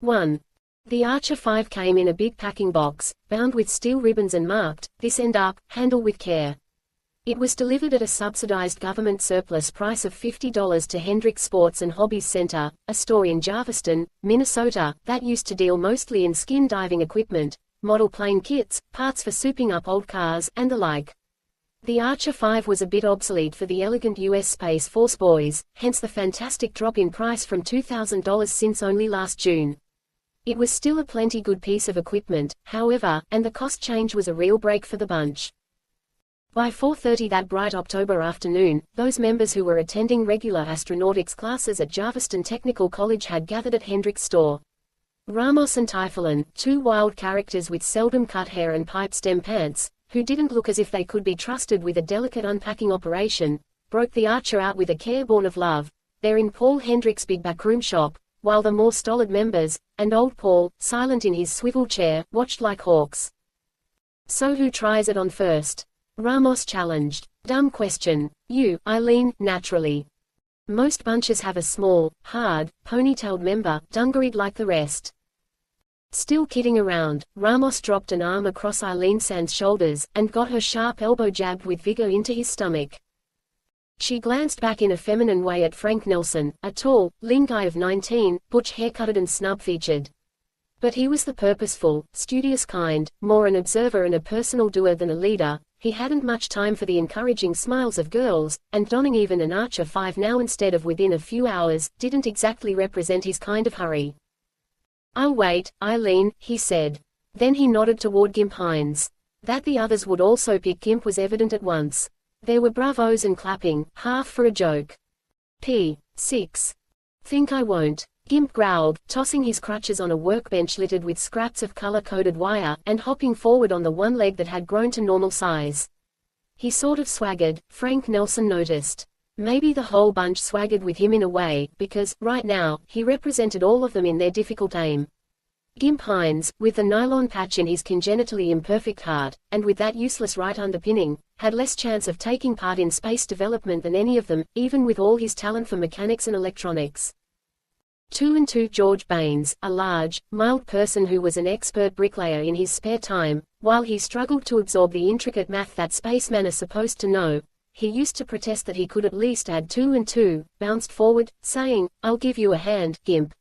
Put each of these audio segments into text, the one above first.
1. The Archer 5 came in a big packing box, bound with steel ribbons and marked, "This end up, handle with care." It was delivered at a subsidized government surplus price of $50 to Hendricks Sports and Hobbies Center, a store in Jarviston, Minnesota, that used to deal mostly in skin diving equipment, model plane kits, parts for souping up old cars, and the like. The Archer 5 was a bit obsolete for the elegant U.S. Space Force boys, hence the fantastic drop in price from $2,000 since only last June. It was still a plenty good piece of equipment, however, and the cost change was a real break for the bunch. By 4:30 that bright October afternoon, those members who were attending regular astronautics classes at Jarviston Technical College had gathered at Hendricks' store. Ramos and Typhoon, two wild characters with seldom cut hair and pipe stem pants, who didn't look as if they could be trusted with a delicate unpacking operation, broke the Archer out with a care born of love. They're in Paul Hendricks' big backroom shop, while the more stolid members, and old Paul, silent in his swivel chair, watched like hawks. "So who tries it on first?" Ramos challenged. "Dumb question. You, Eileen, naturally. Most bunches have a small, hard, ponytailed member, dungareed like the rest." Still kidding around, Ramos dropped an arm across Eileen Z's shoulders, and got her sharp elbow jabbed with vigor into his stomach. She glanced back in a feminine way at Frank Nelsen, a tall, lean guy of 19, butch haircutted and snub-featured. But he was the purposeful, studious kind, more an observer and a personal doer than a leader. He hadn't much time for the encouraging smiles of girls, and donning even an Archer 5 now instead of within a few hours, didn't exactly represent his kind of hurry. "I'll wait, Eileen," he said. Then he nodded toward Gimp Hines. That the others would also pick Gimp was evident at once. There were bravos and clapping, half for a joke. P6. "Think I won't," Gimp growled, tossing his crutches on a workbench littered with scraps of color-coded wire, and hopping forward on the one leg that had grown to normal size. He sort of swaggered, Frank Nelsen noticed. Maybe the whole bunch swaggered with him in a way, because, right now, he represented all of them in their difficult aim. Gimp Hines, with the nylon patch in his congenitally imperfect heart, and with that useless right underpinning, had less chance of taking part in space development than any of them, even with all his talent for mechanics and electronics. 2 and 2 George Baines, a large, mild person who was an expert bricklayer in his spare time, while he struggled to absorb the intricate math that spacemen are supposed to know, he used to protest that he could at least add 2 and 2, bounced forward, saying, "I'll give you a hand, Gimp."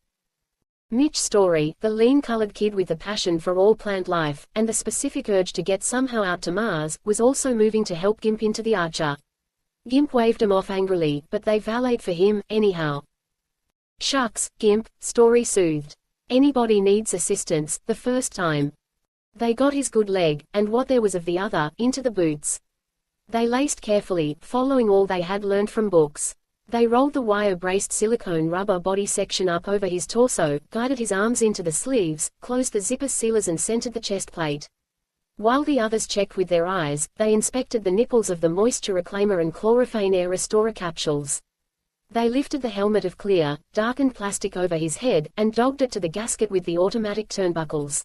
Mitch Story, the lean-colored kid with the passion for all plant life, and the specific urge to get somehow out to Mars, was also moving to help Gimp into the Archer. Gimp waved him off angrily, but they valeted for him, anyhow. "Shucks, Gimp," Story soothed. "Anybody needs assistance, the first time." They got his good leg, and what there was of the other, into the boots. They laced carefully, following all they had learned from books. They rolled the wire-braced silicone rubber body section up over his torso, guided his arms into the sleeves, closed the zipper sealers and centered the chest plate. While the others checked with their eyes, they inspected the nipples of the moisture reclaimer and chlorophane air restorer capsules. They lifted the helmet of clear, darkened plastic over his head, and dogged it to the gasket with the automatic turnbuckles.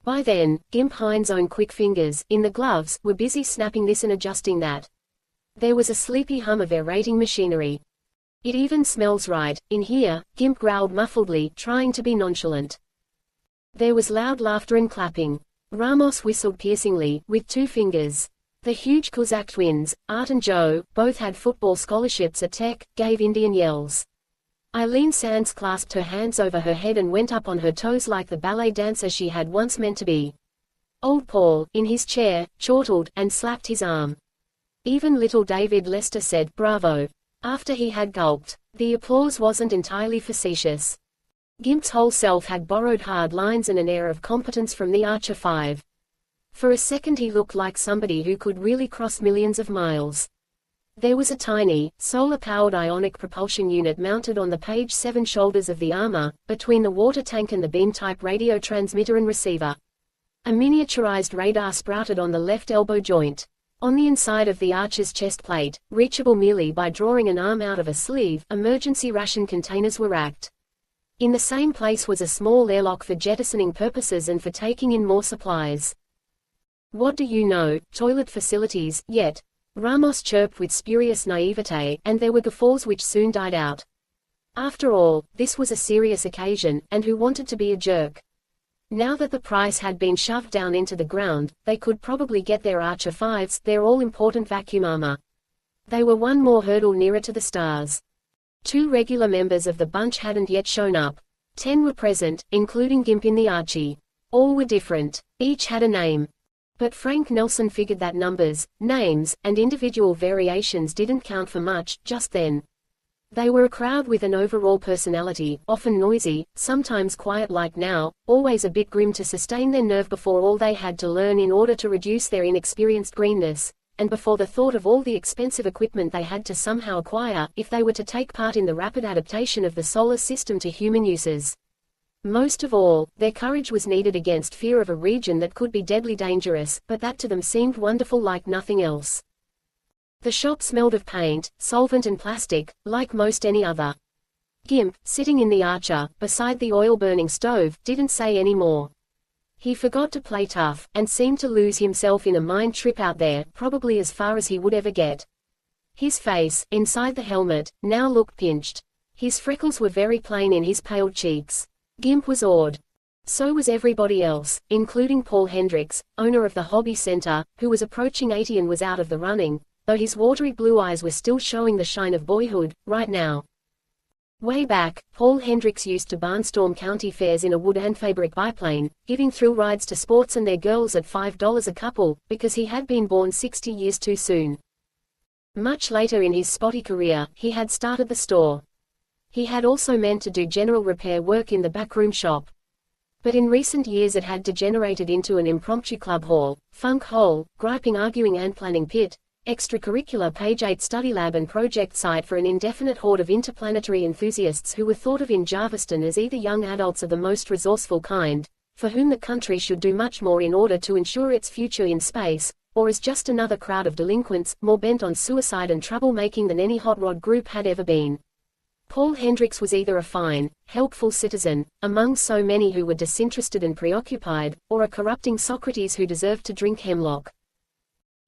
By then, Gimp Hines' own quick fingers, in the gloves, were busy snapping this and adjusting that. There was a sleepy hum of aerating machinery. "It even smells right, in here," Gimp growled muffledly, trying to be nonchalant. There was loud laughter and clapping. Ramos whistled piercingly, with 2 fingers. The huge Kuzak twins, Art and Joe, both had football scholarships at Tech, gave Indian yells. Eileen Sands clasped her hands over her head and went up on her toes like the ballet dancer she had once meant to be. Old Paul, in his chair, chortled, and slapped his arm. Even little David Lester said, "Bravo," after he had gulped. The applause wasn't entirely facetious. Gimp's whole self had borrowed hard lines and an air of competence from the Archer 5. For a second he looked like somebody who could really cross millions of miles. There was a tiny, solar-powered ionic propulsion unit mounted on the page 7 shoulders of the armor, between the water tank and the beam-type radio transmitter and receiver. A miniaturized radar sprouted on the left elbow joint. On the inside of the Archer's chest plate, reachable merely by drawing an arm out of a sleeve, emergency ration containers were racked. In the same place was a small airlock for jettisoning purposes and for taking in more supplies. "What do you know, toilet facilities, yet?" Ramos chirped with spurious naivete, and there were guffaws which soon died out. After all, this was a serious occasion, and who wanted to be a jerk? Now that the prize had been shoved down into the ground, they could probably get their Archer 5s, their all-important vacuum armor. They were one more hurdle nearer to the stars. 2 regular members of the bunch hadn't yet shown up. 10 were present, including Gimp in the Archie. All were different. Each had a name. But Frank Nelsen figured that numbers, names, and individual variations didn't count for much, just then. They were a crowd with an overall personality, often noisy, sometimes quiet like now, always a bit grim to sustain their nerve before all they had to learn in order to reduce their inexperienced greenness, and before the thought of all the expensive equipment they had to somehow acquire, if they were to take part in the rapid adaptation of the solar system to human uses. Most of all, their courage was needed against fear of a region that could be deadly dangerous, but that to them seemed wonderful like nothing else. The shop smelled of paint, solvent and plastic, like most any other. Gimp, sitting in the Archer, beside the oil-burning stove, didn't say any more. He forgot to play tough, and seemed to lose himself in a mind trip out there, probably as far as he would ever get. His face, inside the helmet, now looked pinched. His freckles were very plain in his pale cheeks. Gimp was awed. So was everybody else, including Paul Hendricks, owner of the hobby center, who was approaching 80 and was out of the running, though his watery blue eyes were still showing the shine of boyhood, right now. Way back, Paul Hendricks used to barnstorm county fairs in a wood and fabric biplane, giving thrill rides to sports and their girls at $5 a couple, because he had been born 60 years too soon. Much later in his spotty career, he had started the store. He had also meant to do general repair work in the backroom shop. But in recent years it had degenerated into an impromptu club hall, funk hole, griping, arguing and planning pit, extracurricular page 8 study lab and project site for an indefinite horde of interplanetary enthusiasts who were thought of in Jarviston as either young adults of the most resourceful kind, for whom the country should do much more in order to ensure its future in space, or as just another crowd of delinquents, more bent on suicide and troublemaking than any hot rod group had ever been. Paul Hendricks was either a fine, helpful citizen, among so many who were disinterested and preoccupied, or a corrupting Socrates who deserved to drink hemlock.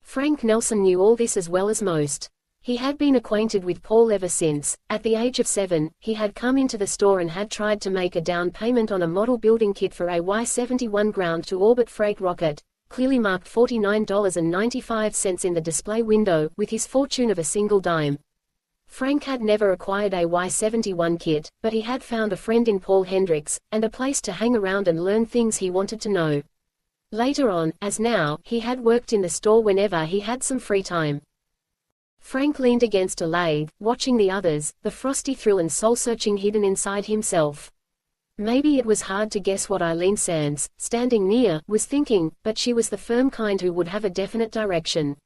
Frank Nelsen knew all this as well as most. He had been acquainted with Paul ever since, at the age of 7, he had come into the store and had tried to make a down payment on a model building kit for a Y-71 ground-to-orbit freight rocket, clearly marked $49.95 in the display window, with his fortune of a single dime. Frank had never acquired a Y-71 kit, but he had found a friend in Paul Hendricks, and a place to hang around and learn things he wanted to know. Later on, as now, he had worked in the store whenever he had some free time. Frank leaned against a lathe, watching the others, the frosty thrill and soul-searching hidden inside himself. Maybe it was hard to guess what Eileen Sands, standing near, was thinking, but she was the firm kind who would have a definite direction.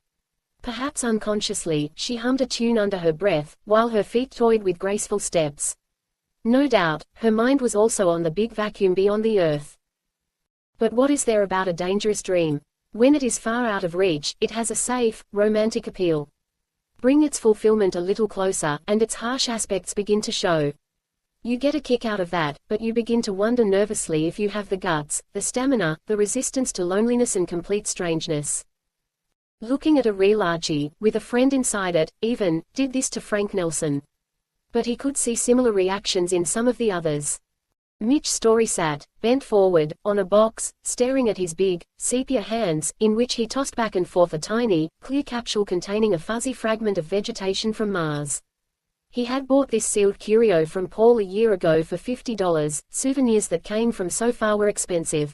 Perhaps unconsciously, she hummed a tune under her breath, while her feet toyed with graceful steps. No doubt, her mind was also on the big vacuum beyond the earth. But what is there about a dangerous dream? When it is far out of reach, it has a safe, romantic appeal. Bring its fulfillment a little closer, and its harsh aspects begin to show. You get a kick out of that, but you begin to wonder nervously if you have the guts, the stamina, the resistance to loneliness and complete strangeness. Looking at a real Archie, with a friend inside it, even, did this to Frank Nelsen. But he could see similar reactions in some of the others. Mitch Story sat, bent forward, on a box, staring at his big, sepia hands, in which he tossed back and forth a tiny, clear capsule containing a fuzzy fragment of vegetation from Mars. He had bought this sealed curio from Paul a year ago for $50, souvenirs that came from so far were expensive.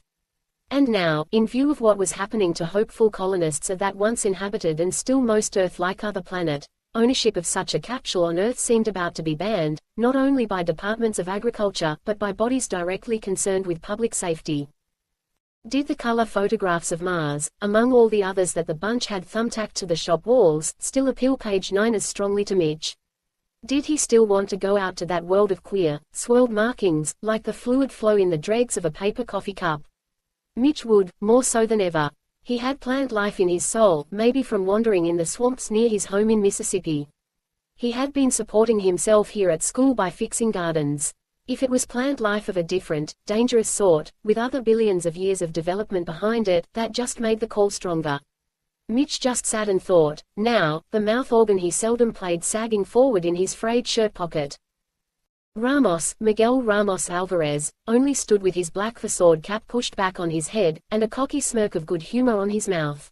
And now, in view of what was happening to hopeful colonists of that once inhabited and still most Earth-like other planet, ownership of such a capsule on Earth seemed about to be banned, not only by departments of agriculture, but by bodies directly concerned with public safety. Did the color photographs of Mars, among all the others that the bunch had thumbtacked to the shop walls, still appeal page 9 as strongly to Mitch? Did he still want to go out to that world of queer, swirled markings, like the fluid flow in the dregs of a paper coffee cup? Mitch would, more so than ever. He had plant life in his soul, maybe from wandering in the swamps near his home in Mississippi. He had been supporting himself here at school by fixing gardens. If it was plant life of a different, dangerous sort, with other billions of years of development behind it, that just made the call stronger. Mitch just sat and thought, now, the mouth organ he seldom played sagging forward in his frayed shirt pocket. Miguel Ramos Alvarez, only stood with his black facade cap pushed back on his head, and a cocky smirk of good humor on his mouth.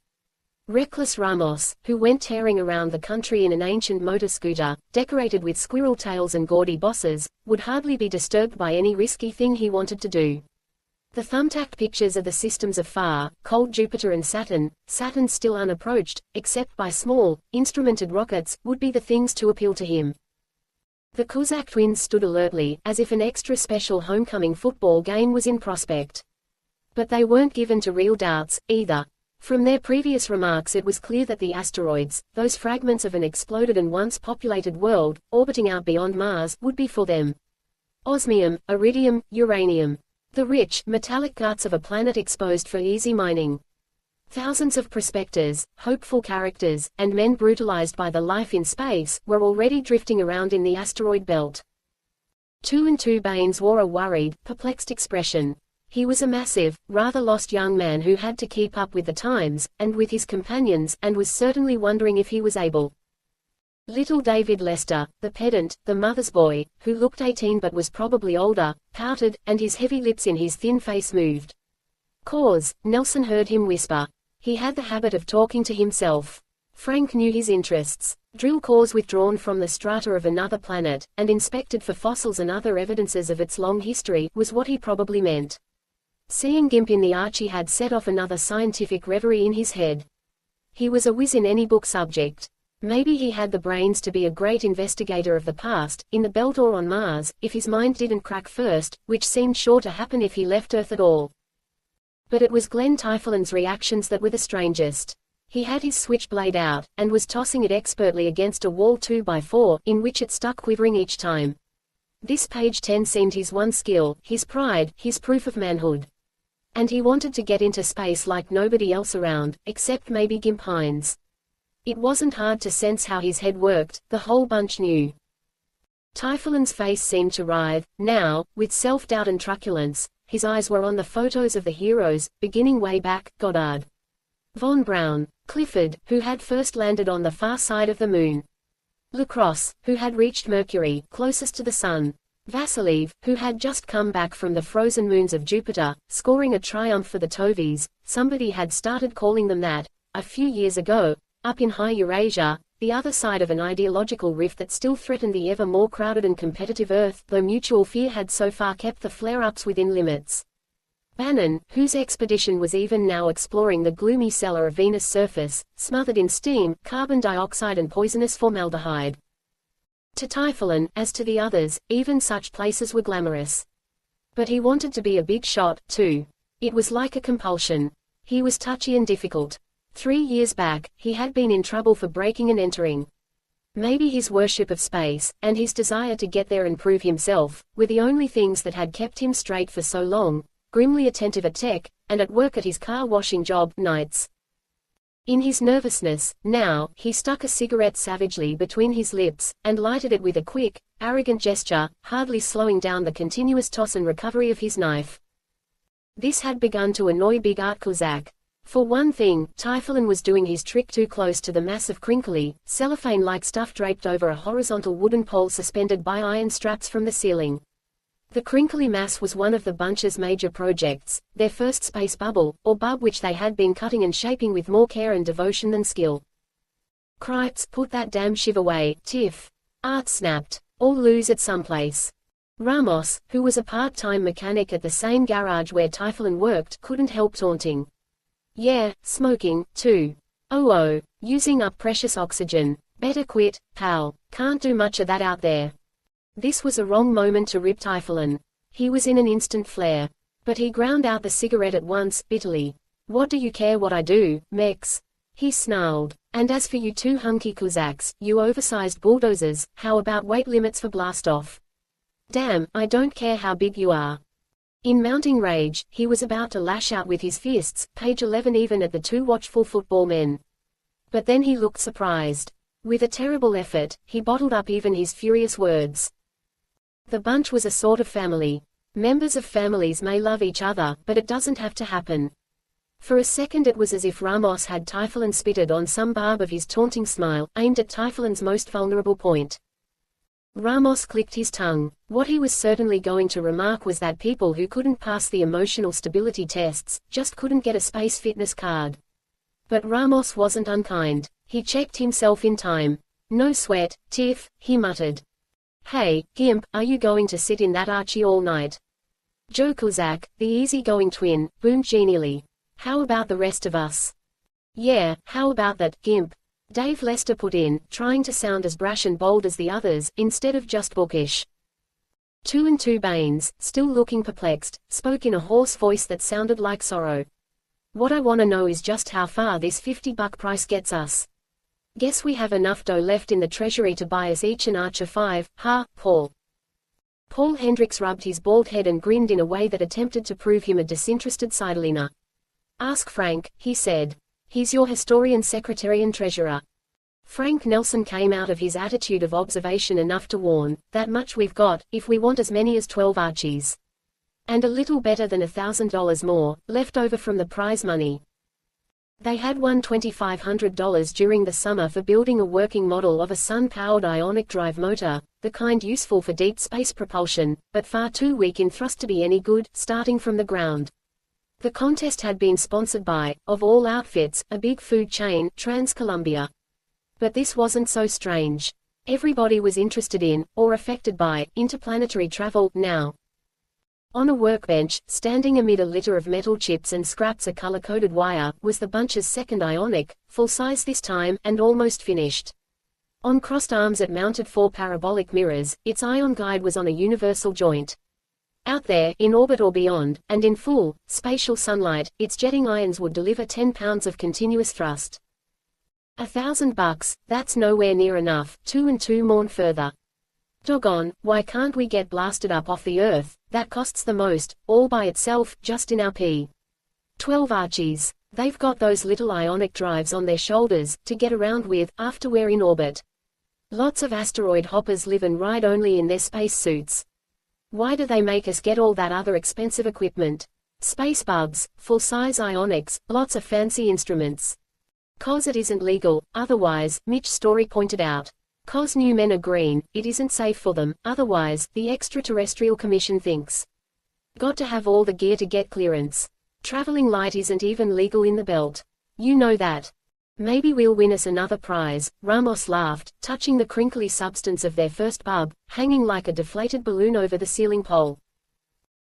Reckless Ramos, who went tearing around the country in an ancient motor scooter, decorated with squirrel tails and gaudy bosses, would hardly be disturbed by any risky thing he wanted to do. The thumbtacked pictures of the systems of far, cold Jupiter and Saturn still unapproached, except by small, instrumented rockets, would be the things to appeal to him. The Kuzak twins stood alertly, as if an extra special homecoming football game was in prospect. But they weren't given to real doubts, either. From their previous remarks it was clear that the asteroids, those fragments of an exploded and once populated world, orbiting out beyond Mars, would be for them. Osmium, iridium, uranium. The rich, metallic guts of a planet exposed for easy mining. Thousands of prospectors, hopeful characters, and men brutalized by the life in space, were already drifting around in the asteroid belt. 2 Baines wore a worried, perplexed expression. He was a massive, rather lost young man who had to keep up with the times, and with his companions, and was certainly wondering if he was able. Little David Lester, the pedant, the mother's boy, who looked 18 but was probably older, pouted, and his heavy lips in his thin face moved. "Cause," Nelsen heard him whisper. He had the habit of talking to himself. Frank knew his interests. Drill cores withdrawn from the strata of another planet, and inspected for fossils and other evidences of its long history, was what he probably meant. Seeing Gimp in the Archie had set off another scientific reverie in his head. He was a whiz in any book subject. Maybe he had the brains to be a great investigator of the past, in the belt or on Mars, if his mind didn't crack first, which seemed sure to happen if he left Earth at all. But it was Glenn Typholin's reactions that were the strangest. He had his switchblade out, and was tossing it expertly against a wall 2x4, in which it stuck quivering each time. This page 10 seemed his one skill, his pride, his proof of manhood. And he wanted to get into space like nobody else around, except maybe Gimp Hines. It wasn't hard to sense how his head worked, the whole bunch knew. Typholin's face seemed to writhe, now, with self-doubt and truculence. His eyes were on the photos of the heroes, beginning way back, Goddard, Von Braun, Clifford, who had first landed on the far side of the moon, Lacrosse, who had reached Mercury, closest to the Sun, Vasilev, who had just come back from the frozen moons of Jupiter, scoring a triumph for the Tovies. Somebody had started calling them that, a few years ago, up in high Eurasia, the other side of an ideological rift that still threatened the ever more crowded and competitive Earth, though mutual fear had so far kept the flare-ups within limits. Bannon, whose expedition was even now exploring the gloomy cellar of Venus' surface, smothered in steam, carbon dioxide and poisonous formaldehyde. To Typholin, as to the others, even such places were glamorous. But he wanted to be a big shot, too. It was like a compulsion. He was touchy and difficult. 3 years back, he had been in trouble for breaking and entering. Maybe his worship of space, and his desire to get there and prove himself, were the only things that had kept him straight for so long, grimly attentive at tech, and at work at his car washing job, nights. In his nervousness, now, he stuck a cigarette savagely between his lips, and lighted it with a quick, arrogant gesture, hardly slowing down the continuous toss and recovery of his knife. This had begun to annoy Big Art Kozak. For one thing, Typholin was doing his trick too close to the mass of crinkly, cellophane-like stuff draped over a horizontal wooden pole suspended by iron straps from the ceiling. The crinkly mass was one of the bunch's major projects, their first space bubble, or bub, which they had been cutting and shaping with more care and devotion than skill. "Cripes, put that damn shiv away, Tiff," Art snapped. "Or lose it someplace." Ramos, who was a part-time mechanic at the same garage where Typholin worked, couldn't help taunting. "Yeah, smoking, too. Oh, using up precious oxygen. Better quit, pal. Can't do much of that out there." This was a wrong moment to rip Typholin. He was in an instant flare. But he ground out the cigarette at once, bitterly. "What do you care what I do, Mex?" he snarled. "And as for you two hunky Cossacks, you oversized bulldozers, how about weight limits for blastoff? Damn, I don't care how big you are." In mounting rage, he was about to lash out with his fists, page 11 even at the two watchful football men. But then he looked surprised. With a terrible effort, he bottled up even his furious words. The bunch was a sort of family. Members of families may love each other, but it doesn't have to happen. For a second it was as if Ramos had Typholin spitted on some barb of his taunting smile, aimed at Typholin's most vulnerable point. Ramos clicked his tongue. What he was certainly going to remark was that people who couldn't pass the emotional stability tests just couldn't get a space fitness card. But Ramos wasn't unkind. He checked himself in time. No sweat, Tiff, he muttered. Hey, Gimp, are you going to sit in that Archie all night? Joe Kozak, the easygoing twin, boomed genially. How about the rest of us? Yeah, how about that, Gimp? Dave Lester put in, trying to sound as brash and bold as the others, instead of just bookish. 2 and 2 Baines, still looking perplexed, spoke in a hoarse voice that sounded like sorrow. What I want to know is just how far this $50 price gets us. Guess we have enough dough left in the treasury to buy us each an Archer 5, Paul. Paul Hendricks rubbed his bald head and grinned in a way that attempted to prove him a disinterested sideliner. Ask Frank, he said. He's your historian secretary and treasurer. Frank Nelsen came out of his attitude of observation enough to warn, that much we've got, if we want as many as 12 Archies. And a little better than $1,000 more, left over from the prize money. They had won $2,500 during the summer for building a working model of a sun-powered ionic drive motor, the kind useful for deep space propulsion, but far too weak in thrust to be any good, starting from the ground. The contest had been sponsored by, of all outfits, a big food chain, Trans-Columbia. But this wasn't so strange. Everybody was interested in, or affected by, interplanetary travel, now. On a workbench, standing amid a litter of metal chips and scraps of color-coded wire, was the bunch's second ionic, full-size this time, and almost finished. On crossed arms it mounted 4 parabolic mirrors, its ion guide was on a universal joint. Out there, in orbit or beyond, and in full, spatial sunlight, its jetting ions would deliver 10 pounds of continuous thrust. $1,000, that's nowhere near enough, 2 and 2 mourned further. Doggone, why can't we get blasted up off the Earth, that costs the most, all by itself, just in our P-12 Archies. They've got those little ionic drives on their shoulders, to get around with, after we're in orbit. Lots of asteroid hoppers live and ride only in their space suits. Why do they make us get all that other expensive equipment? Space bubs, full-size ionics, lots of fancy instruments. 'Cause it isn't legal, otherwise, Mitch Story pointed out. 'Cause new men are green, it isn't safe for them, otherwise, the Extraterrestrial Commission thinks. Got to have all the gear to get clearance. Traveling light isn't even legal in the belt. You know that. Maybe we'll win us another prize, Ramos laughed, touching the crinkly substance of their first bub, hanging like a deflated balloon over the ceiling pole.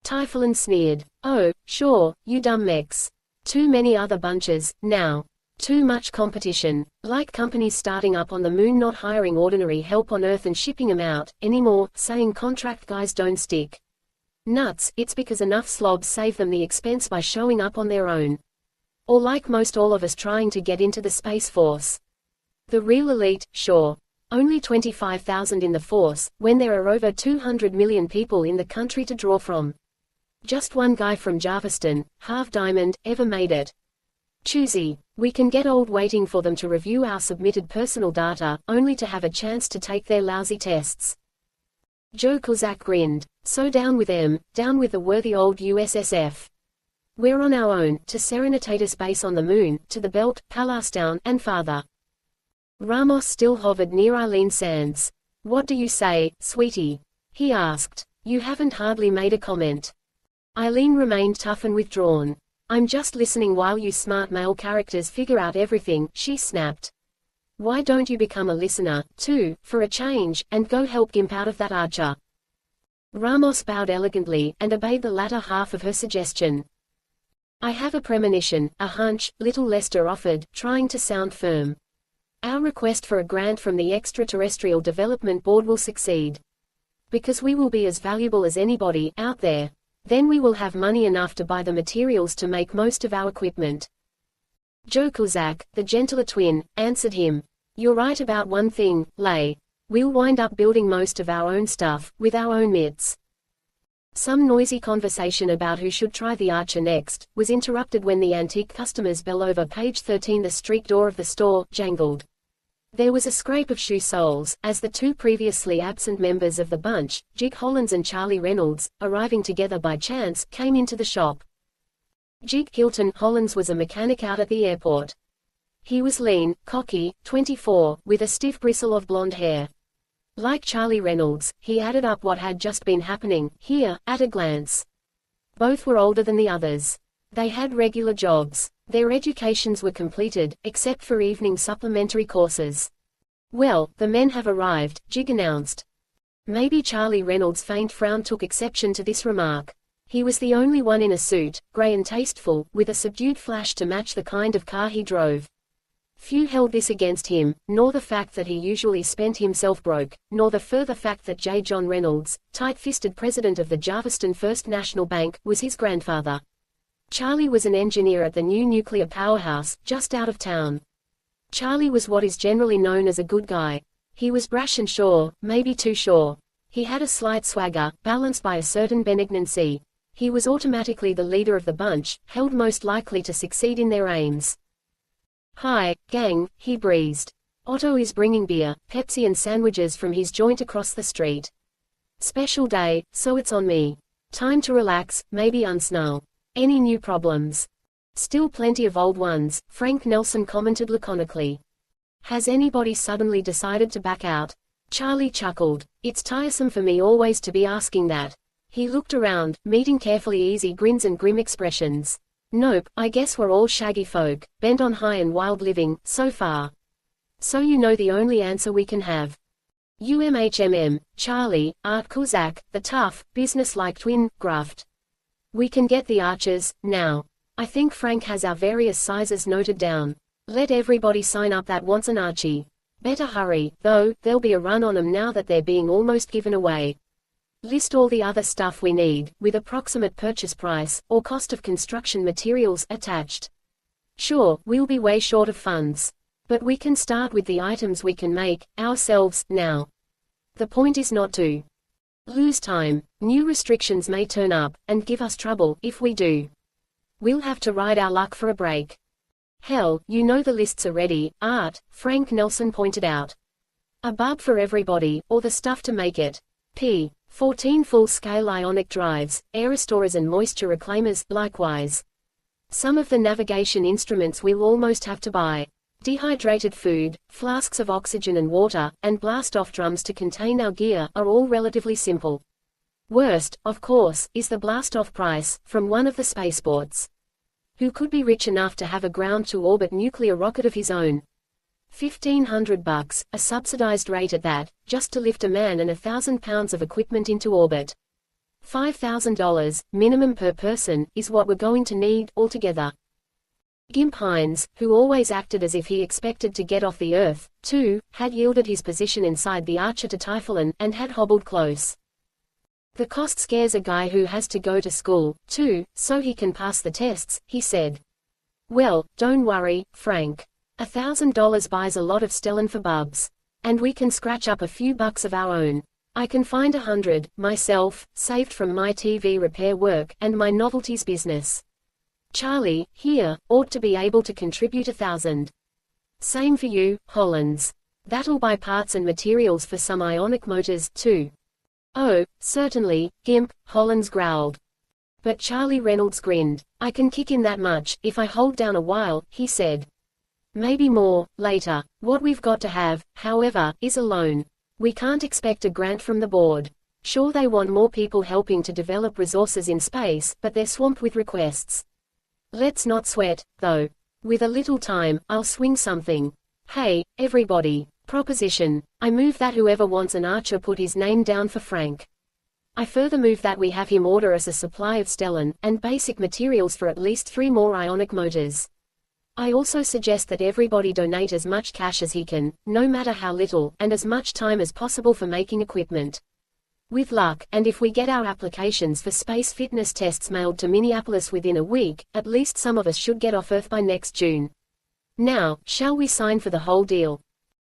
Typhoon sneered. Oh, sure, you dumb mechs. Too many other bunches, now. Too much competition, like companies starting up on the moon not hiring ordinary help on Earth and shipping them out, anymore, saying contract guys don't stick. Nuts, it's because enough slobs save them the expense by showing up on their own. Or like most all of us trying to get into the Space Force. The real elite, sure. Only 25,000 in the Force, when there are over 200 million people in the country to draw from. Just one guy from Jarviston, half diamond, ever made it. Choosy. We can get old waiting for them to review our submitted personal data, only to have a chance to take their lousy tests. Joe Kozak grinned. So down with them, down with the worthy old USSF. We're on our own, to Serenitatis Base on the Moon, to the Belt, Palasttown, and farther. Ramos still hovered near Eileen Sands. What do you say, sweetie? He asked. You haven't hardly made a comment. Eileen remained tough and withdrawn. I'm just listening while you smart male characters figure out everything, she snapped. Why don't you become a listener, too, for a change, and go help Gimp out of that Archer? Ramos bowed elegantly, and obeyed the latter half of her suggestion. I have a premonition, a hunch, little Lester offered, trying to sound firm. Our request for a grant from the Extraterrestrial Development Board will succeed. Because we will be as valuable as anybody out there. Then we will have money enough to buy the materials to make most of our equipment. Joe Kozak, the gentler twin, answered him. You're right about one thing, Lay. We'll wind up building most of our own stuff, with our own mitts. Some noisy conversation about who should try the Archer next, was interrupted when the antique customer's bell over page 13 the street door of the store, jangled. There was a scrape of shoe soles, as the 2 previously absent members of the bunch, Jig Hollins and Charlie Reynolds, arriving together by chance, came into the shop. Jig Hilton Hollins was a mechanic out at the airport. He was lean, cocky, 24, with a stiff bristle of blonde hair. Like Charlie Reynolds, he added up what had just been happening, here, at a glance. Both were older than the others. They had regular jobs. Their educations were completed, except for evening supplementary courses. Well, the men have arrived, Jig announced. Maybe Charlie Reynolds' faint frown took exception to this remark. He was the only one in a suit, grey and tasteful, with a subdued flash to match the kind of car he drove. Few held this against him, nor the fact that he usually spent himself broke, nor the further fact that J. John Reynolds, tight-fisted president of the Jarviston First National Bank, was his grandfather. Charlie was an engineer at the new nuclear powerhouse, just out of town. Charlie was what is generally known as a good guy. He was brash and sure, maybe too sure. He had a slight swagger, balanced by a certain benignancy. He was automatically the leader of the bunch, held most likely to succeed in their aims. "Hi, gang," he breezed. "Otto is bringing beer, Pepsi and sandwiches from his joint across the street. Special day, so it's on me. Time to relax, maybe unsnarl. Any new problems?" "Still plenty of old ones," Frank Nelsen commented laconically. "Has anybody suddenly decided to back out?" Charlie chuckled. "It's tiresome for me always to be asking that." He looked around, meeting carefully easy grins and grim expressions. "Nope, I guess we're all shaggy folk, bent on high and wild living, so far. So you know the only answer we can have. Charlie, Art Kuzak, the tough, business-like twin, Gruft. We can get the archers, now. I think Frank has our various sizes noted down. Let everybody sign up that wants an Archie. Better hurry, though, there'll be a run on 'em now that they're being almost given away. List all the other stuff we need, with approximate purchase price, or cost of construction materials, attached. Sure, we'll be way short of funds. But we can start with the items we can make, ourselves, now. The point is not to lose time. New restrictions may turn up, and give us trouble, if we do. We'll have to ride our luck for a break. Hell, you know the lists are ready, Art," Frank Nelsen pointed out. "A bulb for everybody, or the stuff to make it. 14 full-scale ionic drives, air restorers and moisture reclaimers, likewise. Some of the navigation instruments we'll almost have to buy. Dehydrated food, flasks of oxygen and water, and blast-off drums to contain our gear, are all relatively simple. Worst, of course, is the blast-off price, from one of the spaceports. Who could be rich enough to have a ground-to-orbit nuclear rocket of his own? $1,500, a subsidized rate at that, just to lift a man and 1,000 pounds of equipment into orbit. $5,000, minimum per person, is what we're going to need, altogether." Gimp Hines, who always acted as if he expected to get off the Earth, too, had yielded his position inside the Archer to Typhoon, and had hobbled close. "The cost scares a guy who has to go to school, too, so he can pass the tests," he said. "Well, don't worry, Frank. $1,000 buys a lot of Stellan for bubs. And we can scratch up a few bucks of our own. I can find 100, myself, saved from my TV repair work, and my novelties business. Charlie, here, ought to be able to contribute 1,000. Same for you, Hollins. That'll buy parts and materials for some ionic motors, too." "Oh, certainly, Gimp," Hollins growled. But Charlie Reynolds grinned. "I can kick in that much, if I hold down a while," he said. "Maybe more, later. What we've got to have, however, is a loan. We can't expect a grant from the board. Sure, they want more people helping to develop resources in space, but they're swamped with requests. Let's not sweat, though. With a little time, I'll swing something. Hey, everybody. Proposition. I move that whoever wants an Archer put his name down for Frank. I further move that we have him order us a supply of Stellan, and basic materials for at least 3 more ionic motors. I also suggest that everybody donate as much cash as he can, no matter how little, and as much time as possible for making equipment. With luck, and if we get our applications for space fitness tests mailed to Minneapolis within a week, at least some of us should get off Earth by next June. Now, shall we sign for the whole deal?"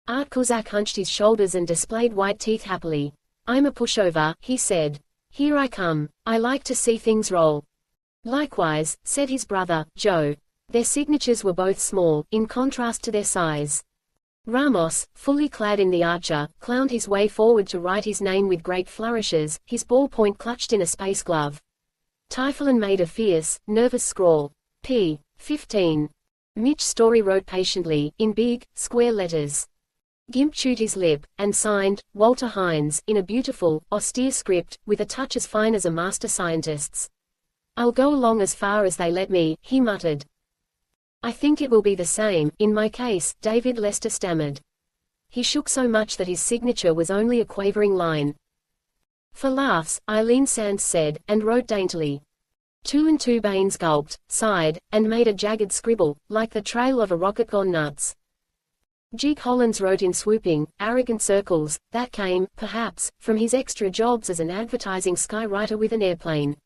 Art Kuzak hunched his shoulders and displayed white teeth happily. "I'm a pushover," he said. "Here I come. I like to see things roll." "Likewise," said his brother, Joe. Their signatures were both small, in contrast to their size. Ramos, fully clad in the Archer, clowned his way forward to write his name with great flourishes, his ballpoint clutched in a space glove. Typhoon made a fierce, nervous scrawl. P. 15. Mitch Story wrote patiently, in big, square letters. Gimp chewed his lip, and signed, Walter Hines, in a beautiful, austere script, with a touch as fine as a master scientist's. I'll go along as far as they let me, he muttered. I think it will be the same, in my case, David Lester stammered. He shook so much that his signature was only a quavering line. For laughs, Eileen Sands said, and wrote daintily. 2 and 2 Baines gulped, sighed, and made a jagged scribble, like the trail of a rocket gone nuts. Jig Hollins wrote in swooping, arrogant circles, that came, perhaps, from his extra jobs as an advertising skywriter with an airplane.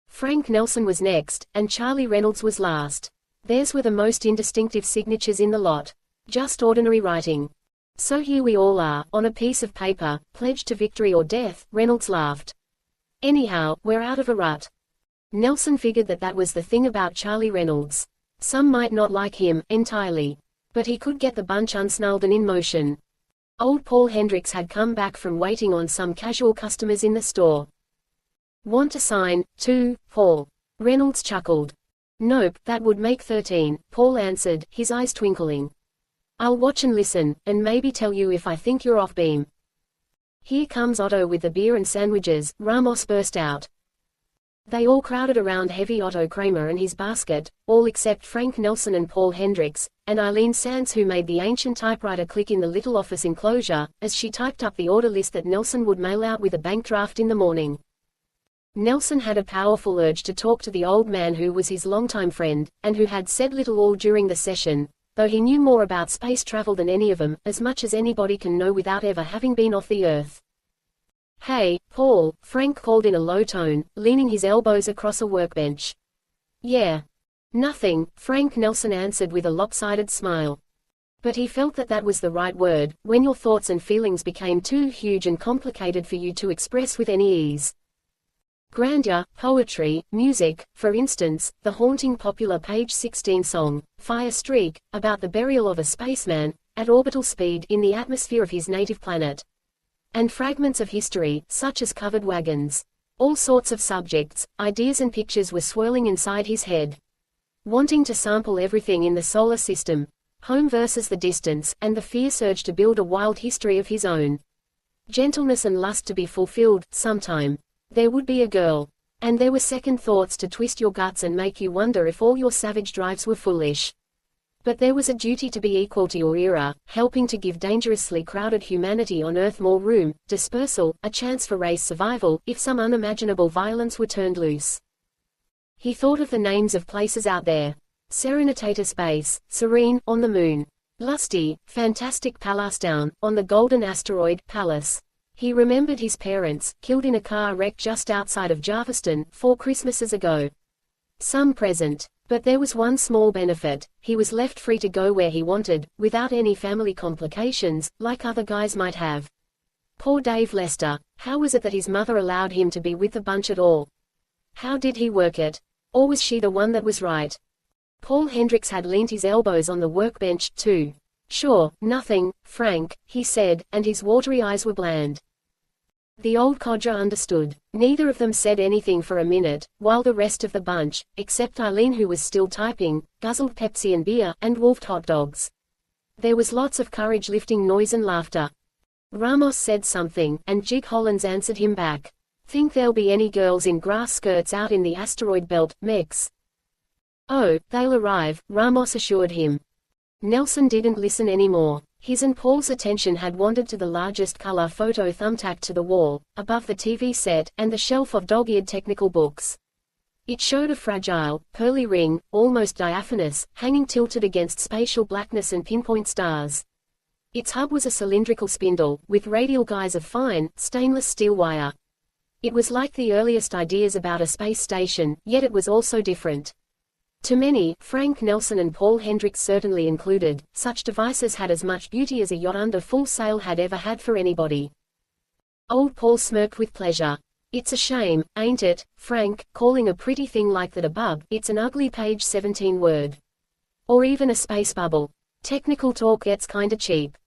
Frank Nelsen was next, and Charlie Reynolds was last. Theirs were the most indistinctive signatures in the lot. Just ordinary writing. So here we all are, on a piece of paper, pledged to victory or death, Reynolds laughed. Anyhow, we're out of a rut. Nelsen figured that was the thing about Charlie Reynolds. Some might not like him, entirely. But he could get the bunch unsnarled and in motion. Old Paul Hendricks had come back from waiting on some casual customers in the store. Want to sign, too, Paul? Reynolds chuckled. Nope, that would make 13, Paul answered, his eyes twinkling. I'll watch and listen, and maybe tell you if I think you're off beam. Here comes Otto with the beer and sandwiches, Ramos burst out. They all crowded around heavy Otto Kramer and his basket, all except Frank Nelsen and Paul Hendricks, and Eileen Sands, who made the ancient typewriter click in the little office enclosure, as she typed up the order list that Nelsen would mail out with a bank draft in the morning. Nelsen had a powerful urge to talk to the old man who was his longtime friend, and who had said little all during the session, though he knew more about space travel than any of them, as much as anybody can know without ever having been off the Earth. Hey, Paul, Frank called in a low tone, leaning his elbows across a workbench. Yeah. Nothing, Frank Nelsen answered with a lopsided smile. But he felt that was the right word, when your thoughts and feelings became too huge and complicated for you to express with any ease. Grandeur, poetry, music, for instance, the haunting popular Page 16 song, Fire Streak, about the burial of a spaceman, at orbital speed, in the atmosphere of his native planet. And fragments of history, such as covered wagons. All sorts of subjects, ideas and pictures were swirling inside his head. Wanting to sample everything in the solar system. Home versus the distance, and the fierce urge to build a wild history of his own. Gentleness and lust to be fulfilled, sometime. There would be a girl. And there were second thoughts to twist your guts and make you wonder if all your savage drives were foolish. But there was a duty to be equal to your era, helping to give dangerously crowded humanity on Earth more room, dispersal, a chance for race survival, if some unimaginable violence were turned loose. He thought of the names of places out there. Serenitator Space, Serene, on the Moon. Lusty, fantastic Pallas Down, on the golden asteroid, Pallas. He remembered his parents, killed in a car wreck just outside of Jarviston, 4 Christmases ago. Some present. But there was one small benefit: he was left free to go where he wanted, without any family complications, like other guys might have. Poor Dave Lester. How was it that his mother allowed him to be with the bunch at all? How did he work it? Or was she the one that was right? Paul Hendricks had leaned his elbows on the workbench, too. Sure, nothing, Frank, he said, and his watery eyes were bland. The old codger understood. Neither of them said anything for a minute, while the rest of the bunch, except Eileen who was still typing, guzzled Pepsi and beer, and wolfed hot dogs. There was lots of courage-lifting noise and laughter. Ramos said something, and Jig Hollins answered him back. Think there'll be any girls in grass skirts out in the asteroid belt, Mex? Oh, they'll arrive, Ramos assured him. Nelsen didn't listen anymore. His and Paul's attention had wandered to the largest color photo thumbtacked to the wall, above the TV set, and the shelf of dog-eared technical books. It showed a fragile, pearly ring, almost diaphanous, hanging tilted against spatial blackness and pinpoint stars. Its hub was a cylindrical spindle, with radial guys of fine, stainless steel wire. It was like the earliest ideas about a space station, yet it was also different. To many, Frank Nelsen and Paul Hendricks certainly included, such devices had as much beauty as a yacht under full sail had ever had for anybody. Old Paul smirked with pleasure. It's a shame, ain't it, Frank, calling a pretty thing like that a bub? It's an ugly Page 17 word. Or even a space bubble. Technical talk gets kinda cheap.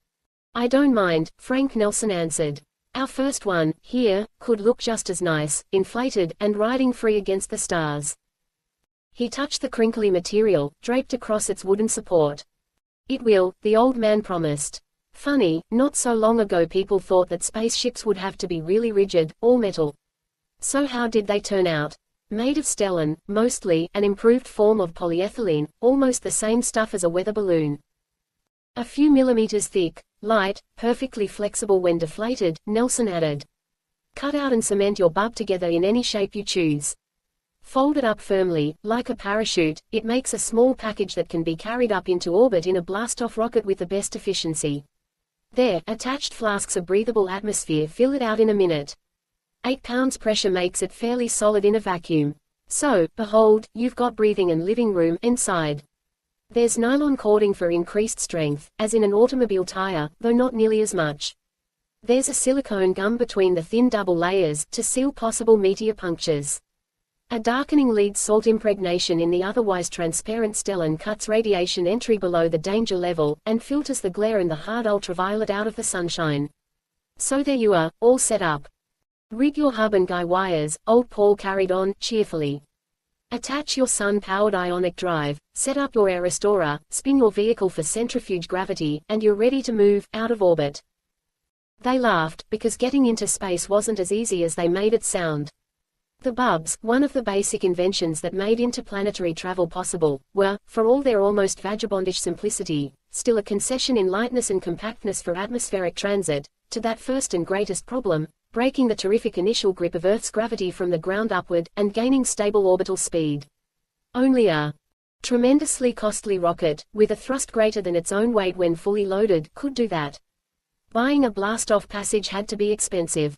I don't mind, Frank Nelsen answered. Our first one, here, could look just as nice, inflated, and riding free against the stars. He touched the crinkly material, draped across its wooden support. It will, the old man promised. Funny, not so long ago people thought that spaceships would have to be really rigid, all metal. So how did they turn out? Made of stellene, mostly, an improved form of polyethylene, almost the same stuff as a weather balloon. A few millimeters thick, light, perfectly flexible when deflated, Nelsen added. Cut out and cement your bub together in any shape you choose. Fold it up firmly, like a parachute, it makes a small package that can be carried up into orbit in a blast-off rocket with the best efficiency. There, attached flasks of breathable atmosphere fill it out in a minute. 8 pounds pressure makes it fairly solid in a vacuum. So, behold, you've got breathing and living room inside. There's nylon cording for increased strength, as in an automobile tire, though not nearly as much. There's a silicone gum between the thin double layers, to seal possible meteor punctures. A darkening lead salt impregnation in the otherwise transparent stellene cuts radiation entry below the danger level, and filters the glare and the hard ultraviolet out of the sunshine. So there you are, all set up. Rig your hub and guy wires, old Paul carried on, cheerfully. Attach your sun-powered ionic drive, set up your air restorer, spin your vehicle for centrifuge gravity, and you're ready to move, out of orbit. They laughed, because getting into space wasn't as easy as they made it sound. The bubs, one of the basic inventions that made interplanetary travel possible, were, for all their almost vagabondish simplicity, still a concession in lightness and compactness for atmospheric transit, to that first and greatest problem, breaking the terrific initial grip of Earth's gravity from the ground upward, and gaining stable orbital speed. Only a tremendously costly rocket, with a thrust greater than its own weight when fully loaded, could do that. Buying a blast-off passage had to be expensive.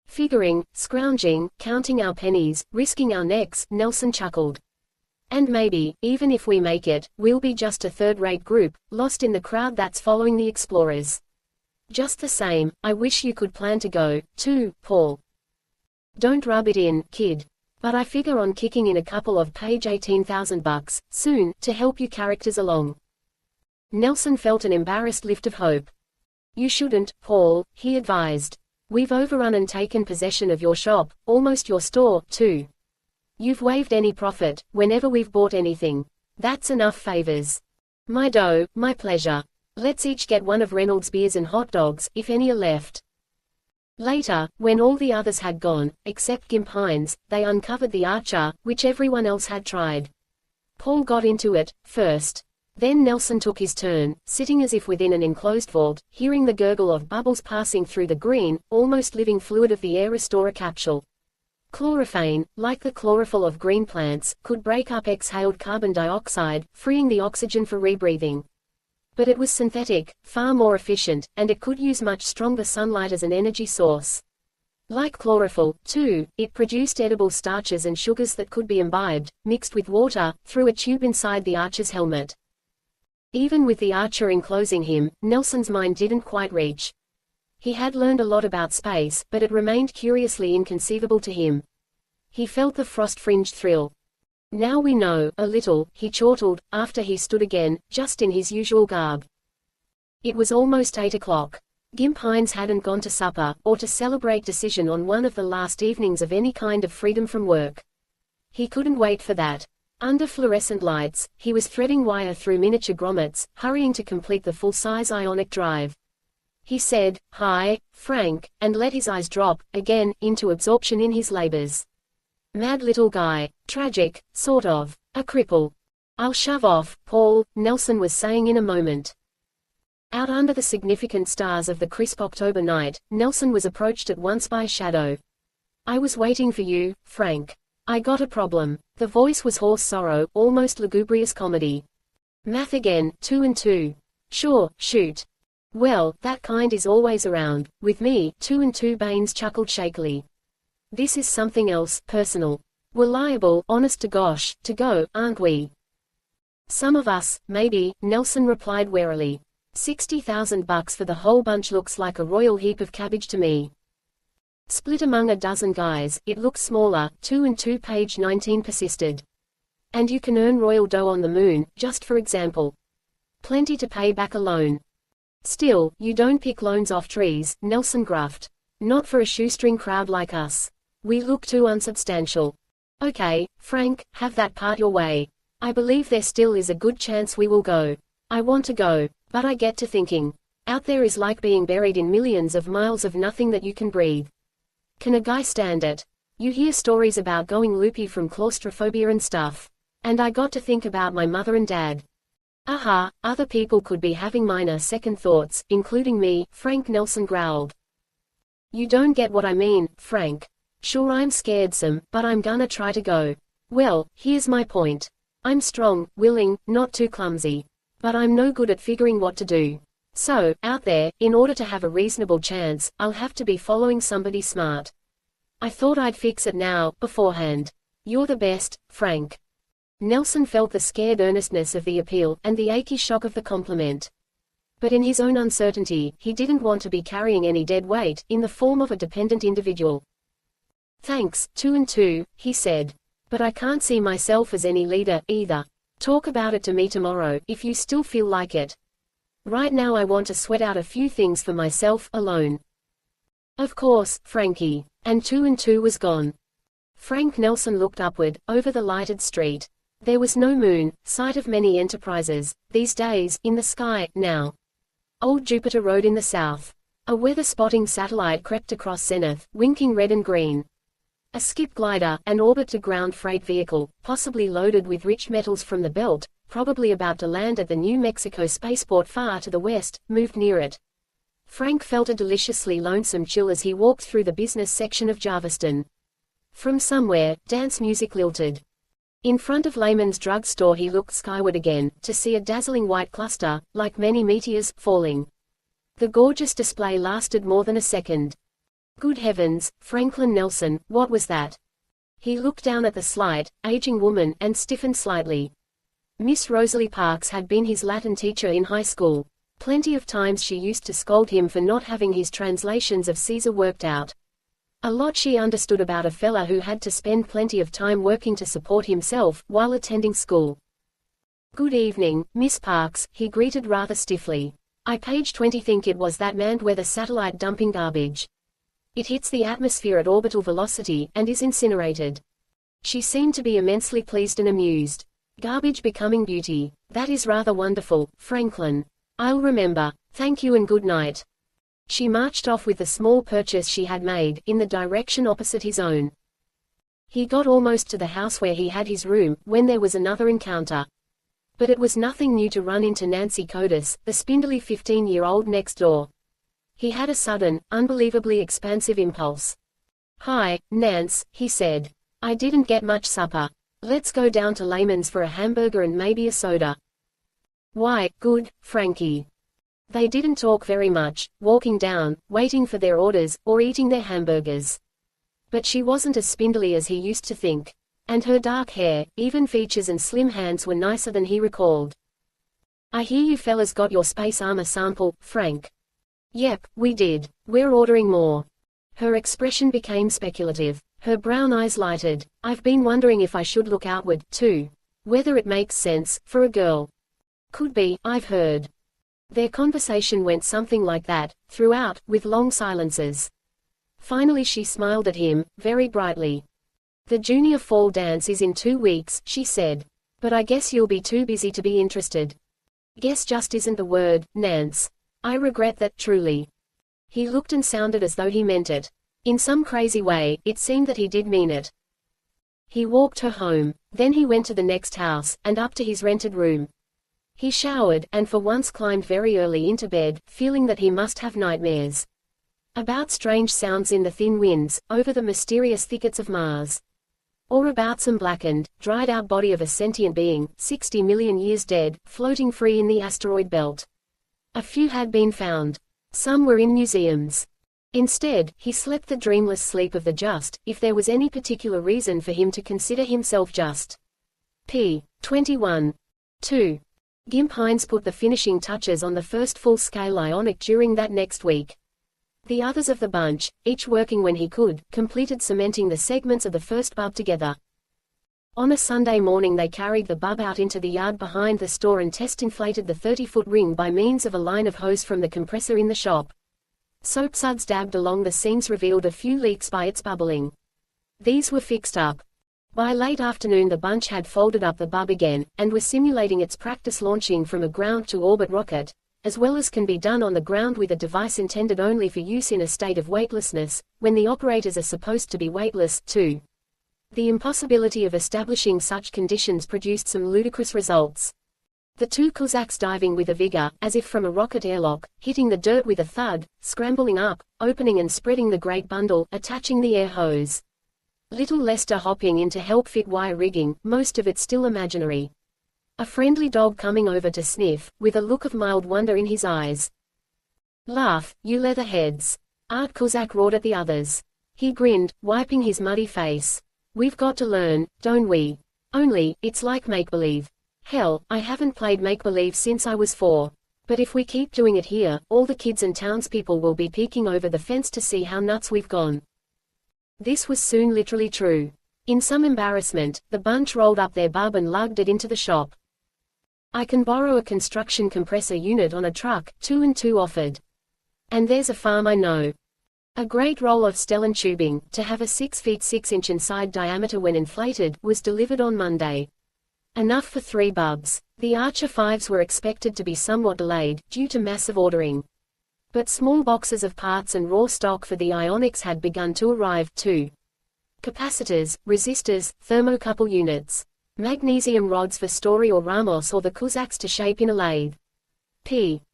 Figuring, scrounging, counting our pennies, risking our necks, Nelsen chuckled. And maybe, even if we make it, we'll be just a third-rate group, lost in the crowd that's following the explorers. Just the same, I wish you could plan to go, too, Paul. Don't rub it in, kid. But I figure on kicking in a couple of page $18,000, soon, to help you characters along. Nelsen felt an embarrassed lift of hope. You shouldn't, Paul, he advised. We've overrun and taken possession of your shop, almost your store, too. You've waived any profit, whenever we've bought anything. That's enough favors. My dough, my pleasure. Let's each get one of Reynolds' beers and hot dogs, if any are left. Later, when all the others had gone, except Gimp Hines, they uncovered the Archer, which everyone else had tried. Paul got into it, first. Then Nelsen took his turn, sitting as if within an enclosed vault, hearing the gurgle of bubbles passing through the green, almost living fluid of the air restorer capsule. Chlorophane, like the chlorophyll of green plants, could break up exhaled carbon dioxide, freeing the oxygen for rebreathing. But it was synthetic, far more efficient, and it could use much stronger sunlight as an energy source. Like chlorophyll, too, it produced edible starches and sugars that could be imbibed, mixed with water, through a tube inside the Archer's helmet. Even with the Archer enclosing him, Nelsen's mind didn't quite reach. He had learned a lot about space, but it remained curiously inconceivable to him. He felt the frost-fringed thrill. Now we know, a little, he chortled, after he stood again, just in his usual garb. It was almost 8 o'clock. Gimp Hines hadn't gone to supper, or to celebrate decision on one of the last evenings of any kind of freedom from work. He couldn't wait for that. Under fluorescent lights, he was threading wire through miniature grommets, hurrying to complete the full-size ionic drive. He said, "Hi, Frank," and let his eyes drop, again, into absorption in his labors. Mad little guy. Tragic, sort of. A cripple. I'll shove off, Paul, Nelsen was saying in a moment. Out under the significant stars of the crisp October night, Nelsen was approached at once by a shadow. I was waiting for you, Frank. I got a problem. The voice was hoarse sorrow, almost lugubrious comedy. Math again, 2 and 2. Sure, shoot. Well, that kind is always around. With me, 2 and 2 Baines chuckled shakily. This is something else, personal. We're liable, honest to gosh, to go, aren't we? Some of us, maybe, Nelsen replied warily. $60,000 for the whole bunch looks like a royal heap of cabbage to me. Split among a dozen guys, it looks smaller, 2 and 2 page 19 persisted. And you can earn royal dough on the moon, just for example. Plenty to pay back a loan. Still, you don't pick loans off trees, Nelsen gruffed. Not for a shoestring crowd like us. We look too unsubstantial. Okay, Frank, have that part your way. I believe there still is a good chance we will go. I want to go, but I get to thinking. Out there is like being buried in millions of miles of nothing that you can breathe. Can a guy stand it? You hear stories about going loopy from claustrophobia and stuff. And I got to think about my mother and dad. Aha, other people could be having minor second thoughts, including me, Frank Nelsen growled. You don't get what I mean, Frank. Sure, I'm scared some, but I'm gonna try to go. Well, here's my point. I'm strong, willing, not too clumsy. But I'm no good at figuring what to do. So, out there, in order to have a reasonable chance, I'll have to be following somebody smart. I thought I'd fix it now, beforehand. You're the best, Frank. Nelsen felt the scared earnestness of the appeal, and the achy shock of the compliment. But in his own uncertainty, he didn't want to be carrying any dead weight, in the form of a dependent individual. Thanks, 2 and 2, he said. But I can't see myself as any leader, either. Talk about it to me tomorrow, if you still feel like it. Right now I want to sweat out a few things for myself, alone. Of course, Frankie. And 2 and 2 was gone. Frank Nelsen looked upward, over the lighted street. There was no moon, site of many enterprises, these days, in the sky, now. Old Jupiter rode in the south. A weather-spotting satellite crept across zenith, winking red and green. A skip glider, an orbit-to-ground freight vehicle, possibly loaded with rich metals from the belt, probably about to land at the New Mexico spaceport far to the west, moved near it. Frank felt a deliciously lonesome chill as he walked through the business section of Jarviston. From somewhere, dance music lilted. In front of Lehman's drugstore he looked skyward again, to see a dazzling white cluster, like many meteors, falling. The gorgeous display lasted more than a second. Good heavens, Franklin Nelsen, what was that? He looked down at the slight, aging woman, and stiffened slightly. Miss Rosalie Parks had been his Latin teacher in high school. Plenty of times she used to scold him for not having his translations of Caesar worked out. A lot she understood about a fella who had to spend plenty of time working to support himself, while attending school. Good evening, Miss Parks, he greeted rather stiffly. I page 20 think it was that manned weather satellite dumping garbage. It hits the atmosphere at orbital velocity, and is incinerated. She seemed to be immensely pleased and amused. Garbage becoming beauty. That is rather wonderful, Franklin. I'll remember. Thank you and good night. She marched off with the small purchase she had made, in the direction opposite his own. He got almost to the house where he had his room, when there was another encounter. But it was nothing new to run into Nancy Codis, the spindly 15-year-old next door. He had a sudden, unbelievably expansive impulse. Hi, Nance, he said. I didn't get much supper. Let's go down to Lehman's for a hamburger and maybe a soda. Why, good, Frankie. They didn't talk very much, walking down, waiting for their orders, or eating their hamburgers. But she wasn't as spindly as he used to think. And her dark hair, even features and slim hands were nicer than he recalled. I hear you fellas got your space armor sample, Frank. Yep, we did. We're ordering more. Her expression became speculative. Her brown eyes lighted. I've been wondering if I should look outward, too. Whether it makes sense, for a girl. Could be, I've heard. Their conversation went something like that, throughout, with long silences. Finally she smiled at him, very brightly. The junior fall dance is in 2 weeks, she said. But I guess you'll be too busy to be interested. Guess just isn't the word, Nance. I regret that, truly. He looked and sounded as though he meant it. In some crazy way, it seemed that he did mean it. He walked her home. Then he went to the next house, and up to his rented room. He showered, and for once climbed very early into bed, feeling that he must have nightmares. About strange sounds in the thin winds, over the mysterious thickets of Mars. Or about some blackened, dried-out body of a sentient being, 60 million years dead, floating free in the asteroid belt. A few had been found. Some were in museums. Instead, he slept the dreamless sleep of the just, if there was any particular reason for him to consider himself just. p. 21. 2. Gimp Hines put the finishing touches on the first full-scale ionic during that next week. The others of the bunch, each working when he could, completed cementing the segments of the first bub together. On a Sunday morning they carried the bub out into the yard behind the store and test-inflated the 30-foot ring by means of a line of hose from the compressor in the shop. Soap suds dabbed along the seams revealed a few leaks by its bubbling. These were fixed up. By late afternoon the bunch had folded up the bub again, and were simulating its practice launching from a ground-to-orbit rocket, as well as can be done on the ground with a device intended only for use in a state of weightlessness, when the operators are supposed to be weightless, too. The impossibility of establishing such conditions produced some ludicrous results. The two Cossacks diving with a vigor, as if from a rocket airlock, hitting the dirt with a thud, scrambling up, opening and spreading the great bundle, attaching the air hose. Little Lester hopping in to help fit wire rigging, most of it still imaginary. A friendly dog coming over to sniff, with a look of mild wonder in his eyes. "Laugh, you leatherheads!" Art Cossack roared at the others. He grinned, wiping his muddy face. "We've got to learn, don't we? Only, it's like make-believe. Hell, I haven't played make-believe since I was 4. But if we keep doing it here, all the kids and townspeople will be peeking over the fence to see how nuts we've gone." This was soon literally true. In some embarrassment, the bunch rolled up their bub and lugged it into the shop. "I can borrow a construction compressor unit on a truck," 2 and 2 offered. "And there's a farm I know." A great roll of Stellan tubing, to have a 6 feet 6 inch inside diameter when inflated, was delivered on Monday. Enough for 3 bubs. The Archer 5s were expected to be somewhat delayed, due to massive ordering. But small boxes of parts and raw stock for the Ionics had begun to arrive, too. Capacitors, resistors, thermocouple units. Magnesium rods for Story or Ramos or the Cossacks to shape in a lathe.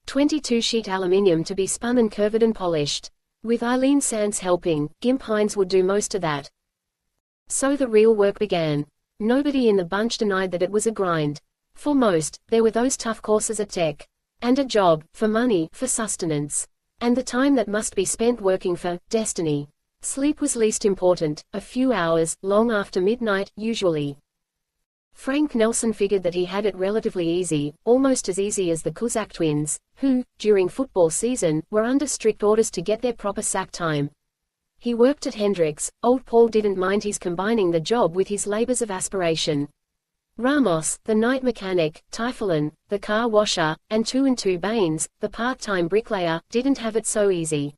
22 sheet aluminium to be spun and curved and polished. With Eileen Sands helping, Gimp Hines would do most of that. So the real work began. Nobody in the bunch denied that it was a grind. For most, there were those tough courses at tech. And a job, for money, for sustenance. And the time that must be spent working for destiny. Sleep was least important, a few hours, long after midnight, usually. Frank Nelsen figured that he had it relatively easy, almost as easy as the Cossack twins, who, during football season, were under strict orders to get their proper sack time. He worked at Hendrix. Old Paul didn't mind his combining the job with his labors of aspiration. Ramos, the night mechanic, Typhoon, the car washer, and 2 and 2 Baines, the part-time bricklayer, didn't have it so easy.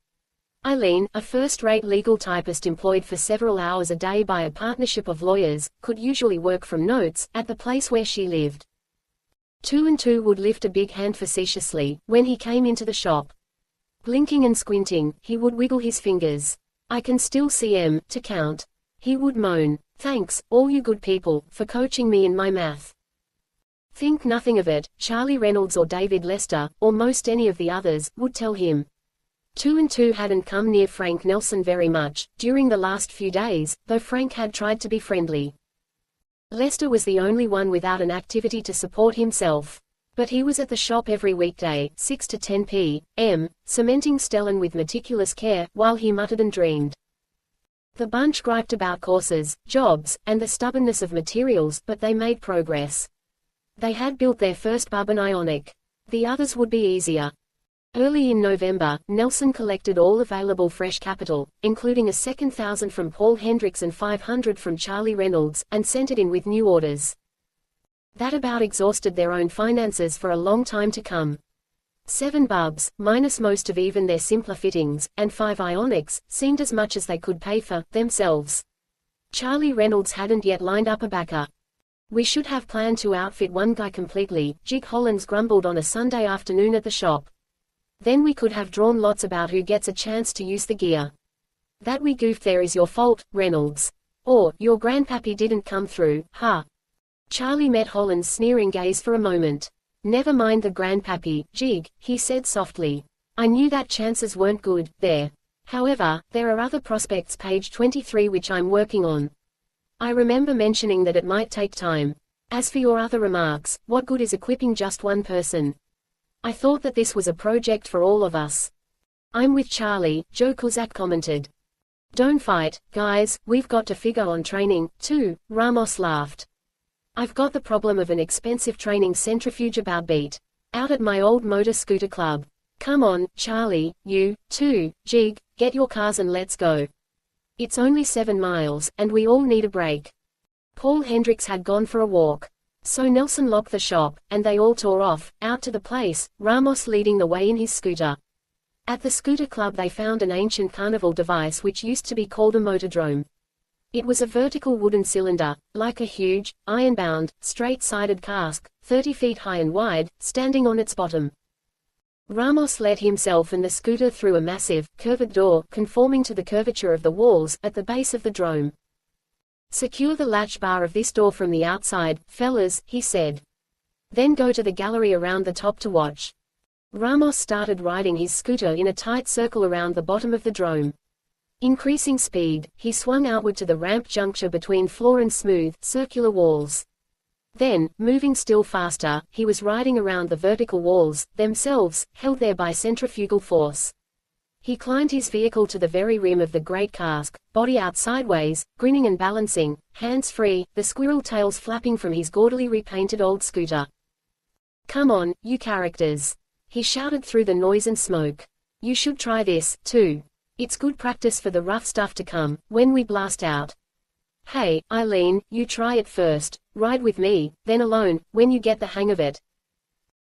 Eileen, a first-rate legal typist employed for several hours a day by a partnership of lawyers, could usually work from notes, at the place where she lived. 2 and 2 would lift a big hand facetiously, when he came into the shop. Blinking and squinting, he would wiggle his fingers. "I can still see M, to count." He would moan, "Thanks, all you good people, for coaching me in my math." Think nothing of it, Charlie Reynolds or David Lester, or most any of the others, would tell him. 2 and 2 hadn't come near Frank Nelsen very much, during the last few days, though Frank had tried to be friendly. Lester was the only one without an activity to support himself. But he was at the shop every weekday, 6 to 10 p.m., cementing Stellan with meticulous care, while he muttered and dreamed. The bunch griped about courses, jobs, and the stubbornness of materials, but they made progress. They had built their first bub and Ionic. The others would be easier. Early in November, Nelsen collected all available fresh capital, including a second 1,000 from Paul Hendricks and 500 from Charlie Reynolds, and sent it in with new orders. That about exhausted their own finances for a long time to come. 7 bubs, minus most of even their simpler fittings, and 5 Ionics, seemed as much as they could pay for themselves. Charlie Reynolds hadn't yet lined up a backer. "We should have planned to outfit one guy completely," Jig Hollins grumbled on a Sunday afternoon at the shop. "Then we could have drawn lots about who gets a chance to use the gear. That we goofed there is your fault, Reynolds. Or, your grandpappy didn't come through, huh?" Charlie met Hollins' sneering gaze for a moment. "Never mind the grandpappy, Jig," he said softly. "I knew that chances weren't good, there. However, there are other prospects page 23 which I'm working on. I remember mentioning that it might take time. As for your other remarks, what good is equipping just one person? I thought that this was a project for all of us." "I'm with Charlie," Joe Cossack commented. "Don't fight, guys, we've got to figure on training, too," Ramos laughed. "I've got the problem of an expensive training centrifuge about beat. Out at my old motor scooter club. Come on, Charlie, you, too, Jig, get your cars and let's go. It's only 7 miles, and we all need a break." Paul Hendricks had gone for a walk. So Nelsen locked the shop, and they all tore off, out to the place, Ramos leading the way in his scooter. At the scooter club they found an ancient carnival device which used to be called a motordrome. It was a vertical wooden cylinder, like a huge, iron-bound, straight-sided cask, 30 feet high and wide, standing on its bottom. Ramos led himself and the scooter through a massive, curved door, conforming to the curvature of the walls, at the base of the drome. "Secure the latch bar of this door from the outside, fellas," he said. "Then go to the gallery around the top to watch." Ramos started riding his scooter in a tight circle around the bottom of the drome. Increasing speed, he swung outward to the ramp juncture between floor and smooth, circular walls. Then, moving still faster, he was riding around the vertical walls, themselves, held there by centrifugal force. He climbed his vehicle to the very rim of the great cask, body out sideways, grinning and balancing, hands free, the squirrel tails flapping from his gaudily repainted old scooter. "Come on, you characters," he shouted through the noise and smoke. "You should try this, too. It's good practice for the rough stuff to come, when we blast out. Hey, Eileen, you try it first, ride with me, then alone, when you get the hang of it."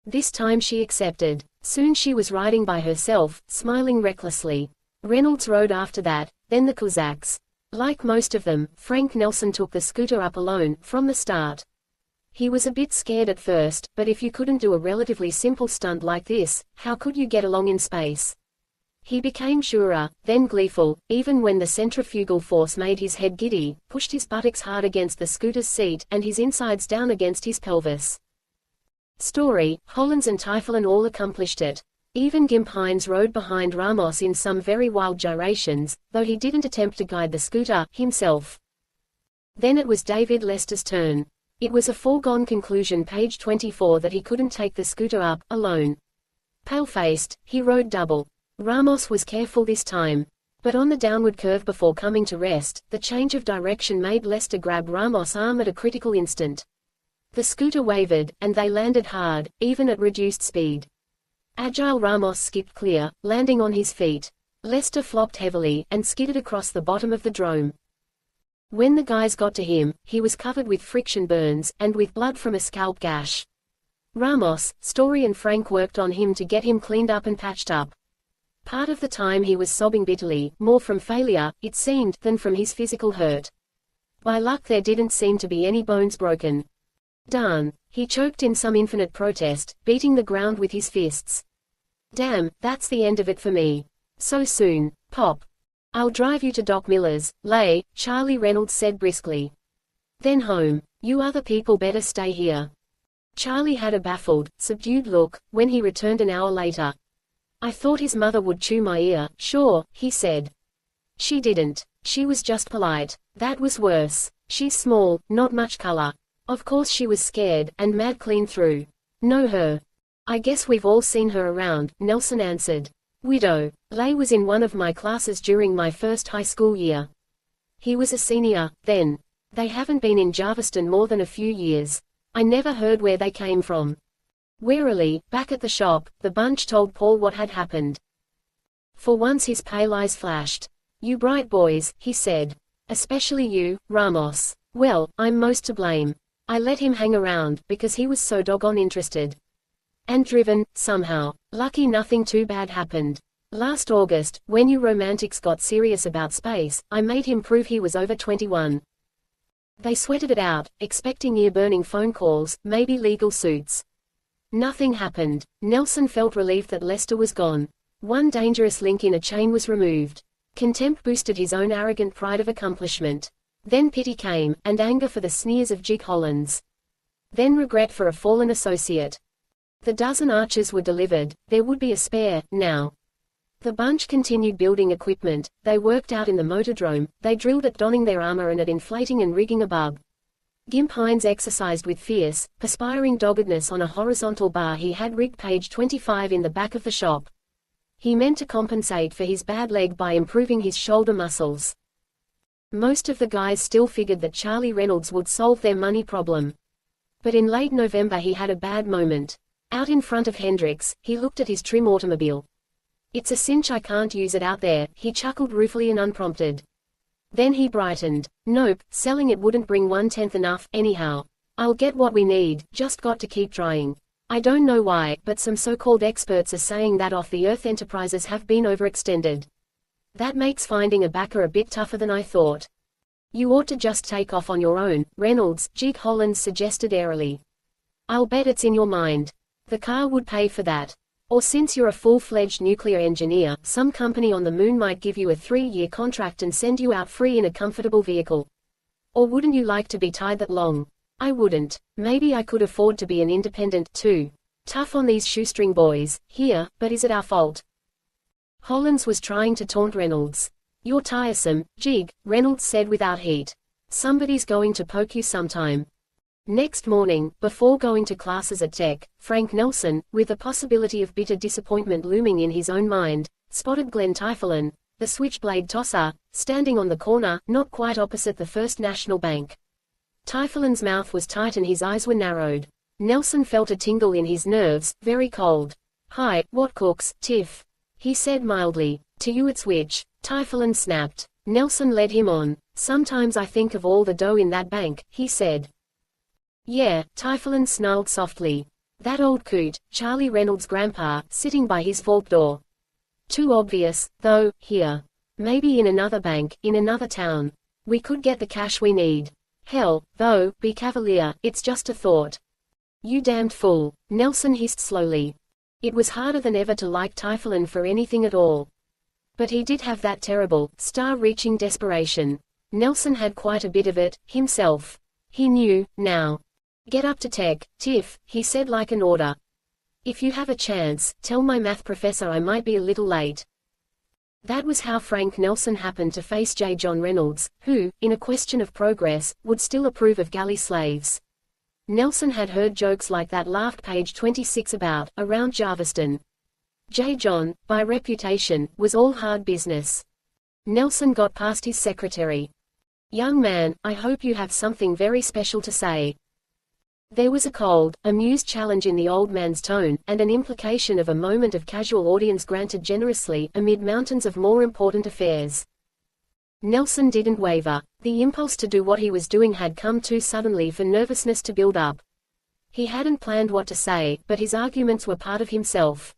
This time she accepted. Soon she was riding by herself, smiling recklessly. Reynolds rode after that, then the Cossacks. Like most of them, Frank Nelsen took the scooter up alone, from the start. He was a bit scared at first, but if you couldn't do a relatively simple stunt like this, how could you get along in space? He became surer, then gleeful, even when the centrifugal force made his head giddy, pushed his buttocks hard against the scooter's seat, and his insides down against his pelvis. Story, Hollins and Typhoon all accomplished it. Even Gimp rode behind Ramos in some very wild gyrations, though he didn't attempt to guide the scooter, himself. Then it was David Lester's turn. It was a foregone conclusion, page 24, that he couldn't take the scooter up, alone. Pale-faced, he rode double. Ramos was careful this time. But on the downward curve before coming to rest, the change of direction made Lester grab Ramos' arm at a critical instant. The scooter wavered, and they landed hard, even at reduced speed. Agile Ramos skipped clear, landing on his feet. Lester flopped heavily, and skidded across the bottom of the drome. When the guys got to him, he was covered with friction burns, and with blood from a scalp gash. Ramos, Story and Frank worked on him to get him cleaned up and patched up. Part of the time he was sobbing bitterly, more from failure, it seemed, than from his physical hurt. By luck there didn't seem to be any bones broken. "Darn," he choked in some infinite protest, beating the ground with his fists. "Damn, that's the end of it for me. So soon, Pop." "I'll drive you to Doc Miller's, Lay," Charlie Reynolds said briskly. "Then home. You other people better stay here." Charlie had a baffled, subdued look, when he returned an hour later. "I thought his mother would chew my ear." "Sure," he said. "She didn't. She was just polite. That was worse. She's small, not much color. Of course she was scared, and mad clean through. Know her?" "I guess we've all seen her around," Nelsen answered. "Widow. Lay was in one of my classes during my first high school year. He was a senior, then. They haven't been in Jarviston more than a few years. I never heard where they came from." Wearily, back at the shop, the bunch told Paul what had happened. For once his pale eyes flashed. "You bright boys," he said. "Especially you, Ramos. Well, I'm most to blame. I let him hang around, because he was so doggone interested. And driven, somehow. Lucky nothing too bad happened. Last August, when you romantics got serious about space, I made him prove he was over 21. They sweated it out, expecting ear-burning phone calls, maybe legal suits. Nothing happened. Nelsen felt relieved that Lester was gone. One dangerous link in a chain was removed. Contempt boosted his own arrogant pride of accomplishment. Then pity came, and anger for the sneers of Jig Hollins. Then regret for a fallen associate. The dozen archers were delivered, there would be a spare, now. The bunch continued building equipment, they worked out in the motordrome, they drilled at donning their armor and at inflating and rigging a bub. Gimp exercised with fierce, perspiring doggedness on a horizontal bar he had rigged page 25 in the back of the shop. He meant to compensate for his bad leg by improving his shoulder muscles. Most of the guys still figured that Charlie Reynolds would solve their money problem. But in late November he had a bad moment. Out in front of Hendricks, he looked at his trim automobile. "It's a cinch I can't use it out there," he chuckled ruefully and unprompted. Then he brightened. "Nope, selling it wouldn't bring 1/10 enough, anyhow. I'll get what we need, just got to keep trying. I don't know why, but some so-called experts are saying that off-the-earth enterprises have been overextended. That makes finding a backer a bit tougher than I thought." "You ought to just take off on your own," Reynolds, Jig Hollins suggested airily. "I'll bet it's in your mind. The car would pay for that." Or since you're a full-fledged nuclear engineer, some company on the moon might give you a 3-year contract and send you out free in a comfortable vehicle. Or wouldn't you like to be tied that long? I wouldn't. Maybe I could afford to be an independent, too. Tough on these shoestring boys, here, but is it our fault? Hollins was trying to taunt Reynolds. You're tiresome, Jig, Reynolds said without heat. Somebody's going to poke you sometime. Next morning, before going to classes at Tech, Frank Nelsen, with the possibility of bitter disappointment looming in his own mind, spotted Glenn Typhoon, the switchblade tosser, standing on the corner, not quite opposite the First National Bank. Typhoon's mouth was tight and his eyes were narrowed. Nelsen felt a tingle in his nerves, very cold. Hi, what cooks, Tiff? He said mildly. To you it's which? Typhoon snapped. Nelsen led him on. Sometimes I think of all the dough in that bank, he said. Yeah, Typhoon snarled softly. That old coot, Charlie Reynolds' grandpa, sitting by his vault door. Too obvious, though, here. Maybe in another bank, in another town. We could get the cash we need. Hell, though, be cavalier, it's just a thought. You damned fool, Nelsen hissed slowly. It was harder than ever to like Typhoon for anything at all. But he did have that terrible, star-reaching desperation. Nelsen had quite a bit of it, himself. He knew, now. Get up to Tech, Tiff, he said like an order. If you have a chance, tell my math professor I might be a little late. That was how Frank Nelsen happened to face J. John Reynolds, who, in a question of progress, would still approve of galley slaves. Nelsen had heard jokes like that laughed page 26 about, around Jarviston. J. John, by reputation, was all hard business. Nelsen got past his secretary. Young man, I hope you have something very special to say. There was a cold, amused challenge in the old man's tone, and an implication of a moment of casual audience granted generously amid mountains of more important affairs. Nelsen didn't waver. The impulse to do what he was doing had come too suddenly for nervousness to build up. He hadn't planned what to say, but his arguments were part of himself.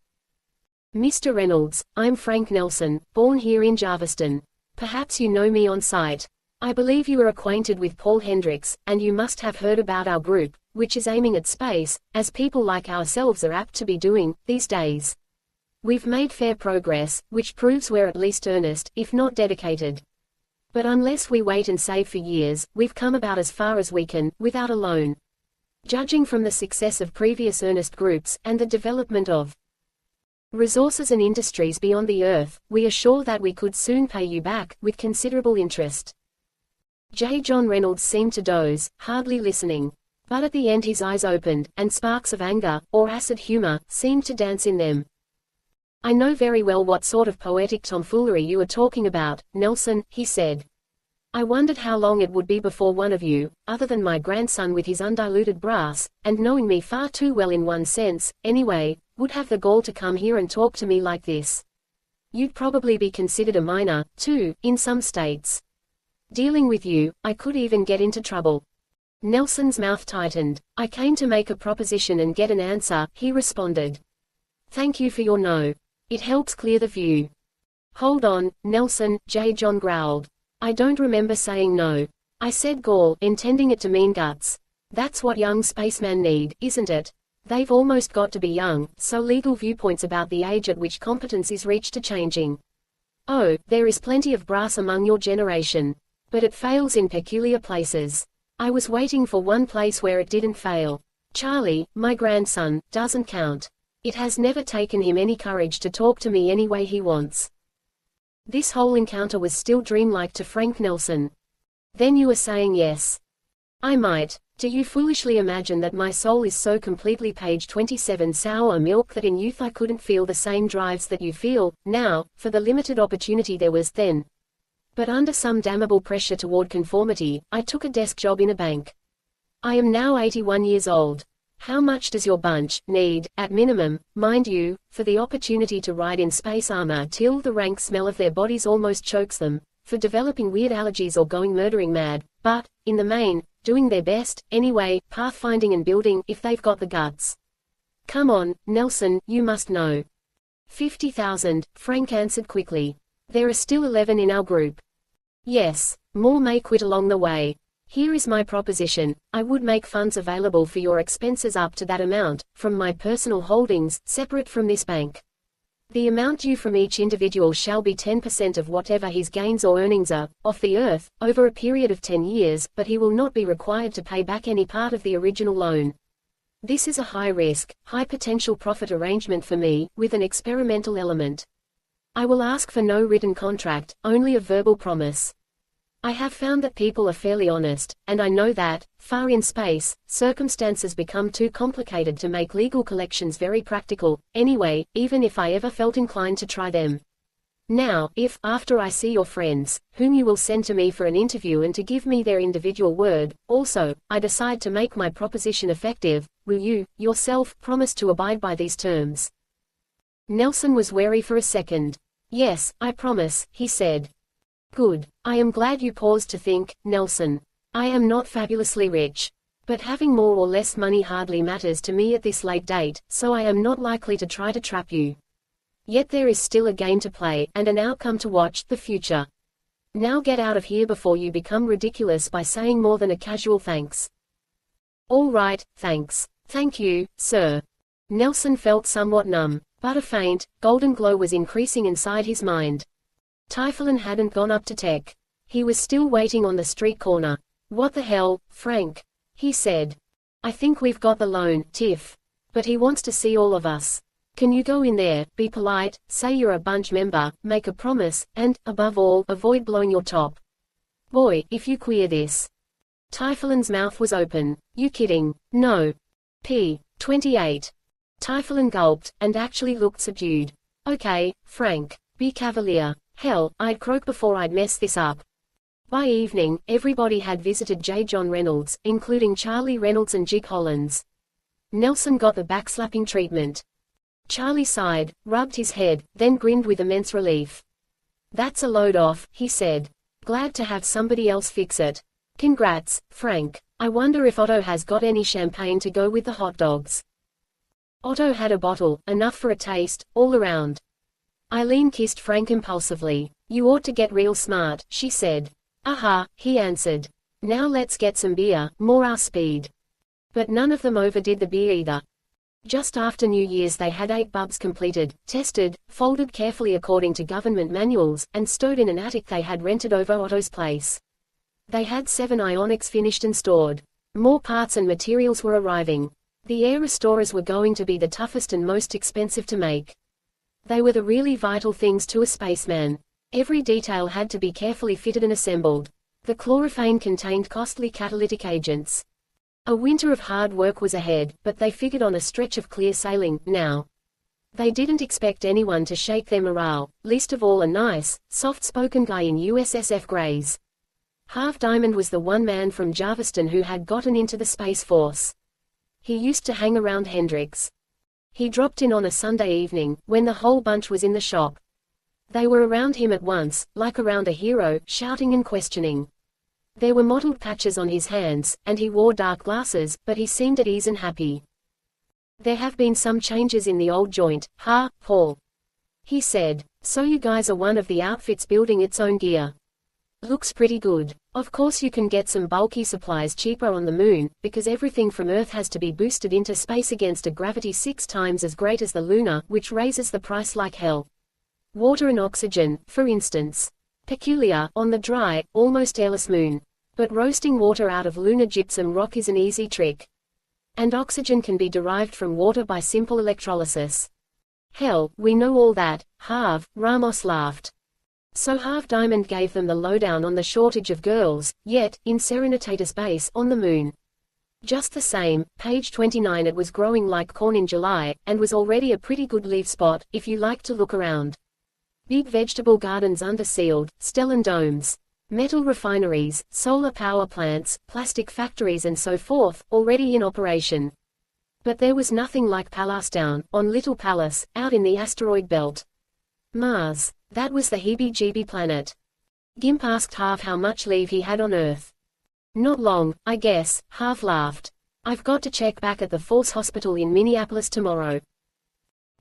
Mr. Reynolds, I'm Frank Nelsen, born here in Jarviston. Perhaps you know me on sight. I believe you are acquainted with Paul Hendricks, and you must have heard about our group, which is aiming at space, as people like ourselves are apt to be doing, these days. We've made fair progress, which proves we're at least earnest, if not dedicated. But unless we wait and save for years, we've come about as far as we can, without a loan. Judging from the success of previous earnest groups, and the development of resources and industries beyond the Earth, we are sure that we could soon pay you back, with considerable interest. J. John Reynolds seemed to doze, hardly listening. But at the end his eyes opened, and sparks of anger, or acid humor, seemed to dance in them. I know very well what sort of poetic tomfoolery you are talking about, Nelsen, he said. I wondered how long it would be before one of you, other than my grandson with his undiluted brass, and knowing me far too well in one sense, anyway, would have the gall to come here and talk to me like this. You'd probably be considered a minor, too, in some states. Dealing with you, I could even get into trouble. Nelsen's mouth tightened. I came to make a proposition and get an answer, he responded. Thank you for your no. It helps clear the view. Hold on, Nelsen, J. John growled. I don't remember saying no. I said gall, intending it to mean guts. That's what young spacemen need, isn't it? They've almost got to be young, so legal viewpoints about the age at which competence is reached are changing. Oh, there is plenty of brass among your generation. But it fails in peculiar places. I was waiting for one place where it didn't fail. Charlie, my grandson, doesn't count. It has never taken him any courage to talk to me any way he wants. This whole encounter was still dreamlike to Frank Nelsen. Then you are saying yes. I might. Do you foolishly imagine that my soul is so completely page 27 sour milk that in youth I couldn't feel the same drives that you feel, now, for the limited opportunity there was then? But under some damnable pressure toward conformity, I took a desk job in a bank. I am now 81 years old. How much does your bunch need, at minimum, mind you, for the opportunity to ride in space armor till the rank smell of their bodies almost chokes them, for developing weird allergies or going murdering mad, but, in the main, doing their best, anyway, pathfinding and building, if they've got the guts? Come on, Nelsen, you must know. 50,000, Frank answered quickly. There are still 11 in our group. Yes, more may quit along the way. Here is my proposition. I would make funds available for your expenses up to that amount, from my personal holdings, separate from this bank. The amount due from each individual shall be 10% of whatever his gains or earnings are, off the earth, over a period of 10 years, but he will not be required to pay back any part of the original loan. This is a high-risk, high-potential profit arrangement for me, with an experimental element. I will ask for no written contract, only a verbal promise. I have found that people are fairly honest, and I know that, far in space, circumstances become too complicated to make legal collections very practical, anyway, even if I ever felt inclined to try them. Now, if, after I see your friends, whom you will send to me for an interview and to give me their individual word, also, I decide to make my proposition effective, will you, yourself, promise to abide by these terms? Nelsen was wary for a second. Yes, I promise, he said. Good. I am glad you paused to think, Nelsen. I am not fabulously rich. But having more or less money hardly matters to me at this late date, so I am not likely to try to trap you. Yet there is still a game to play, and an outcome to watch, the future. Now get out of here before you become ridiculous by saying more than a casual thanks. All right, thanks. Thank you, sir. Nelsen felt somewhat numb, but a faint, golden glow was increasing inside his mind. Typhoon hadn't gone up to tech. He was still waiting on the street corner. What the hell, Frank? He said. I think we've got the loan, Tiff. But he wants to see all of us. Can you go in there, be polite, say you're a bunch member, make a promise, and, above all, avoid blowing your top. Boy, if you queer this. Typhoon's mouth was open. You kidding? No. P. 28. Typhoon gulped, and actually looked subdued. Okay, Frank. Be cavalier. Hell, I'd croak before I'd mess this up. By evening, everybody had visited J. John Reynolds, including Charlie Reynolds and Jig Hollins. Nelsen got the backslapping treatment. Charlie sighed, rubbed his head, then grinned with immense relief. That's a load off, he said. Glad to have somebody else fix it. Congrats, Frank. I wonder if Otto has got any champagne to go with the hot dogs. Otto had a bottle, enough for a taste, all around. Eileen kissed Frank impulsively. You ought to get real smart, she said. Aha, he answered. Now let's get some beer, more our speed. But none of them overdid the beer either. Just after New Year's they had 8 bubs completed, tested, folded carefully according to government manuals, and stowed in an attic they had rented over Otto's place. They had 7 ionics finished and stored. More parts and materials were arriving. The air restorers were going to be the toughest and most expensive to make. They were the really vital things to a spaceman. Every detail had to be carefully fitted and assembled. The chlorophane contained costly catalytic agents. A winter of hard work was ahead, but they figured on a stretch of clear sailing, now. They didn't expect anyone to shake their morale, least of all a nice, soft-spoken guy in USSF Grays. Half Diamond was the one man from Jarviston who had gotten into the Space Force. He used to hang around Hendrix. He dropped in on a Sunday evening, when the whole bunch was in the shop. They were around him at once, like around a hero, shouting and questioning. There were mottled patches on his hands, and he wore dark glasses, but he seemed at ease and happy. There have been some changes in the old joint, huh, Paul? He said. So you guys are one of the outfits building its own gear. Looks pretty good. Of course you can get some bulky supplies cheaper on the moon, because everything from Earth has to be boosted into space against a gravity 6 times as great as the lunar, which raises the price like hell. Water and oxygen, for instance. Peculiar, on the dry, almost airless moon. But roasting water out of lunar gypsum rock is an easy trick. And oxygen can be derived from water by simple electrolysis. Hell, we know all that, Harv, Ramos laughed. So Half Diamond gave them the lowdown on the shortage of girls, yet, in Serenitatis Base, on the moon. Just the same, page 29 it was growing like corn in July, and was already a pretty good leaf spot, if you like to look around. Big vegetable gardens under sealed, Stellan domes. Metal refineries, solar power plants, plastic factories and so forth, already in operation. But there was nothing like Pallas down, on Little Pallas, out in the asteroid belt. Mars. That was the heebie-jeebie planet. Gimp asked Harv how much leave he had on Earth. Not long, I guess, Harv laughed. I've got to check back at the Force Hospital in Minneapolis tomorrow.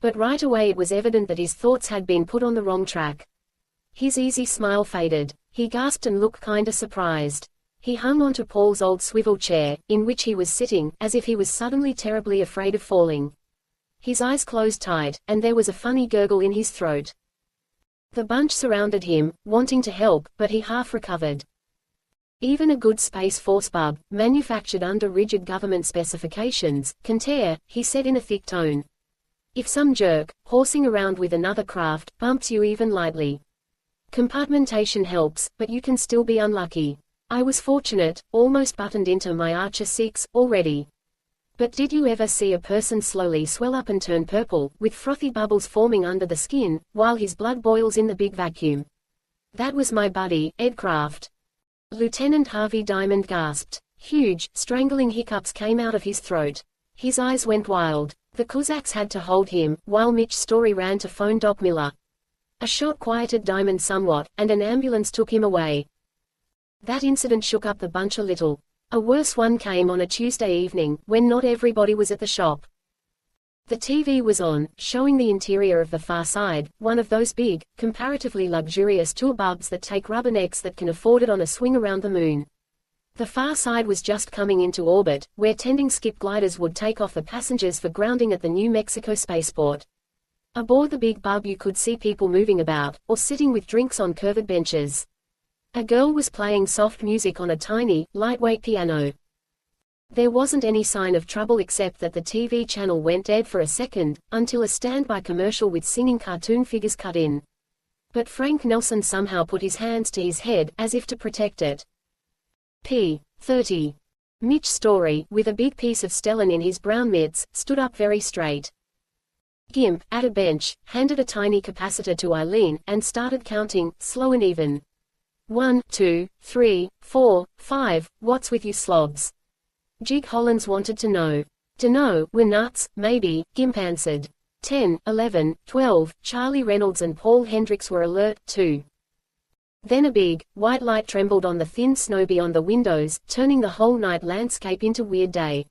But right away it was evident that his thoughts had been put on the wrong track. His easy smile faded. He gasped and looked kinda surprised. He hung onto Paul's old swivel chair, in which he was sitting, as if he was suddenly terribly afraid of falling. His eyes closed tight, and there was a funny gurgle in his throat. The bunch surrounded him, wanting to help, but he half recovered. Even a good Space Force bub, manufactured under rigid government specifications, can tear, he said in a thick tone. If some jerk, horsing around with another craft, bumps you even lightly. Compartmentation helps, but you can still be unlucky. I was fortunate, almost buttoned into my Archer 6, already. But did you ever see a person slowly swell up and turn purple, with frothy bubbles forming under the skin, while his blood boils in the big vacuum? That was my buddy, Ed Kraft. Lieutenant Harvey Diamond gasped. Huge, strangling hiccups came out of his throat. His eyes went wild. The Cossacks had to hold him, while Mitch's story ran to phone Doc Miller. A shot quieted Diamond somewhat, and an ambulance took him away. That incident shook up the bunch a little. A worse one came on a Tuesday evening, when not everybody was at the shop. The TV was on, showing the interior of the Far Side, one of those big, comparatively luxurious tour bubs that take rubbernecks that can afford it on a swing around the moon. The Far Side was just coming into orbit, where tending skip gliders would take off the passengers for grounding at the New Mexico spaceport. Aboard the big bub you could see people moving about, or sitting with drinks on curved benches. A girl was playing soft music on a tiny, lightweight piano. There wasn't any sign of trouble except that the TV channel went dead for a second, until a standby commercial with singing cartoon figures cut in. But Frank Nelsen somehow put his hands to his head, as if to protect it. p. 30. Mitch Story, with a big piece of Stellan in his brown mitts, stood up very straight. Gimp, at a bench, handed a tiny capacitor to Eileen, and started counting, slow and even. 1, 2, 3, 4, 5, what's with you slobs? Jig Hollins wanted to know. Dunno, we're nuts, maybe, Gimp answered. 10, 11, 12, Charlie Reynolds and Paul Hendricks were alert, too. Then a big, white light trembled on the thin snow beyond the windows, turning the whole night landscape into weird day.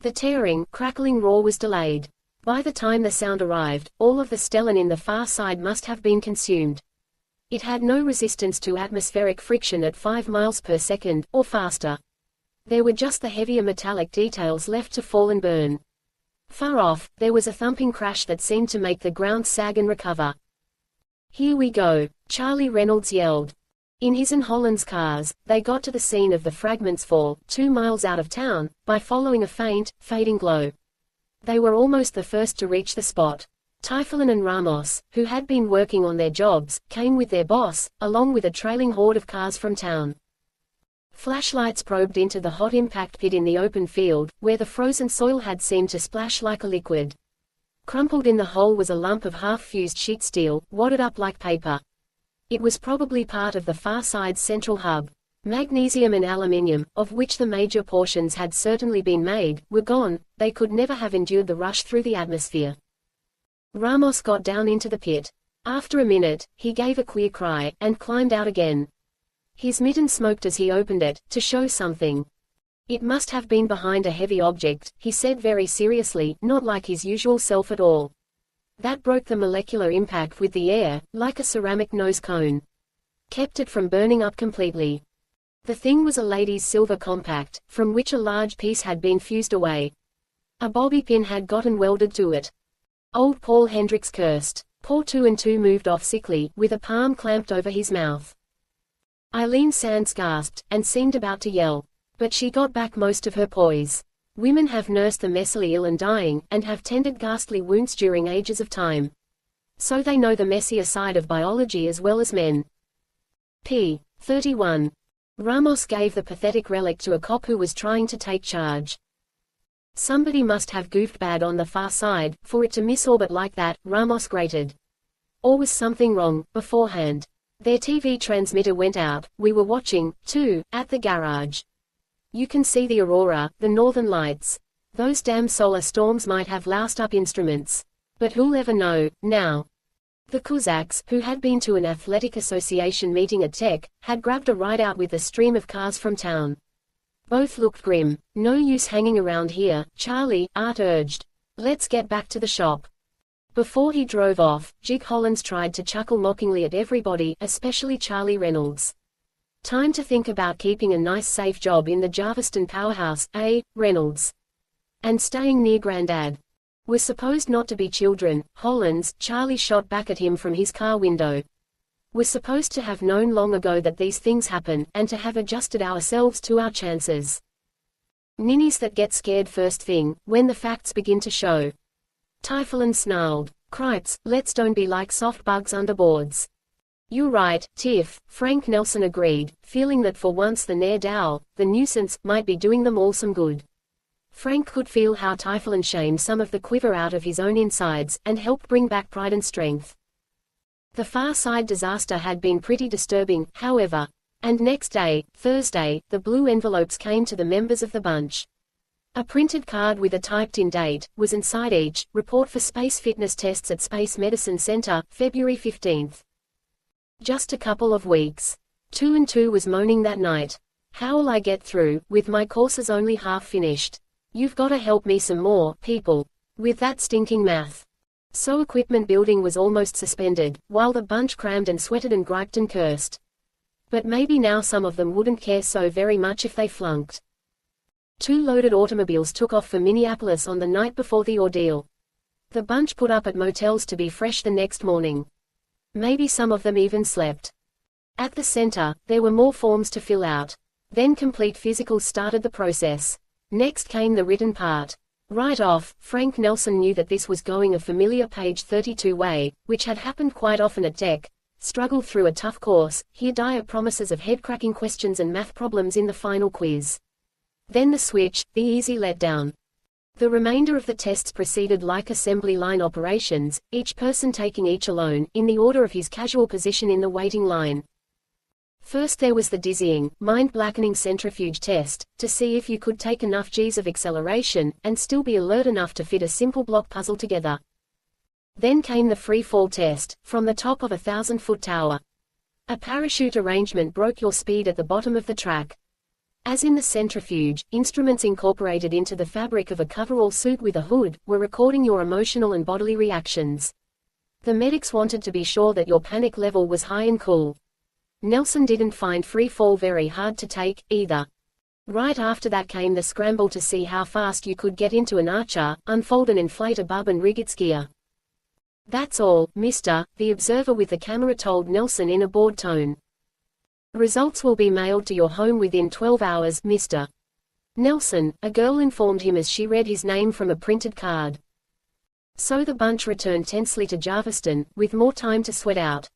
The tearing, crackling roar was delayed. By the time the sound arrived, all of the Stellan in the Far Side must have been consumed. It had no resistance to atmospheric friction at 5 miles per second, or faster. There were just the heavier metallic details left to fall and burn. Far off, there was a thumping crash that seemed to make the ground sag and recover. Here we go, Charlie Reynolds yelled. In his and Holland's cars, they got to the scene of the fragments fall, 2 miles out of town, by following a faint, fading glow. They were almost the first to reach the spot. Typhoon and Ramos, who had been working on their jobs, came with their boss, along with a trailing horde of cars from town. Flashlights probed into the hot impact pit in the open field, where the frozen soil had seemed to splash like a liquid. Crumpled in the hole was a lump of half-fused sheet steel, wadded up like paper. It was probably part of the Far Side's central hub. Magnesium and aluminium, of which the major portions had certainly been made, were gone. They could never have endured the rush through the atmosphere. Ramos got down into the pit. After a minute, he gave a queer cry, and climbed out again. His mitten smoked as he opened it, to show something. It must have been behind a heavy object, he said very seriously, not like his usual self at all. That broke the molecular impact with the air, like a ceramic nose cone. Kept it from burning up completely. The thing was a lady's silver compact, from which a large piece had been fused away. A bobby pin had gotten welded to it. Old Paul Hendricks cursed. Poor 2 and 2 moved off sickly, with a palm clamped over his mouth. Eileen Sands gasped, and seemed about to yell. But she got back most of her poise. Women have nursed the messily ill and dying, and have tended ghastly wounds during ages of time. So they know the messier side of biology as well as men. p. 31. Ramos gave the pathetic relic to a cop who was trying to take charge. Somebody must have goofed bad on the Far Side, for it to misorbit like that, Ramos grated. Or was something wrong, beforehand? Their TV transmitter went out, we were watching, too, at the garage. You can see the aurora, the northern lights. Those damn solar storms might have loused up instruments. But who'll ever know, now? The Cossacks, who had been to an athletic association meeting at Tech, had grabbed a ride out with a stream of cars from town. Both looked grim. No use hanging around here, Charlie, Art urged. Let's get back to the shop. Before he drove off, Jig Hollins tried to chuckle mockingly at everybody, especially Charlie Reynolds. Time to think about keeping a nice safe job in the Jarviston powerhouse, Reynolds. And staying near Grandad. We're supposed not to be children, Hollands, Charlie shot back at him from his car window. We're supposed to have known long ago that these things happen, and to have adjusted ourselves to our chances. Ninnies that get scared first thing, when the facts begin to show. Typhoon snarled. Cripes, let's don't be like soft bugs under boards. You right, Tiff, Frank Nelsen agreed, feeling that for once the ne'er-do-well, the nuisance, might be doing them all some good. Frank could feel how Typhoon shamed some of the quiver out of his own insides, and helped bring back pride and strength. The Far Side disaster had been pretty disturbing, however. And next day, Thursday, the blue envelopes came to the members of the bunch. A printed card with a typed-in date was inside each. Report for space fitness tests at Space Medicine Center, February 15th. Just a couple of weeks. 2 and 2 was moaning that night. How'll I get through, with my courses only half finished? You've gotta help me some more, people. With that stinking math. So equipment building was almost suspended, while the bunch crammed and sweated and griped and cursed. But maybe now some of them wouldn't care so very much if they flunked. 2 loaded automobiles took off for Minneapolis on the night before the ordeal. The bunch put up at motels to be fresh the next morning. Maybe some of them even slept. At the center, there were more forms to fill out. Then complete physicals started the process. Next came the written part. Right off, Frank Nelsen knew that this was going a familiar page 32 way, which had happened quite often at Tech. Struggle through a tough course, hear dire promises of head-cracking questions and math problems in the final quiz. Then the switch, the easy letdown. The remainder of the tests proceeded like assembly line operations, each person taking each alone, in the order of his casual position in the waiting line. First there was the dizzying, mind-blackening centrifuge test, to see if you could take enough G's of acceleration, and still be alert enough to fit a simple block puzzle together. Then came the free fall test, from the top of a 1,000-foot tower. A parachute arrangement broke your speed at the bottom of the track. As in the centrifuge, instruments incorporated into the fabric of a coverall suit with a hood, were recording your emotional and bodily reactions. The medics wanted to be sure that your panic level was high and cool. Nelsen didn't find free fall very hard to take, either. Right after that came the scramble to see how fast you could get into an Archer, unfold and inflate a bub and rig its gear. That's all, mister, the observer with the camera told Nelsen in a bored tone. Results will be mailed to your home within 12 hours, mister. Nelsen, a girl informed him as she read his name from a printed card. So the bunch returned tensely to Jarviston, with more time to sweat out.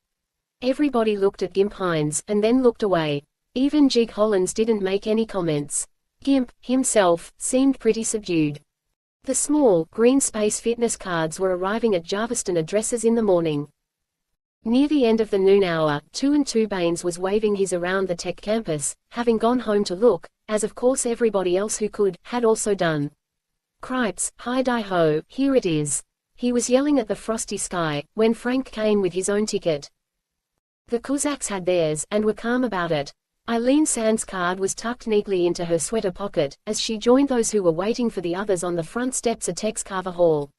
Everybody looked at Gimp Hines, and then looked away. Even Jig Hollands didn't make any comments. Gimp, himself, seemed pretty subdued. The small, green space fitness cards were arriving at Jarviston addresses in the morning. Near the end of the noon hour, 2 and 2 Baines was waving his around the Tech campus, having gone home to look, as of course everybody else who could, had also done. Cripes, hi-di-ho, here it is. He was yelling at the frosty sky, when Frank came with his own ticket. The Cossacks had theirs, and were calm about it. Eileen Sand's card was tucked neatly into her sweater pocket, as she joined those who were waiting for the others on the front steps at Tech's Carver Hall.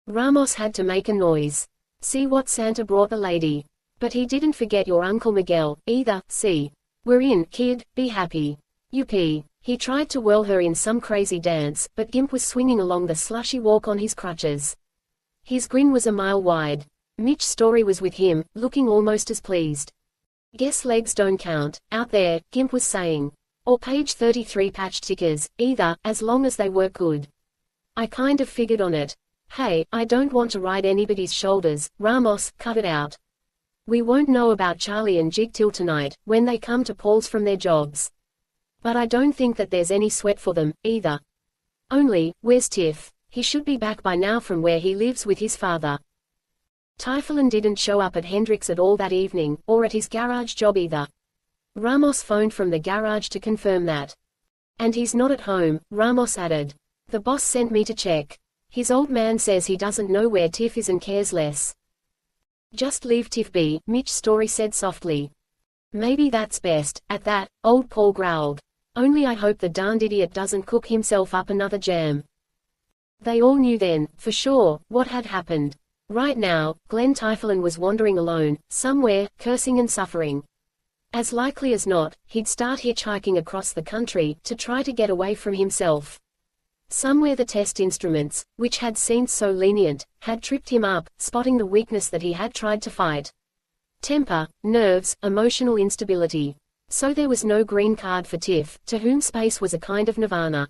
Ramos had to make a noise. See what Santa brought the lady. But he didn't forget your Uncle Miguel, either, see. We're in, kid, be happy. Yuppie. He tried to whirl her in some crazy dance, but Gimp was swinging along the slushy walk on his crutches. His grin was a mile wide. Mitch Story was with him, looking almost as pleased. Guess legs don't count, out there, Gimp was saying. Or page 33 patch tickers, either, as long as they work good. I kind of figured on it. Hey, I don't want to ride anybody's shoulders, Ramos, cut it out. We won't know about Charlie and Jig till tonight, when they come to Paul's from their jobs. But I don't think that there's any sweat for them, either. Only, where's Tiff? He should be back by now from where he lives with his father. Typhoon didn't show up at Hendrix at all that evening, or at his garage job either. Ramos phoned from the garage to confirm that. And he's not at home, Ramos added. The boss sent me to check. His old man says he doesn't know where Tiff is and cares less. Just leave Tiff be, Mitch Story said softly. Maybe that's best. At that, old Paul growled. Only I hope the darned idiot doesn't cook himself up another jam. They all knew then, for sure, what had happened. Right now, Glenn Typhoon was wandering alone, somewhere, cursing and suffering. As likely as not, he'd start hitchhiking across the country to try to get away from himself. Somewhere the test instruments, which had seemed so lenient, had tripped him up, spotting the weakness that he had tried to fight. Temper, nerves, emotional instability. So there was no green card for Tiff, to whom space was a kind of nirvana.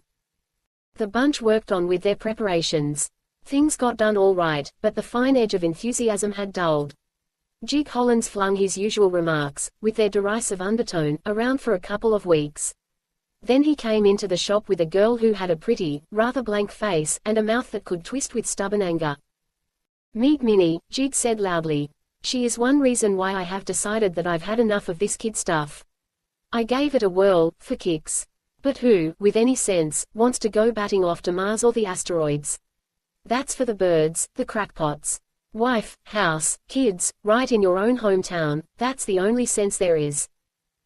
The bunch worked on with their preparations. Things got done all right, but the fine edge of enthusiasm had dulled. Jig Hollins flung his usual remarks, with their derisive undertone, around for a couple of weeks. Then he came into the shop with a girl who had a pretty, rather blank face, and a mouth that could twist with stubborn anger. "Meet Minnie," Jig said loudly. "She is one reason why I have decided that I've had enough of this kid stuff. I gave it a whirl, for kicks. But who, with any sense, wants to go batting off to Mars or the asteroids? That's for the birds, the crackpots. Wife, house, kids, right in your own hometown, that's the only sense there is.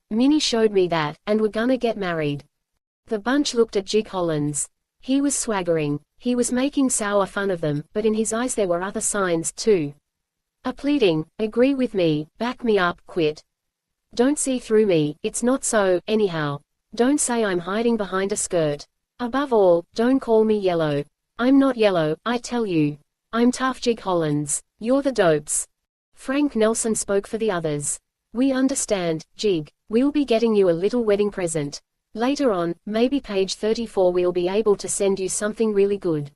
Minnie showed me that, and we're gonna get married." The bunch looked at Jig Hollins. He was swaggering. He was making sour fun of them, but in his eyes there were other signs, too. A pleading, "Agree with me, back me up, quit. Don't see through me, it's not so, anyhow. Don't say I'm hiding behind a skirt. Above all, don't call me yellow. I'm not yellow, I tell you. I'm tough, Jig Hollins. You're the dopes." Frank Nelsen spoke for the others. "We understand, Jig. We'll be getting you a little wedding present. Later on, maybe page 34, we'll be able to send you something really good.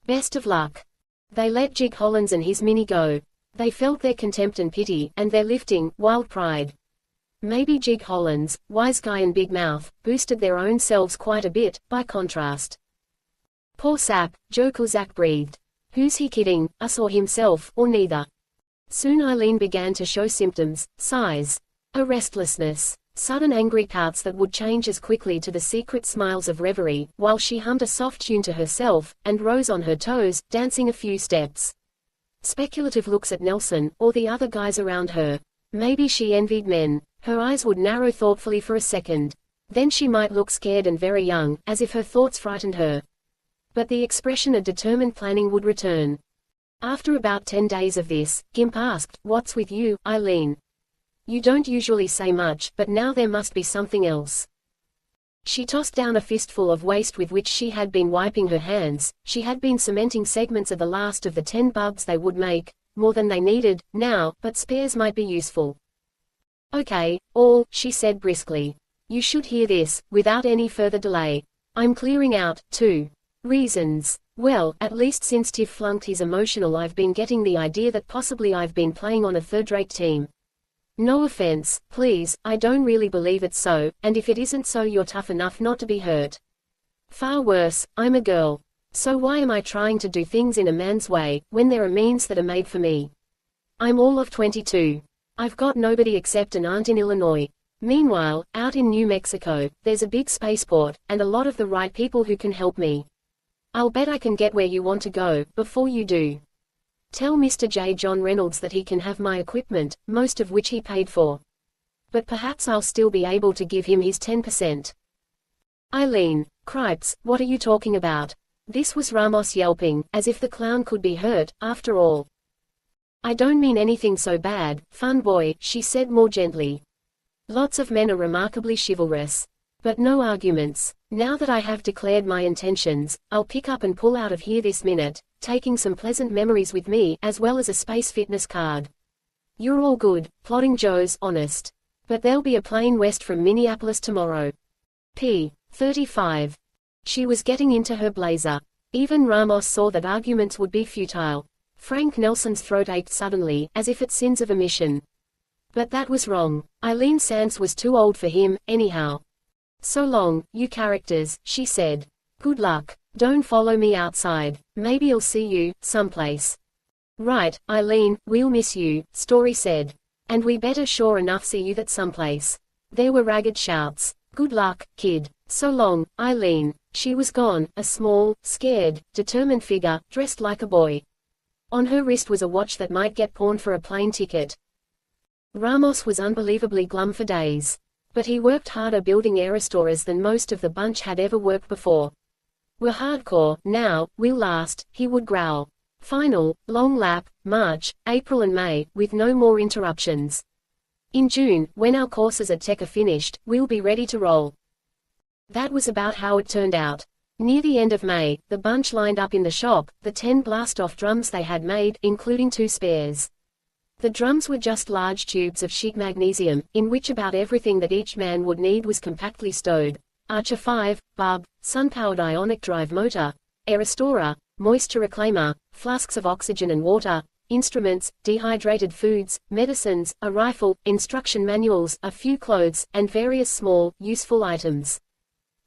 Best of luck." They let Jig Hollins and his Minnie go. They felt their contempt and pity, and their lifting, wild pride. Maybe Jig Hollins, wise guy and big mouth, boosted their own selves quite a bit, by contrast. "Poor sap," Joe Kuzak breathed. "Who's he kidding, us or himself, or neither?" Soon Eileen began to show symptoms, sighs, a restlessness, sudden angry pouts that would change as quickly to the secret smiles of reverie, while she hummed a soft tune to herself, and rose on her toes, dancing a few steps. Speculative looks at Nelsen, or the other guys around her. Maybe she envied men. Her eyes would narrow thoughtfully for a second. Then she might look scared and very young, as if her thoughts frightened her. But the expression of determined planning would return. After about 10 days of this, Gimp asked, "What's with you, Eileen? You don't usually say much, but now there must be something else." She tossed down a fistful of waste with which she had been wiping her hands. She had been cementing segments of the last of the 10 bulbs they would make, more than they needed, now, but spares might be useful. "Okay, all," she said briskly. "You should hear this, without any further delay. I'm clearing out, 2 reasons. Well, at least since Tiff flunked his emotional, I've been getting the idea that possibly I've been playing on a third-rate team. No offense, please, I don't really believe it's so, and if it isn't so, you're tough enough not to be hurt. Far worse, I'm a girl. So why am I trying to do things in a man's way, when there are means that are made for me? I'm all of 22. I've got nobody except an aunt in Illinois. Meanwhile, out in New Mexico, there's a big spaceport, and a lot of the right people who can help me. I'll bet I can get where you want to go, before you do. Tell Mr. J. John Reynolds that he can have my equipment, most of which he paid for. But perhaps I'll still be able to give him his 10%. Eileen, cripes, what are you talking about? This was Ramos yelping, as if the clown could be hurt, after all. I don't mean anything so bad, fun boy, she said more gently. Lots of men are remarkably chivalrous. But no arguments. Now that I have declared my intentions, I'll pick up and pull out of here this minute, taking some pleasant memories with me, as well as a space fitness card. You're all good, plodding Joes, honest. But there'll be a plane west from Minneapolis tomorrow. P. 35. She was getting into her blazer. Even Ramos saw that arguments would be futile. Frank Nelsen's throat ached suddenly, as if at sins of omission. But that was wrong. Eileen Sands was too old for him, anyhow. So long, you characters, she said. Good luck. Don't follow me outside. Maybe I'll see you, someplace. Right, Eileen, we'll miss you, Story said. And we better sure enough see you that someplace. There were ragged shouts. Good luck, kid. So long, Eileen. She was gone, a small, scared, determined figure, dressed like a boy. On her wrist was a watch that might get pawned for a plane ticket. Ramos was unbelievably glum for days. But he worked harder building aerostoras than most of the bunch had ever worked before. We're hardcore, now, we'll last, he would growl. Final, long lap, March, April and May, with no more interruptions. In June, when our courses at Tech are finished, we'll be ready to roll. That was about how it turned out. Near the end of May, the bunch lined up in the shop, the 10 blast-off drums they had made, including 2 spares. The drums were just large tubes of chic magnesium, in which about everything that each man would need was compactly stowed. Archer 5, bulb, sun-powered ionic drive motor, air restorer, moisture reclaimer, flasks of oxygen and water, instruments, dehydrated foods, medicines, a rifle, instruction manuals, a few clothes, and various small, useful items.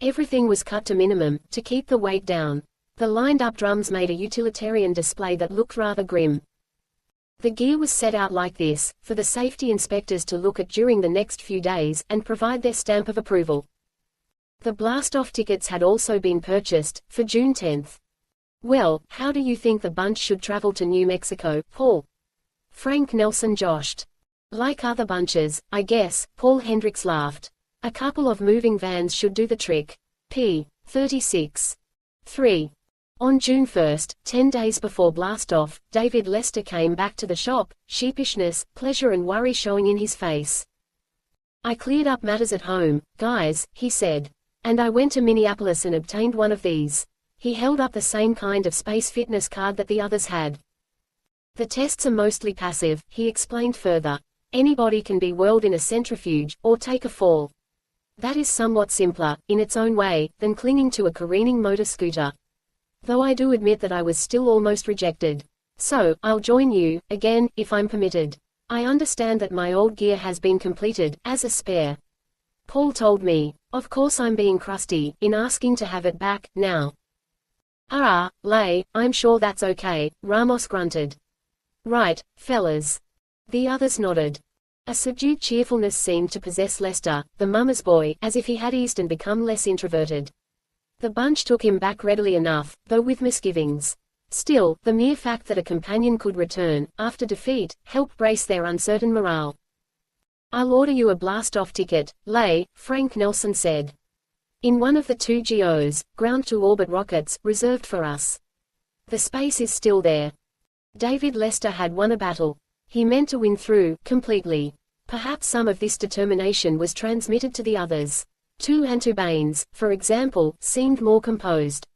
Everything was cut to minimum, to keep the weight down. The lined-up drums made a utilitarian display that looked rather grim. The gear was set out like this, for the safety inspectors to look at during the next few days, and provide their stamp of approval. The blast-off tickets had also been purchased, for June 10. Well, how do you think the bunch should travel to New Mexico, Paul? Frank Nelsen joshed. Like other bunches, I guess, Paul Hendricks laughed. A couple of moving vans should do the trick. p. 36. 3. On June 1, 10 days before blastoff, David Lester came back to the shop, sheepishness, pleasure and worry showing in his face. I cleared up matters at home, guys, he said. And I went to Minneapolis and obtained one of these. He held up the same kind of space fitness card that the others had. The tests are mostly passive, he explained further. Anybody can be whirled in a centrifuge, or take a fall. That is somewhat simpler, in its own way, than clinging to a careening motor scooter. Though I do admit that I was still almost rejected. So, I'll join you, again, if I'm permitted. I understand that my old gear has been completed, as a spare. Paul told me. Of course I'm being crusty, in asking to have it back, now. Lay, I'm sure that's okay, Ramos grunted. Right, fellas. The others nodded. A subdued cheerfulness seemed to possess Lester, the mama's boy, as if he had eased and become less introverted. The bunch took him back readily enough, though with misgivings. Still, the mere fact that a companion could return, after defeat, helped brace their uncertain morale. I'll order you a blast-off ticket, Lay, Frank Nelsen said. In one of the 2 GOs, ground-to-orbit rockets, reserved for us. The space is still there. David Lester had won a battle. He meant to win through, completely. Perhaps some of this determination was transmitted to the others. Two Baines, for example, seemed more composed.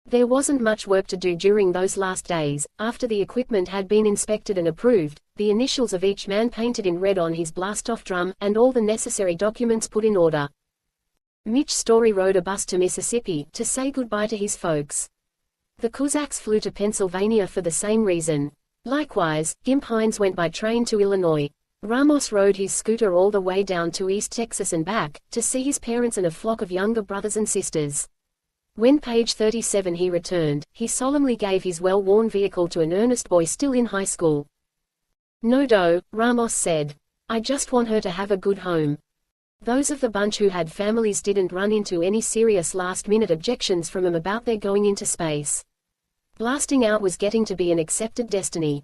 There wasn't much work to do during those last days. After the equipment had been inspected and approved, the initials of each man painted in red on his blast-off drum, and all the necessary documents put in order. Mitch Story rode a bus to Mississippi, to say goodbye to his folks. The Cossacks flew to Pennsylvania for the same reason. Likewise, Gimp Hines went by train to Illinois. Ramos rode his scooter all the way down to East Texas and back, to see his parents and a flock of younger brothers and sisters. When page 37 he returned, he solemnly gave his well-worn vehicle to an earnest boy still in high school. No dough, Ramos said. I just want her to have a good home. Those of the bunch who had families didn't run into any serious last-minute objections from them about their going into space. Blasting out was getting to be an accepted destiny.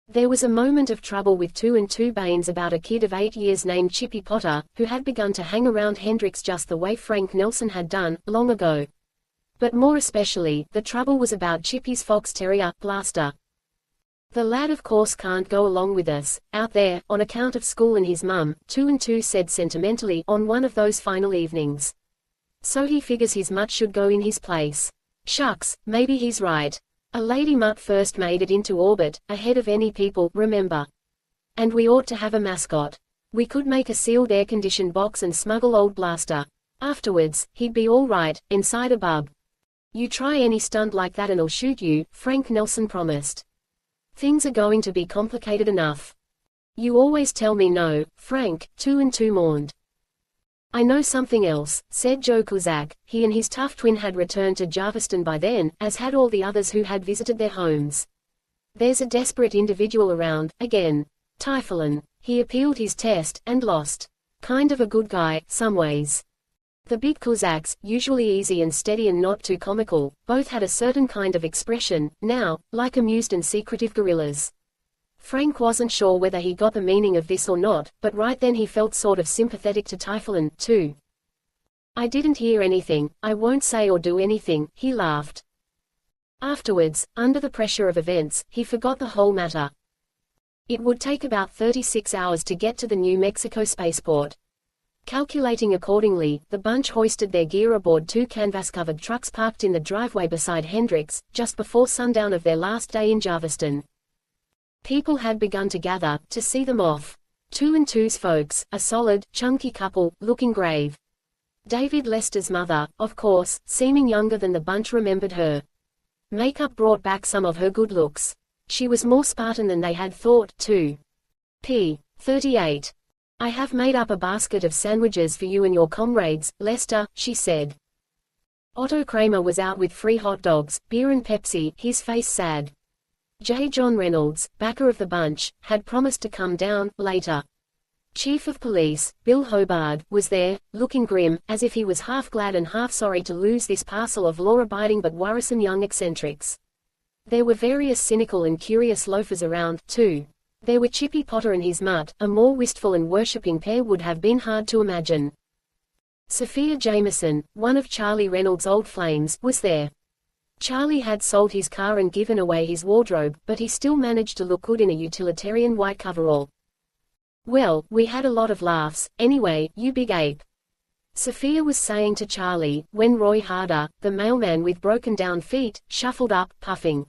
There was a moment of trouble with Two Baines about a kid of 8 years named Chippy Potter, who had begun to hang around Hendricks just the way Frank Nelsen had done, long ago. But more especially, the trouble was about Chippy's fox terrier, Blaster. The lad of course can't go along with us, out there, on account of school and his mum, Two said sentimentally, on one of those final evenings. So he figures his mutt should go in his place. Shucks, maybe he's right. A lady mutt first made it into orbit, ahead of any people, remember. And we ought to have a mascot. We could make a sealed air-conditioned box and smuggle old Blaster. Afterwards, he'd be all right, inside a bub. You try any stunt like that and I'll shoot you, Frank Nelsen promised. Things are going to be complicated enough. You always tell me no, Frank, Two mourned. I know something else, said Joe Cusack. He and his tough twin had returned to Jarviston by then, as had all the others who had visited their homes. There's a desperate individual around, again. Typhoon. He appealed his test, and lost. Kind of a good guy, some ways. The big Cossacks, usually easy and steady and not too comical, both had a certain kind of expression, now, like amused and secretive gorillas. Frank wasn't sure whether he got the meaning of this or not, but right then he felt sort of sympathetic to Typhoon, too. I didn't hear anything, I won't say or do anything, he laughed. Afterwards, under the pressure of events, he forgot the whole matter. It would take about 36 hours to get to the New Mexico spaceport. Calculating accordingly, the bunch hoisted their gear aboard two canvas-covered trucks parked in the driveway beside Hendricks, just before sundown of their last day in Jarviston. People had begun to gather, to see them off. 2 and 2's folks, a solid, chunky couple, looking grave. David Lester's mother, of course, seeming younger than the bunch remembered her. Makeup brought back some of her good looks. She was more Spartan than they had thought, too. p. 38. I have made up a basket of sandwiches for you and your comrades, Lester, she said. Otto Kramer was out with free hot dogs, beer and Pepsi, his face sad. J. John Reynolds, backer of the bunch, had promised to come down, later. Chief of Police, Bill Hobart, was there, looking grim, as if he was half glad and half sorry to lose this parcel of law-abiding but worrisome young eccentrics. There were various cynical and curious loafers around, too. There were Chippy Potter and his mutt, a more wistful and worshipping pair would have been hard to imagine. Sophia Jameson, one of Charlie Reynolds' old flames, was there. Charlie had sold his car and given away his wardrobe, but he still managed to look good in a utilitarian white coverall. Well, we had a lot of laughs, anyway, you big ape. Sophia was saying to Charlie, when Roy Harder, the mailman with broken-down feet, shuffled up, puffing.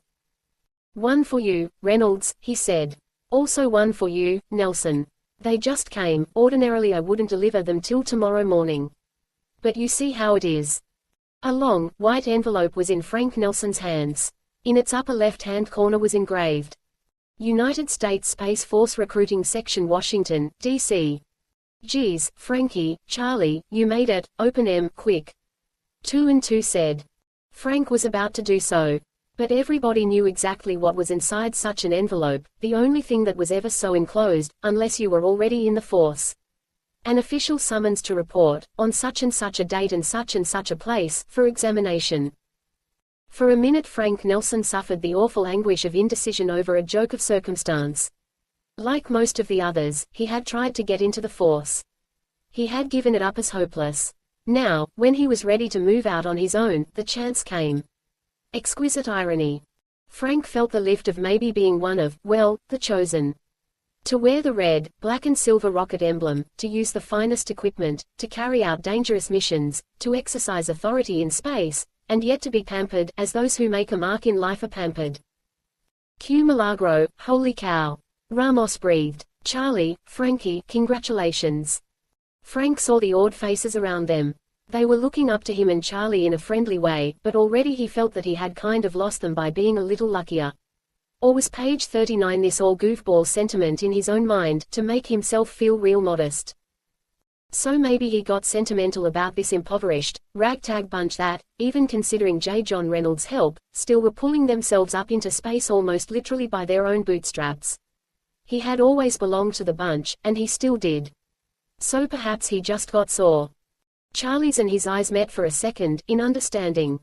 One for you, Reynolds, he said. Also one for you, Nelson. They just came, ordinarily I wouldn't deliver them till tomorrow morning. But you see how it is. A long, white envelope was in Frank Nelson's hands. In its upper left-hand corner was engraved, United States Space Force Recruiting Section Washington, D.C. Geez, Frankie, Charlie, you made it, open M, quick. 2 and 2 said. Frank was about to do so. But everybody knew exactly what was inside such an envelope, the only thing that was ever so enclosed, unless you were already in the force. An official summons to report, on such and such a date and such a place, for examination. For a minute Frank Nelsen suffered the awful anguish of indecision over a joke of circumstance. Like most of the others, he had tried to get into the force. He had given it up as hopeless. Now, when he was ready to move out on his own, the chance came. Exquisite irony. Frank felt the lift of maybe being one of, well, the chosen. To wear the red, black and silver rocket emblem, to use the finest equipment, to carry out dangerous missions, to exercise authority in space, and yet to be pampered, as those who make a mark in life are pampered. Q Milagro, holy cow. Ramos breathed. Charlie, Frankie, congratulations. Frank saw the awed faces around them. They were looking up to him and Charlie in a friendly way, but already he felt that he had kind of lost them by being a little luckier. Or was page 39 this all goofball sentiment in his own mind, to make himself feel real modest? So maybe he got sentimental about this impoverished, ragtag bunch that, even considering J. John Reynolds' help, still were pulling themselves up into space almost literally by their own bootstraps. He had always belonged to the bunch, and he still did. So perhaps he just got sore. Charlie's and his eyes met for a second, in understanding.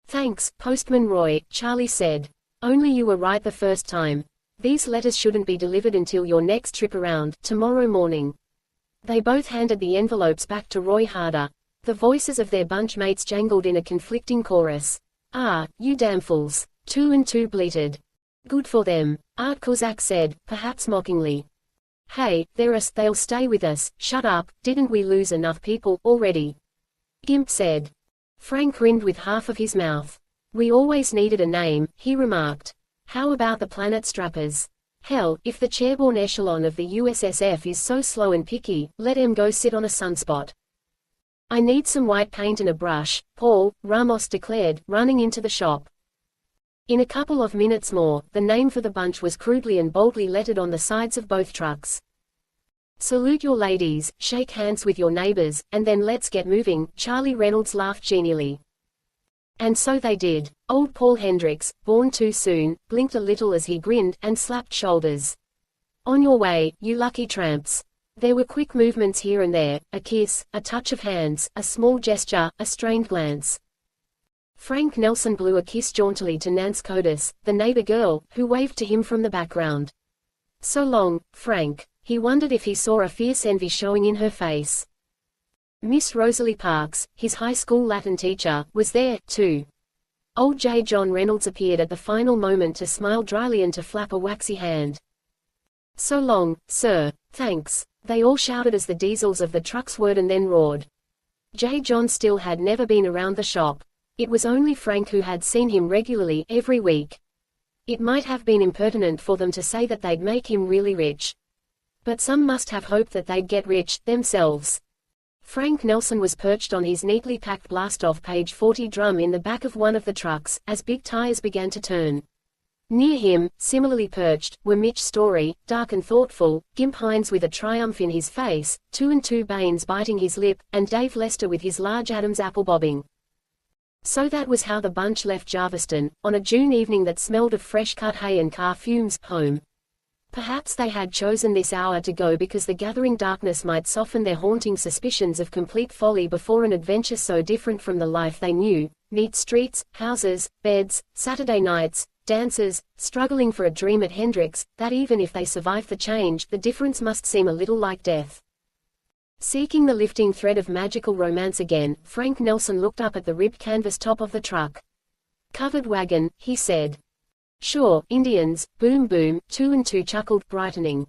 Thanks, Postman Roy, Charlie said. Only you were right the first time. These letters shouldn't be delivered until your next trip around, tomorrow morning. They both handed the envelopes back to Roy Harder. The voices of their bunch mates jangled in a conflicting chorus. Ah, you damn fools. 2 and 2 bleated. Good for them, Art Kozak said, perhaps mockingly. Hey, they'll stay with us, shut up, didn't we lose enough people, already? Gimp said. Frank grinned with half of his mouth. We always needed a name, he remarked. How about the Planet Strappers? Hell, if the chairborne echelon of the USSF is so slow and picky, let him go sit on a sunspot. I need some white paint and a brush, Paul, Ramos declared, running into the shop. In a couple of minutes more, the name for the bunch was crudely and boldly lettered on the sides of both trucks. Salute your ladies, shake hands with your neighbors, and then let's get moving, Charlie Reynolds laughed genially. And so they did. Old Paul Hendricks, born too soon, blinked a little as he grinned, and slapped shoulders. On your way, you lucky tramps. There were quick movements here and there, a kiss, a touch of hands, a small gesture, a strained glance. Frank Nelsen blew a kiss jauntily to Nance Codis, the neighbor girl, who waved to him from the background. So long, Frank. He wondered if he saw a fierce envy showing in her face. Miss Rosalie Parks, his high school Latin teacher, was there, too. Old J. John Reynolds appeared at the final moment to smile dryly and to flap a waxy hand. So long, sir. Thanks, they all shouted as the diesels of the trucks whirred and then roared. J. John still had never been around the shop. It was only Frank who had seen him regularly, every week. It might have been impertinent for them to say that they'd make him really rich. But some must have hoped that they'd get rich, themselves. Frank Nelsen was perched on his neatly packed blast-off page 40 drum in the back of one of the trucks, as big tires began to turn. Near him, similarly perched, were Mitch Story, dark and thoughtful, Gimp Hines with a triumph in his face, 2 and 2 Baines biting his lip, and Dave Lester with his large Adam's apple bobbing. So that was how the bunch left Jarviston, on a June evening that smelled of fresh-cut hay and car fumes, home. Perhaps they had chosen this hour to go because the gathering darkness might soften their haunting suspicions of complete folly before an adventure so different from the life they knew: neat streets, houses, beds, Saturday nights, dances, struggling for a dream at Hendricks, that even if they survived the change, the difference must seem a little like death. Seeking the lifting thread of magical romance again, Frank Nelsen looked up at the ribbed canvas top of the truck. "Covered wagon," he said. "Sure, Indians, boom boom," 2 and 2 chuckled, brightening.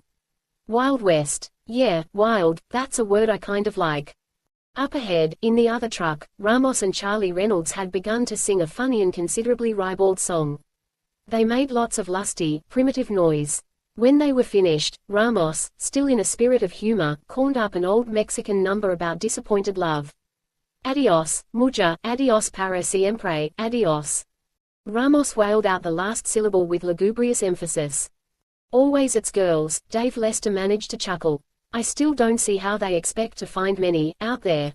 "Wild West. Yeah, wild, that's a word I kind of like." Up ahead, in the other truck, Ramos and Charlie Reynolds had begun to sing a funny and considerably ribald song. They made lots of lusty, primitive noise. When they were finished, Ramos, still in a spirit of humor, corned up an old Mexican number about disappointed love. "Adios, mujer, adios para siempre, adios." Ramos wailed out the last syllable with lugubrious emphasis. "Always it's girls," Dave Lester managed to chuckle. "I still don't see how they expect to find many, out there."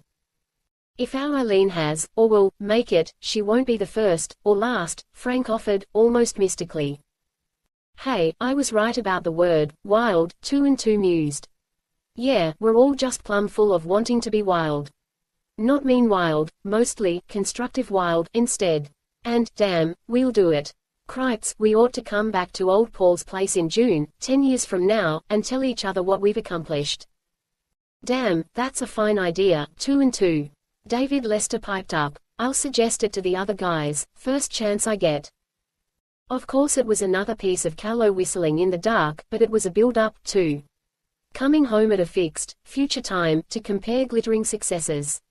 "If our Eileen has, or will, make it, she won't be the first, or last," Frank offered, almost mystically. "Hey, I was right about the word, wild," 2 and 2 mused. "Yeah, we're all just plumb full of wanting to be wild. Not mean wild, mostly, constructive wild, instead. And, damn, we'll do it. Cripes, we ought to come back to old Paul's place in June, 10 years from now, and tell each other what we've accomplished." "Damn, that's a fine idea," 2 and 2. David Lester piped up. "I'll suggest it to the other guys, first chance I get." Of course it was another piece of callow whistling in the dark, but it was a build-up, too. Coming home at a fixed, future time, to compare glittering successes.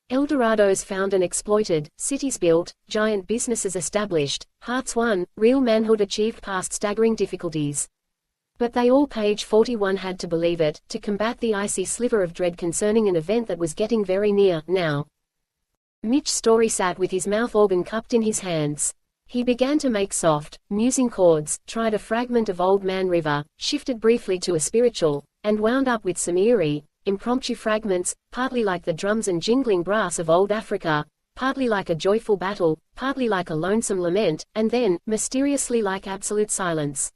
Eldorados found and exploited, cities built, giant businesses established, hearts won, real manhood achieved past staggering difficulties. But they all, page 41 had to believe it, to combat the icy sliver of dread concerning an event that was getting very near, now. Mitch Story sat with his mouth organ cupped in his hands. He began to make soft, musing chords, tried a fragment of Old Man River, shifted briefly to a spiritual, and wound up with some eerie, impromptu fragments, partly like the drums and jingling brass of old Africa, partly like a joyful battle, partly like a lonesome lament, and then, mysteriously like absolute silence.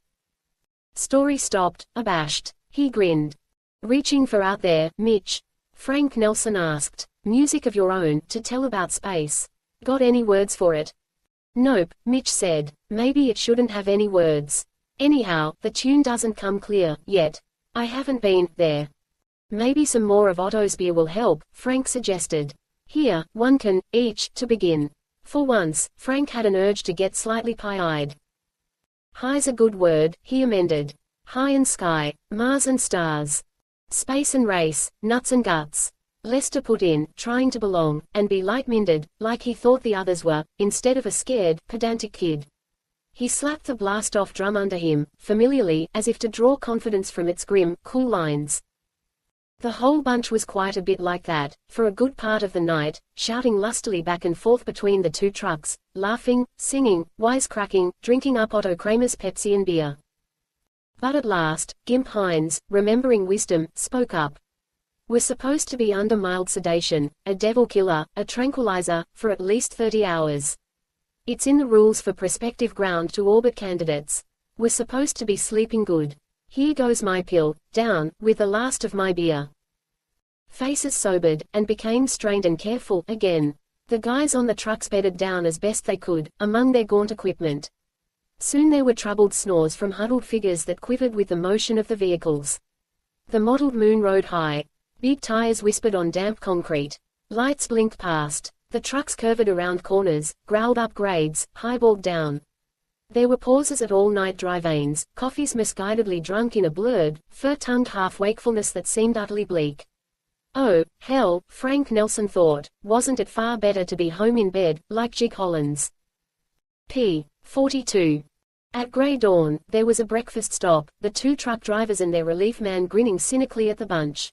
Story stopped, abashed. He grinned. "Reaching for out there, Mitch?" Frank Nelsen asked. "Music of your own, to tell about space. Got any words for it?" "Nope," Mitch said. "Maybe it shouldn't have any words. Anyhow, the tune doesn't come clear, yet. I haven't been there." "Maybe some more of Otto's beer will help," Frank suggested. "Here, one can, each, to begin." For once, Frank had an urge to get slightly pie-eyed. "High's a good word," he amended. "High and sky, Mars and stars. Space and race, nuts and guts." Lester put in, trying to belong, and be light-minded, like he thought the others were, instead of a scared, pedantic kid. He slapped the blast-off drum under him, familiarly, as if to draw confidence from its grim, cool lines. The whole bunch was quite a bit like that, for a good part of the night, shouting lustily back and forth between the two trucks, laughing, singing, wisecracking, drinking up Otto Kramer's Pepsi and beer. But at last, Gimp Hines, remembering wisdom, spoke up. "We're supposed to be under mild sedation, a devil killer, a tranquilizer, for at least 30 hours. It's in the rules for prospective ground to orbit candidates. We're supposed to be sleeping good. Here goes my pill, down, with the last of my beer." Faces sobered, and became strained and careful, again. The guys on the trucks bedded down as best they could, among their gaunt equipment. Soon there were troubled snores from huddled figures that quivered with the motion of the vehicles. The mottled moon rode high. Big tires whispered on damp concrete. Lights blinked past. The trucks curved around corners, growled up grades, highballed down. There were pauses at all-night drive-ins, coffees misguidedly drunk in a blurred, fur-tongued half-wakefulness that seemed utterly bleak. Oh, hell, Frank Nelsen thought, wasn't it far better to be home in bed, like Jig Hollins? p. 42. At grey dawn, there was a breakfast stop, the two truck drivers and their relief man grinning cynically at the bunch.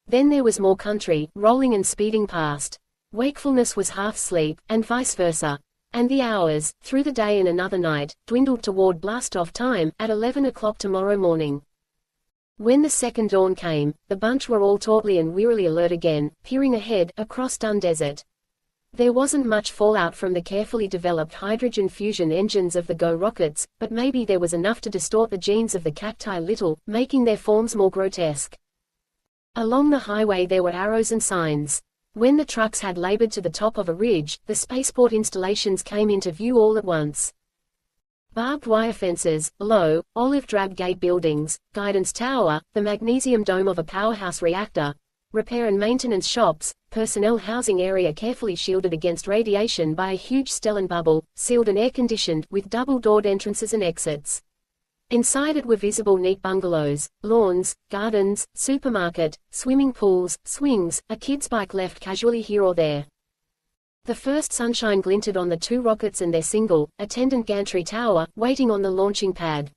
Then there was more country, rolling and speeding past. Wakefulness was half sleep, and vice versa. And the hours, through the day and another night, dwindled toward blast-off time, at 11 o'clock tomorrow morning. When the second dawn came, the bunch were all tautly and wearily alert again, peering ahead, across dun desert. There wasn't much fallout from the carefully developed hydrogen fusion engines of the Go rockets, but maybe there was enough to distort the genes of the cacti a little, making their forms more grotesque. Along the highway there were arrows and signs. When the trucks had labored to the top of a ridge, the spaceport installations came into view all at once. Barbed wire fences, low, olive-drab gate buildings, guidance tower, the magnesium dome of a powerhouse reactor, repair and maintenance shops, personnel housing area carefully shielded against radiation by a huge Stellan bubble, sealed and air-conditioned, with double-doored entrances and exits. Inside it were visible neat bungalows, lawns, gardens, supermarket, swimming pools, swings, a kid's bike left casually here or there. The first sunshine glinted on the two rockets and their single, attendant gantry tower, waiting on the launching pad.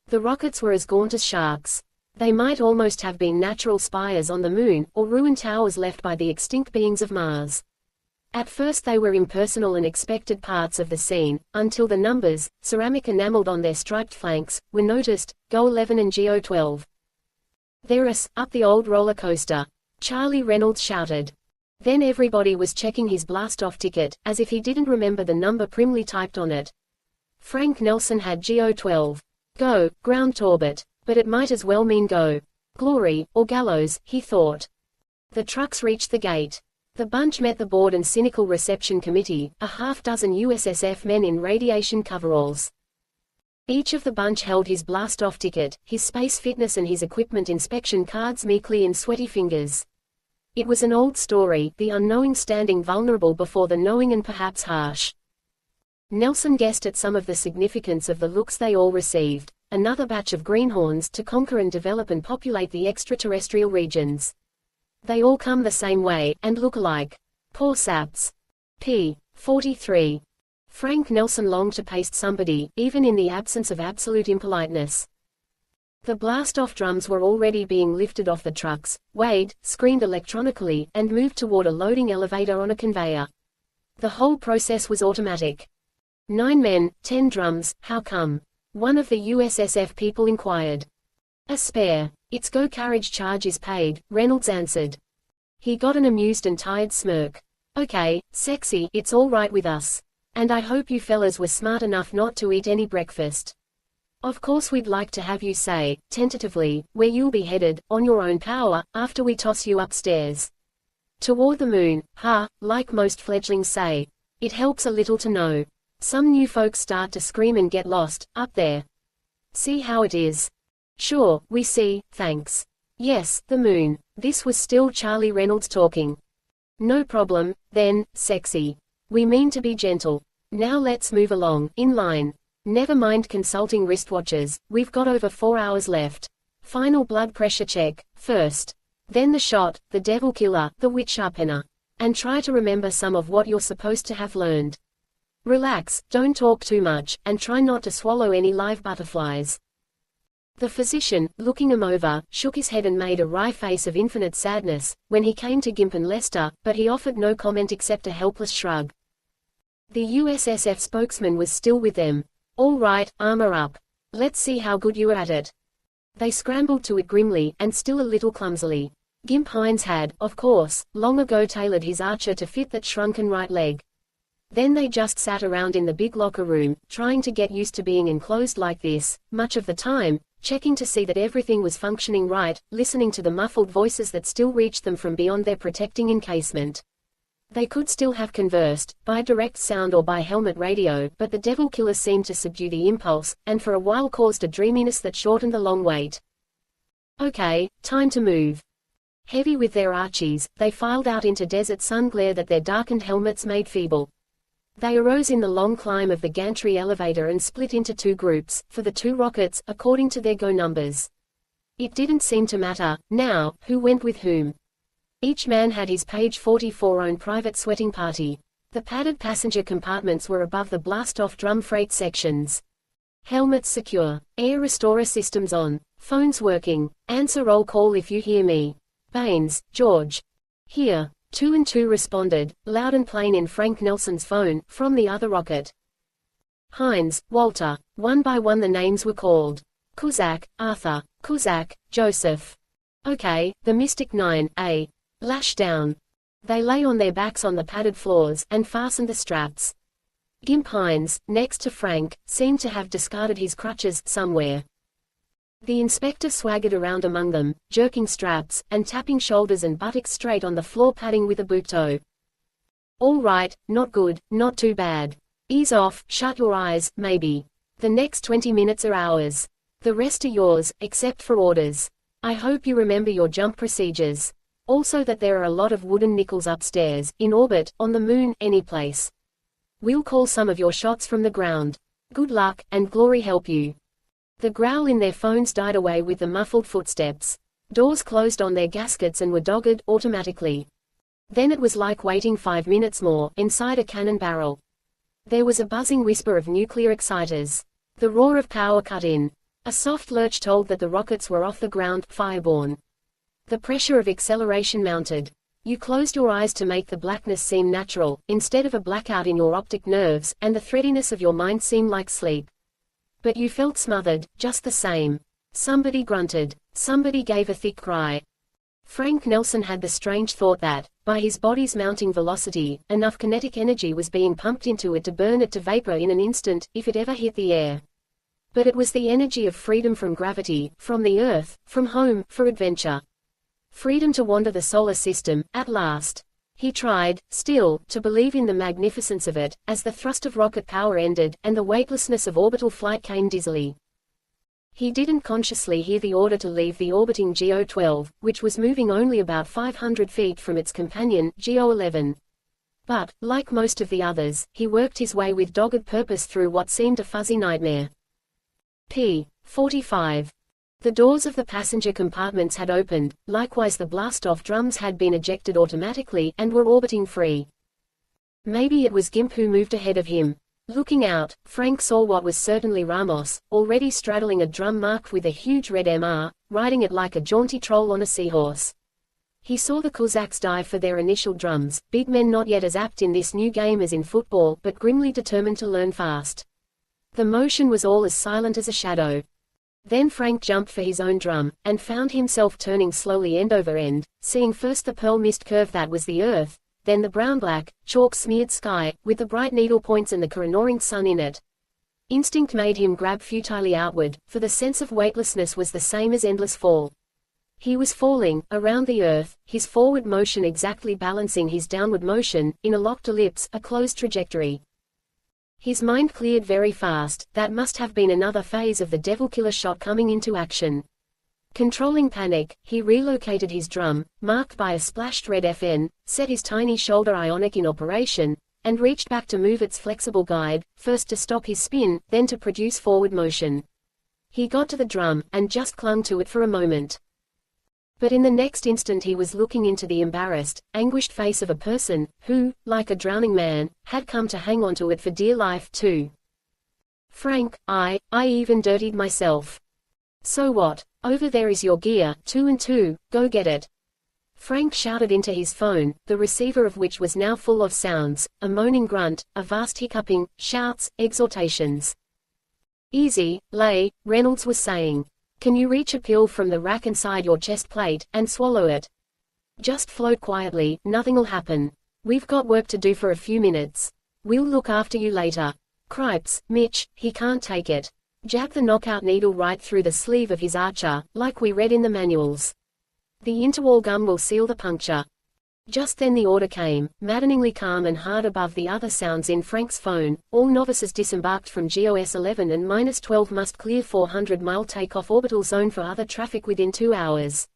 The rockets were as gaunt as sharks. They might almost have been natural spires on the moon, or ruined towers left by the extinct beings of Mars. At first they were impersonal and expected parts of the scene, until the numbers, ceramic enameled on their striped flanks, were noticed, Go 11 and Go 12. "There's up the old roller coaster," Charlie Reynolds shouted. Then everybody was checking his blast-off ticket, as if he didn't remember the number primly typed on it. Frank Nelsen had Go 12. Go, ground to orbit. But it might as well mean go. Glory, or gallows, he thought. The trucks reached the gate. The bunch met the board and cynical reception committee, a half-dozen USSF men in radiation coveralls. Each of the bunch held his blast-off ticket, his space fitness and his equipment inspection cards meekly in sweaty fingers. It was an old story, the unknowing standing vulnerable before the knowing and perhaps harsh. Nelsen guessed at some of the significance of the looks they all received. Another batch of greenhorns to conquer and develop and populate the extraterrestrial regions. They all come the same way, and look alike. Poor saps. p. 43. Frank Nelsen longed to paste somebody, even in the absence of absolute impoliteness. The blast-off drums were already being lifted off the trucks, weighed, screened electronically, and moved toward a loading elevator on a conveyor. The whole process was automatic. 9 men, 10 drums, how come? One of the USSF people inquired. A spare. Its go carriage charge is paid, Reynolds answered. He got an amused and tired smirk. Okay, sexy, it's all right with us. And I hope you fellas were smart enough not to eat any breakfast. Of course we'd like to have you say, tentatively, where you'll be headed, on your own power, after we toss you upstairs. Toward the moon, like most fledglings say. It helps a little to know. Some new folks start to scream and get lost, up there. See how it is? Sure, we see, thanks. Yes, the moon. This was still Charlie Reynolds talking. No problem, then, sexy. We mean to be gentle. Now let's move along, in line. Never mind consulting wristwatches, we've got over 4 hours left. Final blood pressure check, first. Then the shot, the devil killer, the witch sharpener. And try to remember some of what you're supposed to have learned. Relax, don't talk too much, and try not to swallow any live butterflies. The physician, looking him over, shook his head and made a wry face of infinite sadness, when he came to Gimp and Lester, but he offered no comment except a helpless shrug. The USSF spokesman was still with them. All right, armor up. Let's see how good you're at it. They scrambled to it grimly, and still a little clumsily. Gimp Hines had, of course, long ago tailored his archer to fit that shrunken right leg. Then they just sat around in the big locker room, trying to get used to being enclosed like this, much of the time, checking to see that everything was functioning right, listening to the muffled voices that still reached them from beyond their protecting encasement. They could still have conversed, by direct sound or by helmet radio, but the devil killer seemed to subdue the impulse, and for a while caused a dreaminess that shortened the long wait. Okay, time to move. Heavy with their archies, they filed out into desert sun glare that their darkened helmets made feeble. They arose in the long climb of the gantry elevator and split into two groups, for the two rockets, according to their go numbers. It didn't seem to matter, now, who went with whom. Each man had his page 44 own private sweating party. The padded passenger compartments were above the blast-off drum freight sections. Helmets secure. Air restorer systems on. Phones working. Answer roll call if you hear me. Baines, George. Here. 2 and 2 responded, loud and plain in Frank Nelsen's phone, from the other rocket. Hines, Walter. One by one the names were called. Cusack, Arthur. Cusack, Joseph. Okay, the Mystic 9, A. Lash down. They lay on their backs on the padded floors, and fastened the straps. Gimp Hines, next to Frank, seemed to have discarded his crutches somewhere. The inspector swaggered around among them, jerking straps, and tapping shoulders and buttocks straight on the floor padding with a boot toe. All right, not good, not too bad. Ease off, shut your eyes, maybe. The next 20 minutes are ours. The rest are yours, except for orders. I hope you remember your jump procedures. Also that there are a lot of wooden nickels upstairs, in orbit, on the moon, any place. We'll call some of your shots from the ground. Good luck, and glory help you. The growl in their phones died away with the muffled footsteps. Doors closed on their gaskets and were dogged, automatically. Then it was like waiting 5 minutes more, inside a cannon barrel. There was a buzzing whisper of nuclear exciters. The roar of power cut in. A soft lurch told that the rockets were off the ground, fireborne. The pressure of acceleration mounted. You closed your eyes to make the blackness seem natural, instead of a blackout in your optic nerves, and the threadiness of your mind seem like sleep. But you felt smothered, just the same. Somebody grunted. Somebody gave a thick cry. Frank Nelsen had the strange thought that, by his body's mounting velocity, enough kinetic energy was being pumped into it to burn it to vapor in an instant, if it ever hit the air. But it was the energy of freedom from gravity, from the Earth, from home, for adventure. Freedom to wander the solar system, at last. He tried, still, to believe in the magnificence of it, as the thrust of rocket power ended, and the weightlessness of orbital flight came dizzily. He didn't consciously hear the order to leave the orbiting GO-12, which was moving only about 500 feet from its companion, GO-11. But, like most of the others, he worked his way with dogged purpose through what seemed a fuzzy nightmare. P. 45. The doors of the passenger compartments had opened, likewise the blast-off drums had been ejected automatically, and were orbiting free. Maybe it was Gimp who moved ahead of him. Looking out, Frank saw what was certainly Ramos, already straddling a drum marked with a huge red MR, riding it like a jaunty troll on a seahorse. He saw the Cossacks dive for their initial drums, big men not yet as apt in this new game as in football but grimly determined to learn fast. The motion was all as silent as a shadow. Then Frank jumped for his own drum, and found himself turning slowly end over end, seeing first the pearl mist curve that was the Earth, then the brown-black, chalk-smeared sky, with the bright needle points and the coronering sun in it. Instinct made him grab futilely outward, for the sense of weightlessness was the same as endless fall. He was falling, around the Earth, his forward motion exactly balancing his downward motion, in a locked ellipse, a closed trajectory. His mind cleared very fast. That must have been another phase of the Devil Killer shot coming into action. Controlling panic, he relocated his drum, marked by a splashed red FN, set his tiny shoulder ionic in operation, and reached back to move its flexible guide, first to stop his spin, then to produce forward motion. He got to the drum, and just clung to it for a moment. But in the next instant he was looking into the embarrassed, anguished face of a person, who, like a drowning man, had come to hang onto it for dear life, too. Frank, I even dirtied myself. So what? Over there is your gear, 2 and 2, go get it. Frank shouted into his phone, the receiver of which was now full of sounds, a moaning grunt, a vast hiccuping, shouts, exhortations. Easy, Lay, Reynolds was saying. Can you reach a pill from the rack inside your chest plate, and swallow it? Just float quietly, nothing'll happen. We've got work to do for a few minutes. We'll look after you later. Cripes, Mitch, he can't take it. Jab the knockout needle right through the sleeve of his archer, like we read in the manuals. The interwall gum will seal the puncture. Just then the order came, maddeningly calm and hard above the other sounds in Frank's phone. All novices disembarked from GOS 11 and -12 must clear 400-mile takeoff orbital zone for other traffic within 2 hours.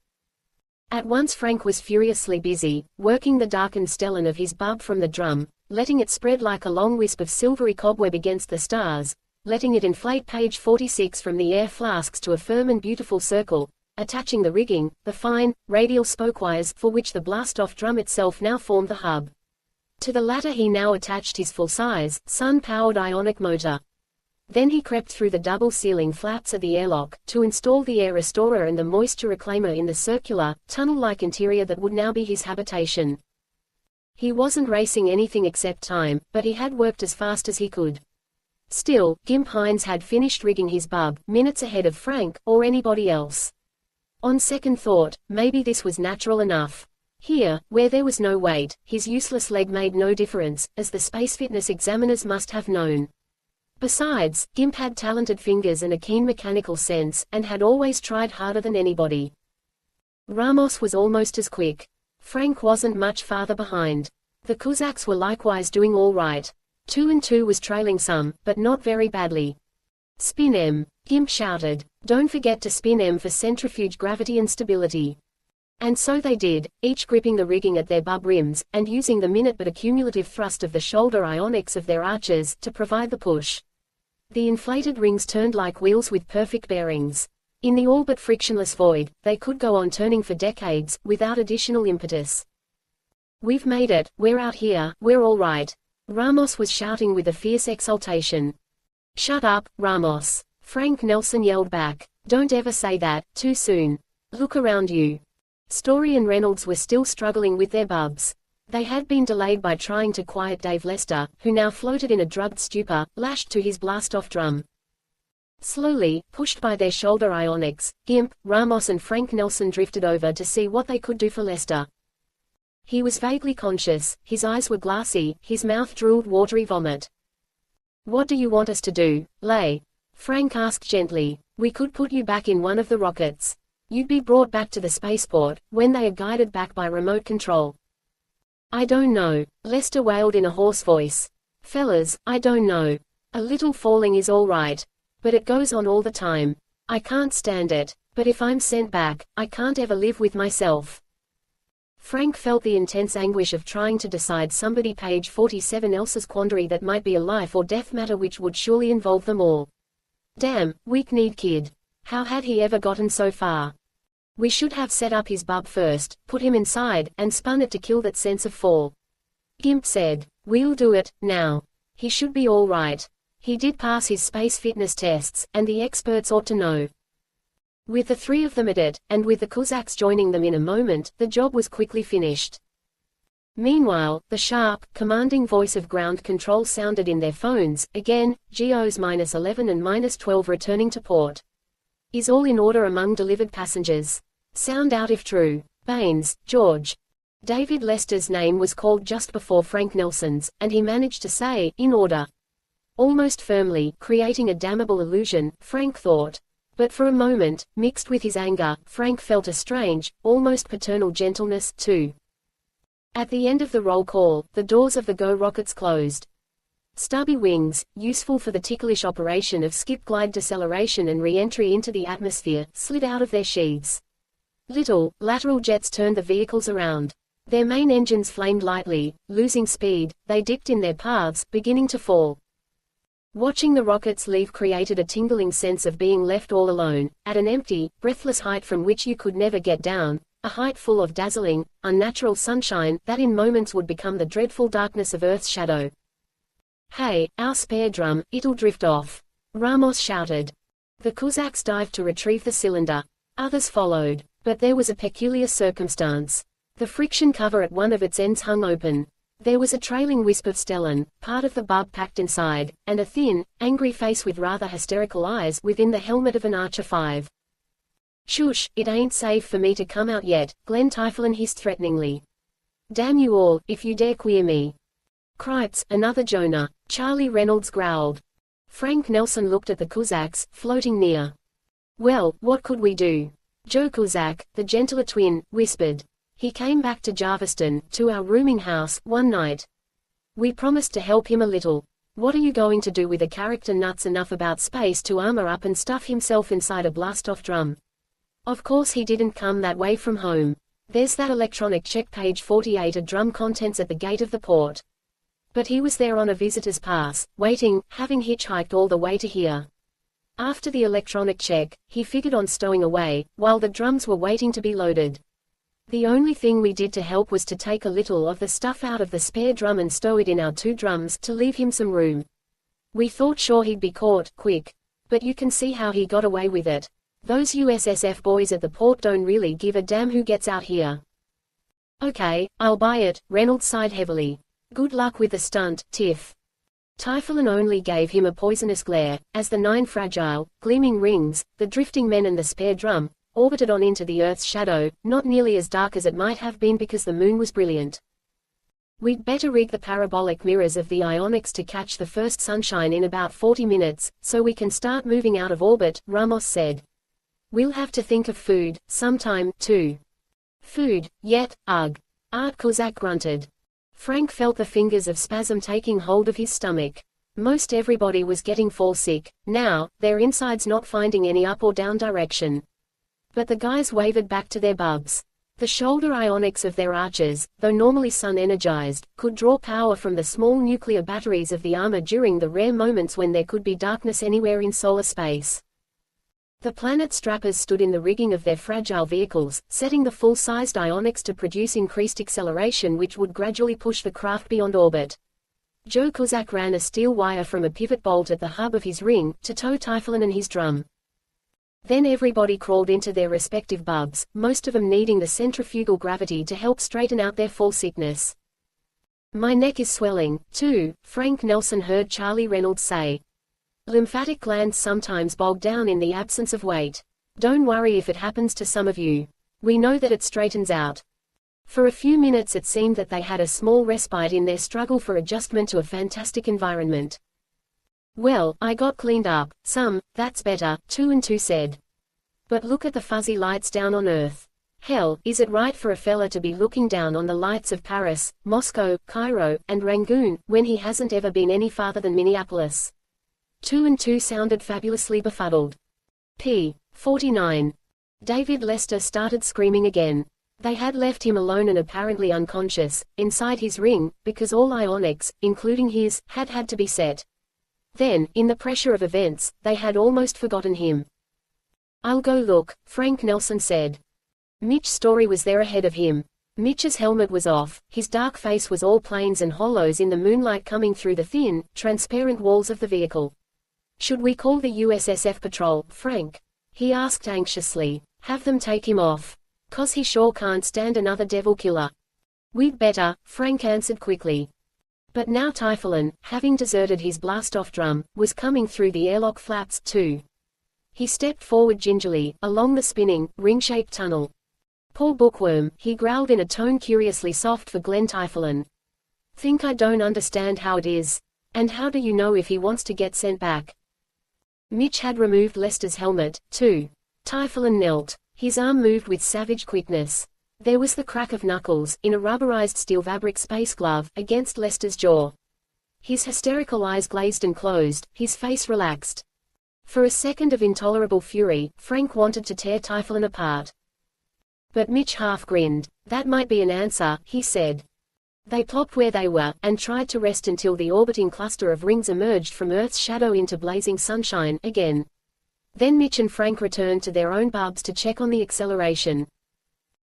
At once Frank was furiously busy, working the darkened stellene of his bub from the drum, letting it spread like a long wisp of silvery cobweb against the stars, letting it inflate page 46 from the air flasks to a firm and beautiful circle, attaching the rigging, the fine, radial spokewires for which the blast-off drum itself now formed the hub. To the latter he now attached his full-size, sun-powered ionic motor. Then he crept through the double ceiling flaps at the airlock, to install the air restorer and the moisture reclaimer in the circular, tunnel-like interior that would now be his habitation. He wasn't racing anything except time, but he had worked as fast as he could. Still, Gimp Hines had finished rigging his bub, minutes ahead of Frank, or anybody else. On second thought, maybe this was natural enough. Here, where there was no weight, his useless leg made no difference, as the space fitness examiners must have known. Besides, Gimp had talented fingers and a keen mechanical sense, and had always tried harder than anybody. Ramos was almost as quick. Frank wasn't much farther behind. The Cossacks were likewise doing all right. 2 and 2 was trailing some, but not very badly. Spin M, Gimp shouted. Don't forget to spin M for centrifuge gravity and stability. And so they did, each gripping the rigging at their bub rims, and using the minute but accumulative thrust of the shoulder ionics of their arches to provide the push. The inflated rings turned like wheels with perfect bearings. In the all but frictionless void, they could go on turning for decades, without additional impetus. We've made it, we're out here, we're all right. Ramos was shouting with a fierce exultation. Shut up, Ramos. Frank Nelsen yelled back. Don't ever say that, too soon. Look around you. Story and Reynolds were still struggling with their bubs. They had been delayed by trying to quiet Dave Lester, who now floated in a drugged stupor, lashed to his blast-off drum. Slowly, pushed by their shoulder ionics, Gimp, Ramos and Frank Nelsen drifted over to see what they could do for Lester. He was vaguely conscious, his eyes were glassy, his mouth drooled watery vomit. What do you want us to do, Lay? Frank asked gently. We could put you back in one of the rockets. You'd be brought back to the spaceport, when they are guided back by remote control. I don't know, Lester wailed in a hoarse voice. Fellas, I don't know. A little falling is all right. But it goes on all the time. I can't stand it, but if I'm sent back, I can't ever live with myself. Frank felt the intense anguish of trying to decide somebody page 47 else's quandary that might be a life or death matter which would surely involve them all. Damn, weak-kneed kid. How had he ever gotten so far? We should have set up his bub first, put him inside, and spun it to kill that sense of fall. Gimp said. We'll do it, now. He should be all right. He did pass his space fitness tests, and the experts ought to know. With the three of them at it, and with the Cossacks joining them in a moment, the job was quickly finished. Meanwhile, the sharp, commanding voice of ground control sounded in their phones, again, GOs -11 and -12 returning to port. Is all in order among delivered passengers? Sound out if true. Baines, George. David Lester's name was called just before Frank Nelsen's, and he managed to say, in order. Almost firmly, creating a damnable illusion, Frank thought. But for a moment, mixed with his anger, Frank felt a strange, almost paternal gentleness, too. At the end of the roll call, the doors of the Go rockets closed. Stubby wings, useful for the ticklish operation of skip-glide deceleration and re-entry into the atmosphere, slid out of their sheaths. Little, lateral jets turned the vehicles around. Their main engines flamed lightly, losing speed, they dipped in their paths, beginning to fall. Watching the rockets leave created a tingling sense of being left all alone, at an empty, breathless height from which you could never get down, a height full of dazzling, unnatural sunshine that in moments would become the dreadful darkness of Earth's shadow. Hey, our spare drum, it'll drift off. Ramos shouted. The Cossacks dived to retrieve the cylinder. Others followed, but there was a peculiar circumstance. The friction cover at one of its ends hung open. There was a trailing wisp of stellene, part of the bub packed inside, and a thin, angry face with rather hysterical eyes within the helmet of an Archer 5. Shush, it ain't safe for me to come out yet, Glenn Typhoon hissed threateningly. Damn you all, if you dare queer me. Cripes, another Jonah, Charlie Reynolds growled. Frank Nelsen looked at the Cossacks, floating near. Well, what could we do? Joe Cossack, the gentler twin, whispered. He came back to Jarviston, to our rooming house, one night. We promised to help him a little. What are you going to do with a character nuts enough about space to armor up and stuff himself inside a blast-off drum? Of course he didn't come that way from home. There's that electronic check page 48 of drum contents at the gate of the port. But he was there on a visitor's pass, waiting, having hitchhiked all the way to here. After the electronic check, he figured on stowing away, while the drums were waiting to be loaded. The only thing we did to help was to take a little of the stuff out of the spare drum and stow it in our 2 drums, to leave him some room. We thought sure he'd be caught, quick. But you can see how he got away with it. Those USSF boys at the port don't really give a damn who gets out here. Okay, I'll buy it, Reynolds sighed heavily. Good luck with the stunt, Tiff. Typhoon only gave him a poisonous glare, as the 9 fragile, gleaming rings, the drifting men and the spare drum, orbited on into the Earth's shadow, not nearly as dark as it might have been because the moon was brilliant. We'd better rig the parabolic mirrors of the ionics to catch the first sunshine in about 40 minutes, so we can start moving out of orbit, Ramos said. We'll have to think of food, sometime, too. Food, yet, ugh. Art Kozak grunted. Frank felt the fingers of spasm taking hold of his stomach. Most everybody was getting fall sick, now, their insides not finding any up or down direction. But the guys wavered back to their bubs. The shoulder ionics of their archers, though normally sun-energized, could draw power from the small nuclear batteries of the armor during the rare moments when there could be darkness anywhere in solar space. The planet strappers stood in the rigging of their fragile vehicles, setting the full-sized ionics to produce increased acceleration which would gradually push the craft beyond orbit. Joe Kozak ran a steel wire from a pivot bolt at the hub of his ring, to tow Typhoon and his drum. Then everybody crawled into their respective bubs, most of them needing the centrifugal gravity to help straighten out their fall sickness. My neck is swelling, too, Frank Nelsen heard Charlie Reynolds say. Lymphatic glands sometimes bog down in the absence of weight. Don't worry if it happens to some of you. We know that it straightens out. For a few minutes it seemed that they had a small respite in their struggle for adjustment to a fantastic environment. Well, I got cleaned up, some, that's better, 2 and 2 said. But look at the fuzzy lights down on Earth. Hell, is it right for a fella to be looking down on the lights of Paris, Moscow, Cairo, and Rangoon, when he hasn't ever been any farther than Minneapolis? 2 and 2 sounded fabulously befuddled. p. 49. David Lester started screaming again. They had left him alone and apparently unconscious, inside his ring, because all ionics, including his, had to be set. Then, in the pressure of events, they had almost forgotten him. I'll go look, Frank Nelsen said. Mitch Story was there ahead of him. Mitch's helmet was off, his dark face was all planes and hollows in the moonlight coming through the thin, transparent walls of the vehicle. Should we call the USSF patrol, Frank? He asked anxiously. Have them take him off. 'Cause he sure can't stand another devil killer. We'd better, Frank answered quickly. But now Typhoon, having deserted his blast-off drum, was coming through the airlock flaps, too. He stepped forward gingerly, along the spinning, ring-shaped tunnel. Poor bookworm, he growled in a tone curiously soft for Glenn Typhoon. Think I don't understand how it is. And how do you know if he wants to get sent back? Mitch had removed Lester's helmet, too. Typhoon knelt. His arm moved with savage quickness. There was the crack of knuckles, in a rubberized steel fabric space glove, against Lester's jaw. His hysterical eyes glazed and closed, his face relaxed. For a second of intolerable fury, Frank wanted to tear Typhoon apart. But Mitch half grinned. That might be an answer, he said. They plopped where they were, and tried to rest until the orbiting cluster of rings emerged from Earth's shadow into blazing sunshine, again. Then Mitch and Frank returned to their own bubs to check on the acceleration.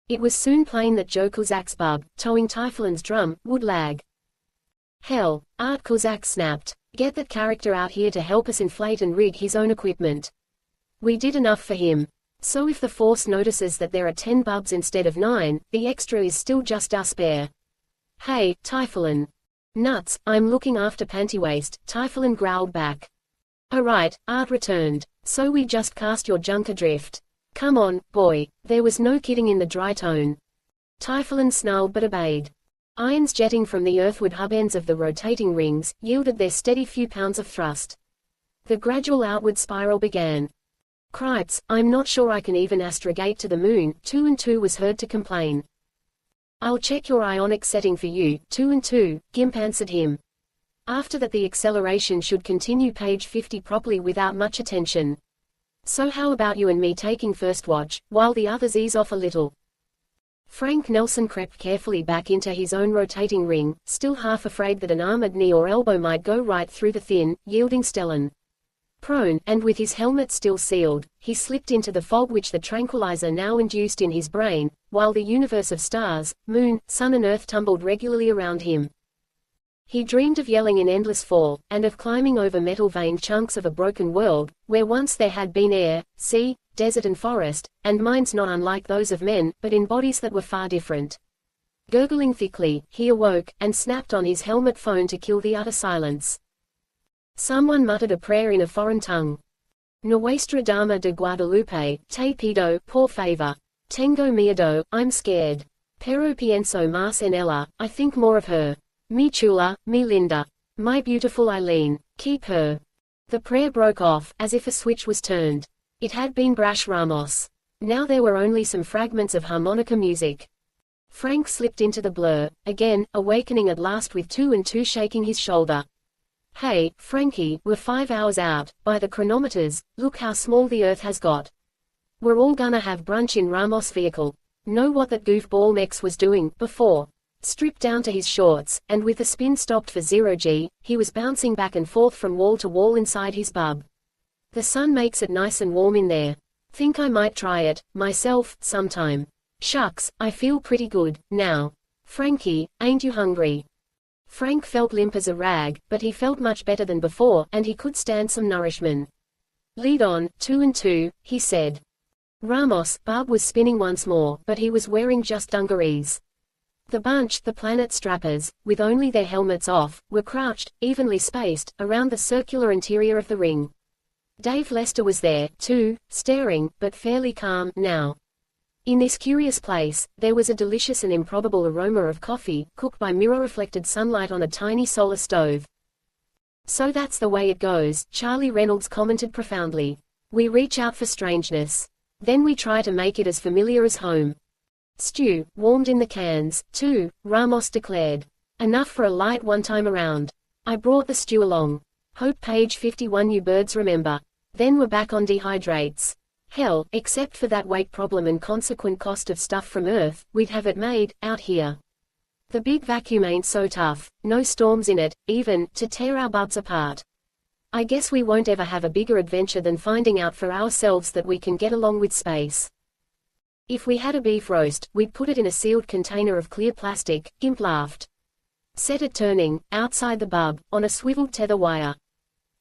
It was soon plain that Joe Kozak's bub, towing Typhoon's drum, would lag. Hell, Art Kozak snapped. Get that character out here to help us inflate and rig his own equipment. We did enough for him. So if the Force notices that there are 10 bubs instead of 9, the extra is still just our spare. Hey, Typhoon. Nuts, I'm looking after Pantywaist, Typhoon growled back. Alright, Art returned. So we just cast your junk adrift. Come on, boy. There was no kidding in the dry tone. Typhoon snarled but obeyed. Irons jetting from the earthward hub ends of the rotating rings, yielded their steady few pounds of thrust. The gradual outward spiral began. Cripes, I'm not sure I can even astrogate to the moon, 2 and 2 was heard to complain. I'll check your ionic setting for you, 2 and 2, Gimp answered him. After that the acceleration should continue page 50 properly without much attention. So how about you and me taking first watch, while the others ease off a little? Frank Nelsen crept carefully back into his own rotating ring, still half afraid that an armored knee or elbow might go right through the thin, yielding stellene. Prone, and with his helmet still sealed, he slipped into the fog which the tranquilizer now induced in his brain, while the universe of stars, moon, sun and earth tumbled regularly around him. He dreamed of yelling in endless fall, and of climbing over metal-veined chunks of a broken world, where once there had been air, sea, desert and forest, and minds not unlike those of men, but in bodies that were far different. Gurgling thickly, he awoke, and snapped on his helmet phone to kill the utter silence. Someone muttered a prayer in a foreign tongue. Nuestra Dama de Guadalupe, te pido, por favor. Tengo miedo, I'm scared. Pero pienso más en ella, I think more of her. Mi chula, mi linda. My beautiful Eileen, keep her. The prayer broke off, as if a switch was turned. It had been brash Ramos. Now there were only some fragments of harmonica music. Frank slipped into the blur, again, awakening at last with two and two shaking his shoulder. Hey, Frankie, we're 5 hours out, by the chronometers, look how small the Earth has got. We're all gonna have brunch in Ramos' vehicle. Know what that goofball Mex was doing, before? Stripped down to his shorts, and with the spin stopped for 0G, he was bouncing back and forth from wall to wall inside his bub. The sun makes it nice and warm in there. Think I might try it, myself, sometime. Shucks, I feel pretty good, now. Frankie, ain't you hungry? Frank felt limp as a rag, but he felt much better than before, and he could stand some nourishment. Lead on, 2 and 2, he said. Ramos' bub was spinning once more, but he was wearing just dungarees. The bunch, the planet strappers, with only their helmets off, were crouched, evenly spaced, around the circular interior of the ring. Dave Lester was there, too, staring, but fairly calm, now. In this curious place, there was a delicious and improbable aroma of coffee, cooked by mirror-reflected sunlight on a tiny solar stove. So that's the way it goes, Charlie Reynolds commented profoundly. We reach out for strangeness. Then we try to make it as familiar as home. Stew, warmed in the cans, too, Ramos declared. Enough for a light one time around. I brought the stew along. Hope page 51 you birds remember. Then we're back on dehydrates. Hell, except for that weight problem and consequent cost of stuff from Earth, we'd have it made, out here. The big vacuum ain't so tough, no storms in it, even, to tear our bubs apart. I guess we won't ever have a bigger adventure than finding out for ourselves that we can get along with space. If we had a beef roast, we'd put it in a sealed container of clear plastic, Gimp laughed. Set it turning, outside the bub, on a swiveled tether wire.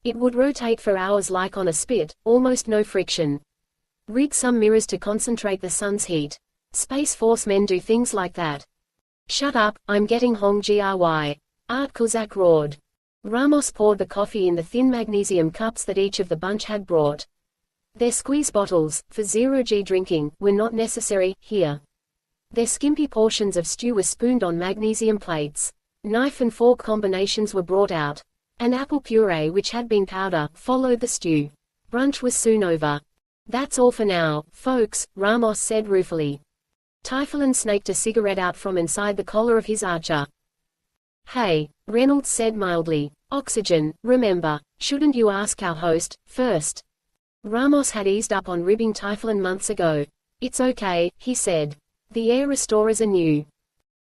It would rotate for hours like on a spit, almost no friction. Rig some mirrors to concentrate the sun's heat. Space Force men do things like that. Shut up, I'm getting hong gry. Art Kozak roared. Ramos poured the coffee in the thin magnesium cups that each of the bunch had brought. Their squeeze bottles, for 0G drinking, were not necessary, here. Their skimpy portions of stew were spooned on magnesium plates. Knife and fork combinations were brought out. An apple puree which had been powder, followed the stew. Brunch was soon over. That's all for now, folks, Ramos said ruefully. Typhoon snaked a cigarette out from inside the collar of his archer. Hey, Reynolds said mildly. Oxygen, remember, shouldn't you ask our host, first? Ramos had eased up on ribbing Typhoon months ago. It's okay, he said. The air restorers are new.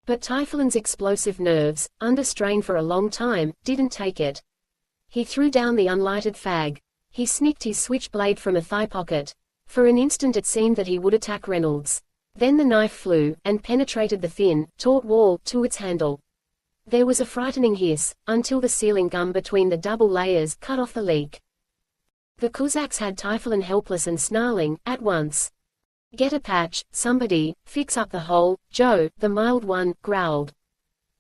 But Typhoon's explosive nerves, under strain for a long time, didn't take it. He threw down the unlighted fag. He snicked his switchblade from a thigh pocket. For an instant it seemed that he would attack Reynolds. Then the knife flew, and penetrated the thin, taut wall, to its handle. There was a frightening hiss, until the sealing gum between the double layers cut off the leak. The Cossacks had Typhoon helpless and snarling, at once. Get a patch, somebody, fix up the hole, Joe, the mild one, growled.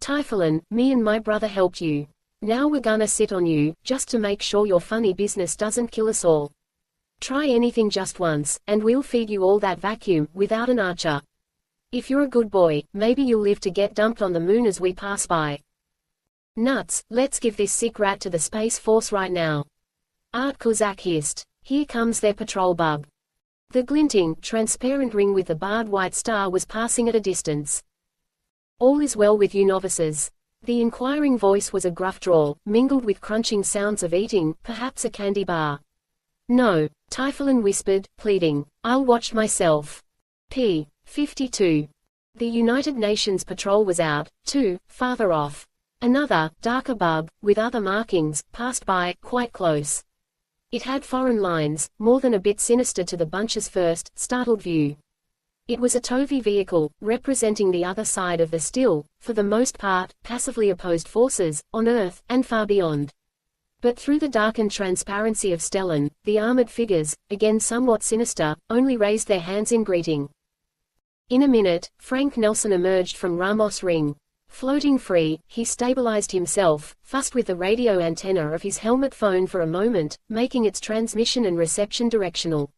Typhoon, me and my brother helped you. Now we're gonna sit on you, just to make sure your funny business doesn't kill us all. Try anything just once, and we'll feed you all that vacuum, without an archer. If you're a good boy, maybe you'll live to get dumped on the moon as we pass by. Nuts, let's give this sick rat to the Space Force right now. Art Kozak hissed. Here comes their patrol bub. The glinting, transparent ring with the barred white star was passing at a distance. All is well with you novices. The inquiring voice was a gruff drawl, mingled with crunching sounds of eating, perhaps a candy bar. No, Typhoon whispered, pleading. I'll watch myself. p. 52. The United Nations patrol was out, too, farther off. Another, darker bub, with other markings, passed by, quite close. It had foreign lines, more than a bit sinister to the bunch's first, startled view. It was a Tovi vehicle, representing the other side of the still, for the most part, passively opposed forces, on Earth, and far beyond. But through the darkened transparency of Stellan, the armored figures, again somewhat sinister, only raised their hands in greeting. In a minute, Frank Nelsen emerged from Ramos' ring. Floating free, he stabilized himself, fussed with the radio antenna of his helmet phone for a moment, making its transmission and reception directional.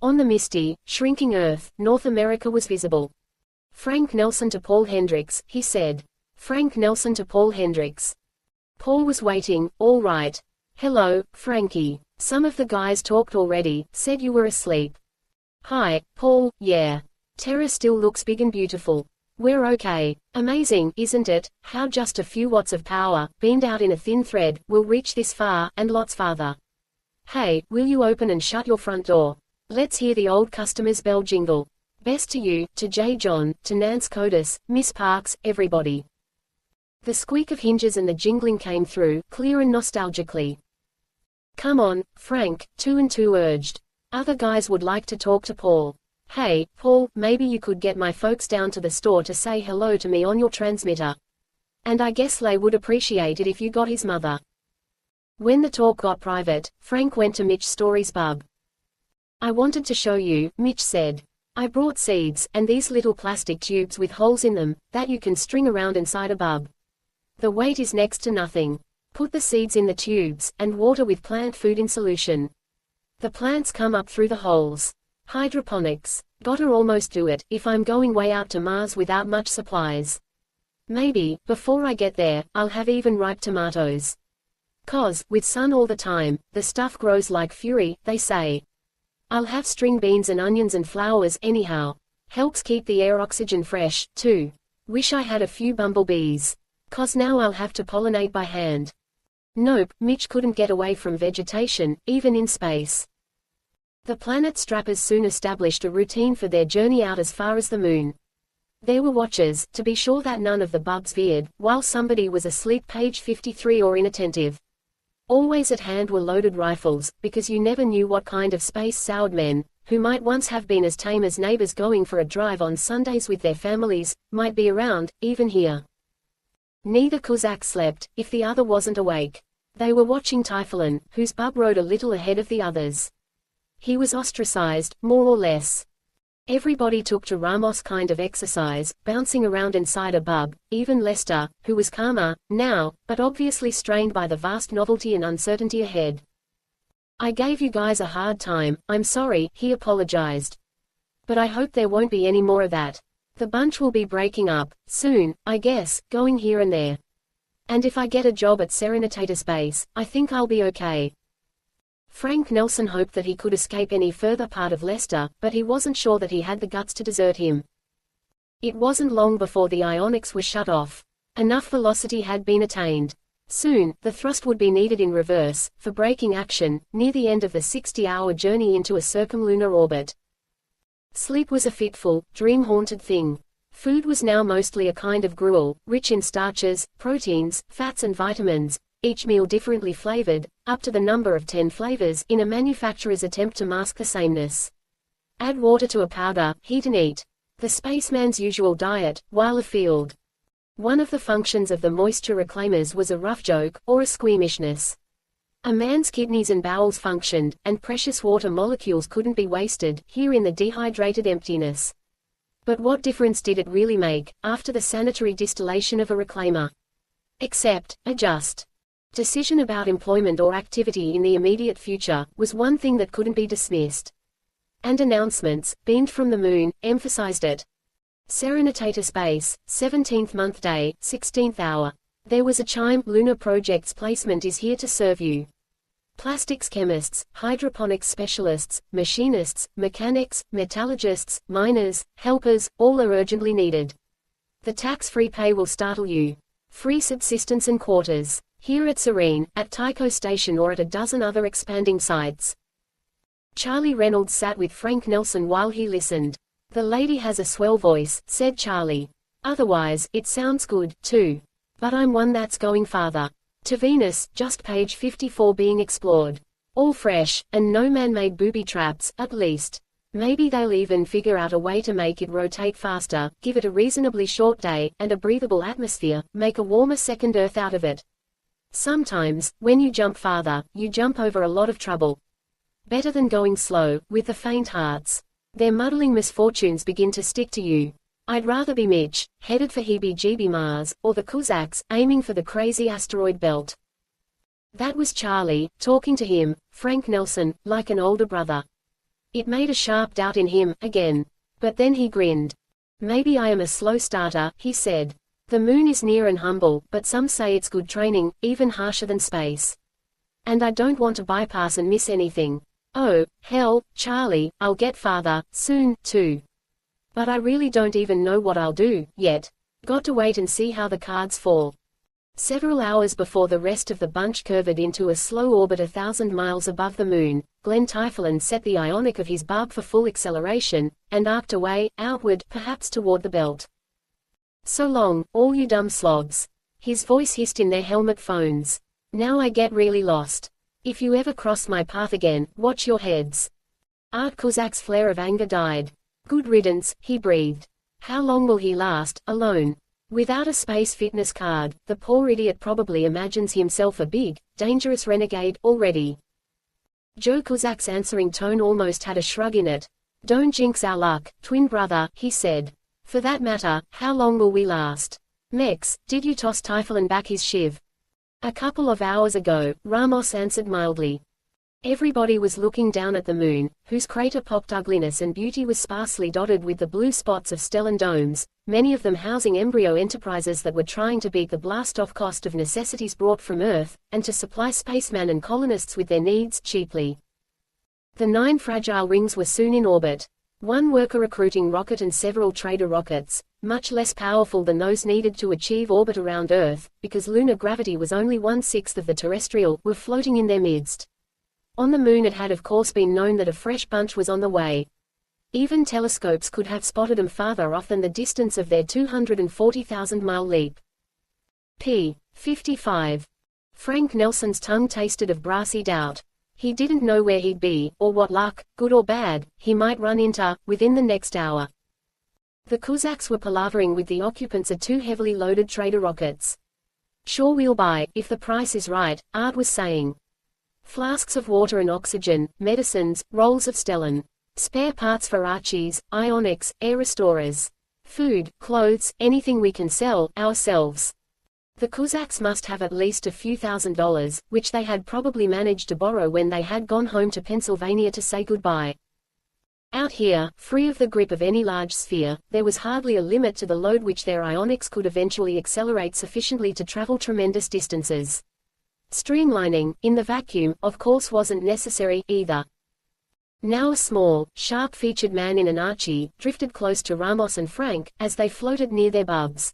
On the misty, shrinking Earth, North America was visible. Frank Nelsen to Paul Hendricks, he said. Frank Nelsen to Paul Hendricks. Paul was waiting, all right. Hello, Frankie. Some of the guys talked already, said you were asleep. Hi, Paul, yeah. Terra still looks big and beautiful. We're okay. Amazing, isn't it, how just a few watts of power, beamed out in a thin thread, will reach this far, and lots farther. Hey, will you open and shut your front door? Let's hear the old customer's bell jingle. Best to you, to J. John, to Nance Codis, Miss Parks, everybody. The squeak of hinges and the jingling came through, clear and nostalgically. Come on, Frank, 2 and 2 urged. Other guys would like to talk to Paul. Hey, Paul, maybe you could get my folks down to the store to say hello to me on your transmitter. And I guess they would appreciate it if you got his mother. When the talk got private, Frank went to Mitch Story's bub. I wanted to show you, Mitch said. I brought seeds, and these little plastic tubes with holes in them, that you can string around inside a bub. The weight is next to nothing. Put the seeds in the tubes, and water with plant food in solution. The plants come up through the holes. Hydroponics. Gotta almost do it, if I'm going way out to Mars without much supplies. Maybe, before I get there, I'll have even ripe tomatoes. 'Cause, with sun all the time, the stuff grows like fury, they say. I'll have string beans and onions and flowers anyhow. Helps keep the air oxygen fresh, too. Wish I had a few bumblebees. 'Cause now I'll have to pollinate by hand. Nope, Mitch couldn't get away from vegetation, even in space. The planet strappers soon established a routine for their journey out as far as the moon. There were watchers, to be sure that none of the bubs veered, while somebody was asleep, page 53, or inattentive. Always at hand were loaded rifles, because you never knew what kind of space-soured men, who might once have been as tame as neighbors going for a drive on Sundays with their families, might be around, even here. Neither Kuzak slept, if the other wasn't awake. They were watching Typhoon, whose bub rode a little ahead of the others. He was ostracized, more or less. Everybody took to Ramos kind of exercise, bouncing around inside a bub, even Lester, who was calmer, now, but obviously strained by the vast novelty and uncertainty ahead. I gave you guys a hard time, I'm sorry, he apologized. But I hope there won't be any more of that. The bunch will be breaking up, soon, I guess, going here and there. And if I get a job at Serenitator Space, I think I'll be okay. Frank Nelsen hoped that he could escape any further part of Lester, but he wasn't sure that he had the guts to desert him. It wasn't long before the ionics were shut off. Enough velocity had been attained. Soon, the thrust would be needed in reverse, for braking action, near the end of the 60-hour journey into a circumlunar orbit. Sleep was a fitful, dream-haunted thing. Food was now mostly a kind of gruel, rich in starches, proteins, fats and vitamins, each meal differently flavored, up to the number of 10 flavors, in a manufacturer's attempt to mask the sameness. Add water to a powder, heat and eat. The spaceman's usual diet, while afield. One of the functions of the moisture reclaimers was a rough joke, or a squeamishness. A man's kidneys and bowels functioned, and precious water molecules couldn't be wasted, here in the dehydrated emptiness. But what difference did it really make, after the sanitary distillation of a reclaimer? Except, adjust. Decision about employment or activity in the immediate future, was one thing that couldn't be dismissed. And announcements, beamed from the moon, emphasized it. Serenitator Space, 17th month day, 16th hour. There was a chime, Lunar Project's placement is here to serve you. Plastics chemists, hydroponics specialists, machinists, mechanics, metallurgists, miners, helpers, all are urgently needed. The tax-free pay will startle you. Free subsistence and quarters. Here at Serene, at Tycho Station or at a dozen other expanding sites. Charlie Reynolds sat with Frank Nelsen while he listened. The lady has a swell voice, said Charlie. Otherwise, it sounds good, too. But I'm one that's going farther. To Venus, just page 54 being explored. All fresh, and no man-made booby traps, at least. Maybe they'll even figure out a way to make it rotate faster, give it a reasonably short day, and a breathable atmosphere, make a warmer second Earth out of it. Sometimes, when you jump farther, you jump over a lot of trouble. Better than going slow, with the faint hearts. Their muddling misfortunes begin to stick to you. I'd rather be Mitch, headed for heebie-jeebie Mars, or the Cossacks, aiming for the crazy asteroid belt. That was Charlie, talking to him, Frank Nelsen, like an older brother. It made a sharp doubt in him, again. But then he grinned. Maybe I am a slow starter, he said. The moon is near and humble, but some say it's good training, even harsher than space. And I don't want to bypass and miss anything. Oh, hell, Charlie, I'll get farther, soon, too. But I really don't even know what I'll do, yet. Got to wait and see how the cards fall. Several hours before the rest of the bunch curved into a slow orbit 1,000 miles above the moon, Glenn Typhoon set the ionic of his barb for full acceleration, and arced away, outward, perhaps toward the belt. So long, all you dumb slobs. His voice hissed in their helmet phones. Now I get really lost. If you ever cross my path again, watch your heads. Art Kozak's flare of anger died. Good riddance, he breathed. How long will he last, alone? Without a space fitness card, the poor idiot probably imagines himself a big, dangerous renegade, already. Joe Kozak's answering tone almost had a shrug in it. Don't jinx our luck, twin brother, he said. For that matter, how long will we last? Mex, did you toss Typhoon back his shiv? A couple of hours ago, Ramos answered mildly. Everybody was looking down at the moon, whose crater-pocked ugliness and beauty was sparsely dotted with the blue spots of stellar domes, many of them housing embryo enterprises that were trying to beat the blast-off cost of necessities brought from Earth, and to supply spacemen and colonists with their needs cheaply. The 9 fragile rings were soon in orbit. One worker-recruiting rocket and several trader rockets, much less powerful than those needed to achieve orbit around Earth, because lunar gravity was only 1/6 of the terrestrial, were floating in their midst. On the moon it had of course been known that a fresh bunch was on the way. Even telescopes could have spotted them farther off than the distance of their 240,000-mile leap. p. 55. Frank Nelsen's tongue tasted of brassy doubt. He didn't know where he'd be, or what luck, good or bad, he might run into, within the next hour. The Cossacks were palavering with the occupants of 2 heavily loaded trader rockets. Sure, we'll buy, if the price is right, Art was saying. Flasks of water and oxygen, medicines, rolls of stellene. Spare parts for Archies, ionics, air restorers. Food, clothes, anything we can sell, ourselves. The Cossacks must have at least a few $1,000s, which they had probably managed to borrow when they had gone home to Pennsylvania to say goodbye. Out here, free of the grip of any large sphere, there was hardly a limit to the load which their ionics could eventually accelerate sufficiently to travel tremendous distances. Streamlining, in the vacuum, of course wasn't necessary, either. Now a small, sharp-featured man in an Archie, drifted close to Ramos and Frank, as they floated near their bubs.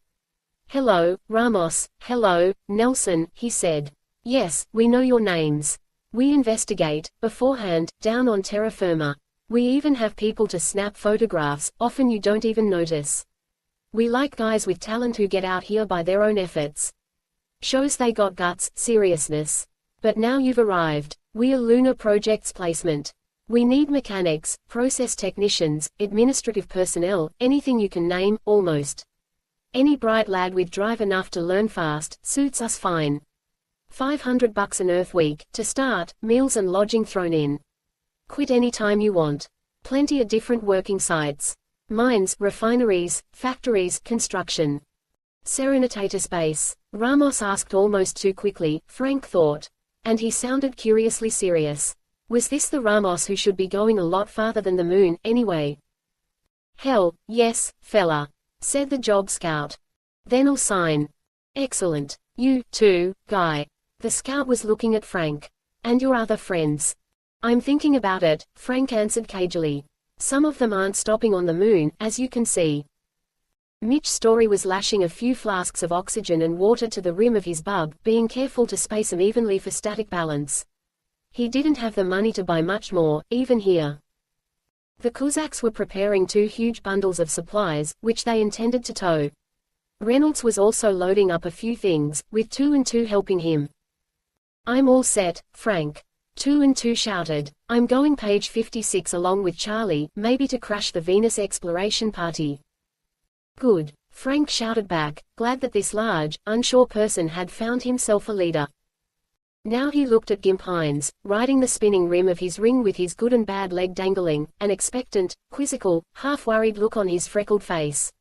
Hello, Ramos, hello, Nelsen, he said. Yes, we know your names. We investigate, beforehand, down on terra firma. We even have people to snap photographs, often you don't even notice. We like guys with talent who get out here by their own efforts. Shows they got guts, seriousness. But now you've arrived. We're Lunar Project's placement. We need mechanics, process technicians, administrative personnel, anything you can name, almost. Any bright lad with drive enough to learn fast, suits us fine. $500 an Earth week, to start, meals and lodging thrown in. Quit any time you want. Plenty of different working sites. Mines, refineries, factories, construction. Serenitator space. Ramos asked almost too quickly, Frank thought. And he sounded curiously serious. Was this the Ramos who should be going a lot farther than the moon, anyway? Hell, yes, fella, said the job scout. Then I'll sign. Excellent. You, too, guy. The scout was looking at Frank. And your other friends. I'm thinking about it, Frank answered cagily. Some of them aren't stopping on the moon, as you can see. Mitch Story was lashing a few flasks of oxygen and water to the rim of his bub, being careful to space them evenly for static balance. He didn't have the money to buy much more, even here. The Cossacks were preparing 2 huge bundles of supplies, which they intended to tow. Reynolds was also loading up a few things, with 2 and 2 helping him. "I'm all set, Frank," 2 and 2 shouted. "I'm going page 56 along with Charlie, maybe to crash the Venus exploration party." "Good," Frank shouted back, glad that this large, unsure person had found himself a leader. Now he looked at Gimp Hines, riding the spinning rim of his ring with his good and bad leg dangling, an expectant, quizzical, half-worried look on his freckled face.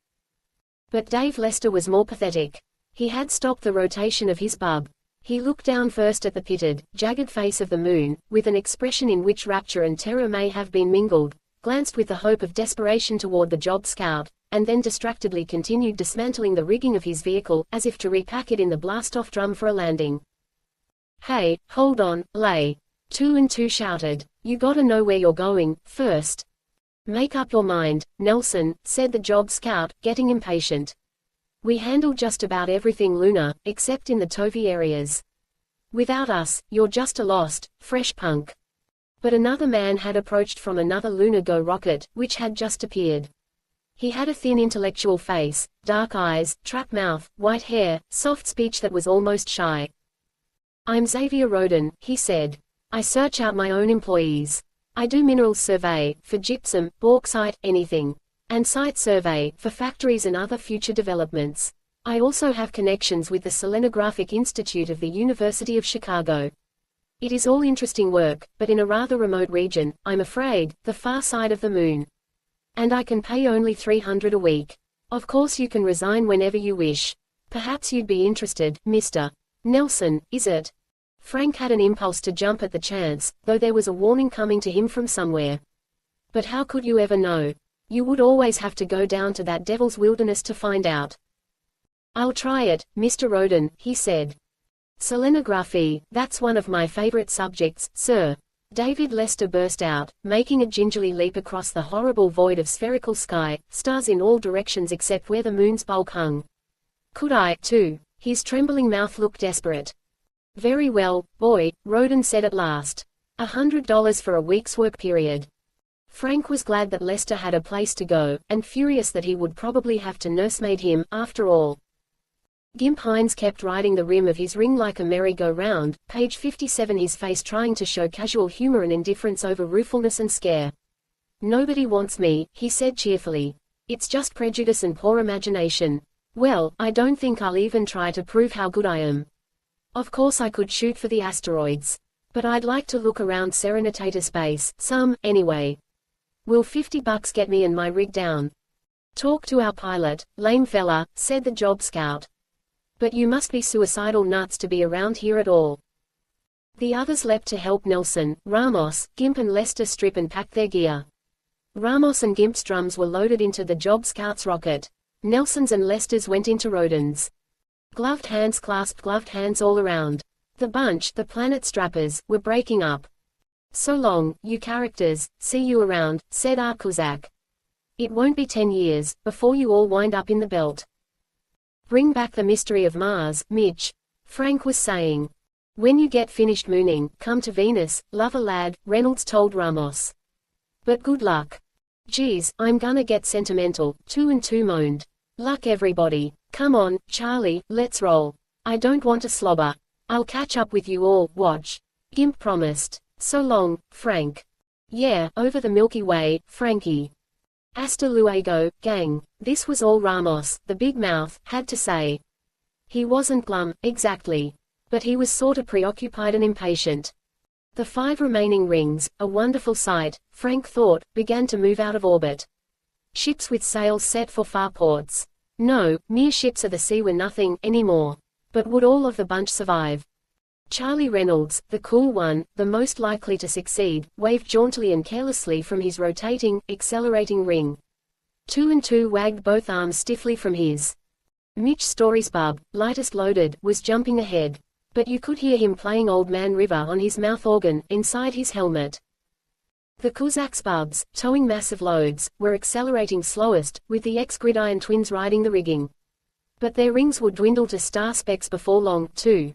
But Dave Lester was more pathetic. He had stopped the rotation of his bub. He looked down first at the pitted, jagged face of the moon, with an expression in which rapture and terror may have been mingled, glanced with the hope of desperation toward the job scout, and then distractedly continued dismantling the rigging of his vehicle, as if to repack it in the blast-off drum for a landing. "Hey, hold on, Lay," 2 and 2 shouted. "You gotta know where you're going, first." "Make up your mind, Nelson," said the job scout, getting impatient. "We handle just about everything lunar, except in the Tovi areas. Without us, you're just a lost, fresh punk." But another man had approached from another Lunar Go rocket, which had just appeared. He had a thin intellectual face, dark eyes, trap mouth, white hair, soft speech that was almost shy. "I'm Xavier Roden," he said. "I search out my own employees. I do minerals survey, for gypsum, bauxite, anything. And site survey, for factories and other future developments. I also have connections with the Selenographic Institute of the University of Chicago. It is all interesting work, but in a rather remote region, I'm afraid, the far side of the moon. And I can pay only $300 a week. Of course you can resign whenever you wish. Perhaps you'd be interested, Mr. Nelson, is it?" Frank had an impulse to jump at the chance, though there was a warning coming to him from somewhere. But how could you ever know? You would always have to go down to that devil's wilderness to find out. "I'll try it, Mr. Roden," he said. "Selenography, that's one of my favorite subjects, sir." David Lester burst out, making a gingerly leap across the horrible void of spherical sky, stars in all directions except where the moon's bulk hung. "Could I, too?" His trembling mouth looked desperate. "Very well, boy," Roden said at last. $100 for a week's work period." Frank was glad that Lester had a place to go, and furious that he would probably have to nursemaid him, after all. Gimp Hines kept riding the rim of his ring like a merry-go-round, page 57, his face trying to show casual humor and indifference over ruefulness and scare. "Nobody wants me," he said cheerfully. "It's just prejudice and poor imagination. Well, I don't think I'll even try to prove how good I am. Of course I could shoot for the asteroids. But I'd like to look around Serenitator space, some, anyway. Will $50 get me and my rig down?" "Talk to our pilot, lame fella," said the job scout. "But you must be suicidal nuts to be around here at all." The others leapt to help Nelson, Ramos, Gimp and Lester strip and pack their gear. Ramos and Gimp's drums were loaded into the job scout's rocket. Nelson's and Lester's went into Roden's. Gloved hands clasped gloved hands all around. The bunch, the Planet Strappers, were breaking up. "So long, you characters, see you around," said our Kozak. "It won't be 10 years, before you all wind up in the belt." "Bring back the mystery of Mars, Mitch," Frank was saying. "When you get finished mooning, come to Venus, lover lad," Reynolds told Ramos. "But good luck." "Geez, I'm gonna get sentimental," 2 and 2 moaned. "Luck everybody. Come on, Charlie, let's roll. I don't want to slobber. I'll catch up with you all, watch," Gimp promised. "So long, Frank." "Yeah, over the Milky Way, Frankie." "Hasta luego, gang." This was all Ramos, the big mouth, had to say. He wasn't glum, exactly. But he was sorta preoccupied and impatient. The 5 remaining rings, a wonderful sight, Frank thought, began to move out of orbit. Ships with sails set for far ports. No, mere ships of the sea were nothing anymore. But would all of the bunch survive? Charlie Reynolds, the cool one, the most likely to succeed, waved jauntily and carelessly from his rotating, accelerating ring. 2 and 2 wagged both arms stiffly from his. Mitch Story's bub, lightest loaded, was jumping ahead. But you could hear him playing Old Man River on his mouth organ, inside his helmet. The Cossacks' bubs, towing massive loads, were accelerating slowest, with the ex-Gridiron twins riding the rigging. But their rings would dwindle to star specks before long, too.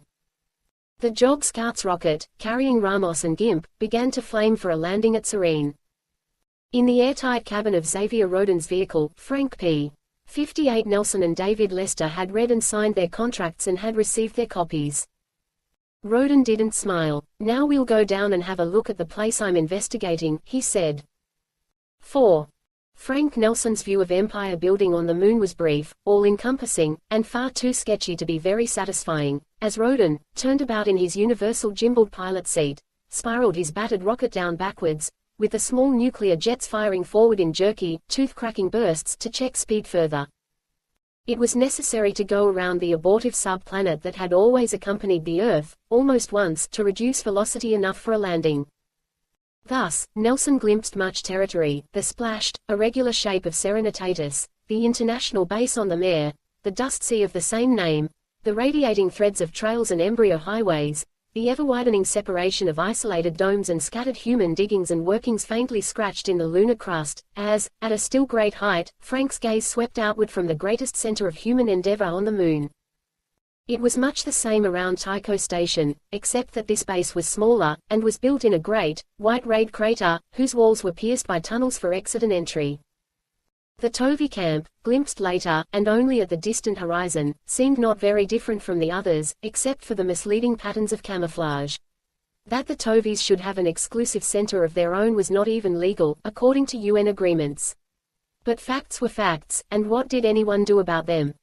The job scout's rocket, carrying Ramos and Gimp, began to flame for a landing at Serene. In the airtight cabin of Xavier Rodin's vehicle, Frank P. 58 Nelsen and David Lester had read and signed their contracts and had received their copies. Rodin didn't smile. "Now we'll go down and have a look at the place I'm investigating," he said. 4. Frank Nelsen's view of empire building on the Moon was brief, all-encompassing, and far too sketchy to be very satisfying, as Rodin, turned about in his universal gimbaled pilot seat, spiraled his battered rocket down backwards, with the small nuclear jets firing forward in jerky, tooth-cracking bursts to check speed further. It was necessary to go around the abortive sub-planet that had always accompanied the Earth, almost once, to reduce velocity enough for a landing. Thus, Nelsen glimpsed much territory: the splashed, irregular shape of Serenitatis, the international base on the Mare, the dust sea of the same name, the radiating threads of trails and embryo highways, the ever-widening separation of isolated domes and scattered human diggings and workings faintly scratched in the lunar crust, as, at a still great height, Frank's gaze swept outward from the greatest center of human endeavor on the Moon. It was much the same around Tycho Station, except that this base was smaller, and was built in a great, white rayed crater, whose walls were pierced by tunnels for exit and entry. The Tovi camp, glimpsed later, and only at the distant horizon, seemed not very different from the others, except for the misleading patterns of camouflage. That the Tovis should have an exclusive center of their own was not even legal, according to UN agreements. But facts were facts, and what did anyone do about them?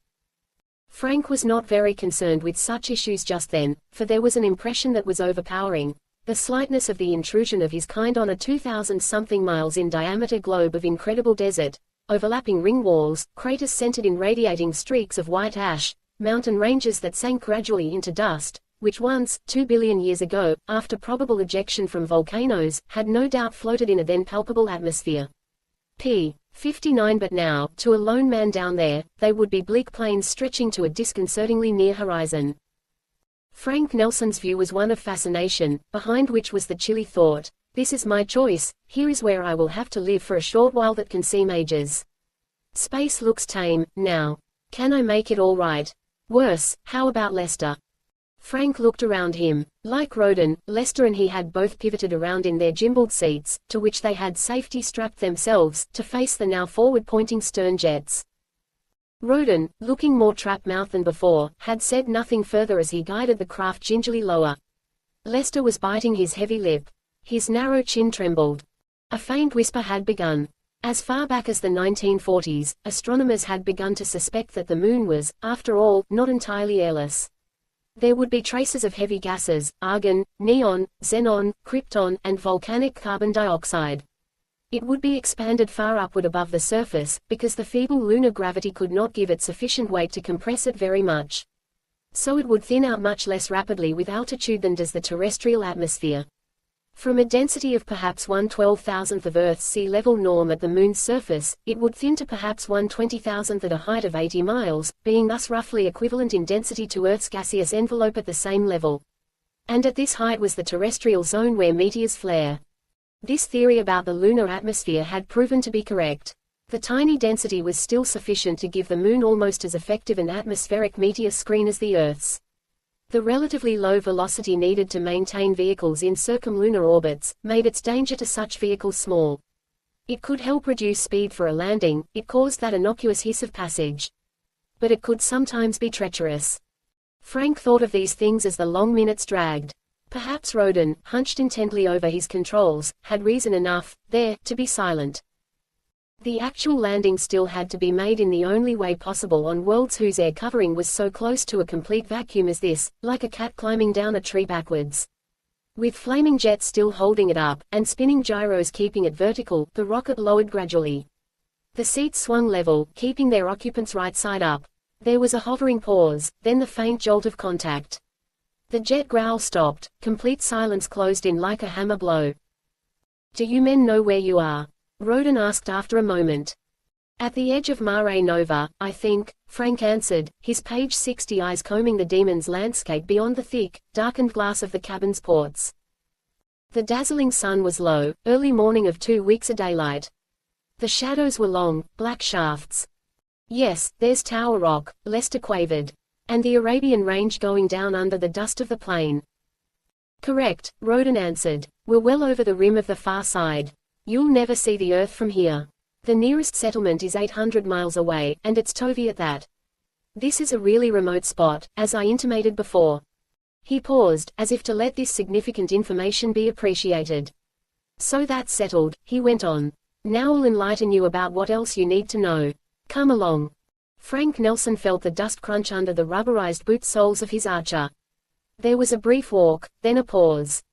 Frank was not very concerned with such issues just then, for there was an impression that was overpowering: the slightness of the intrusion of his kind on a 2,000-something miles in diameter globe of incredible desert, overlapping ring walls, craters centered in radiating streaks of white ash, mountain ranges that sank gradually into dust, which once, 2 billion years ago, after probable ejection from volcanoes, had no doubt floated in a then palpable atmosphere. p. 59. But now, to a lone man down there, they would be bleak plains stretching to a disconcertingly near horizon. Frank Nelsen's view was one of fascination, behind which was the chilly thought: this is my choice, here is where I will have to live for a short while that can seem ages. Space looks tame, now. Can I make it all right? Worse, how about Lester? Frank looked around him. Like Rodin, Lester and he had both pivoted around in their gimbaled seats, to which they had safety strapped themselves, to face the now forward-pointing stern jets. Rodin, looking more trap-mouthed than before, had said nothing further as he guided the craft gingerly lower. Lester was biting his heavy lip. His narrow chin trembled. A faint whisper had begun. As far back as the 1940s, astronomers had begun to suspect that the Moon was, after all, not entirely airless. There would be traces of heavy gases: argon, neon, xenon, krypton, and volcanic carbon dioxide. It would be expanded far upward above the surface, because the feeble lunar gravity could not give it sufficient weight to compress it very much. So it would thin out much less rapidly with altitude than does the terrestrial atmosphere. From a density of perhaps 1/12,000th of Earth's sea level norm at the Moon's surface, it would thin to perhaps 1/20,000th at a height of 80 miles, being thus roughly equivalent in density to Earth's gaseous envelope at the same level. And at this height was the terrestrial zone where meteors flare. This theory about the lunar atmosphere had proven to be correct. The tiny density was still sufficient to give the Moon almost as effective an atmospheric meteor screen as the Earth's. The relatively low velocity needed to maintain vehicles in circumlunar orbits made its danger to such vehicles small. It could help reduce speed for a landing, it caused that innocuous hiss of passage. But it could sometimes be treacherous. Frank thought of these things as the long minutes dragged. Perhaps Rodin, hunched intently over his controls, had reason enough, there, to be silent. The actual landing still had to be made in the only way possible on worlds whose air covering was so close to a complete vacuum as this, like a cat climbing down a tree backwards. With flaming jets still holding it up, and spinning gyros keeping it vertical, the rocket lowered gradually. The seats swung level, keeping their occupants right side up. There was a hovering pause, then the faint jolt of contact. The jet growl stopped, complete silence closed in like a hammer blow. "Do you men know where you are?" Rodin asked after a moment. "At the edge of Mare Nova, I think," Frank answered, his page 60 eyes combing the demon's landscape beyond the thick, darkened glass of the cabin's ports. The dazzling sun was low, early morning of 2 weeks of daylight. The shadows were long, black shafts. "Yes, there's Tower Rock," Lester quavered. "And the Arabian Range going down under the dust of the plain." "Correct," Rodin answered. "We're well over the rim of the far side. You'll never see the Earth from here. The nearest settlement is 800 miles away, and it's Tovi at that. This is a really remote spot, as I intimated before. He paused, as if to let this significant information be appreciated. So that's settled, he went on. Now I'll enlighten you about what else you need to know. Come along. Frank Nelsen felt the dust crunch under the rubberized boot soles of his Archer. There was a brief walk, then a pause.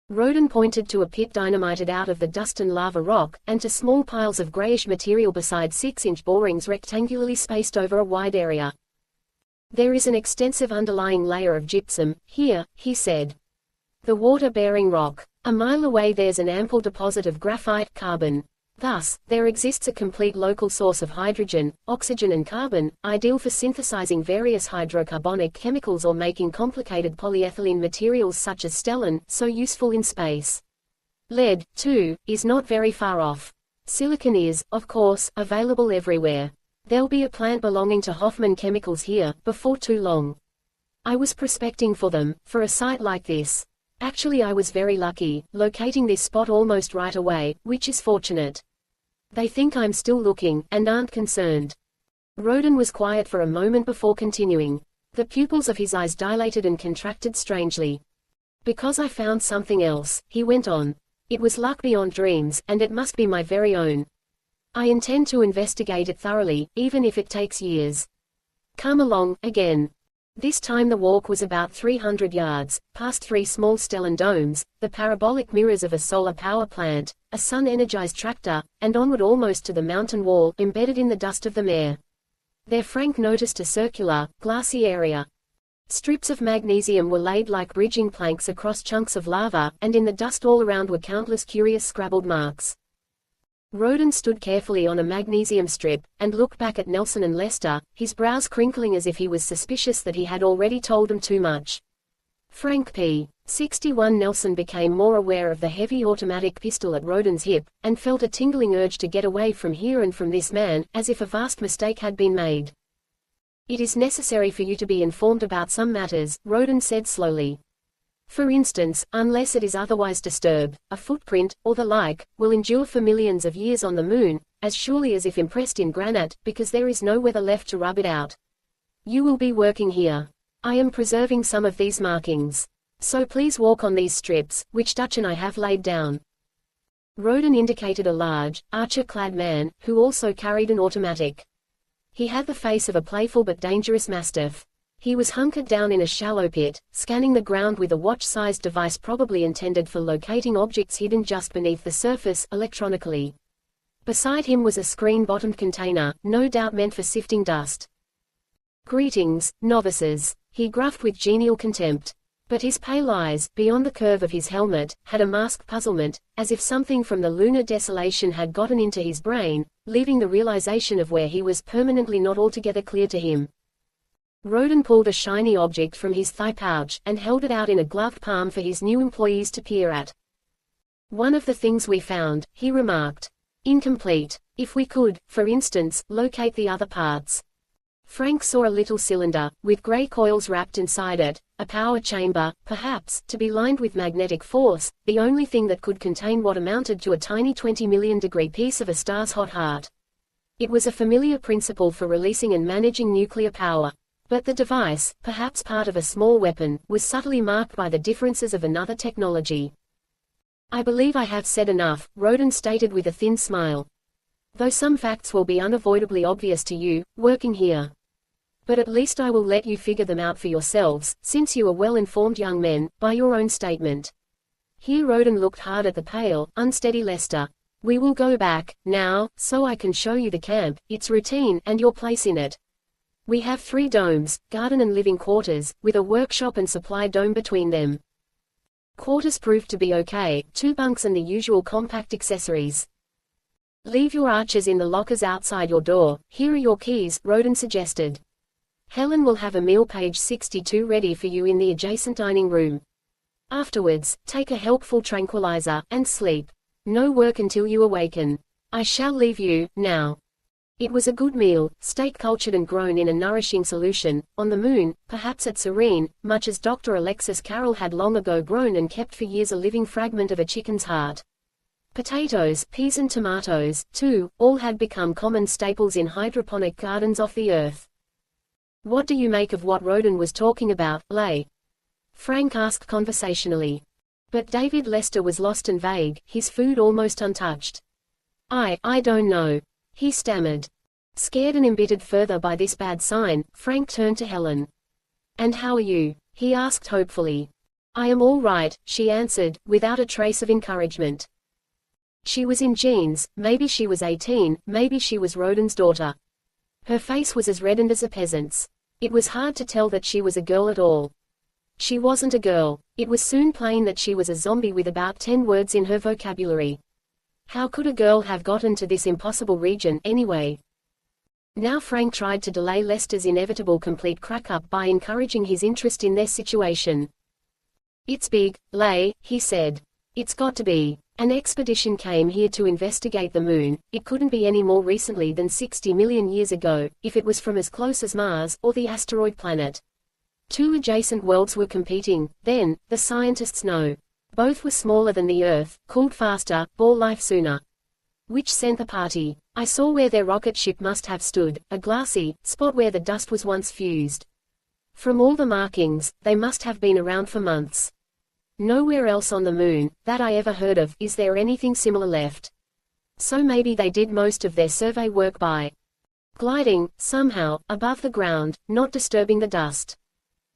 Roden pointed to a pit dynamited out of the dust and lava rock, and to small piles of grayish material beside 6-inch borings rectangularly spaced over a wide area. There is an extensive underlying layer of gypsum, here, he said. The water-bearing rock. A mile away there's an ample deposit of graphite, carbon. Thus, there exists a complete local source of hydrogen, oxygen and carbon, ideal for synthesizing various hydrocarbonic chemicals or making complicated polyethylene materials such as stellene, so useful in space. Lead, too, is not very far off. Silicon is, of course, available everywhere. There'll be a plant belonging to Hoffman Chemicals here, before too long. I was prospecting for them, for a site like this. Actually I was very lucky, locating this spot almost right away, which is fortunate. They think I'm still looking, and aren't concerned. Roden was quiet for a moment before continuing. The pupils of his eyes dilated and contracted strangely. Because I found something else, he went on. It was luck beyond dreams, and it must be my very own. I intend to investigate it thoroughly, even if it takes years. Come along, again. This time the walk was about 300 yards, past 3 small stellene domes, the parabolic mirrors of a solar power plant, a sun-energized tractor, and onward almost to the mountain wall, embedded in the dust of the mare. There Frank noticed a circular, glassy area. Strips of magnesium were laid like bridging planks across chunks of lava, and in the dust all around were countless curious scrabbled marks. Roden stood carefully on a magnesium strip, and looked back at Nelsen and Lester, his brows crinkling as if he was suspicious that he had already told them too much. Frank P. 61 Nelsen became more aware of the heavy automatic pistol at Roden's hip, and felt a tingling urge to get away from here and from this man, as if a vast mistake had been made. It is necessary for you to be informed about some matters, Roden said slowly. For instance, unless it is otherwise disturbed, a footprint, or the like, will endure for millions of years on the moon, as surely as if impressed in granite, because there is no weather left to rub it out. You will be working here. I am preserving some of these markings. So please walk on these strips, which Dutch and I have laid down. Roden indicated a large, archer-clad man, who also carried an automatic. He had the face of a playful but dangerous mastiff. He was hunkered down in a shallow pit, scanning the ground with a watch-sized device probably intended for locating objects hidden just beneath the surface, electronically. Beside him was a screen-bottomed container, no doubt meant for sifting dust. Greetings, novices, he gruffed with genial contempt. But his pale eyes, beyond the curve of his helmet, had a masked puzzlement, as if something from the lunar desolation had gotten into his brain, leaving the realization of where he was permanently not altogether clear to him. Roden pulled a shiny object from his thigh pouch, and held it out in a gloved palm for his new employees to peer at. One of the things we found, he remarked. Incomplete. If we could, for instance, locate the other parts. Frank saw a little cylinder, with gray coils wrapped inside it, a power chamber, perhaps, to be lined with magnetic force, the only thing that could contain what amounted to a tiny 20 million degree piece of a star's hot heart. It was a familiar principle for releasing and managing nuclear power. But the device, perhaps part of a small weapon, was subtly marked by the differences of another technology. I believe I have said enough, Roden stated with a thin smile. Though some facts will be unavoidably obvious to you, working here. But at least I will let you figure them out for yourselves, since you are well-informed young men, by your own statement. Here Roden looked hard at the pale, unsteady Lester. We will go back, now, so I can show you the camp, its routine, and your place in it. We have 3 domes, garden and living quarters, with a workshop and supply dome between them. Quarters proved to be okay, 2 bunks and the usual compact accessories. Leave your archers in the lockers outside your door, here are your keys, Roden suggested. Helen will have a meal page 62 ready for you in the adjacent dining room. Afterwards, take a helpful tranquilizer, and sleep. No work until you awaken. I shall leave you, now. It was a good meal, steak cultured and grown in a nourishing solution, on the moon, perhaps at Serene, much as Dr. Alexis Carroll had long ago grown and kept for years a living fragment of a chicken's heart. Potatoes, peas and tomatoes, too, all had become common staples in hydroponic gardens off the earth. "What do you make of what Roden was talking about, Lay?" Frank asked conversationally. But David Lester was lost and vague, his food almost untouched. I don't know," he stammered. Scared and embittered further by this bad sign, Frank turned to Helen. "And how are you?" he asked hopefully. "I am all right," she answered, without a trace of encouragement. She was in jeans, maybe she was 18, maybe she was Roden's daughter. Her face was as reddened as a peasant's. It was hard to tell that she was a girl at all. She wasn't a girl. It was soon plain that she was a zombie with about 10 words in her vocabulary. How could a girl have gotten to this impossible region, anyway? Now Frank tried to delay Lester's inevitable complete crack-up by encouraging his interest in their situation. "It's big, Lay," he said. "It's got to be. An expedition came here to investigate the moon. It couldn't be any more recently than 60 million years ago, if it was from as close as Mars, or the asteroid planet. 2 adjacent worlds were competing, then, the scientists know. Both were smaller than the Earth, cooled faster, bore life sooner. Which sent the party? I saw where their rocket ship must have stood, a glassy spot where the dust was once fused. From all the markings, they must have been around for months. Nowhere else on the moon, that I ever heard of, is there anything similar left. So maybe they did most of their survey work by gliding, somehow, above the ground, not disturbing the dust.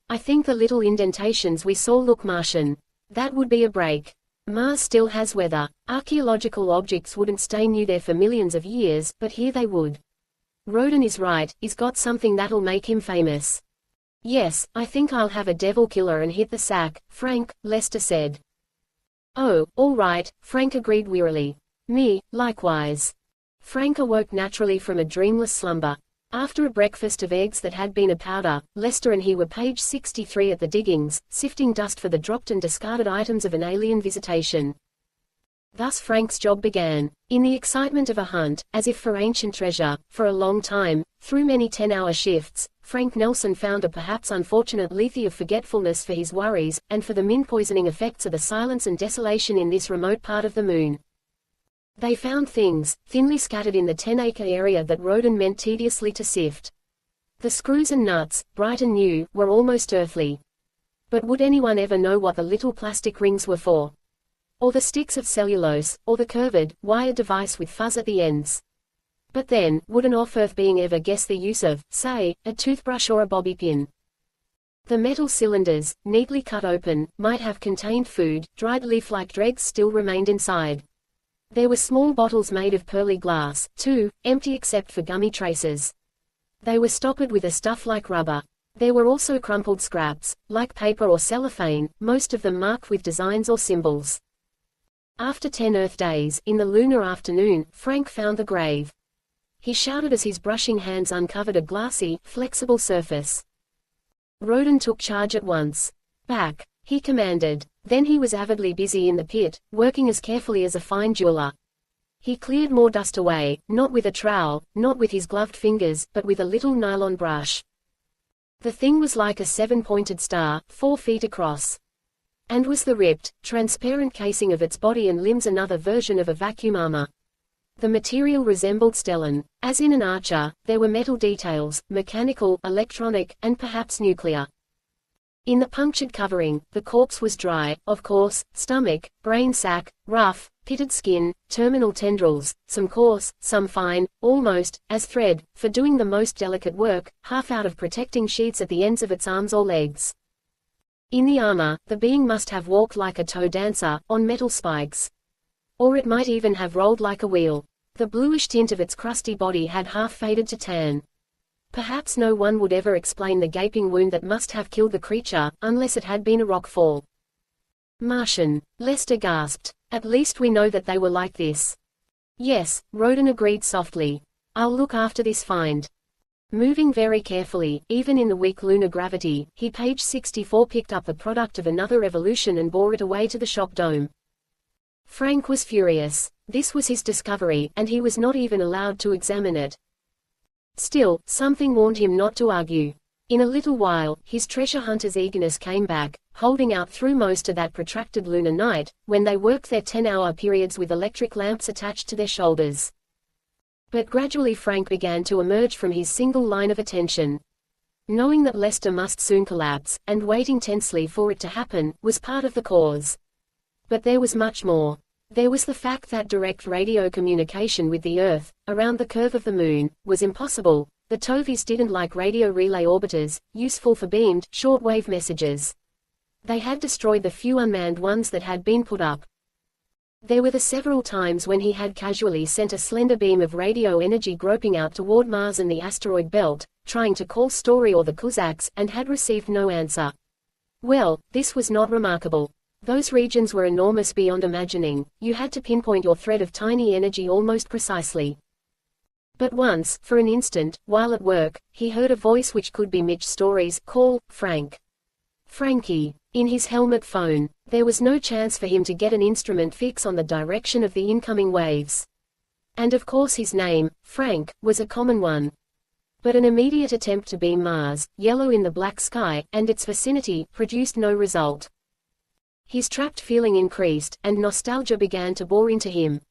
I think the little indentations we saw look Martian. That would be a break. Mars still has weather. Archaeological objects wouldn't stay new there for millions of years, but here they would. Roden is right, he's got something that'll make him famous." "Yes, I think I'll have a devil killer and hit the sack, Frank," Lester said. "Oh, all right," Frank agreed wearily. "Me, likewise." Frank awoke naturally from a dreamless slumber. After a breakfast of eggs that had been a powder, Lester and he were page 63 at the diggings, sifting dust for the dropped and discarded items of an alien visitation. Thus Frank's job began. In the excitement of a hunt, as if for ancient treasure, for a long time, through many 10-hour shifts, Frank Nelsen found a perhaps unfortunate lethe of forgetfulness for his worries, and for the min-poisoning effects of the silence and desolation in this remote part of the moon. They found things, thinly scattered in the 10-acre area that Roden meant tediously to sift. The screws and nuts, bright and new, were almost earthly. But would anyone ever know what the little plastic rings were for? Or the sticks of cellulose, or the curved, wired device with fuzz at the ends? But then, would an off-Earth being ever guess the use of, say, a toothbrush or a bobby pin? The metal cylinders, neatly cut open, might have contained food. Dried leaf-like dregs still remained inside. There were small bottles made of pearly glass, too, empty except for gummy traces. They were stoppered with a stuff like rubber. There were also crumpled scraps, like paper or cellophane, most of them marked with designs or symbols. After 10 Earth days, in the lunar afternoon, Frank found the grave. He shouted as his brushing hands uncovered a glassy, flexible surface. Roden took charge at once. "Back," he commanded. Then he was avidly busy in the pit, working as carefully as a fine jeweler. He cleared more dust away, not with a trowel, not with his gloved fingers, but with a little nylon brush. The thing was like a 7-pointed star, 4 feet across. And was the ripped, transparent casing of its body and limbs another version of a vacuum armor? The material resembled stellene. As in an archer, there were metal details, mechanical, electronic, and perhaps nuclear. In the punctured covering, the corpse was dry, of course, stomach, brain sac, rough, pitted skin, terminal tendrils, some coarse, some fine, almost, as thread, for doing the most delicate work, half out of protecting sheaths at the ends of its arms or legs. In the armor, the being must have walked like a toe dancer, on metal spikes. Or it might even have rolled like a wheel. The bluish tint of its crusty body had half faded to tan. Perhaps no one would ever explain the gaping wound that must have killed the creature, unless it had been a rockfall. "Martian," Lester gasped. "At least we know that they were like this." "Yes," Roden agreed softly. "I'll look after this find." Moving very carefully, even in the weak lunar gravity, he page 64 picked up the product of another evolution and bore it away to the shock dome. Frank was furious. This was his discovery, and he was not even allowed to examine it. Still, something warned him not to argue. In a little while, his treasure hunter's eagerness came back, holding out through most of that protracted lunar night, when they worked their 10-hour periods with electric lamps attached to their shoulders. But gradually Frank began to emerge from his single line of attention. Knowing that Lester must soon collapse, and waiting tensely for it to happen, was part of the cause. But there was much more. There was the fact that direct radio communication with the Earth, around the curve of the Moon, was impossible. The Tovies didn't like radio relay orbiters, useful for beamed, shortwave messages. They had destroyed the few unmanned ones that had been put up. There were the several times when he had casually sent a slender beam of radio energy groping out toward Mars and the asteroid belt, trying to call Story or the Cossacks, and had received no answer. Well, this was not remarkable. Those regions were enormous beyond imagining. You had to pinpoint your thread of tiny energy almost precisely. But once, for an instant, while at work, he heard a voice which could be Mitch Story's call, Frank. Frankie. In his helmet phone. There was no chance for him to get an instrument fix on the direction of the incoming waves. And of course his name, Frank, was a common one. But an immediate attempt to beam Mars, yellow in the black sky, and its vicinity, produced no result. His trapped feeling increased, and nostalgia began to bore into him.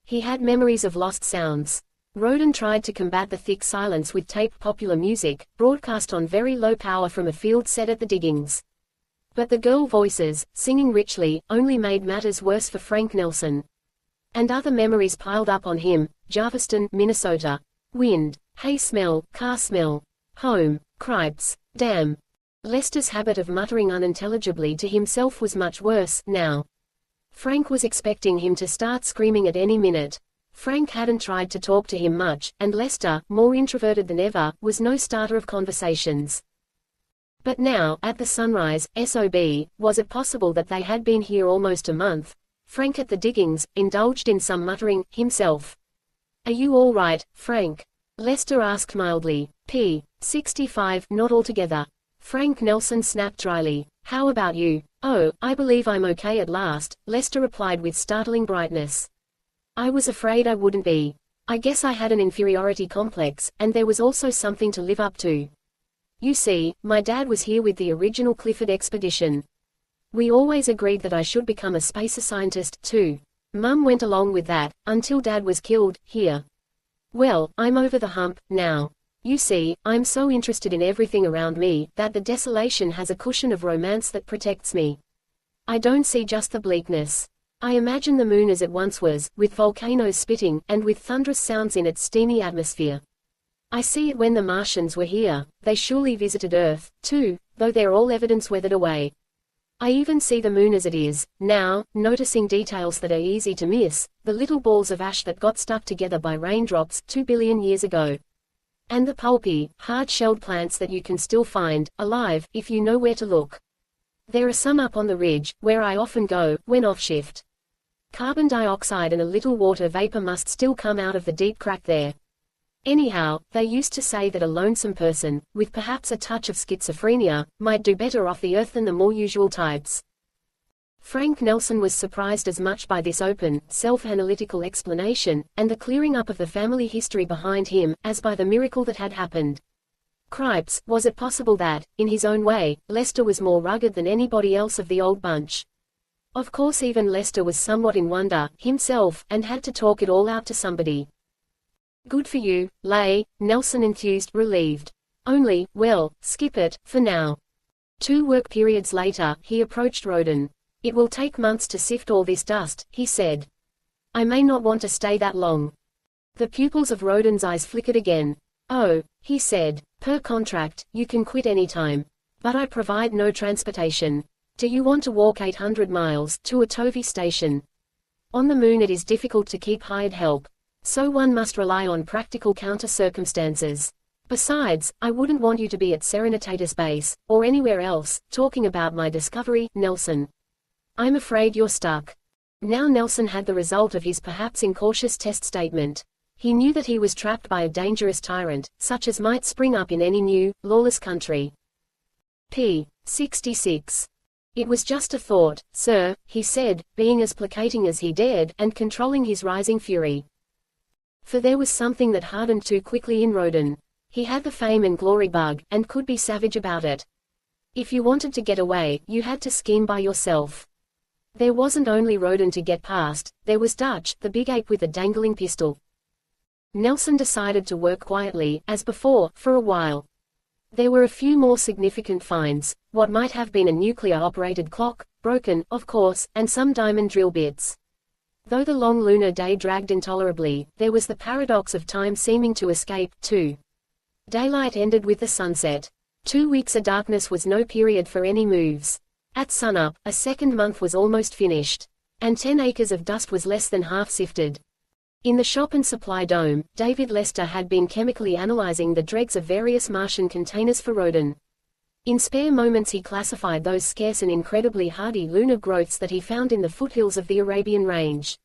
He had memories of lost sounds. Roden tried to combat the thick silence with taped popular music, broadcast on very low power from a field set at the diggings. But the girl voices, singing richly, only made matters worse for Frank Nelsen. And other memories piled up on him: Jarviston, Minnesota. Wind, hay smell, car smell. Home, cripes, damn. Lester's habit of muttering unintelligibly to himself was much worse, now. Frank was expecting him to start screaming at any minute. Frank hadn't tried to talk to him much, and Lester, more introverted than ever, was no starter of conversations. But now, at the sunrise, SOB, was it possible that they had been here almost a month? Frank at the diggings, indulged in some muttering, himself. "Are you all right, Frank?" Lester asked mildly. P. 65, not altogether. Frank Nelsen snapped dryly. "How about you?" "Oh, I believe I'm okay at last," Lester replied with startling brightness. "I was afraid I wouldn't be. I guess I had an inferiority complex, and there was also something to live up to. You see, my dad was here with the original Clifford expedition. We always agreed that I should become a spacer scientist, too. Mum went along with that, until Dad was killed, here. Well, I'm over the hump, now. You see, I'm so interested in everything around me, that the desolation has a cushion of romance that protects me. I don't see just the bleakness. I imagine the moon as it once was, with volcanoes spitting, and with thunderous sounds in its steamy atmosphere. I see it when the Martians were here. They surely visited Earth, too, though they're all evidence weathered away. I even see the moon as it is, now, noticing details that are easy to miss, the little balls of ash that got stuck together by raindrops 2 billion years ago. And the pulpy, hard-shelled plants that you can still find, alive, if you know where to look. There are some up on the ridge, where I often go, when off-shift. Carbon dioxide and a little water vapor must still come out of the deep crack there. Anyhow, they used to say that a lonesome person, with perhaps a touch of schizophrenia, might do better off the Earth than the more usual types. Frank Nelsen was surprised as much by this open, self-analytical explanation, and the clearing up of the family history behind him, as by the miracle that had happened. Cripes, was it possible that, in his own way, Lester was more rugged than anybody else of the old bunch? Of course even Lester was somewhat in wonder, himself, and had to talk it all out to somebody. Good for you, Lay, Nelsen enthused, relieved. Only, well, skip it, for now. 2 work periods later, he approached Roden. It will take months to sift all this dust, he said. I may not want to stay that long. The pupils of Roden's eyes flickered again. Oh, he said, per contract, you can quit anytime. But I provide no transportation. Do you want to walk 800 miles, to a Tovi station? On the moon it is difficult to keep hired help. So one must rely on practical counter-circumstances. Besides, I wouldn't want you to be at Serenitatis Base, or anywhere else, talking about my discovery, Nelsen. I'm afraid you're stuck. Now Nelsen had the result of his perhaps incautious test statement. He knew that he was trapped by a dangerous tyrant, such as might spring up in any new, lawless country. P. 66. It was just a thought, sir, he said, being as placating as he dared, and controlling his rising fury. For there was something that hardened too quickly in Roden. He had the fame and glory bug, and could be savage about it. If you wanted to get away, you had to scheme by yourself. There wasn't only Roden to get past, there was Dutch, the big ape with a dangling pistol. Nelsen decided to work quietly, as before, for a while. There were a few more significant finds, what might have been a nuclear-operated clock, broken, of course, and some diamond drill bits. Though the long lunar day dragged intolerably, there was the paradox of time seeming to escape, too. Daylight ended with the sunset. 2 weeks of darkness was no period for any moves. At sunup, a second month was almost finished. And 10 acres of dust was less than half sifted. In the shop and supply dome, David Lester had been chemically analyzing the dregs of various Martian containers for Roden. In spare moments he classified those scarce and incredibly hardy lunar growths that he found in the foothills of the Arabian Range.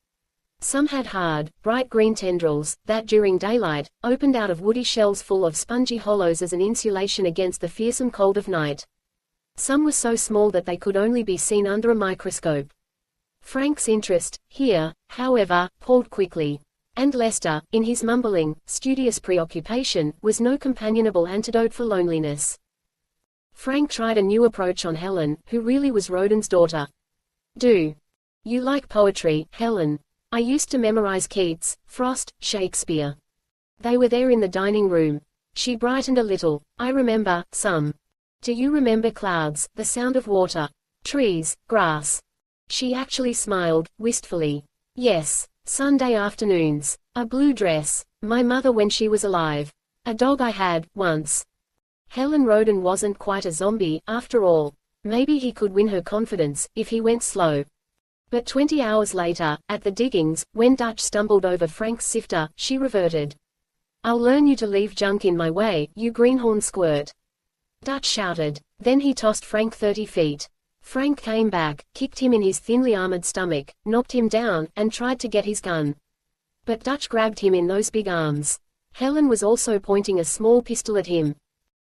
Some had hard, bright green tendrils, that during daylight, opened out of woody shells full of spongy hollows as an insulation against the fearsome cold of night. Some were so small that they could only be seen under a microscope. Frank's interest, here, however, palled quickly. And Lester, in his mumbling, studious preoccupation, was no companionable antidote for loneliness. Frank tried a new approach on Helen, who really was Roden's daughter. "Do you like poetry, Helen? I used to memorize Keats, Frost, Shakespeare." They were there in the dining room. She brightened a little. "I remember, some. Do you remember clouds, the sound of water, trees, grass?" She actually smiled, wistfully. "Yes. Sunday afternoons. A blue dress. My mother when she was alive. A dog I had, once." Helen Roden wasn't quite a zombie, after all. Maybe he could win her confidence, if he went slow. But 20 hours later, at the diggings, when Dutch stumbled over Frank's sifter, she reverted. "I'll learn you to leave junk in my way, you greenhorn squirt." Dutch shouted. Then he tossed Frank 30 feet. Frank came back, kicked him in his thinly armored stomach, knocked him down, and tried to get his gun. But Dutch grabbed him in those big arms. Helen was also pointing a small pistol at him.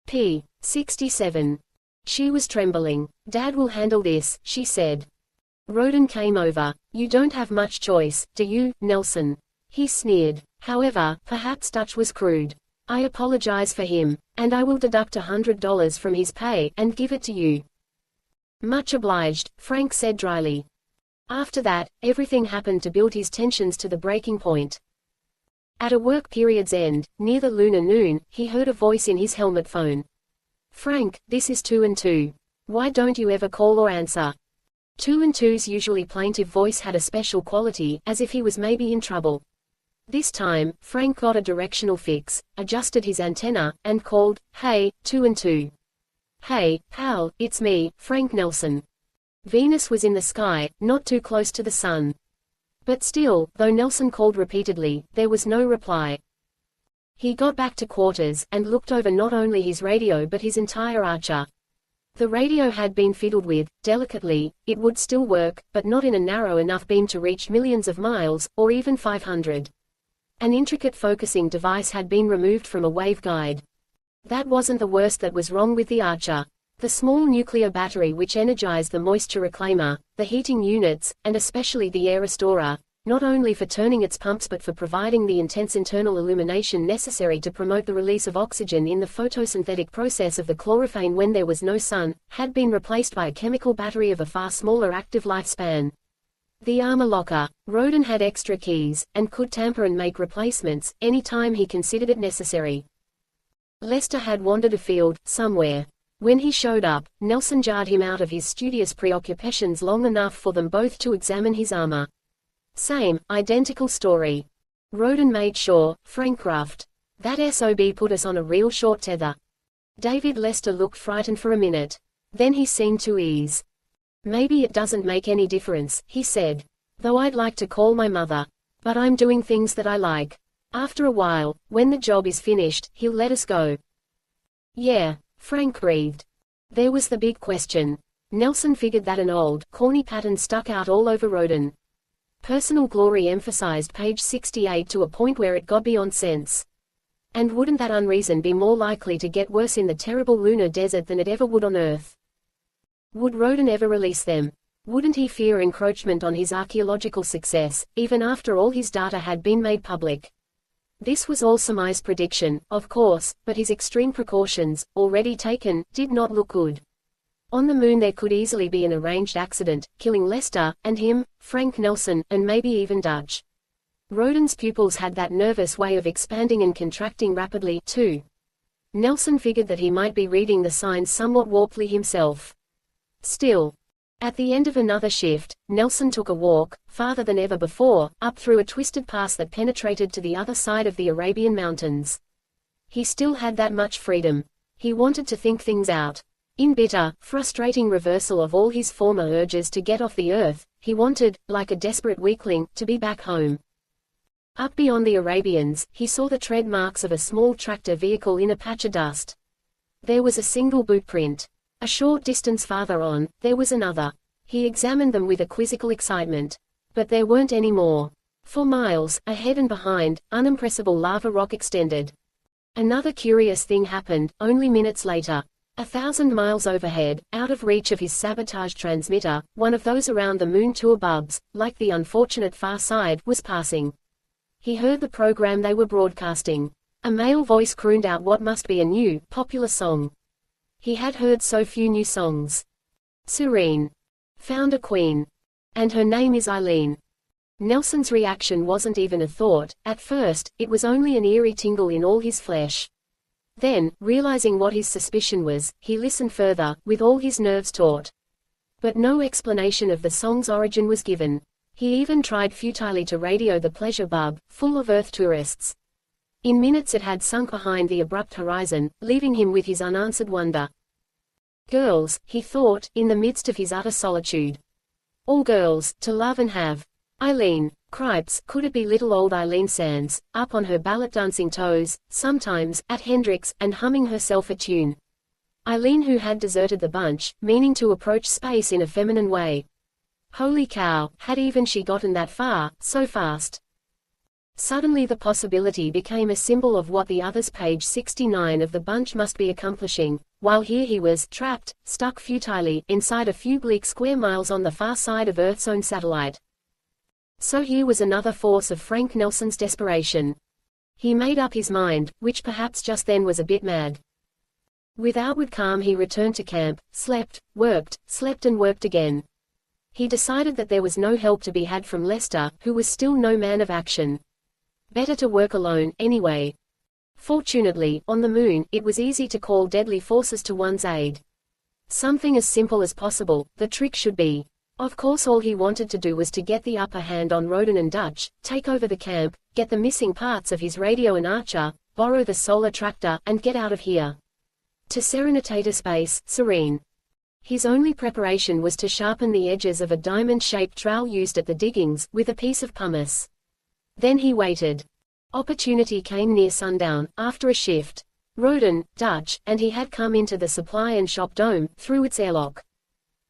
P-67. She was trembling. "Dad will handle this," she said. Roden came over. "You don't have much choice, do you, Nelsen?" He sneered. However, perhaps Dutch was crude. "I apologize for him, and I will deduct $100 from his pay, and give it to you." "Much obliged," Frank said dryly. After that, everything happened to build his tensions to the breaking point. At a work period's end, near the lunar noon, he heard a voice in his helmet phone. "Frank, this is 2 and 2. Why don't you ever call or answer?" 2 and 2's usually plaintive voice had a special quality, as if he was maybe in trouble. This time, Frank got a directional fix, adjusted his antenna, and called, "Hey, 2 and 2. Hey, pal, it's me, Frank Nelsen." Venus was in the sky, not too close to the sun. But still, though Nelsen called repeatedly, there was no reply. He got back to quarters, and looked over not only his radio but his entire Archer. The radio had been fiddled with, delicately. It would still work, but not in a narrow enough beam to reach millions of miles, or even 500. An intricate focusing device had been removed from a waveguide. That wasn't the worst that was wrong with the Archer. The small nuclear battery which energized the moisture reclaimer, the heating units, and especially the air restorer, not only for turning its pumps but for providing the intense internal illumination necessary to promote the release of oxygen in the photosynthetic process of the chlorophane when there was no sun, had been replaced by a chemical battery of a far smaller active lifespan. The armor locker. Roden had extra keys, and could tamper and make replacements, any time he considered it necessary. Lester had wandered afield, somewhere. When he showed up, Nelsen jarred him out of his studious preoccupations long enough for them both to examine his armor. Same, identical story. Roden made sure, Frank gruffed. "That SOB put us on a real short tether." David Lester looked frightened for a minute. Then he seemed to ease. "Maybe it doesn't make any difference," he said. "Though I'd like to call my mother. But I'm doing things that I like. After a while, when the job is finished, he'll let us go." "Yeah," Frank breathed. There was the big question. Nelsen figured that an old, corny pattern stuck out all over Roden. Personal glory emphasized page 68 to a point where it got beyond sense. And wouldn't that unreason be more likely to get worse in the terrible lunar desert than it ever would on Earth? Would Roden ever release them? Wouldn't he fear encroachment on his archaeological success, even after all his data had been made public? This was all surmised prediction, of course, but his extreme precautions, already taken, did not look good. On the moon there could easily be an arranged accident, killing Lester, and him, Frank Nelsen, and maybe even Dutch. Rodin's pupils had that nervous way of expanding and contracting rapidly, too. Nelsen figured that he might be reading the signs somewhat warply himself. Still. At the end of another shift, Nelsen took a walk, farther than ever before, up through a twisted pass that penetrated to the other side of the Arabian mountains. He still had that much freedom. He wanted to think things out. In bitter, frustrating reversal of all his former urges to get off the earth, he wanted, like a desperate weakling, to be back home. Up beyond the Arabians, he saw the tread marks of a small tractor vehicle in a patch of dust. There was a single boot print. A short distance farther on, there was another. He examined them with a quizzical excitement. But there weren't any more. For miles, ahead and behind, unimpressible lava rock extended. Another curious thing happened, only minutes later. 1,000 miles overhead, out of reach of his sabotage transmitter, one of those around the moon tour bubs, like the unfortunate Far Side, was passing. He heard the program they were broadcasting. A male voice crooned out what must be a new, popular song. He had heard so few new songs. Serene. Found a queen. And her name is Eileen. Nelsen's reaction wasn't even a thought. At first, it was only an eerie tingle in all his flesh. Then, realizing what his suspicion was, he listened further, with all his nerves taut. But no explanation of the song's origin was given. He even tried futilely to radio the pleasure bub, full of Earth tourists. In minutes it had sunk behind the abrupt horizon, leaving him with his unanswered wonder. Girls, he thought, in the midst of his utter solitude. All girls, to love and have. Eileen, cripes, could it be little old Eileen Sands, up on her ballet dancing toes, sometimes, at Hendrix, and humming herself a tune. Eileen who had deserted the bunch, meaning to approach space in a feminine way. Holy cow, had even she gotten that far, so fast? Suddenly the possibility became a symbol of what the others page 69 of the bunch must be accomplishing, while here he was, trapped, stuck futilely, inside a few bleak square miles on the far side of Earth's own satellite. So here was another force of Frank Nelsen's desperation. He made up his mind, which perhaps just then was a bit mad. With outward calm he returned to camp, slept and worked again. He decided that there was no help to be had from Lester, who was still no man of action. Better to work alone, anyway. Fortunately, on the moon, it was easy to call deadly forces to one's aid. Something as simple as possible, the trick should be. Of course all he wanted to do was to get the upper hand on Rodin and Dutch, take over the camp, get the missing parts of his radio and Archer, borrow the solar tractor, and get out of here. To serenitator space, serene. His only preparation was to sharpen the edges of a diamond-shaped trowel used at the diggings, with a piece of pumice. Then he waited. Opportunity came near sundown, after a shift. Rodin, Dutch, and he had come into the supply and shop dome, through its airlock.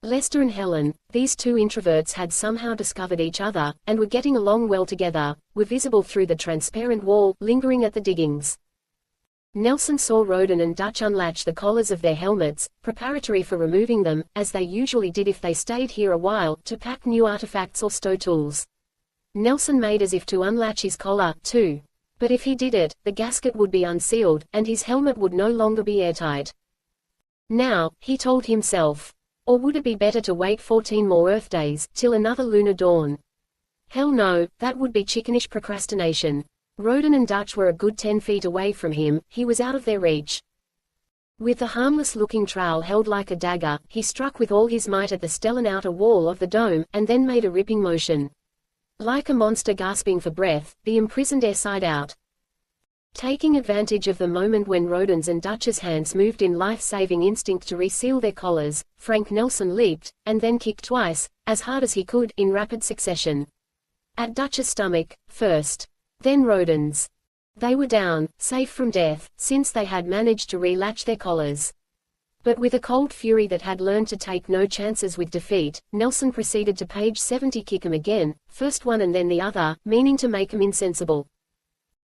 Lester and Helen, these two introverts had somehow discovered each other, and were getting along well together, were visible through the transparent wall, lingering at the diggings. Nelsen saw Rodin and Dutch unlatch the collars of their helmets, preparatory for removing them, as they usually did if they stayed here a while, to pack new artifacts or stow tools. Nelsen made as if to unlatch his collar, too. But if he did it, the gasket would be unsealed, and his helmet would no longer be airtight. Now, he told himself. Or would it be better to wait 14 more Earth days, till another lunar dawn? Hell no, that would be chickenish procrastination. Rodin and Dutch were a good 10 feet away from him, he was out of their reach. With the harmless-looking trowel held like a dagger, he struck with all his might at the stellar outer wall of the dome, and then made a ripping motion. Like a monster gasping for breath, the imprisoned air sighed out. Taking advantage of the moment when Rodin's and Dutch's hands moved in life-saving instinct to reseal their collars, Frank Nelsen leaped, and then kicked twice, as hard as he could, in rapid succession. At Dutch's stomach, first. Then Rodin's. They were down, safe from death, since they had managed to relatch their collars. But with a cold fury that had learned to take no chances with defeat, Nelsen proceeded to page 70 kick him again, first one and then the other, meaning to make him insensible.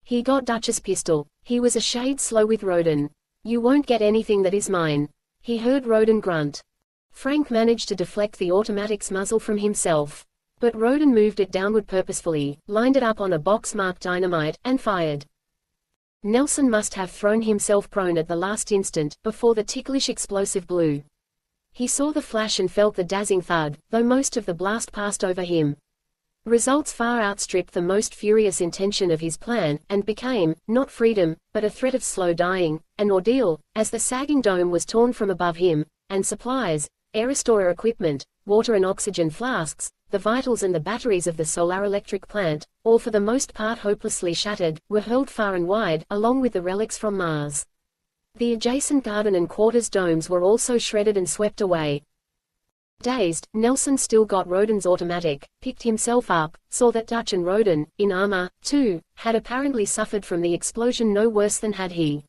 He got Dutch's pistol. He was a shade slow with Rodin. You won't get anything that is mine. He heard Rodin grunt. Frank managed to deflect the automatic's muzzle from himself. But Rodin moved it downward purposefully, lined it up on a box marked dynamite, and fired. Nelsen must have thrown himself prone at the last instant, before the ticklish explosive blew. He saw the flash and felt the dazzing thud, though most of the blast passed over him. Results far outstripped the most furious intention of his plan, and became, not freedom, but a threat of slow dying, an ordeal, as the sagging dome was torn from above him, and supplies, air-restorer equipment, water and oxygen flasks, the vitals and the batteries of the solar electric plant, all for the most part hopelessly shattered, were hurled far and wide, along with the relics from Mars. The adjacent garden and quarters domes were also shredded and swept away. Dazed, Nelsen still got Roden's automatic, picked himself up, saw that Dutch and Roden, in armor, too, had apparently suffered from the explosion no worse than had he.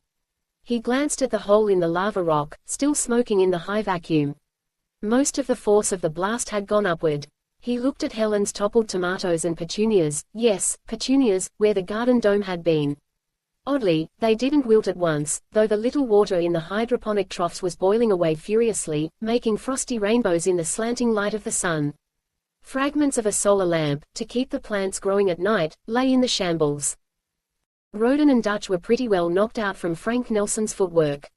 He glanced at the hole in the lava rock, still smoking in the high vacuum. Most of the force of the blast had gone upward. He looked at Helen's toppled tomatoes and petunias, yes, petunias, where the garden dome had been. Oddly, they didn't wilt at once, though the little water in the hydroponic troughs was boiling away furiously, making frosty rainbows in the slanting light of the sun. Fragments of a solar lamp, to keep the plants growing at night, lay in the shambles. Roden and Dutch were pretty well knocked out from Frank Nelsen's footwork.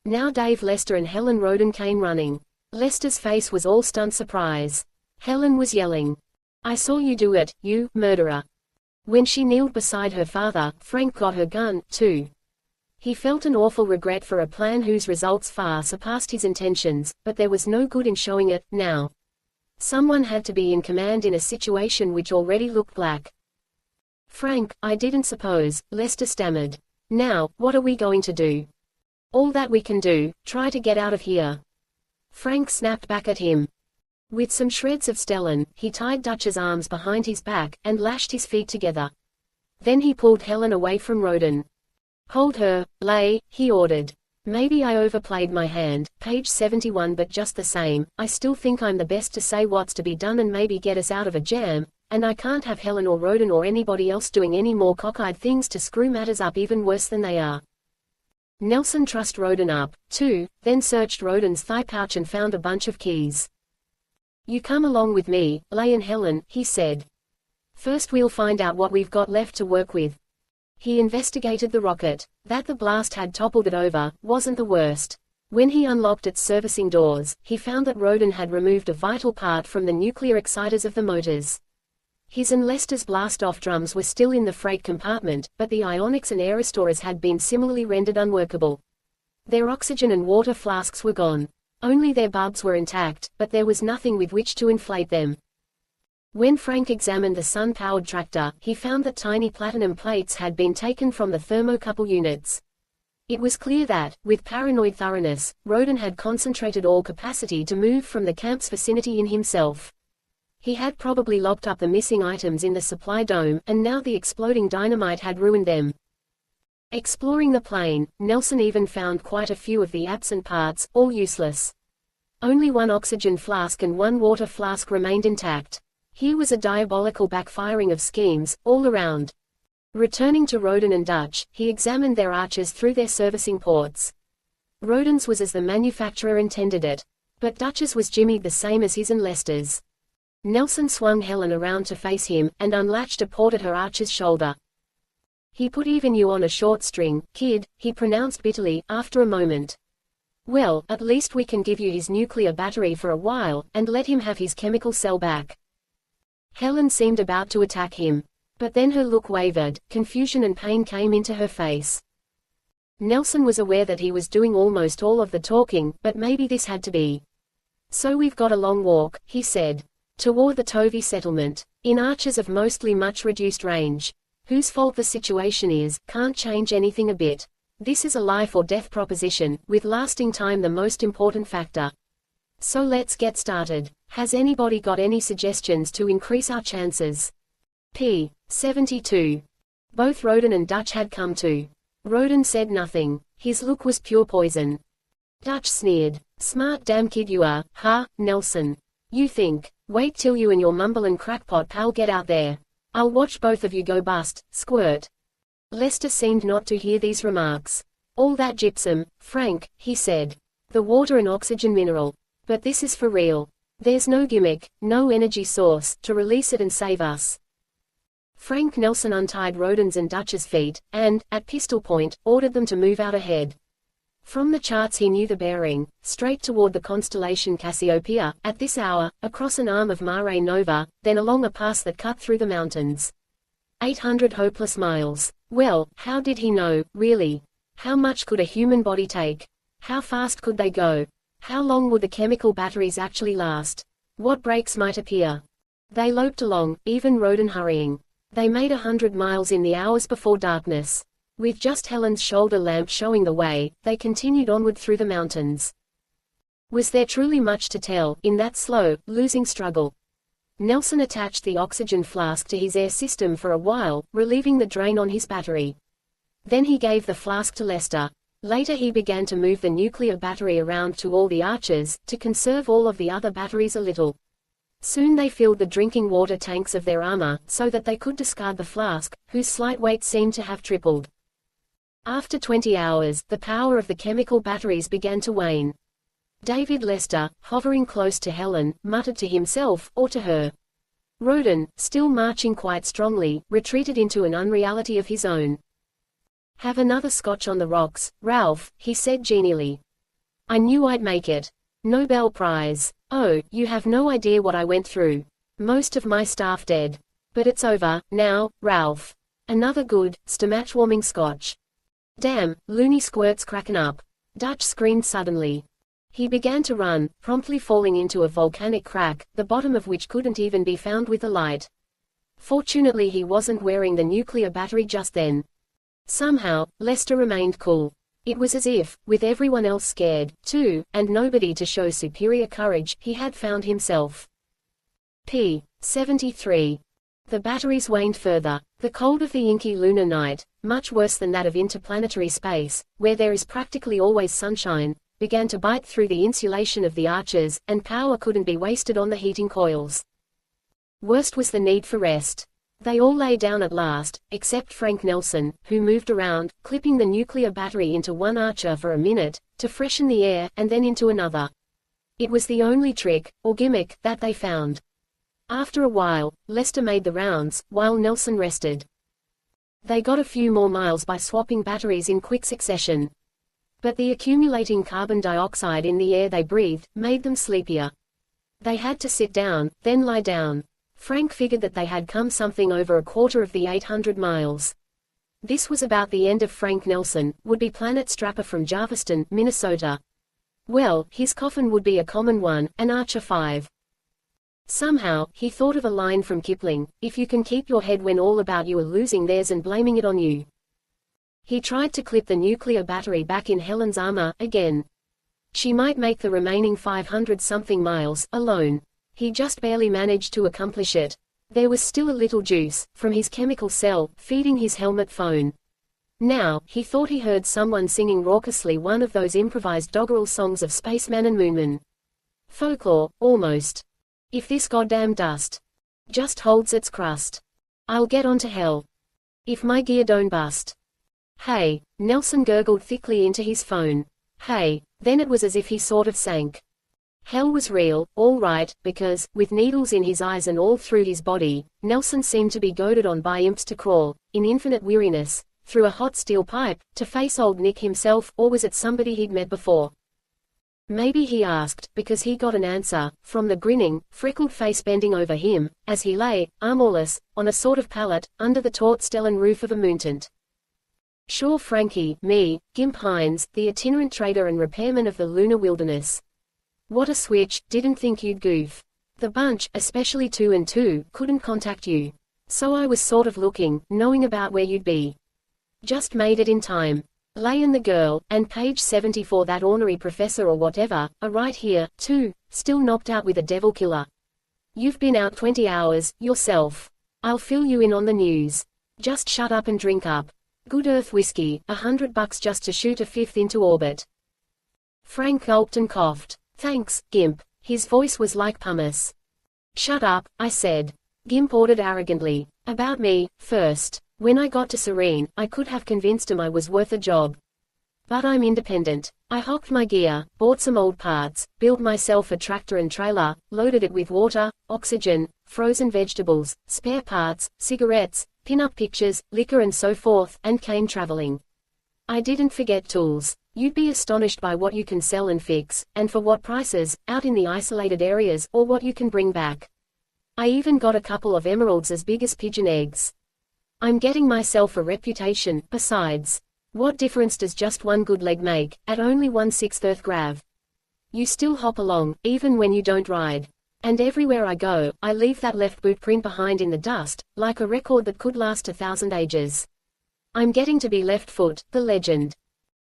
Now Dave, Lester and Helen Roden came running. Lester's face was all stunned surprise. Helen was yelling, "I saw you do it, you murderer." When she kneeled beside her father, Frank got her gun, too. He felt an awful regret for a plan whose results far surpassed his intentions, but there was no good in showing it, now. Someone had to be in command in a situation which already looked black. "Frank, I didn't suppose," Lester stammered. "Now, what are we going to do?" "All that we can do, try to get out of here." Frank snapped back at him. With some shreds of stellene, he tied Dutch's arms behind his back, and lashed his feet together. Then he pulled Helen away from Roden. "Hold her, Lay," he ordered. "Maybe I overplayed my hand, page 71, but just the same, I still think I'm the best to say what's to be done and maybe get us out of a jam, and I can't have Helen or Roden or anybody else doing any more cockeyed things to screw matters up even worse than they are." Nelsen trussed Roden up, too, then searched Roden's thigh pouch and found a bunch of keys. "You come along with me, Lay and Helen," he said. "First we'll find out what we've got left to work with." He investigated the rocket. That the blast had toppled it over, wasn't the worst. When he unlocked its servicing doors, he found that Roden had removed a vital part from the nuclear exciters of the motors. His and Lester's blast-off drums were still in the freight compartment, but the ionics and air restorers had been similarly rendered unworkable. Their oxygen and water flasks were gone. Only their bulbs were intact, but there was nothing with which to inflate them. When Frank examined the sun-powered tractor, he found that tiny platinum plates had been taken from the thermocouple units. It was clear that, with paranoid thoroughness, Roden had concentrated all capacity to move from the camp's vicinity in himself. He had probably locked up the missing items in the supply dome, and now the exploding dynamite had ruined them. Exploring the plane, Nelsen even found quite a few of the absent parts, all useless. Only one oxygen flask and one water flask remained intact. Here was a diabolical backfiring of schemes, all around. Returning to Roden and Dutch, he examined their arches through their servicing ports. Roden's was as the manufacturer intended it. But Dutch's was jimmied the same as his and Lester's. Nelsen swung Helen around to face him, and unlatched a port at her archer's shoulder. "He put even you on a short string, kid," he pronounced bitterly, after a moment. "Well, at least we can give you his nuclear battery for a while, and let him have his chemical cell back." Helen seemed about to attack him. But then her look wavered, confusion and pain came into her face. Nelsen was aware that he was doing almost all of the talking, but maybe this had to be. "So we've got a long walk," he said. "Toward the Tovi settlement. In arches of mostly much reduced range. Whose fault the situation is, can't change anything a bit. This is a life or death proposition, with lasting time the most important factor. So let's get started. Has anybody got any suggestions to increase our chances?" p. 72. Both Roden and Dutch had come to. Roden said nothing. His look was pure poison. Dutch sneered. "Smart damn kid you are, huh, Nelsen? You think. Wait till you and your mumble and crackpot pal get out there. I'll watch both of you go bust, squirt." Lester seemed not to hear these remarks. "All that gypsum, Frank," he said. "The water and oxygen mineral. But this is for real. There's no gimmick, no energy source, to release it and save us." Frank Nelsen untied Roden's and Dutch's feet, and, at pistol point, ordered them to move out ahead. From the charts he knew the bearing, straight toward the constellation Cassiopeia, at this hour, across an arm of Mare Nova, then along a pass that cut through the mountains. 800 hopeless miles. Well, how did he know, really? How much could a human body take? How fast could they go? How long would the chemical batteries actually last? What breaks might appear? They loped along, even Roden hurrying. They made 100 miles in the hours before darkness. With just Helen's shoulder lamp showing the way, they continued onward through the mountains. Was there truly much to tell, in that slow, losing struggle? Nelsen attached the oxygen flask to his air system for a while, relieving the drain on his battery. Then he gave the flask to Lester. Later he began to move the nuclear battery around to all the archers, to conserve all of the other batteries a little. Soon they filled the drinking water tanks of their armor, so that they could discard the flask, whose slight weight seemed to have tripled. After 20 hours, the power of the chemical batteries began to wane. David Lester, hovering close to Helen, muttered to himself, or to her. Roden, still marching quite strongly, retreated into an unreality of his own. "Have another scotch on the rocks, Ralph," he said genially. "I knew I'd make it. Nobel Prize. Oh, you have no idea what I went through. Most of my staff dead. But it's over, now, Ralph. Another good, stomach-warming scotch." "Damn, loony squirt's crackin' up." Dutch screamed suddenly. He began to run, promptly falling into a volcanic crack, the bottom of which couldn't even be found with the light. Fortunately he wasn't wearing the nuclear battery just then. Somehow, Lester remained cool. It was as if, with everyone else scared, too, and nobody to show superior courage, he had found himself. p. 73. The batteries waned further. The cold of the inky lunar night, much worse than that of interplanetary space, where there is practically always sunshine, began to bite through the insulation of the arches, and power couldn't be wasted on the heating coils. Worst was the need for rest. They all lay down at last, except Frank Nelsen, who moved around, clipping the nuclear battery into one archer for a minute, to freshen the air, and then into another. It was the only trick, or gimmick, that they found. After a while, Lester made the rounds, while Nelsen rested. They got a few more miles by swapping batteries in quick succession. But the accumulating carbon dioxide in the air they breathed made them sleepier. They had to sit down, then lie down. Frank figured that they had come something over a quarter of the 800 miles. This was about the end of Frank Nelsen, would-be planet strapper from Jarviston, Minnesota. Well, his coffin would be a common one, an Archer 5. Somehow, he thought of a line from Kipling, "If you can keep your head when all about you are losing theirs and blaming it on you." He tried to clip the nuclear battery back in Helen's armor, again. She might make the remaining 500-something miles, alone. He just barely managed to accomplish it. There was still a little juice, from his chemical cell, feeding his helmet phone. Now, he thought he heard someone singing raucously one of those improvised doggerel songs of Spaceman and Moonman. Folklore, almost. "If this goddamn dust just holds its crust, I'll get on to hell. If my gear don't bust." Hey, Nelsen gurgled thickly into his phone. Hey, then it was as if he sort of sank. Hell was real, all right, because, with needles in his eyes and all through his body, Nelsen seemed to be goaded on by imps to crawl, in infinite weariness, through a hot steel pipe, to face old Nick himself, or was it somebody he'd met before? Maybe he asked, because he got an answer, from the grinning, freckled face bending over him, as he lay, armorless, on a sort of pallet, under the taut stellene roof of a moontent. Sure, Frankie, me, Gimp Hines, the itinerant trader and repairman of the lunar wilderness. What a switch, didn't think you'd goof. The bunch, especially 2 and 2, couldn't contact you. So I was sort of looking, knowing about where you'd be. Just made it in time. Lay and the girl, and page 74, that ornery professor or whatever, are right here, too, still knocked out with a devil killer. You've been out 20 hours, yourself. I'll fill you in on the news. Just shut up and drink up. Good Earth whiskey, $100 just to shoot a fifth into orbit. Frank gulped and coughed. Thanks, Gimp. His voice was like pumice. Shut up, I said. Gimp ordered arrogantly. About me, first. When I got to Serene, I could have convinced him I was worth a job. But I'm independent. I hocked my gear, bought some old parts, built myself a tractor and trailer, loaded it with water, oxygen, frozen vegetables, spare parts, cigarettes, pin-up pictures, liquor and so forth, and came traveling. I didn't forget tools. You'd be astonished by what you can sell and fix, and for what prices, out in the isolated areas, or what you can bring back. I even got a couple of emeralds as big as pigeon eggs. I'm getting myself a reputation. Besides, what difference does just one good leg make, at only 1/6 Earth grav? You still hop along, even when you don't ride. And everywhere I go, I leave that left boot print behind in the dust, like a record that could last 1,000 ages. I'm getting to be left foot, the legend.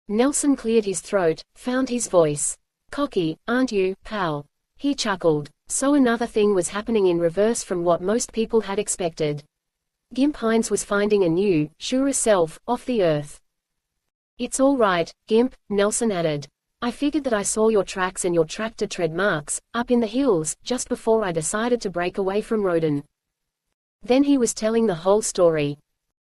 Nelsen cleared his throat, found his voice. Cocky, aren't you, pal? He chuckled. So another thing was happening in reverse from what most people had expected. Gimp Hines was finding a new, surer self, off the earth. It's all right, Gimp, Nelsen added. I figured that I saw your tracks and your tractor tread marks, up in the hills, just before I decided to break away from Rodan. Then he was telling the whole story.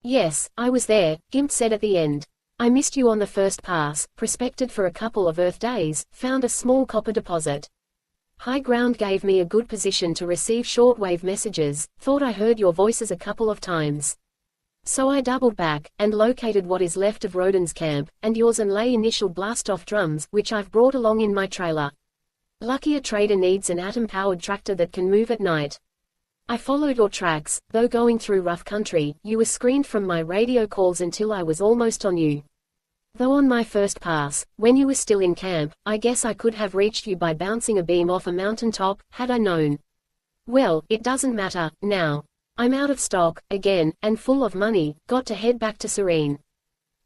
Yes, I was there, Gimp said at the end. I missed you on the first pass, prospected for a couple of Earth days, found a small copper deposit. High ground gave me a good position to receive shortwave messages, thought I heard your voices a couple of times. So I doubled back, and located what is left of Rodan's camp, and yours, and lay initial blast-off drums, which I've brought along in my trailer. Lucky a trader needs an atom-powered tractor that can move at night. I followed your tracks, though going through rough country, you were screened from my radio calls until I was almost on you. Though on my first pass, when you were still in camp, I guess I could have reached you by bouncing a beam off a mountain top, had I known. Well, it doesn't matter, now. I'm out of stock, again, and full of money, got to head back to Serene.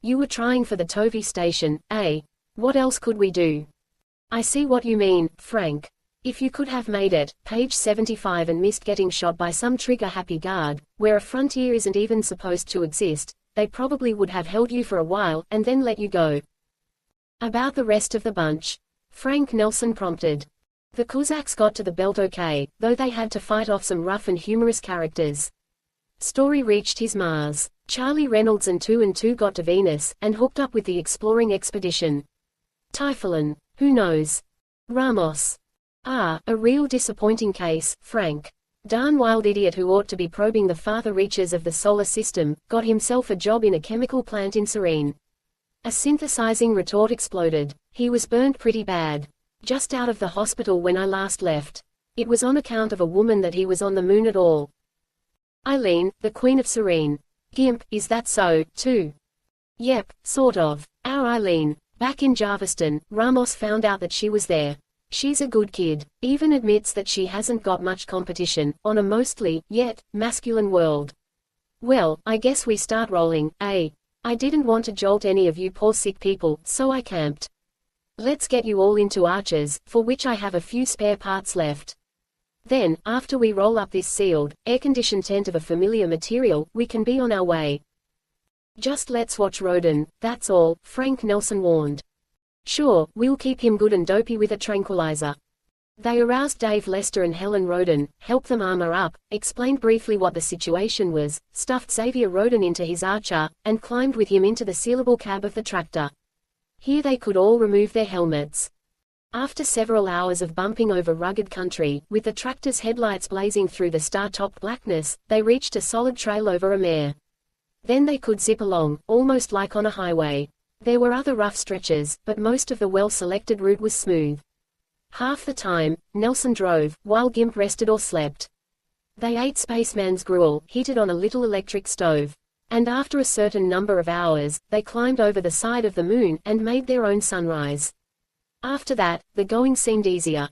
You were trying for the Tovi station, eh? What else could we do? I see what you mean, Frank. If you could have made it, page 75, and missed getting shot by some trigger-happy guard, where a frontier isn't even supposed to exist, they probably would have held you for a while, and then let you go. About the rest of the bunch? Frank Nelsen prompted. The Cossacks got to the belt okay, though they had to fight off some rough and humorous characters. Story reached his Mars. Charlie Reynolds and 2 got to Venus, and hooked up with the exploring expedition. Typhoon. Who knows? Ramos. Ah, a real disappointing case, Frank. Darn wild idiot who ought to be probing the farther reaches of the solar system, got himself a job in a chemical plant in Serene. A synthesizing retort exploded. He was burned pretty bad. Just out of the hospital when I last left. It was on account of a woman that he was on the moon at all. Eileen, the Queen of Serene. Gimp, is that so, too? Yep, sort of. Our Eileen. Back in Jarviston, Ramos found out that she was there. She's a good kid. Even admits that she hasn't got much competition, on a mostly, yet, masculine world. Well, I guess we start rolling, eh? I didn't want to jolt any of you poor sick people, so I camped. Let's get you all into Archers, for which I have a few spare parts left. Then, after we roll up this sealed, air-conditioned tent of a familiar material, we can be on our way. Just let's watch Rodan, that's all, Frank Nelsen warned. Sure, we'll keep him good and dopey with a tranquilizer. They aroused Dave Lester and Helen Rodan, helped them armor up, explained briefly what the situation was, stuffed Xavier Rodan into his Archer, and climbed with him into the sealable cab of the tractor. Here they could all remove their helmets. After several hours of bumping over rugged country, with the tractor's headlights blazing through the star-topped blackness, they reached a solid trail over a mare. Then they could zip along, almost like on a highway. There were other rough stretches, but most of the well-selected route was smooth. Half the time, Nelsen drove, while Gimp rested or slept. They ate spaceman's gruel, heated on a little electric stove. And after a certain number of hours, they climbed over the side of the moon, and made their own sunrise. After that, the going seemed easier.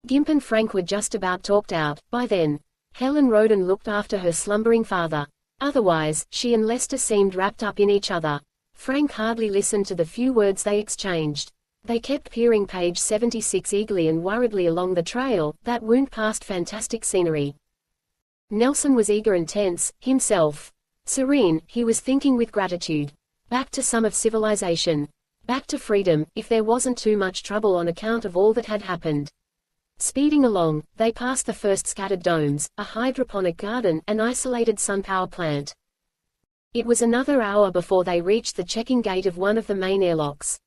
Gimp and Frank were just about talked out, by then. Helen Rodan looked after her slumbering father. Otherwise, she and Lester seemed wrapped up in each other. Frank hardly listened to the few words they exchanged. They kept peering page 76 eagerly and worriedly along the trail, that wound past fantastic scenery. Nelsen was eager and tense, himself. Serene, he was thinking with gratitude. Back to some of civilization. Back to freedom, if there wasn't too much trouble on account of all that had happened. Speeding along, they passed the first scattered domes, a hydroponic garden, an isolated sun-power plant. It was another hour before they reached the checking gate of one of the main airlocks.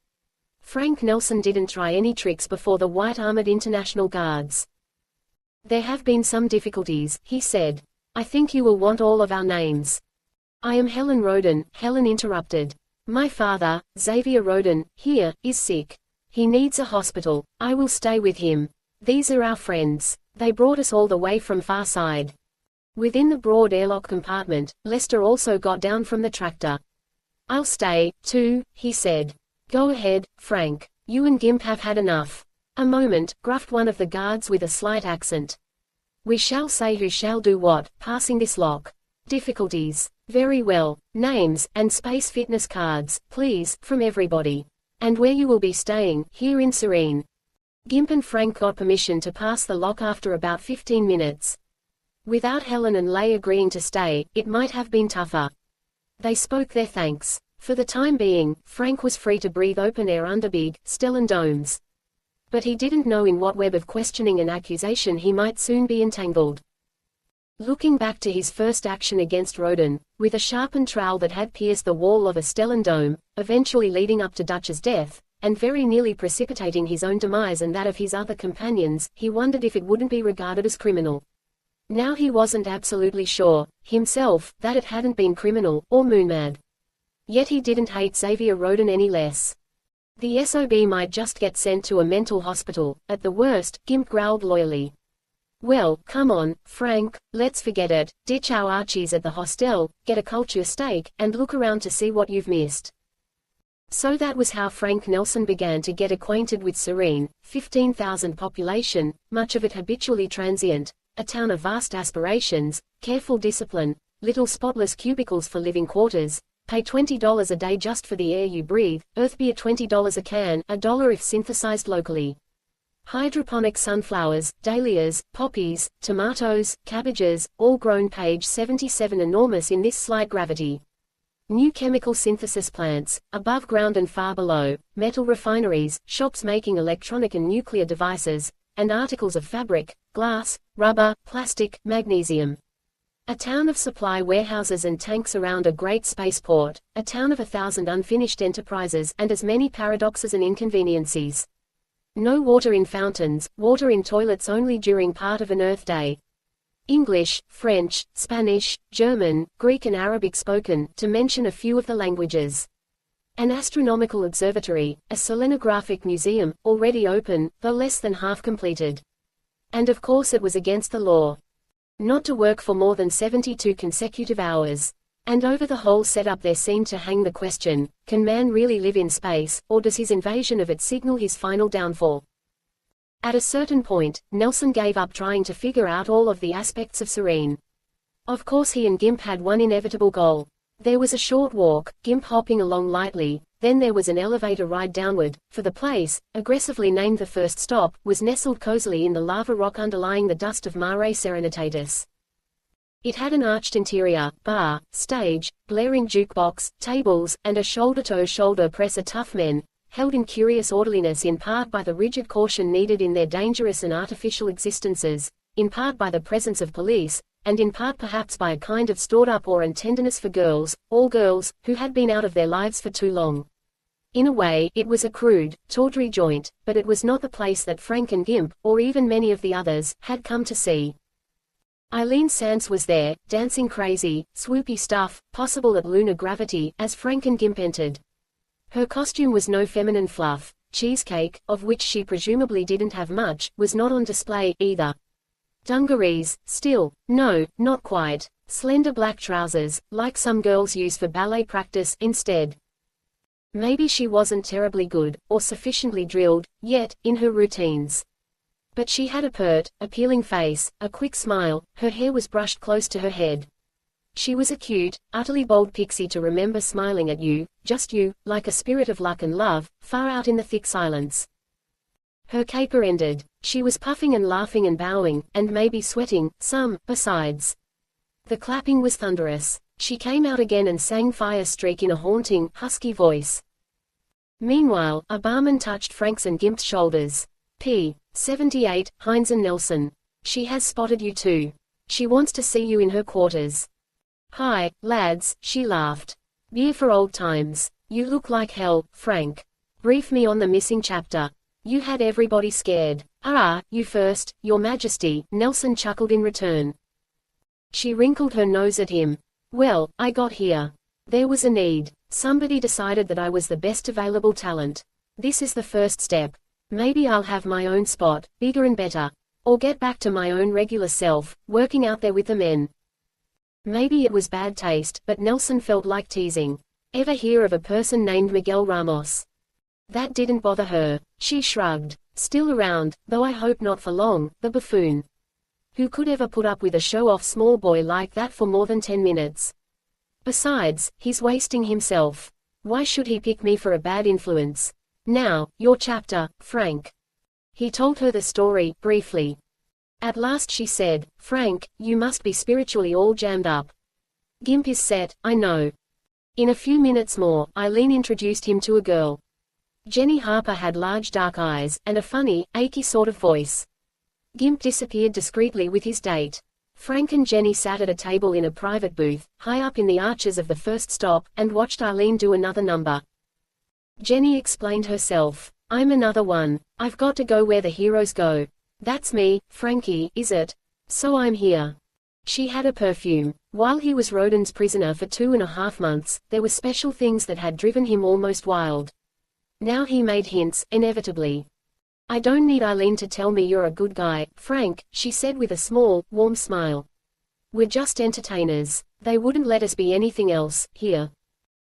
Frank Nelsen didn't try any tricks before the white-armored international guards. There have been some difficulties, he said. I think you will want all of our names. I am Helen Roden, Helen interrupted. My father, Xavier Roden, here, is sick. He needs a hospital. I will stay with him. These are our friends. They brought us all the way from far side. Within the broad airlock compartment, Lester also got down from the tractor. I'll stay, too, he said. Go ahead, Frank. You and Gimp have had enough. A moment, gruffed one of the guards with a slight accent. We shall say who shall do what, passing this lock. Difficulties. Very well. Names, and space fitness cards, please, from everybody. And where you will be staying, here in Serene. Gimp and Frank got permission to pass the lock after about 15 minutes. Without Helen and Leigh agreeing to stay, it might have been tougher. They spoke their thanks. For the time being, Frank was free to breathe open air under big, stellar domes. But he didn't know in what web of questioning and accusation he might soon be entangled. Looking back to his first action against Roden, with a sharpened trowel that had pierced the wall of a Stellan dome, eventually leading up to Dutch's death, and very nearly precipitating his own demise and that of his other companions, he wondered if it wouldn't be regarded as criminal. Now he wasn't absolutely sure, himself, that it hadn't been criminal, or moonmad. Yet he didn't hate Xavier Roden any less. The SOB might just get sent to a mental hospital, at the worst, Gimp growled loyally. Well, come on, Frank, let's forget it, ditch our Archies at the hostel, get a culture steak, and look around to see what you've missed. So that was how Frank Nelsen began to get acquainted with Serene, 15,000 population, much of it habitually transient, a town of vast aspirations, careful discipline, little spotless cubicles for living quarters, pay $20 a day just for the air you breathe, earth beer $20 a can, $1 if synthesized locally. Hydroponic sunflowers, dahlias, poppies, tomatoes, cabbages, all grown page 77 enormous in this slight gravity. New chemical synthesis plants, above ground and far below, metal refineries, shops making electronic and nuclear devices, and articles of fabric, glass, rubber, plastic, magnesium. A town of supply warehouses and tanks around a great spaceport, a town of 1,000 unfinished enterprises and as many paradoxes and inconveniencies. No water in fountains, water in toilets only during part of an Earth day. English, French, Spanish, German, Greek and Arabic spoken, to mention a few of the languages. An astronomical observatory, a selenographic museum, already open, though less than half completed. And of course it was against the law not to work for more than 72 consecutive hours. And over the whole setup there seemed to hang the question, can man really live in space, or does his invasion of it signal his final downfall? At a certain point, Nelsen gave up trying to figure out all of the aspects of Serene. Of course he and Gimp had one inevitable goal. There was a short walk, Gimp hopping along lightly, then there was an elevator ride downward, for the place, aggressively named the first stop, was nestled cozily in the lava rock underlying the dust of Mare Serenitatis. It had an arched interior, bar, stage, blaring jukebox, tables, and a shoulder-to-shoulder press of tough men, held in curious orderliness in part by the rigid caution needed in their dangerous and artificial existences, in part by the presence of police, and in part perhaps by a kind of stored-up awe and tenderness for girls, all girls, who had been out of their lives for too long. In a way, it was a crude, tawdry joint, but it was not the place that Frank and Gimp, or even many of the others, had come to see. Eileen Sands was there, dancing crazy, swoopy stuff, possible at lunar gravity, as Frank and Gimp entered. Her costume was no feminine fluff. Cheesecake, of which she presumably didn't have much, was not on display, either. Dungarees, still, no, not quite. Slender black trousers, like some girls use for ballet practice, instead. Maybe she wasn't terribly good, or sufficiently drilled, yet, in her routines. But she had a pert, appealing face, a quick smile, her hair was brushed close to her head. She was a cute, utterly bold pixie to remember smiling at you, just you, like a spirit of luck and love, far out in the thick silence. Her caper ended. She was puffing and laughing and bowing, and maybe sweating, some, besides. The clapping was thunderous. She came out again and sang Fire Streak in a haunting, husky voice. Meanwhile, a barman touched Frank's and Gimp's shoulders. P. 78, Heinz and Nelsen. She has spotted you too. She wants to see you in her quarters. Hi, lads, she laughed. Beer for old times. You look like hell, Frank. Brief me on the missing chapter. You had everybody scared. You first, Your Majesty, Nelsen chuckled in return. She wrinkled her nose at him. Well, I got here. There was a need. Somebody decided that I was the best available talent. This is the first step. Maybe I'll have my own spot, bigger and better. Or get back to my own regular self, working out there with the men. Maybe it was bad taste, but Nelsen felt like teasing. Ever hear of a person named Miguel Ramos? That didn't bother her. She shrugged. Still around, though I hope not for long, the buffoon. Who could ever put up with a show-off small boy like that for more than 10 minutes? Besides, he's wasting himself. Why should he pick me for a bad influence? Now, your chapter, Frank. He told her the story, briefly. At last she said, Frank, you must be spiritually all jammed up. Gimp is set, I know. In a few minutes more, Eileen introduced him to a girl. Jenny Harper had large dark eyes, and a funny, achy sort of voice. Gimp disappeared discreetly with his date. Frank and Jenny sat at a table in a private booth, high up in the arches of the first stop, and watched Eileen do another number. Jenny explained herself. I'm another one. I've got to go where the heroes go. That's me, Frankie, is it? So I'm here. She had a perfume. While he was Roden's prisoner for 2.5 months, there were special things that had driven him almost wild. Now he made hints, inevitably. I don't need Eileen to tell me you're a good guy, Frank, she said with a small, warm smile. We're just entertainers. They wouldn't let us be anything else, here.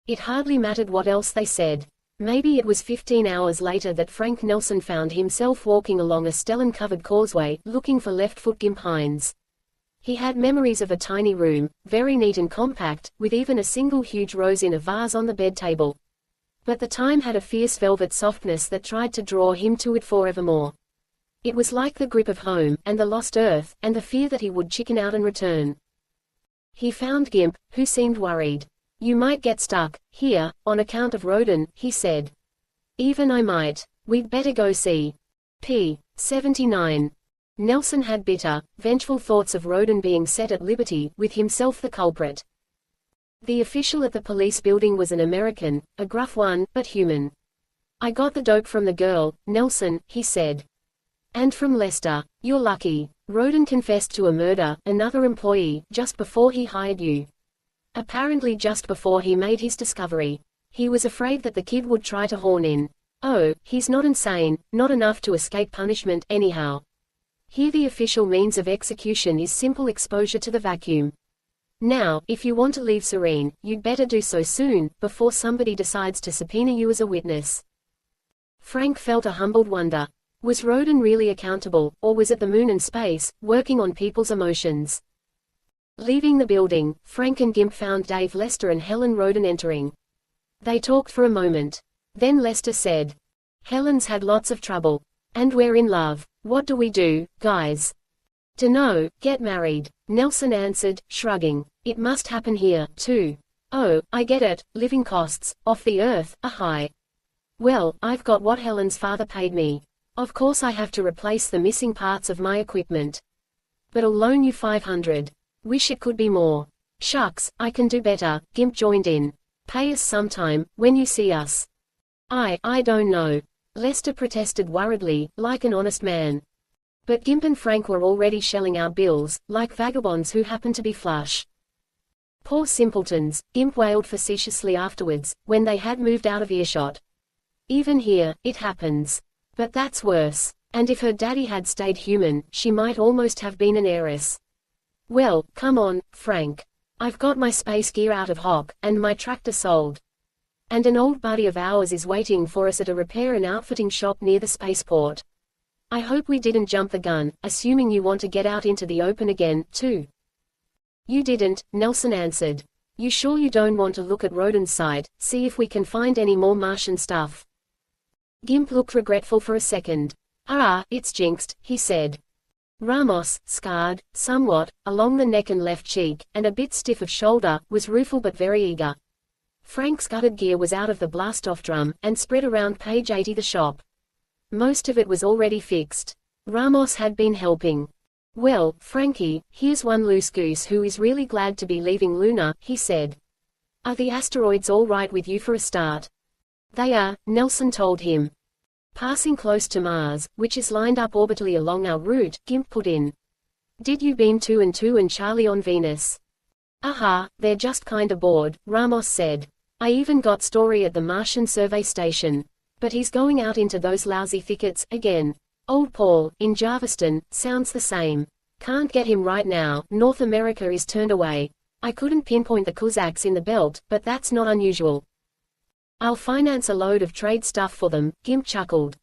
It hardly mattered what else they said. Maybe it was 15 hours later that Frank Nelsen found himself walking along a stellan-covered causeway, looking for left-foot Gimp Hines. He had memories of a tiny room, very neat and compact, with even a single huge rose in a vase on the bed table. But the time had a fierce velvet softness that tried to draw him to it forevermore. It was like the grip of home, and the lost earth, and the fear that he would chicken out and return. He found Gimp, who seemed worried. You might get stuck, here, on account of Roden, he said. Even I might. We'd better go see. p. 79. Nelsen had bitter, vengeful thoughts of Roden being set at liberty, with himself the culprit. The official at the police building was an American, a gruff one, but human. I got the dope from the girl, Nelsen, he said. And from Lester. You're lucky. Roden confessed to a murder, another employee, just before he hired you. Apparently just before he made his discovery. He was afraid that the kid would try to horn in. Oh, he's not insane, not enough to escape punishment, anyhow. Here the official means of execution is simple exposure to the vacuum. Now, if you want to leave serene, you'd better do so soon, before somebody decides to subpoena you as a witness. Frank felt a humbled wonder. Was Roden really accountable, or was it the moon and space, working on people's emotions? Leaving the building, Frank and Gimp found Dave Lester and Helen Roden entering. They talked for a moment. Then Lester said, Helen's had lots of trouble. And we're in love. What do we do, guys? Dunno, get married. Nelsen answered, shrugging. It must happen here, too. Oh, I get it, living costs, off the earth, are high. Well, I've got what Helen's father paid me. Of course I have to replace the missing parts of my equipment. But I'll loan you 500. Wish it could be more. Shucks, I can do better, Gimp joined in. Pay us sometime, when you see us. I don't know. Lester protested worriedly, like an honest man. But Gimp and Frank were already shelling out bills, like vagabonds who happened to be flush. Poor simpletons, Gimp wailed facetiously afterwards, when they had moved out of earshot. Even here, it happens. But that's worse. And if her daddy had stayed human, she might almost have been an heiress. Well, come on, Frank. I've got my space gear out of hock, and my tractor sold. And an old buddy of ours is waiting for us at a repair and outfitting shop near the spaceport. I hope we didn't jump the gun, assuming you want to get out into the open again, too. You didn't, Nelsen answered. You sure you don't want to look at Roden's site, see if we can find any more Martian stuff? Gimp looked regretful for a second. It's jinxed, he said. Ramos, scarred, somewhat, along the neck and left cheek, and a bit stiff of shoulder, was rueful but very eager. Frank's gutted gear was out of the blast-off drum, and spread around page 80 the shop. Most of it was already fixed. Ramos had been helping. Well, Frankie, here's one loose goose who is really glad to be leaving Luna, he said. Are the asteroids all right with you for a start? They are, Nelsen told him. Passing close to Mars, which is lined up orbitally along our route, Gimp put in. Did you beam 2 and 2 and Charlie on Venus? Aha, they're just kinda bored, Ramos said. I even got story at the Martian survey station. But he's going out into those lousy thickets, again. Old Paul, in Jarviston, sounds the same. Can't get him right now, North America is turned away. I couldn't pinpoint the Cossacks in the belt, but that's not unusual. I'll finance a load of trade stuff for them, Gimp chuckled.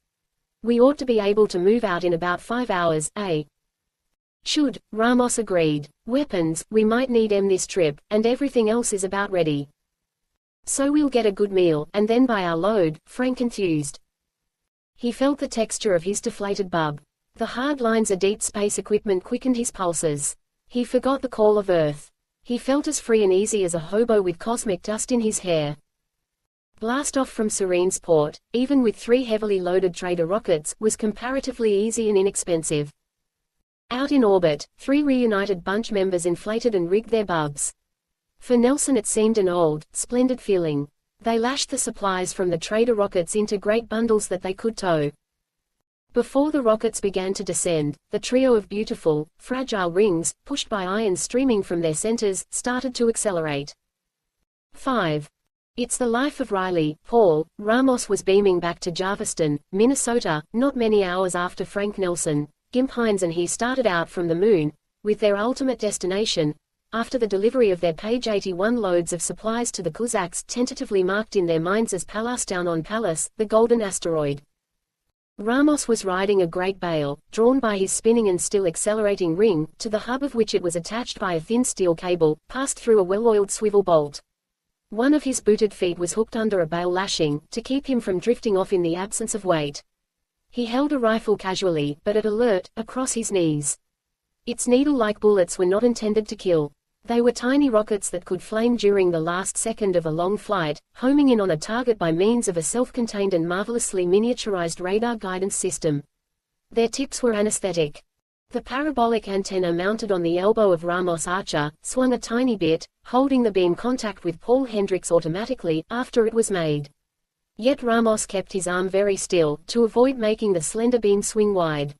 We ought to be able to move out in about 5 hours, eh? Should, Ramos agreed. Weapons, we might need 'em this trip, and everything else is about ready. So we'll get a good meal, and then buy our load, Frank enthused. He felt the texture of his deflated bub. The hard lines of deep space equipment quickened his pulses. He forgot the call of Earth. He felt as free and easy as a hobo with cosmic dust in his hair. Blast off from Serene's port, even with 3 heavily loaded trader rockets, was comparatively easy and inexpensive. Out in orbit, 3 reunited bunch members inflated and rigged their bubs. For Nelsen it seemed an old, splendid feeling. They lashed the supplies from the trader rockets into great bundles that they could tow. Before the rockets began to descend, the trio of beautiful, fragile rings, pushed by iron streaming from their centers, started to accelerate. 5. It's the life of Riley, Paul. Ramos was beaming back to Jarviston, Minnesota, not many hours after Frank Nelsen, Gimp Hines and he started out from the moon, with their ultimate destination, after the delivery of their Page 81 loads of supplies to the Cossacks tentatively marked in their minds as Pallas down on Pallas, the golden asteroid. Ramos was riding a great bale, drawn by his spinning and still accelerating ring, to the hub of which it was attached by a thin steel cable, passed through a well-oiled swivel bolt. One of his booted feet was hooked under a bale lashing, to keep him from drifting off in the absence of weight. He held a rifle casually, but at alert, across his knees. Its needle-like bullets were not intended to kill. They were tiny rockets that could flame during the last second of a long flight, homing in on a target by means of a self-contained and marvelously miniaturized radar guidance system. Their tips were anesthetic. The parabolic antenna mounted on the elbow of Ramos' Archer swung a tiny bit, holding the beam contact with Paul Hendricks automatically after it was made. Yet Ramos kept his arm very still, to avoid making the slender beam swing wide.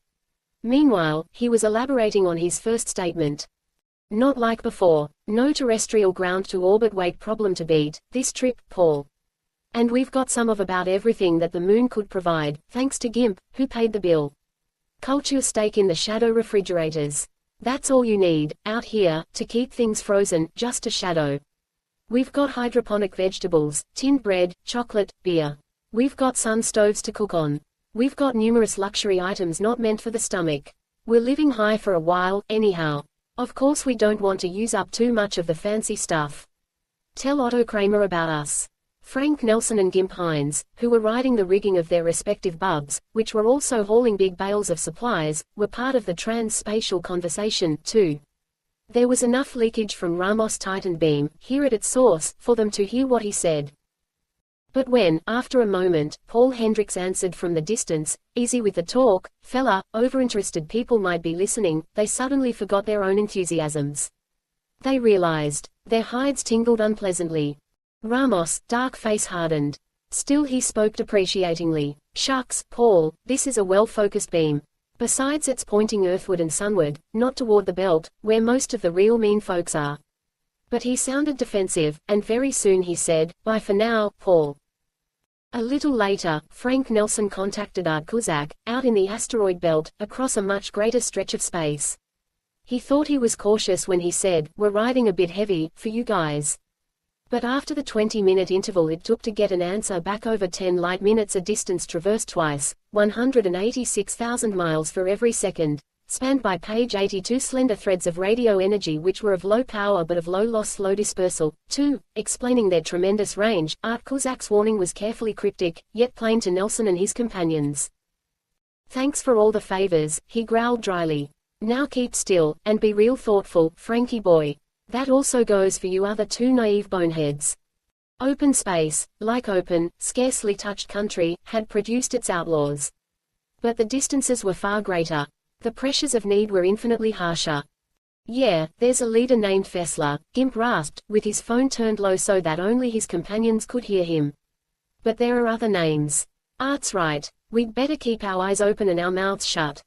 Meanwhile, he was elaborating on his first statement. Not like before. No terrestrial ground-to-orbit weight problem to beat, this trip, Paul. And we've got some of about everything that the moon could provide, thanks to Gimp, who paid the bill. Culture steak in the shadow refrigerators. That's all you need, out here, to keep things frozen, just a shadow. We've got hydroponic vegetables, tinned bread, chocolate, beer. We've got sun stoves to cook on. We've got numerous luxury items not meant for the stomach. We're living high for a while, anyhow. Of course we don't want to use up too much of the fancy stuff. Tell Otto Kramer about us. Frank Nelsen and Gimp Hines, who were riding the rigging of their respective bubs, which were also hauling big bales of supplies, were part of the trans-spatial conversation, too. There was enough leakage from Ramos' tightened beam, here at its source, for them to hear what he said. But when, after a moment, Paul Hendricks answered from the distance, "Easy with the talk, fella, overinterested people might be listening," they suddenly forgot their own enthusiasms. They realized. Their hides tingled unpleasantly. Ramos' dark face hardened. Still he spoke depreciatingly. "Shucks, Paul, this is a well-focused beam. Besides it's pointing earthward and sunward, not toward the belt, where most of the real mean folks are." But he sounded defensive, and very soon he said, "Bye for now, Paul." A little later, Frank Nelsen contacted Art Kuzak, out in the asteroid belt, across a much greater stretch of space. He thought he was cautious when he said, "We're riding a bit heavy, for you guys." But after the 20-minute interval it took to get an answer back over 10 light minutes, a distance traversed twice, 186,000 miles for every second, spanned by Page 82 slender threads of radio energy which were of low power but of low loss, slow dispersal, too. Explaining their tremendous range, Art Kuzak's warning was carefully cryptic, yet plain to Nelsen and his companions. "Thanks for all the favors," he growled dryly. "Now keep still, and be real thoughtful, Frankie boy. That also goes for you other two naive boneheads." Open space, like open, scarcely touched country, had produced its outlaws. But the distances were far greater. The pressures of need were infinitely harsher. "Yeah, there's a leader named Fessler," Gimp rasped, with his phone turned low so that only his companions could hear him. "But there are other names. Art's right. We'd better keep our eyes open and our mouths shut."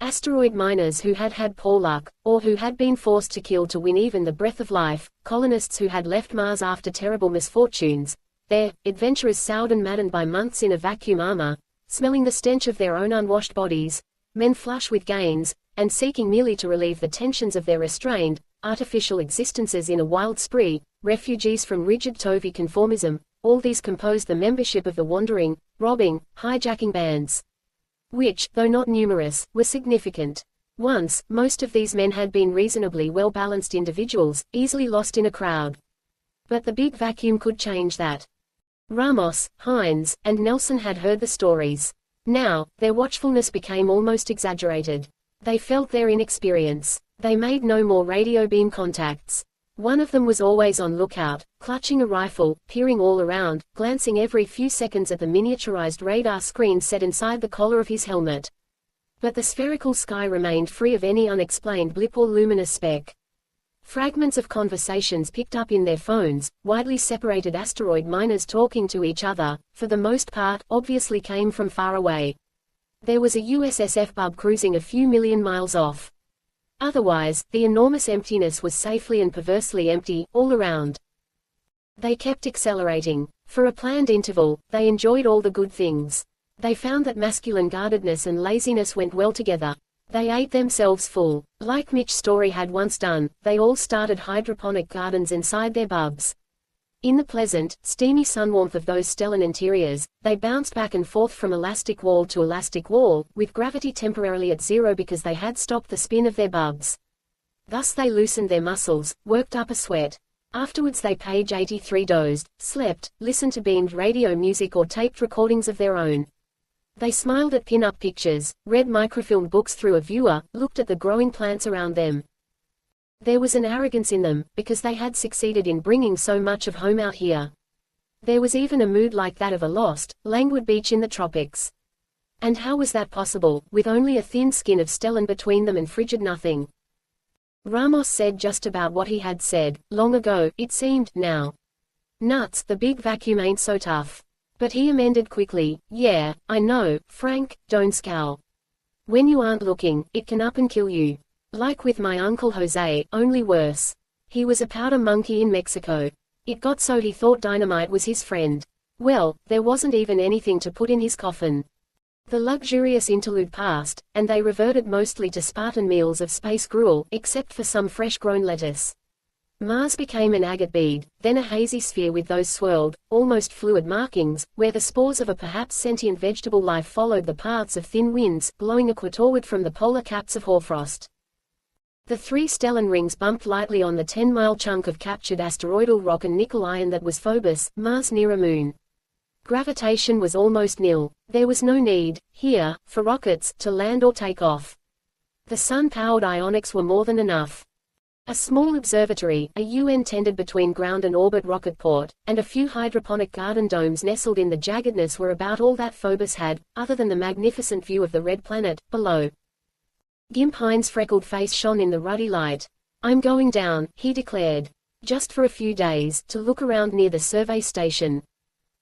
Asteroid miners who had had poor luck, or who had been forced to kill to win even the breath of life, colonists who had left Mars after terrible misfortunes, their adventurers soured and maddened by months in a vacuum armor, smelling the stench of their own unwashed bodies, men flush with gains, and seeking merely to relieve the tensions of their restrained, artificial existences in a wild spree, refugees from rigid Tovi conformism, all these composed the membership of the wandering, robbing, hijacking bands, which, though not numerous, were significant. Once, most of these men had been reasonably well-balanced individuals, easily lost in a crowd. But the big vacuum could change that. Ramos, Hines, and Nelsen had heard the stories. Now, their watchfulness became almost exaggerated. They felt their inexperience. They made no more radio beam contacts. One of them was always on lookout, clutching a rifle, peering all around, glancing every few seconds at the miniaturized radar screen set inside the collar of his helmet. But the spherical sky remained free of any unexplained blip or luminous speck. Fragments of conversations picked up in their phones, widely separated asteroid miners talking to each other, for the most part, obviously came from far away. There was a USSF bub cruising a few million miles off. Otherwise, the enormous emptiness was safely and perversely empty, all around. They kept accelerating. For a planned interval, they enjoyed all the good things. They found that masculine guardedness and laziness went well together. They ate themselves full. Like Mitch Story had once done, they all started hydroponic gardens inside their bubs. In the pleasant, steamy sun warmth of those stellar interiors, they bounced back and forth from elastic wall to elastic wall, with gravity temporarily at zero because they had stopped the spin of their bubs. Thus they loosened their muscles, worked up a sweat. Afterwards they page 83 dozed, slept, listened to beamed radio music or taped recordings of their own. They smiled at pin-up pictures, read microfilmed books through a viewer, looked at the growing plants around them. There was an arrogance in them, because they had succeeded in bringing so much of home out here. There was even a mood like that of a lost, languid beach in the tropics. And how was that possible, with only a thin skin of stellene between them and frigid nothing? Ramos said just about what he had said, long ago, it seemed, now. Nuts, the big vacuum ain't so tough. But he amended quickly, yeah, I know, Frank, don't scowl. When you aren't looking, it can up and kill you. Like with my Uncle Jose, only worse. He was a powder monkey in Mexico. It got so he thought dynamite was his friend. Well, there wasn't even anything to put in his coffin. The luxurious interlude passed, and they reverted mostly to Spartan meals of space gruel, except for some fresh-grown lettuce. Mars became an agate bead, then a hazy sphere with those swirled, almost fluid markings, where the spores of a perhaps sentient vegetable life followed the paths of thin winds, blowing equatorward from the polar caps of hoarfrost. The 3 stellene rings bumped lightly on the 10-mile chunk of captured asteroidal rock and nickel iron that was Phobos, Mars' nearer moon. Gravitation was almost nil. There was no need, here, for rockets, to land or take off. The sun-powered ionics were more than enough. A small observatory, a UN tended between ground and orbit rocket port, and a few hydroponic garden domes nestled in the jaggedness were about all that Phobos had, other than the magnificent view of the red planet, below. Gimp Hines' freckled face shone in the ruddy light. I'm going down, he declared. Just for a few days, to look around near the survey station.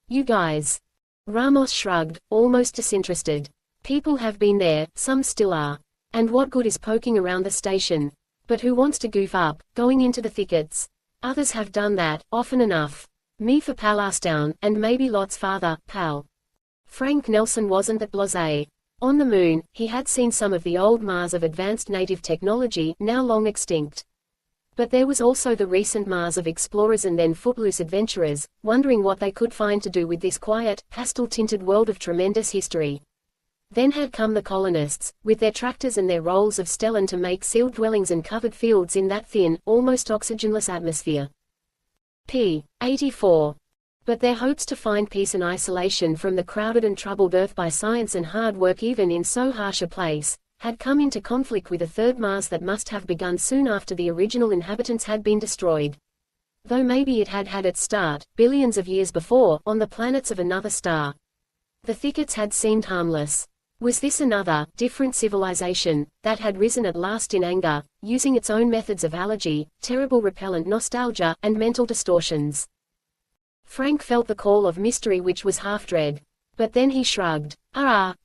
You guys. Ramos shrugged, almost disinterested. People have been there, some still are. And what good is poking around the station? But who wants to goof up, going into the thickets? Others have done that, often enough. Me for Palasttown, and maybe lots farther, pal. Frank Nelsen wasn't that blasé. On the moon, he had seen some of the old Mars of advanced native technology, now long extinct. But there was also the recent Mars of explorers and then footloose adventurers, wondering what they could find to do with this quiet, pastel-tinted world of tremendous history. Then had come the colonists, with their tractors and their rolls of stellene to make sealed dwellings and covered fields in that thin, almost oxygenless atmosphere. p. 84. But their hopes to find peace and isolation from the crowded and troubled Earth by science and hard work even in so harsh a place, had come into conflict with a third Mars that must have begun soon after the original inhabitants had been destroyed. Though maybe it had had its start, billions of years before, on the planets of another star. The thickets had seemed harmless. Was this another, different civilization, that had risen at last in anger, using its own methods of allergy, terrible repellent nostalgia, and mental distortions? Frank felt the call of mystery which was half dread. But then he shrugged.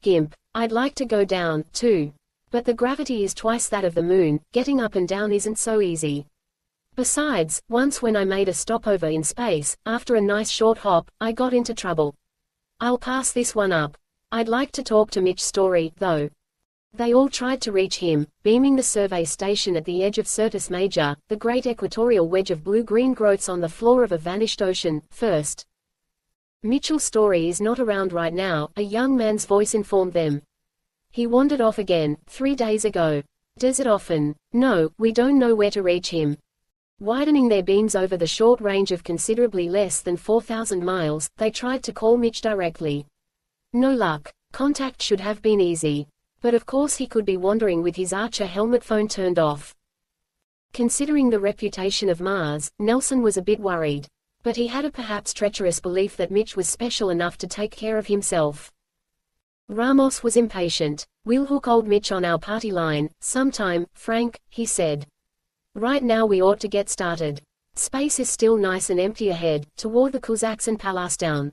Gimp. I'd like to go down, too. But the gravity is twice that of the moon, getting up and down isn't so easy. Besides, once when I made a stopover in space, after a nice short hop, I got into trouble. I'll pass this one up. I'd like to talk to Mitch Story, though. They all tried to reach him, beaming the survey station at the edge of Syrtis Major, the great equatorial wedge of blue-green growths on the floor of a vanished ocean, first. Mitchell Story is not around right now, a young man's voice informed them. He wandered off again, 3 days ago. Does it often? No, we don't know where to reach him. Widening their beams over the short range of considerably less than 4,000 miles, they tried to call Mitch directly. No luck. Contact should have been easy. But of course he could be wandering with his Archer helmet phone turned off. Considering the reputation of Mars, Nelsen was a bit worried. But he had a perhaps treacherous belief that Mitch was special enough to take care of himself. Ramos was impatient. We'll hook old Mitch on our party line, sometime, Frank, he said. Right now we ought to get started. Space is still nice and empty ahead, toward the Cossacks and Palestine.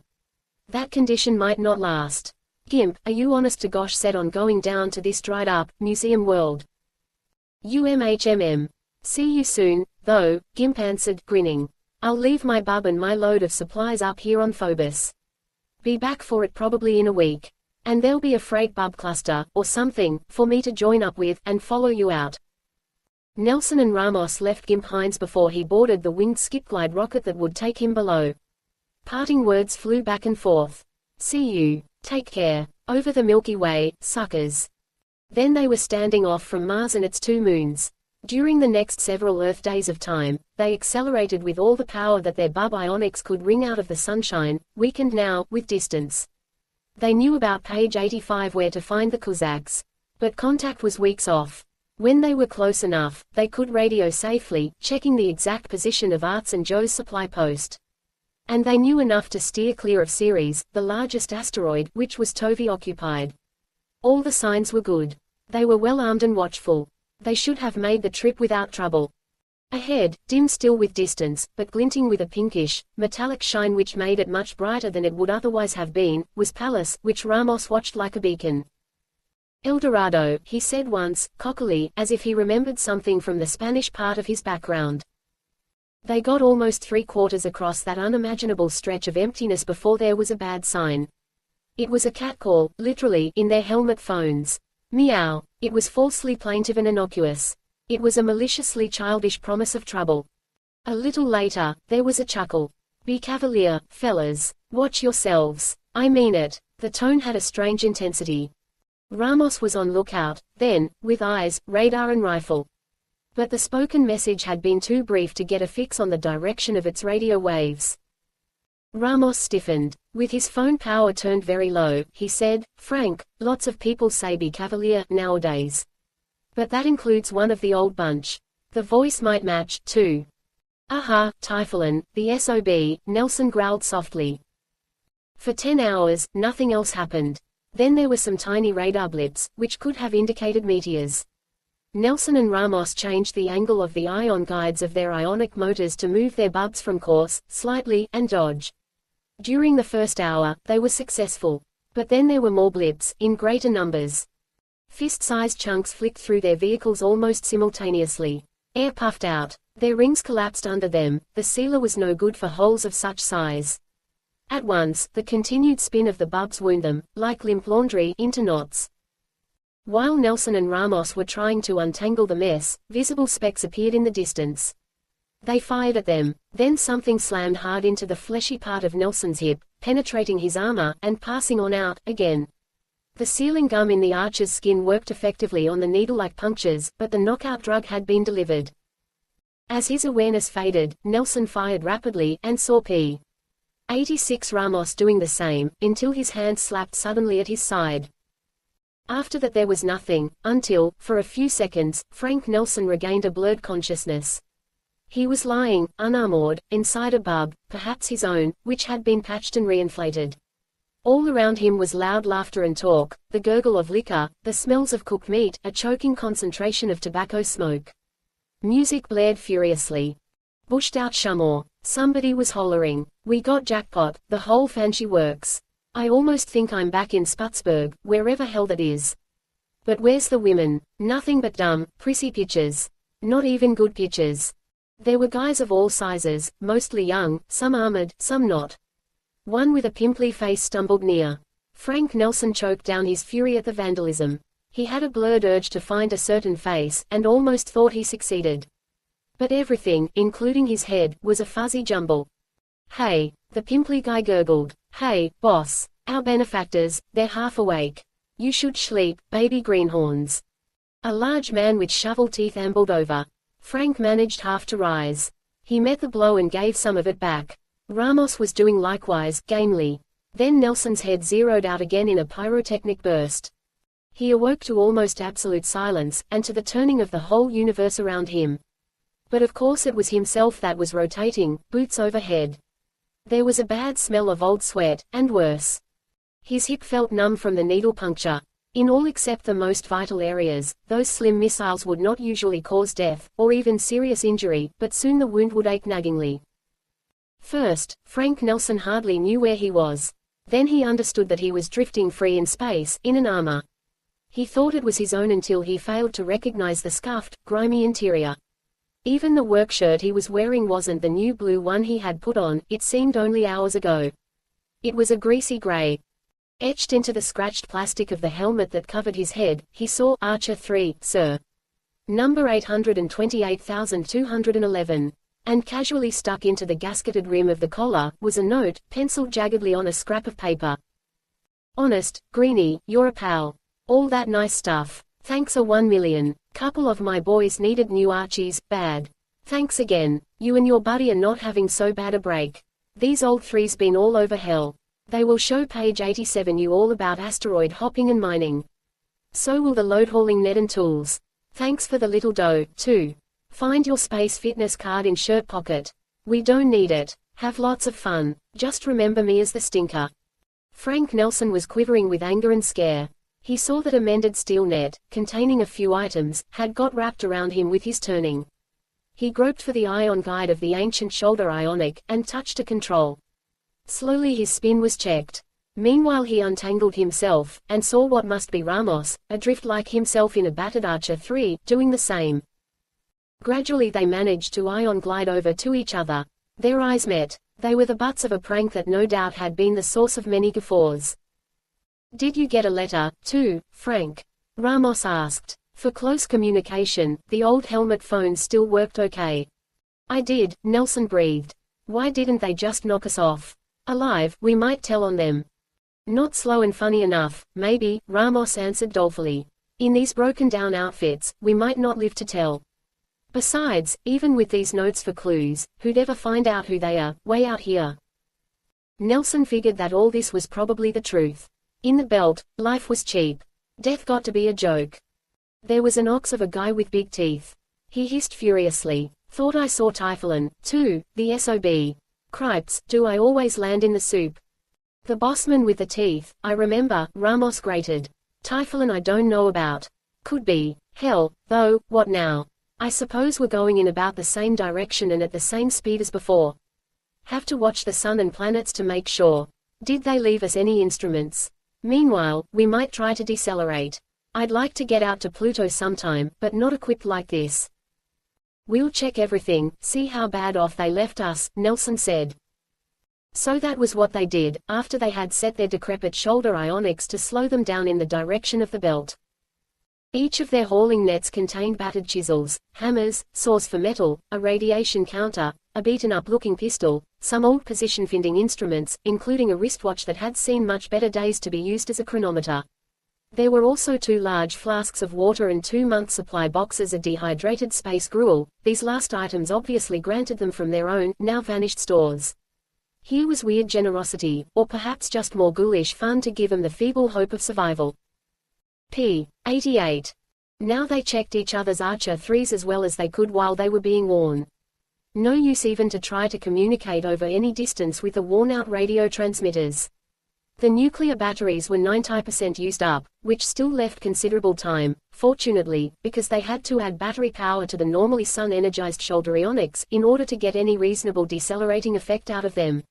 That condition might not last. Gimp, are you honest to gosh set on going down to this dried up, museum world? See you soon, though, Gimp answered, grinning. I'll leave my bub and my load of supplies up here on Phobos. Be back for it probably in a week. And there'll be a freight bub cluster, or something, for me to join up with, and follow you out. Nelsen and Ramos left Gimp Hines before he boarded the winged skip-glide rocket that would take him below. Parting words flew back and forth. See you. Take care. Over the Milky Way, suckers. Then they were standing off from Mars and its 2 moons. During the next several Earth days of time, they accelerated with all the power that their bub ionics could wring out of the sunshine, weakened now, with distance. They knew about page 85 where to find the Cossacks. But contact was weeks off. When they were close enough, they could radio safely, checking the exact position of Art's and Joe's supply post. And they knew enough to steer clear of Ceres, the largest asteroid, which was Tovi occupied. All the signs were good. They were well armed and watchful. They should have made the trip without trouble. Ahead, dim still with distance, but glinting with a pinkish, metallic shine which made it much brighter than it would otherwise have been, was Pallas, which Ramos watched like a beacon. El Dorado, he said once, cockily, as if he remembered something from the Spanish part of his background. They got almost 3/4 across that unimaginable stretch of emptiness before there was a bad sign. It was a catcall, literally, in their helmet phones. Meow. It was falsely plaintive and innocuous. It was a maliciously childish promise of trouble. A little later, there was a chuckle. Be cavalier, fellas. Watch yourselves. I mean it. The tone had a strange intensity. Ramos was on lookout, then, with eyes, radar and rifle. But the spoken message had been too brief to get a fix on the direction of its radio waves. Ramos stiffened. With his phone power turned very low, he said, Frank, lots of people say be cavalier, nowadays. But that includes one of the old bunch. The voice might match, too. Aha, Typhoon, the SOB, Nelsen growled softly. For 10 hours, nothing else happened. Then there were some tiny radar blips, which could have indicated meteors. Nelsen and Ramos changed the angle of the ion guides of their ionic motors to move their bubs from course, slightly, and dodge. During the first hour, they were successful. But then there were more blips, in greater numbers. Fist-sized chunks flicked through their vehicles almost simultaneously. Air puffed out. Their rings collapsed under them. The sealer was no good for holes of such size. At once, the continued spin of the bubs wound them, like limp laundry, into knots. While Nelsen and Ramos were trying to untangle the mess, visible specks appeared in the distance. They fired at them. Then something slammed hard into the fleshy part of Nelsen's hip, penetrating his armor, and passing on out, again. The sealing gum in the Archer's skin worked effectively on the needle-like punctures, but the knockout drug had been delivered. As his awareness faded, Nelsen fired rapidly, and saw P-86 Ramos doing the same, until his hand slapped suddenly at his side. After that there was nothing, until, for a few seconds, Frank Nelsen regained a blurred consciousness. He was lying, unarmored, inside a bub, perhaps his own, which had been patched and reinflated. All around him was loud laughter and talk, the gurgle of liquor, the smells of cooked meat, a choking concentration of tobacco smoke. Music blared furiously. Bushed out Shumor. Somebody was hollering, "We got jackpot, the whole Fanchi works. I almost think I'm back in Sputzberg, wherever hell that is." But where's the women? Nothing but dumb, prissy pictures. Not even good pictures. There were guys of all sizes, mostly young, some armored, some not. One with a pimply face stumbled near. Frank Nelsen choked down his fury at the vandalism. He had a blurred urge to find a certain face, and almost thought he succeeded. But everything, including his head, was a fuzzy jumble. Hey, the pimply guy gurgled. Hey, boss. Our benefactors, they're half awake. You should sleep, baby greenhorns. A large man with shovel teeth ambled over. Frank managed half to rise. He met the blow and gave some of it back. Ramos was doing likewise, gamely. Then Nelson's head zeroed out again in a pyrotechnic burst. He awoke to almost absolute silence, and to the turning of the whole universe around him. But of course it was himself that was rotating, boots overhead. There was a bad smell of old sweat, and worse. His hip felt numb from the needle puncture. In all except the most vital areas, those slim missiles would not usually cause death, or even serious injury, but soon the wound would ache naggingly. First, Frank Nelsen hardly knew where he was. Then he understood that he was drifting free in space, in an armor. He thought it was his own until he failed to recognize the scuffed, grimy interior. Even the work shirt he was wearing wasn't the new blue one he had put on, it seemed only hours ago. It was a greasy gray. Etched into the scratched plastic of the helmet that covered his head, he saw Archer 3, Sir. Number 828,211. And casually stuck into the gasketed rim of the collar, was a note, penciled jaggedly on a scrap of paper. Honest, Greenie, you're a pal. All that nice stuff. Thanks a 1,000,000. Couple of my boys needed new Archies, bad. Thanks again. You and your buddy are not having so bad a break. These old threes been all over hell. They will show page 87 you all about asteroid hopping and mining. So will the load hauling net and tools. Thanks for the little dough, too. Find your space fitness card in shirt pocket. We don't need it. Have lots of fun. Just remember me as the stinker. Frank Nelsen was quivering with anger and scare. He saw that a mended steel net, containing a few items, had got wrapped around him with his turning. He groped for the ion guide of the ancient shoulder ionic, and touched a control. Slowly his spin was checked. Meanwhile he untangled himself, and saw what must be Ramos, adrift like himself in a battered Archer 3, doing the same. Gradually they managed to ion glide over to each other. Their eyes met. They were the butts of a prank that no doubt had been the source of many guffaws. Did you get a letter, too, Frank? Ramos asked. For close communication, the old helmet phone still worked okay. I did, Nelsen breathed. Why didn't they just knock us off? Alive, we might tell on them. Not slow and funny enough, maybe, Ramos answered dolefully. In these broken down outfits, we might not live to tell. Besides, even with these notes for clues, who'd ever find out who they are, way out here? Nelsen figured that all this was probably the truth. In the belt, life was cheap. Death got to be a joke. There was an ox of a guy with big teeth. He hissed furiously. Thought I saw Typhoon, too, the SOB. Cripes, do I always land in the soup? The bossman with the teeth, I remember, Ramos grated. Typhoon I don't know about. Could be. Hell, though, what now? I suppose we're going in about the same direction and at the same speed as before. Have to watch the sun and planets to make sure. Did they leave us any instruments? Meanwhile, we might try to decelerate. I'd like to get out to Pluto sometime, but not equipped like this. We'll check everything, see how bad off they left us, Nelsen said. So that was what they did, after they had set their decrepit shoulder ionics to slow them down in the direction of the belt. Each of their hauling nets contained battered chisels, hammers, saws for metal, a radiation counter, a beaten-up looking pistol, some old position-finding instruments, including a wristwatch that had seen much better days to be used as a chronometer. There were also 2 large flasks of water and 2-month supply boxes of dehydrated space gruel. These last items obviously granted them from their own, now vanished stores. Here was weird generosity, or perhaps just more ghoulish fun to give them the feeble hope of survival. p. 88. Now they checked each other's Archer 3s as well as they could while they were being worn. No use even to try to communicate over any distance with the worn-out radio transmitters. The nuclear batteries were 90% used up, which still left considerable time, fortunately, because they had to add battery power to the normally sun-energized shoulder ionics in order to get any reasonable decelerating effect out of them.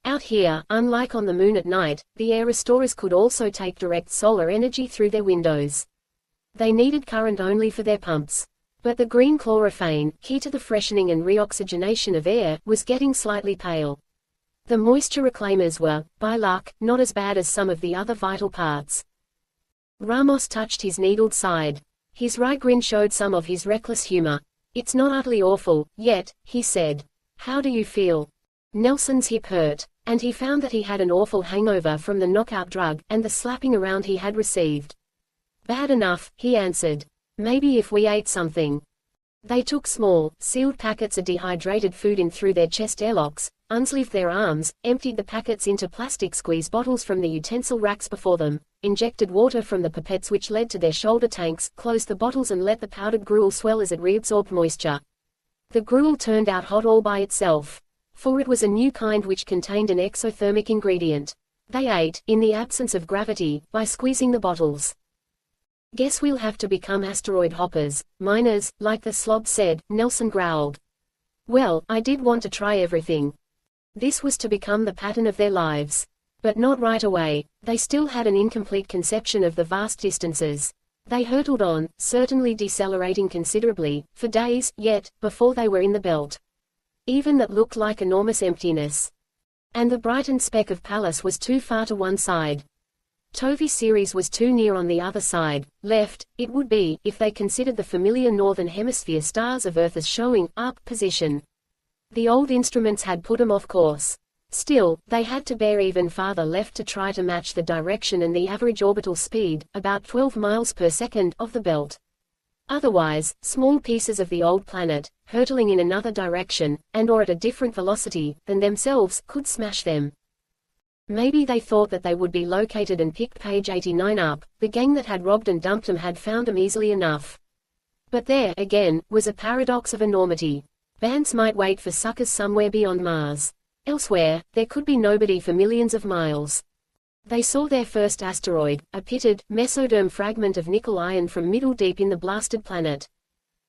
Out here, unlike on the moon at night, the air restorers could also take direct solar energy through their windows. They needed current only for their pumps. But the green chlorophane, key to the freshening and reoxygenation of air, was getting slightly pale. The moisture reclaimers were, by luck, not as bad as some of the other vital parts. Ramos touched his needled side. His wry grin showed some of his reckless humor. "It's not utterly awful, yet," he said. "How do you feel?" Nelson's hip hurt, and he found that he had an awful hangover from the knockout drug, and the slapping around he had received. "Bad enough," he answered. "Maybe if we ate something." They took small, sealed packets of dehydrated food in through their chest airlocks, unsleeved their arms, emptied the packets into plastic squeeze bottles from the utensil racks before them, injected water from the pipettes which led to their shoulder tanks, closed the bottles and let the powdered gruel swell as it reabsorbed moisture. The gruel turned out hot all by itself. For it was a new kind which contained an exothermic ingredient. They ate, in the absence of gravity, by squeezing the bottles. "Guess we'll have to become asteroid hoppers, miners, like the slob said," Nelsen growled. "Well, I did want to try everything." This was to become the pattern of their lives. But not right away. They still had an incomplete conception of the vast distances. They hurtled on, certainly decelerating considerably, for days, yet, before they were in the belt. Even that looked like enormous emptiness. And the brightened speck of Pallas was too far to one side. Tovi Ceres was too near on the other side. Left, it would be, if they considered the familiar northern hemisphere stars of Earth as showing up position. The old instruments had put them off course. Still, they had to bear even farther left to try to match the direction and the average orbital speed, about 12 miles per second, of the belt. Otherwise, small pieces of the old planet, hurtling in another direction, and or at a different velocity, than themselves, could smash them. Maybe they thought that they would be located and picked page 89 up. The gang that had robbed and dumped them had found them easily enough. But there, again, was a paradox of enormity. Bands might wait for suckers somewhere beyond Mars. Elsewhere, there could be nobody for millions of miles. They saw their first asteroid, a pitted, mesoderm fragment of nickel iron from middle deep in the blasted planet.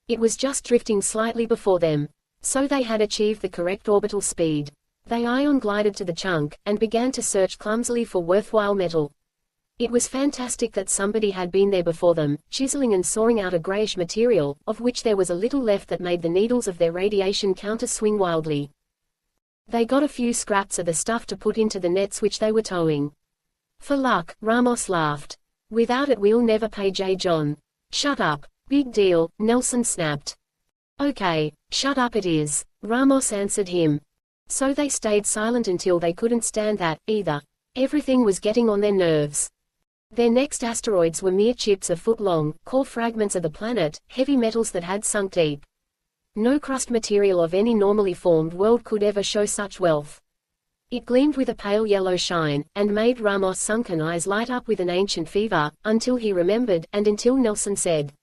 It was just drifting slightly before them. So they had achieved the correct orbital speed. They ion glided to the chunk, and began to search clumsily for worthwhile metal. It was fantastic that somebody had been there before them, chiseling and sawing out a grayish material, of which there was a little left that made the needles of their radiation counter swing wildly. They got a few scraps of the stuff to put into the nets which they were towing. "For luck," Ramos laughed. "Without it we'll never pay J. John." "Shut up. Big deal," Nelsen snapped. "Okay, shut up it is," Ramos answered him. So they stayed silent until they couldn't stand that, either. Everything was getting on their nerves. Their next asteroids were mere chips a foot long, core fragments of the planet, heavy metals that had sunk deep. No crust material of any normally formed world could ever show such wealth. It gleamed with a pale yellow shine, and made Ramos' sunken eyes light up with an ancient fever, until he remembered, and until Nelsen said,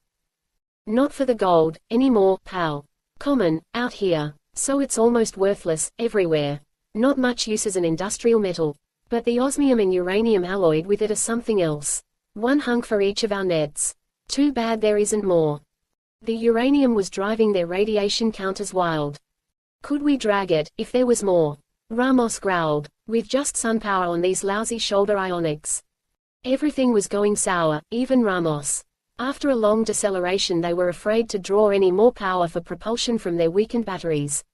"Not for the gold, anymore, pal. Common, out here. So it's almost worthless, everywhere. Not much use as an industrial metal. But the osmium and uranium alloyed with it are something else. One hunk for each of our nets. Too bad there isn't more." The uranium was driving their radiation counters wild. "Could we drag it, if there was more?" Ramos growled. "With just sun power on these lousy shoulder ionics." Everything was going sour, even Ramos. After a long deceleration they were afraid to draw any more power for propulsion from their weakened batteries.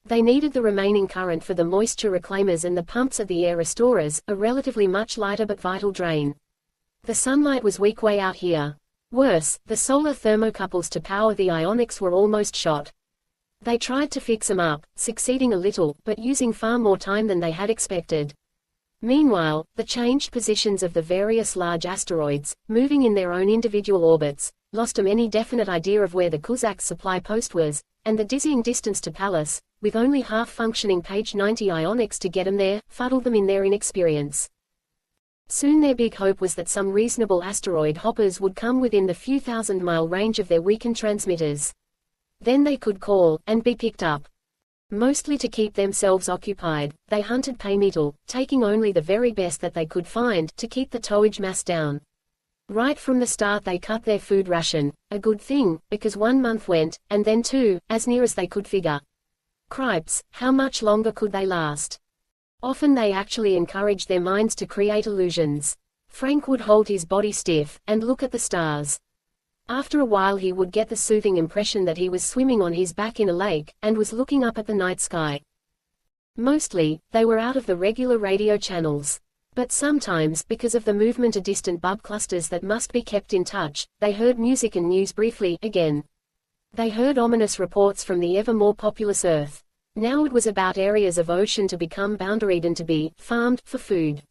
They needed the remaining current for the moisture reclaimers and the pumps of the air restorers, a relatively much lighter but vital drain. The sunlight was weak way out here. Worse, the solar thermocouples to power the ionics were almost shot. They tried to fix them up, succeeding a little, but using far more time than they had expected. Meanwhile, the changed positions of the various large asteroids, moving in their own individual orbits, lost them any definite idea of where the Kuzak's supply post was, and the dizzying distance to Pallas, with only half-functioning page 90 ionics to get them there, fuddled them in their inexperience. Soon their big hope was that some reasonable asteroid hoppers would come within the few thousand-mile range of their weakened transmitters. Then they could call, and be picked up. Mostly to keep themselves occupied, they hunted pay metal, taking only the very best that they could find, to keep the towage mass down. Right from the start they cut their food ration, a good thing, because 1 month went, and then 2, as near as they could figure. Cripes, how much longer could they last? Often they actually encouraged their minds to create illusions. Frank would hold his body stiff, and look at the stars. After a while he would get the soothing impression that he was swimming on his back in a lake, and was looking up at the night sky. Mostly, they were out of the regular radio channels. But sometimes, because of the movement of distant bub clusters that must be kept in touch, they heard music and news briefly, again. They heard ominous reports from the ever more populous Earth. Now it was about areas of ocean to become boundaried and to be farmed for food.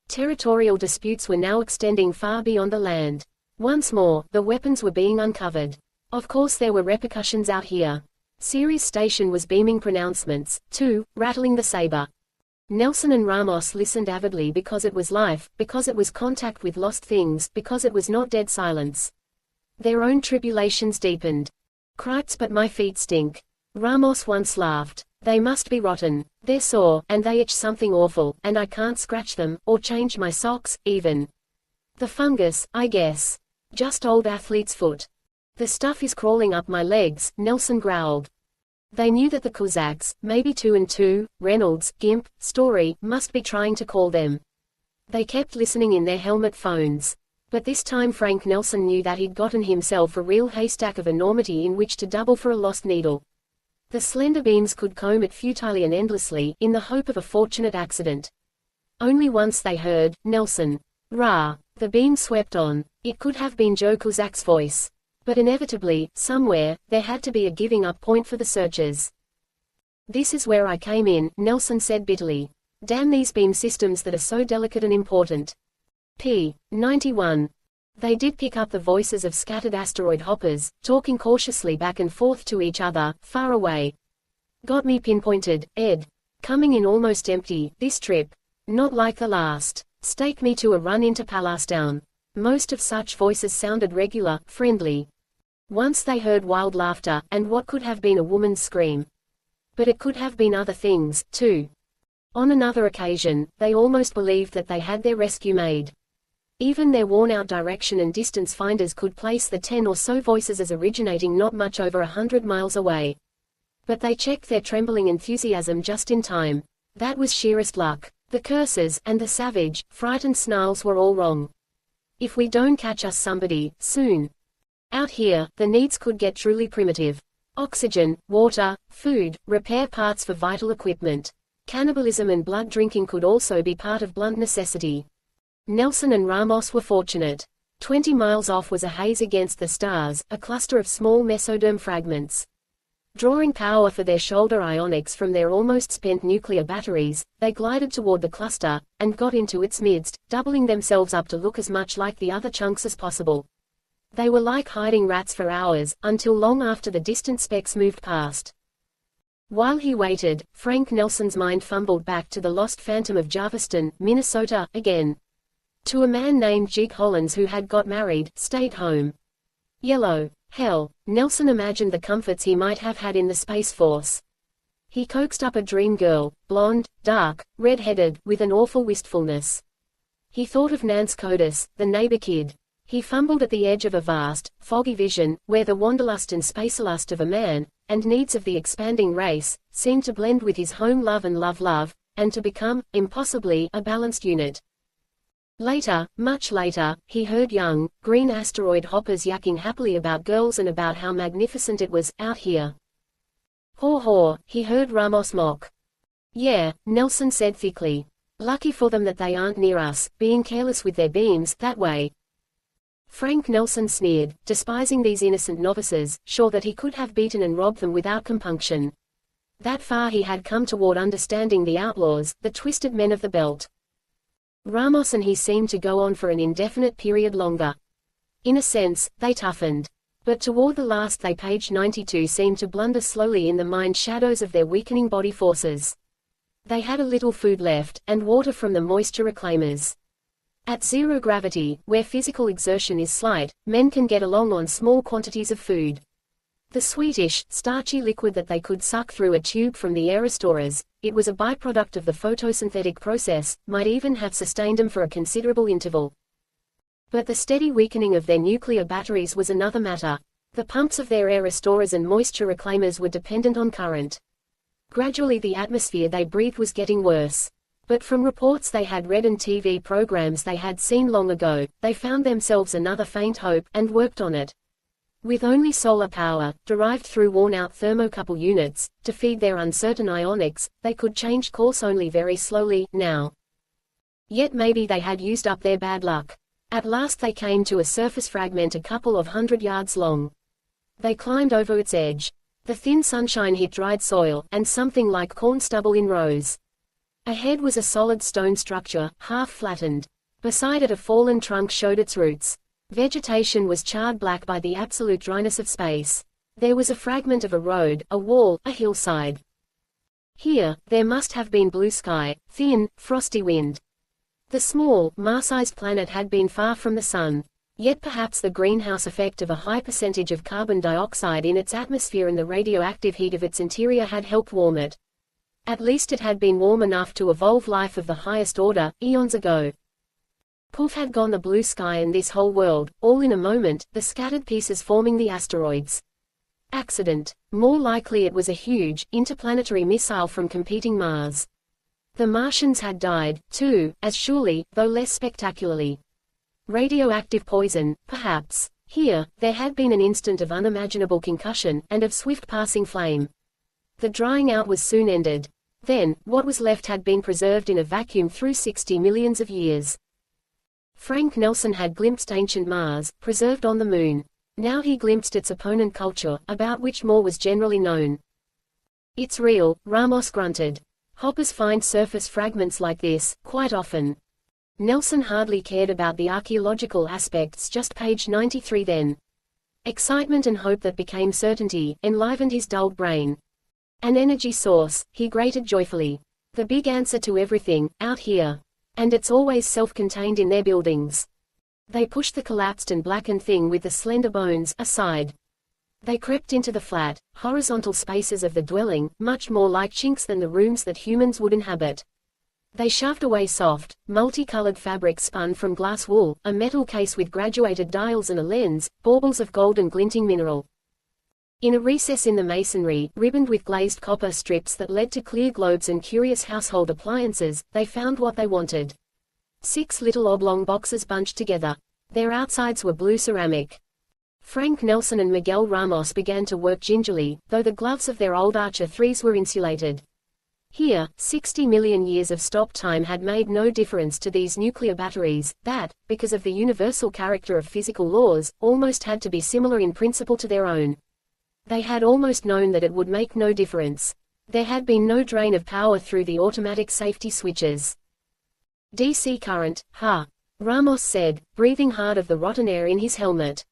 Territorial disputes were now extending far beyond the land. Once more, the weapons were being uncovered. Of course there were repercussions out here. Sirius Station was beaming pronouncements, too, rattling the saber. Nelsen and Ramos listened avidly because it was life, because it was contact with lost things, because it was not dead silence. Their own tribulations deepened. "Cripes, but my feet stink," Ramos once laughed. "They must be rotten. They're sore, and they itch something awful, and I can't scratch them, or change my socks, even. The fungus, I guess. Just old athlete's foot. The stuff is crawling up my legs," Nelsen growled. They knew that the Cossacks, maybe 2 and 2, Reynolds, Gimp, Story, must be trying to call them. They kept listening in their helmet phones. But this time Frank Nelsen knew that he'd gotten himself a real haystack of enormity in which to double for a lost needle. The slender beams could comb it futilely and endlessly, in the hope of a fortunate accident. Only once they heard, Nelsen. Rah! The beam swept on. It could have been Joe Kozak's voice. But inevitably, somewhere, there had to be a giving-up point for the searchers. "This is where I came in," Nelsen said bitterly. "Damn these beam systems that are so delicate and important." p. 91. They did pick up the voices of scattered asteroid hoppers, talking cautiously back and forth to each other, far away. "Got me pinpointed, Ed. Coming in almost empty, this trip. Not like the last. Stake me to a run into Palestine." Most of such voices sounded regular, friendly. Once they heard wild laughter, and what could have been a woman's scream. But it could have been other things, too. On another occasion, they almost believed that they had their rescue made. Even their worn-out direction and distance finders could place the 10 or so voices as originating not much over 100 miles away. But they checked their trembling enthusiasm just in time. That was sheerest luck. The curses, and the savage, frightened snarls were all wrong. "If we don't catch us somebody, soon." Out here, the needs could get truly primitive. Oxygen, water, food, repair parts for vital equipment. Cannibalism and blood drinking could also be part of blunt necessity. Nelsen and Ramos were fortunate. 20 miles off was a haze against the stars, a cluster of small mesoderm fragments. Drawing power for their shoulder ionics from their almost spent nuclear batteries, they glided toward the cluster, and got into its midst, doubling themselves up to look as much like the other chunks as possible. They were like hiding rats for hours, until long after the distant specks moved past. While he waited, Frank Nelsen's mind fumbled back to the lost phantom of Jarviston, Minnesota, again. To a man named Jig Hollins who had got married, stayed home. Yellow. Hell, Nelsen imagined the comforts he might have had in the Space Force. He coaxed up a dream girl, blonde, dark, red-headed, with an awful wistfulness. He thought of Nance Codis, the neighbor kid. He fumbled at the edge of a vast, foggy vision, where the wanderlust and spacelust of a man, and needs of the expanding race, seemed to blend with his home love and love, and to become, impossibly, a balanced unit. Later, much later, he heard young, green asteroid hoppers yakking happily about girls and about how magnificent it was, out here. "Haw haw," he heard Ramos mock. "Yeah," Nelsen said thickly. "Lucky for them that they aren't near us, being careless with their beams, that way." Frank Nelsen sneered, despising these innocent novices, sure that he could have beaten and robbed them without compunction. That far he had come toward understanding the outlaws, the twisted men of the belt. Ramos and he seemed to go on for an indefinite period longer. In a sense, they toughened. But toward the last page 92 seemed to blunder slowly in the mind shadows of their weakening body forces. They had a little food left, and water from the moisture reclaimers. At zero gravity, where physical exertion is slight, men can get along on small quantities of food. The sweetish, starchy liquid that they could suck through a tube from the air restorers, it was a byproduct of the photosynthetic process, might even have sustained them for a considerable interval. But the steady weakening of their nuclear batteries was another matter. The pumps of their air restorers and moisture reclaimers were dependent on current. Gradually the atmosphere they breathed was getting worse. But from reports they had read and TV programs they had seen long ago, they found themselves another faint hope, and worked on it. With only solar power, derived through worn-out thermocouple units, to feed their uncertain ionics, they could change course only very slowly, now. Yet maybe they had used up their bad luck. At last they came to a surface fragment a couple of 100 yards long. They climbed over its edge. The thin sunshine hit dried soil, and something like corn stubble in rows. Ahead was a solid stone structure, half flattened. Beside it a fallen trunk showed its roots. Vegetation was charred black by the absolute dryness of space. There was a fragment of a road, a wall, a hillside. Here, there must have been blue sky, thin, frosty wind. The small, Mars-sized planet had been far from the sun. Yet perhaps the greenhouse effect of a high percentage of carbon dioxide in its atmosphere and the radioactive heat of its interior had helped warm it. At least it had been warm enough to evolve life of the highest order, eons ago. Poof had gone the blue sky and this whole world, all in a moment, the scattered pieces forming the asteroids. Accident. More likely it was a huge, interplanetary missile from competing Mars. The Martians had died, too, as surely, though less spectacularly. Radioactive poison, perhaps. Here, there had been an instant of unimaginable concussion, and of swift passing flame. The drying out was soon ended. Then, what was left had been preserved in a vacuum through 60 millions of years. Frank Nelsen had glimpsed ancient Mars, preserved on the Moon. Now he glimpsed its opponent culture, about which more was generally known. It's real, Ramos grunted. Hoppers find surface fragments like this, quite often. Nelsen hardly cared about the archaeological aspects, just page 93 then. Excitement and hope that became certainty, enlivened his dulled brain. An energy source, he grated joyfully. The big answer to everything, out here. And it's always self-contained in their buildings. They pushed the collapsed and blackened thing with the slender bones aside. They crept into the flat, horizontal spaces of the dwelling, much more like chinks than the rooms that humans would inhabit. They shoved away soft, multicolored fabric spun from glass wool, a metal case with graduated dials and a lens, baubles of gold and glinting mineral. In a recess in the masonry, ribboned with glazed copper strips that led to clear globes and curious household appliances, they found what they wanted. 6 little oblong boxes bunched together. Their outsides were blue ceramic. Frank Nelsen and Miguel Ramos began to work gingerly, though the gloves of their old Archer 3s were insulated. Here, 60 million years of stop time had made no difference to these nuclear batteries, that, because of the universal character of physical laws, almost had to be similar in principle to their own. They had almost known that it would make no difference. There had been no drain of power through the automatic safety switches. DC current, huh? Ramos said, breathing hard of the rotten air in his helmet.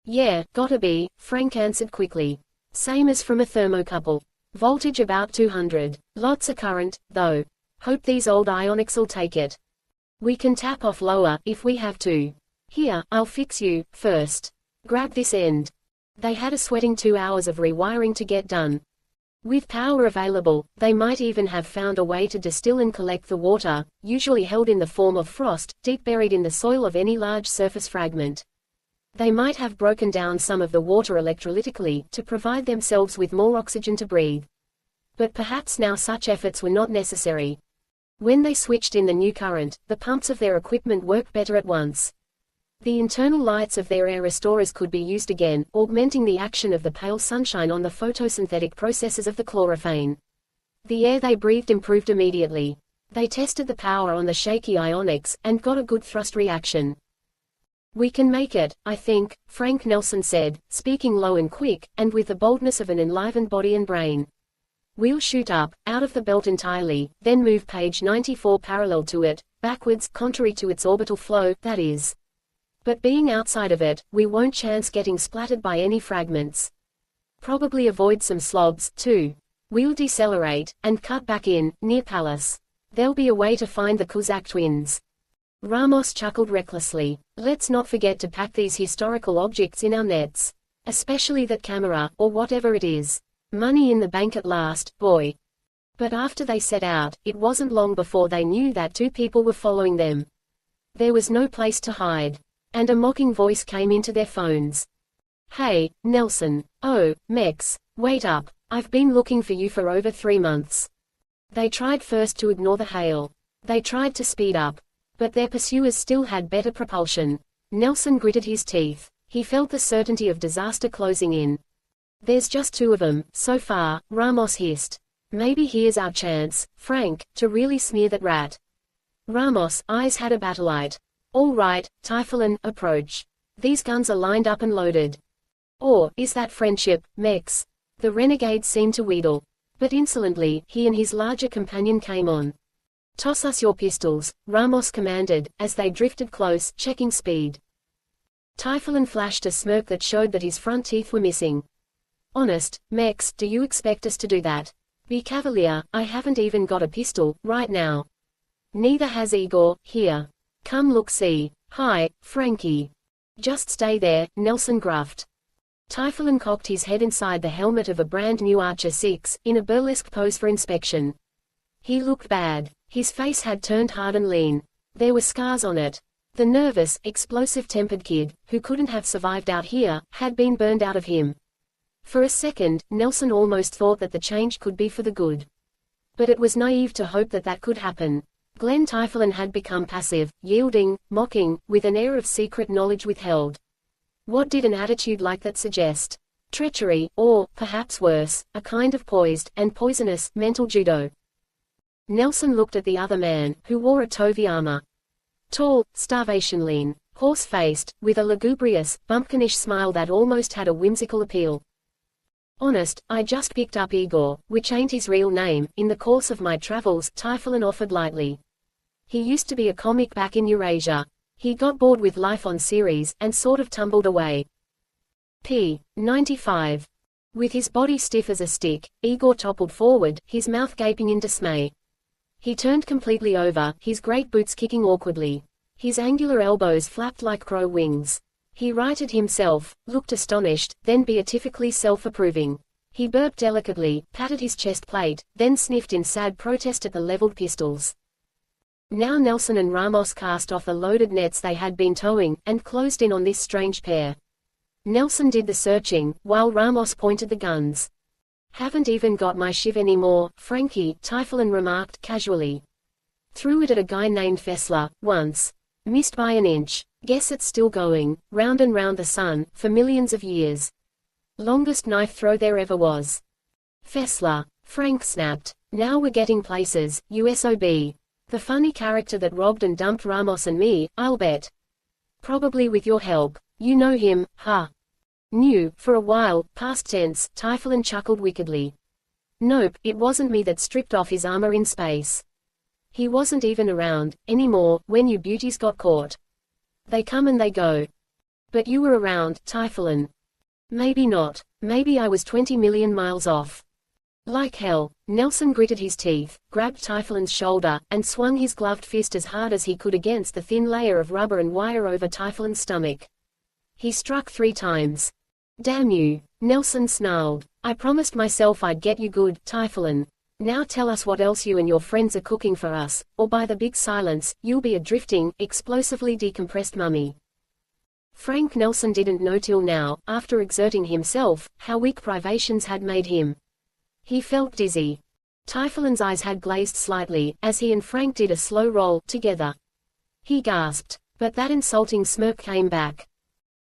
Yeah, gotta be, Frank answered quickly. Same as from a thermocouple. Voltage about 200. Lots of current, though. Hope these old ionics'll take it. We can tap off lower, if we have to. Here, I'll fix you, first. Grab this end. They had a sweating 2 hours of rewiring to get done. With power available, they might even have found a way to distill and collect the water, usually held in the form of frost, deep buried in the soil of any large surface fragment. They might have broken down some of the water electrolytically, to provide themselves with more oxygen to breathe. But perhaps now such efforts were not necessary. When they switched in the new current, the pumps of their equipment worked better at once. The internal lights of their air restorers could be used again, augmenting the action of the pale sunshine on the photosynthetic processes of the chlorophane. The air they breathed improved immediately. They tested the power on the shaky ionics, and got a good thrust reaction. We can make it, I think, Frank Nelsen said, speaking low and quick, and with the boldness of an enlivened body and brain. We'll shoot up, out of the belt entirely, then move page 94 parallel to it, backwards, contrary to its orbital flow, that is. But being outside of it, we won't chance getting splattered by any fragments. Probably avoid some slobs, too. We'll decelerate, and cut back in, near Pallas. There'll be a way to find the Kuzak twins. Ramos chuckled recklessly. Let's not forget to pack these historical objects in our nets. Especially that camera, or whatever it is. Money in the bank at last, boy. But after they set out, it wasn't long before they knew that 2 people were following them. There was no place to hide. And a mocking voice came into their phones. Hey, Nelsen. Oh, Mex. Wait up. I've been looking for you for over 3 months. They tried first to ignore the hail. They tried to speed up. But their pursuers still had better propulsion. Nelsen gritted his teeth. He felt the certainty of disaster closing in. There's just two of them, so far, Ramos hissed. Maybe here's our chance, Frank, to really smear that rat. Ramos' eyes had a battle light. All right, Typhoon, approach. These guns are lined up and loaded. Or, is that friendship, Mex? The renegade seemed to wheedle. But insolently, he and his larger companion came on. Toss us your pistols, Ramos commanded, as they drifted close, checking speed. Typhoon flashed a smirk that showed that his front teeth were missing. Honest, Mex, do you expect us to do that? Be cavalier, I haven't even got a pistol, right now. Neither has Igor, here. Come look see. Hi, Frankie. Just stay there, Nelsen gruffed. Typhoon cocked his head inside the helmet of a brand new Archer 6, in a burlesque pose for inspection. He looked bad. His face had turned hard and lean. There were scars on it. The nervous, explosive-tempered kid, who couldn't have survived out here, had been burned out of him. For a second, Nelsen almost thought that the change could be for the good. But it was naive to hope that that could happen. Glenn Typhoon had become passive, yielding, mocking, with an air of secret knowledge withheld. What did an attitude like that suggest? Treachery, or, perhaps worse, a kind of poised, and poisonous, mental judo. Nelsen looked at the other man, who wore a Tovi armor. Tall, starvation-lean, horse-faced, with a lugubrious, bumpkinish smile that almost had a whimsical appeal. Honest, I just picked up Igor, which ain't his real name, in the course of my travels, Typhoon offered lightly. He used to be a comic back in Eurasia. He got bored with life on Ceres, and sort of tumbled away. p. 95. With his body stiff as a stick, Igor toppled forward, his mouth gaping in dismay. He turned completely over, his great boots kicking awkwardly. His angular elbows flapped like crow wings. He righted himself, looked astonished, then beatifically self-approving. He burped delicately, patted his chest plate, then sniffed in sad protest at the leveled pistols. Now Nelsen and Ramos cast off the loaded nets they had been towing, and closed in on this strange pair. Nelsen did the searching, while Ramos pointed the guns. Haven't even got my shiv anymore, Frankie, Typhoon remarked casually. Threw it at a guy named Fessler, once. Missed by an inch. Guess it's still going, round and round the sun, for millions of years. Longest knife throw there ever was. Fessler, Frank snapped. Now we're getting places, USOB. The funny character that robbed and dumped Ramos and me, I'll bet. Probably with your help. You know him, huh? Knew, for a while, past tense, Typhoon chuckled wickedly. Nope, it wasn't me that stripped off his armor in space. He wasn't even around, anymore, when you beauties got caught. They come and they go. But you were around, Typhoon. Maybe not. Maybe I was 20 million miles off. Like hell. Nelsen gritted his teeth, grabbed Typhoon's shoulder, and swung his gloved fist as hard as he could against the thin layer of rubber and wire over Typhoon's stomach. He struck 3 times. Damn you, Nelsen snarled. I promised myself I'd get you good, Typhoon. Now tell us what else you and your friends are cooking for us, or by the big silence, you'll be a drifting, explosively decompressed mummy. Frank Nelsen didn't know till now, after exerting himself, how weak privations had made him. He felt dizzy. Typhoon's eyes had glazed slightly, as he and Frank did a slow roll, together. He gasped, but that insulting smirk came back.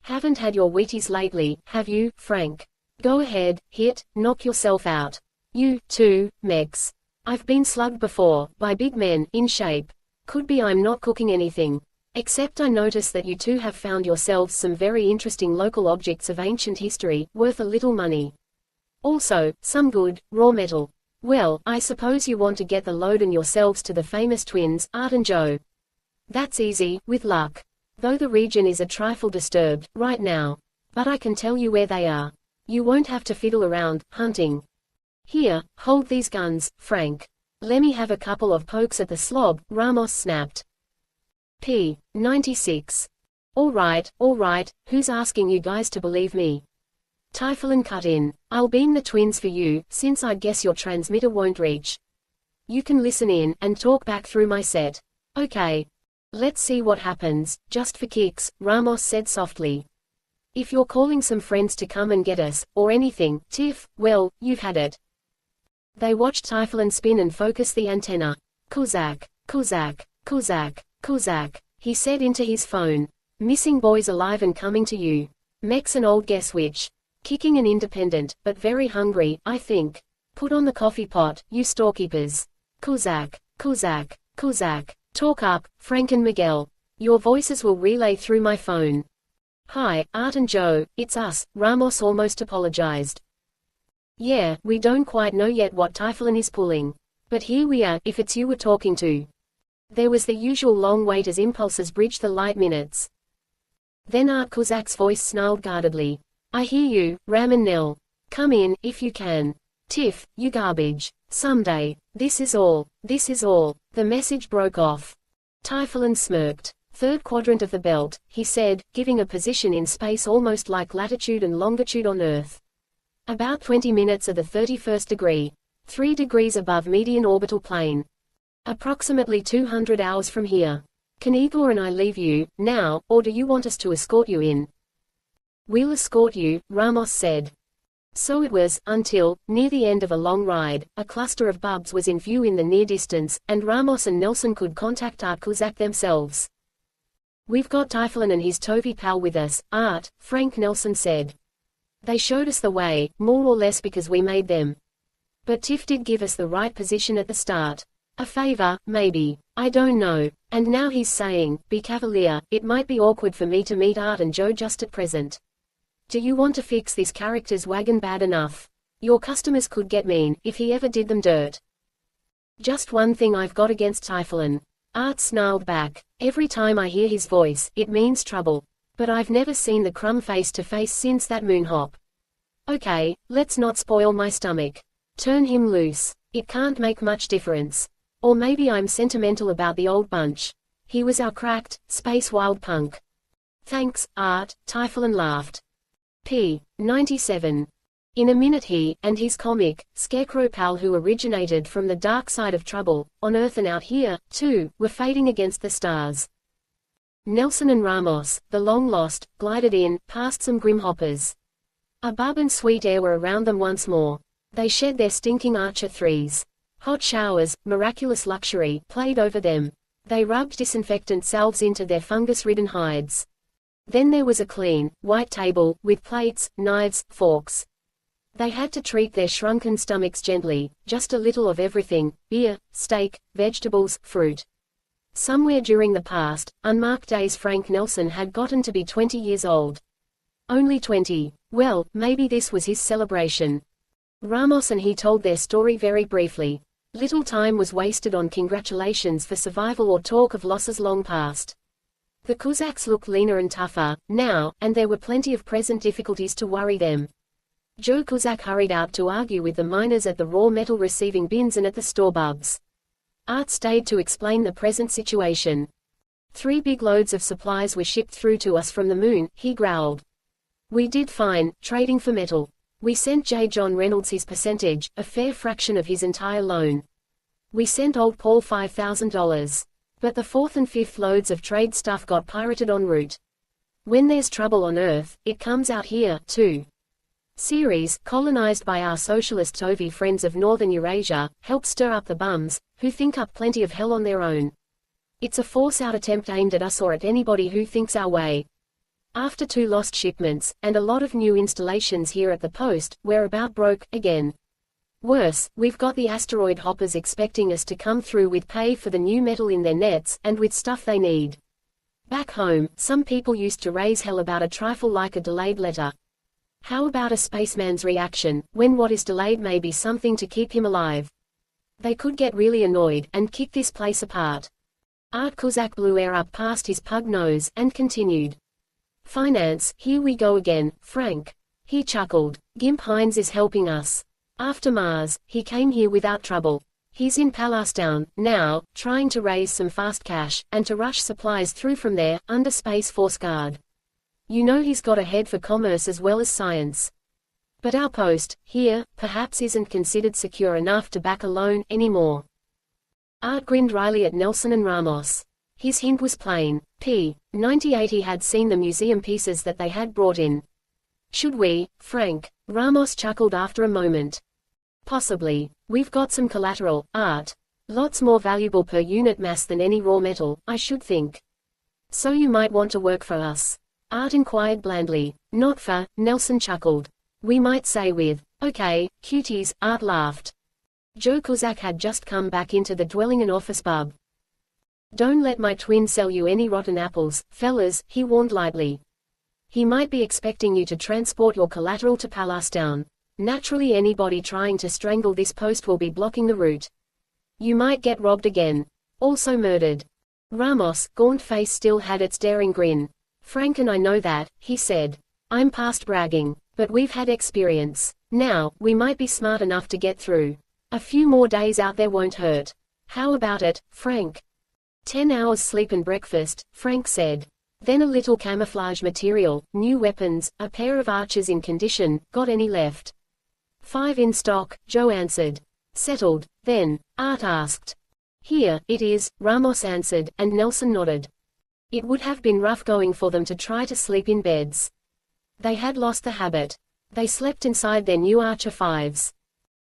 Haven't had your Wheaties lately, have you, Frank? Go ahead, hit, knock yourself out. You, too, Mex. I've been slugged before, by big men, in shape. Could be I'm not cooking anything. Except I notice that you two have found yourselves some very interesting local objects of ancient history, worth a little money. Also, some good, raw metal. Well, I suppose you want to get the load and yourselves to the famous twins, Art and Joe. That's easy, with luck. Though the region is a trifle disturbed, right now. But I can tell you where they are. You won't have to fiddle around, hunting. Here, hold these guns, Frank. Lemme have a couple of pokes at the slob, Ramos snapped. p. 96. All right, who's asking you guys to believe me? Typhoon cut in. I'll beam the twins for you, since I guess your transmitter won't reach. You can listen in, and talk back through my set. Okay. Let's see what happens, just for kicks, Ramos said softly. If you're calling some friends to come and get us, or anything, Tiff, well, you've had it. They watched Typhoon spin and focus the antenna. Kuzak, Kuzak, Kuzak, Kuzak, he said into his phone. Missing boys alive and coming to you. Mex an old guess which. Kicking and independent, but very hungry, I think. Put on the coffee pot, you storekeepers. Kuzak, Kuzak, Kuzak. Talk up, Frank and Miguel. Your voices will relay through my phone. Hi, Art and Joe, it's us, Ramos almost apologized. Yeah, we don't quite know yet what Typhoon is pulling. But here we are, if it's you we're talking to. There was the usual long wait as impulses bridged the light minutes. Then Art Kuzak's voice snarled guardedly. I hear you, Ram and Nell. Come in, if you can. Tiff, you garbage. Someday. This is all. This is all. The message broke off. Typhoon smirked. Third quadrant of the belt, he said, giving a position in space almost like latitude and longitude on Earth. About 20 minutes of the 31st degree. 3 degrees above median orbital plane. Approximately 200 hours from here. Can Igor and I leave you, now, or do you want us to escort you in? We'll escort you, Ramos said. So it was, until, near the end of a long ride, a cluster of bubs was in view in the near distance, and Ramos and Nelsen could contact Art Kuzak themselves. We've got Typhoon and his Tovi pal with us, Art, Frank Nelsen said. They showed us the way, more or less because we made them. But Tiff did give us the right position at the start. A favor, maybe. I don't know. And now he's saying, be cavalier, it might be awkward for me to meet Art and Joe just at present. Do you want to fix this character's wagon bad enough? Your customers could get mean, if he ever did them dirt. Just one thing I've got against Typhoon. Art snarled back. Every time I hear his voice, it means trouble. But I've never seen the crumb face to face since that moon hop. Okay, let's not spoil my stomach. Turn him loose. It can't make much difference. Or maybe I'm sentimental about the old bunch. He was our cracked, space wild punk. Thanks, Art, Typhoon laughed. p. 97. In a minute he, and his comic, scarecrow pal who originated from the dark side of trouble, on Earth and out here, too, were fading against the stars. Nelsen and Ramos, the long lost, glided in, past some grim hoppers. A bub and sweet air were around them once more. They shed their stinking Archer 3s. Hot showers, miraculous luxury, played over them. They rubbed disinfectant salves into their fungus-ridden hides. Then there was a clean, white table, with plates, knives, forks. They had to treat their shrunken stomachs gently, just a little of everything, beer, steak, vegetables, fruit. Somewhere during the past, unmarked days Frank Nelsen had gotten to be 20 years old. Only 20. Well, maybe this was his celebration. Ramos and he told their story very briefly. Little time was wasted on congratulations for survival or talk of losses long past. The Kuzaks looked leaner and tougher, now, and there were plenty of present difficulties to worry them. Joe Kuzak hurried out to argue with the miners at the raw metal receiving bins and at the store bubs. Art stayed to explain the present situation. 3 big loads of supplies were shipped through to us from the moon, he growled. We did fine, trading for metal. We sent J. John Reynolds his percentage, a fair fraction of his entire loan. We sent old Paul $5,000. But the 4th and 5th loads of trade stuff got pirated en route. When there's trouble on Earth, it comes out here, too. Ceres, colonized by our socialist Tovi friends of northern Eurasia, helps stir up the bums, who think up plenty of hell on their own. It's a force-out attempt aimed at us or at anybody who thinks our way. After 2 lost shipments, and a lot of new installations here at the post, we're about broke, again. Worse, we've got the asteroid hoppers expecting us to come through with pay for the new metal in their nets, and with stuff they need. Back home, some people used to raise hell about a trifle like a delayed letter. How about a spaceman's reaction, when what is delayed may be something to keep him alive? They could get really annoyed, and kick this place apart. Art Kuzak blew air up past his pug nose, and continued. Finance, here we go again, Frank. He chuckled. Gimp Hines is helping us. After Mars, he came here without trouble. He's in Palestine, now, trying to raise some fast cash, and to rush supplies through from there, under Space Force guard. You know he's got a head for commerce as well as science. But our post, here, perhaps isn't considered secure enough to back a loan, anymore. Art grinned wryly at Nelsen and Ramos. His hint was plain. p. 98 he had seen the museum pieces that they had brought in. Should we, Frank? Ramos chuckled after a moment. Possibly. We've got some collateral, Art. Lots more valuable per unit mass than any raw metal, I should think. So you might want to work for us. Art inquired blandly. Not for, Nelsen chuckled. We might say with, okay, cuties, Art laughed. Joe Kozak had just come back into the dwelling and office bub. Don't let my twin sell you any rotten apples, fellas, he warned lightly. He might be expecting you to transport your collateral to Palestine. Naturally anybody trying to strangle this post will be blocking the route. You might get robbed again. Also murdered. Ramos' gaunt face still had its daring grin. Frank and I know that, he said. I'm past bragging, but we've had experience. Now, we might be smart enough to get through. A few more days out there won't hurt. How about it, Frank? 10 hours sleep and breakfast, Frank said. Then a little camouflage material, new weapons, a pair of archers in condition, got any left? 5 in stock, Joe answered. Settled, then, Art asked. Here, it is, Ramos answered, and Nelsen nodded. It would have been rough going for them to try to sleep in beds. They had lost the habit. They slept inside their new Archer 5s.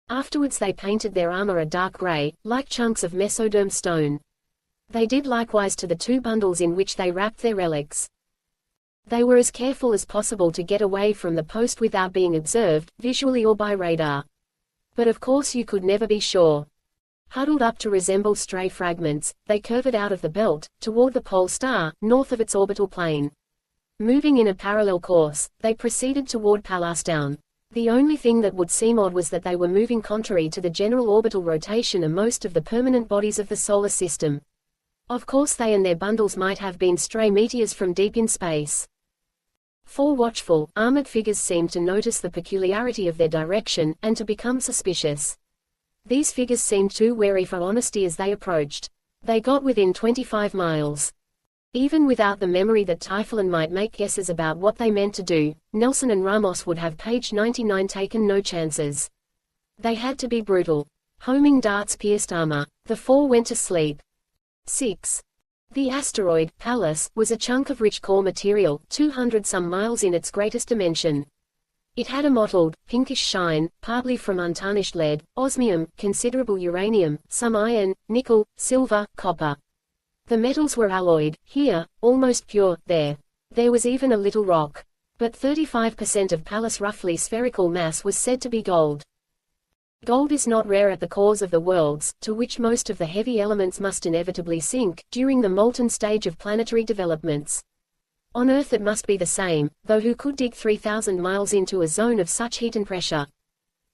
Afterwards they painted their armor a dark gray, like chunks of mesoderm stone. They did likewise to the 2 bundles in which they wrapped their relics. They were as careful as possible to get away from the post without being observed, visually or by radar. But of course you could never be sure. Huddled up to resemble stray fragments, they curved out of the belt, toward the pole star, north of its orbital plane. Moving in a parallel course, they proceeded toward Palestine. The only thing that would seem odd was that they were moving contrary to the general orbital rotation of most of the permanent bodies of the solar system. Of course they and their bundles might have been stray meteors from deep in space. 4 watchful, armored figures seemed to notice the peculiarity of their direction, and to become suspicious. These figures seemed too wary for honesty as they approached. They got within 25 miles. Even without the memory that Typhoon might make guesses about what they meant to do, Nelsen and Ramos would have page 99 taken no chances. They had to be brutal. Homing darts pierced armor. The 4 went to sleep. 6. The asteroid, Pallas, was a chunk of rich core material, 200-some miles in its greatest dimension. It had a mottled, pinkish shine, partly from untarnished lead, osmium, considerable uranium, some iron, nickel, silver, copper. The metals were alloyed, here, almost pure, there. There was even a little rock. But 35% of Pallas' roughly spherical mass was said to be gold. Gold is not rare at the cores of the worlds, to which most of the heavy elements must inevitably sink, during the molten stage of planetary developments. On Earth it must be the same, though who could dig 3,000 miles into a zone of such heat and pressure?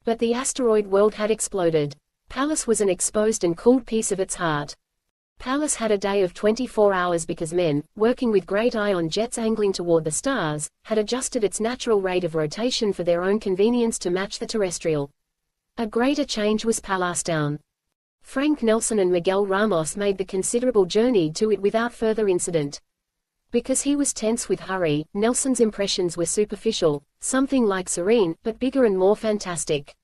But the asteroid world had exploded. Pallas was an exposed and cooled piece of its heart. Pallas had a day of 24 hours because men, working with great ion jets angling toward the stars, had adjusted its natural rate of rotation for their own convenience to match the terrestrial. A greater change was Palestine. Frank Nelsen and Miguel Ramos made the considerable journey to it without further incident. Because he was tense with hurry, Nelsen's impressions were superficial, something like serene, but bigger and more fantastic.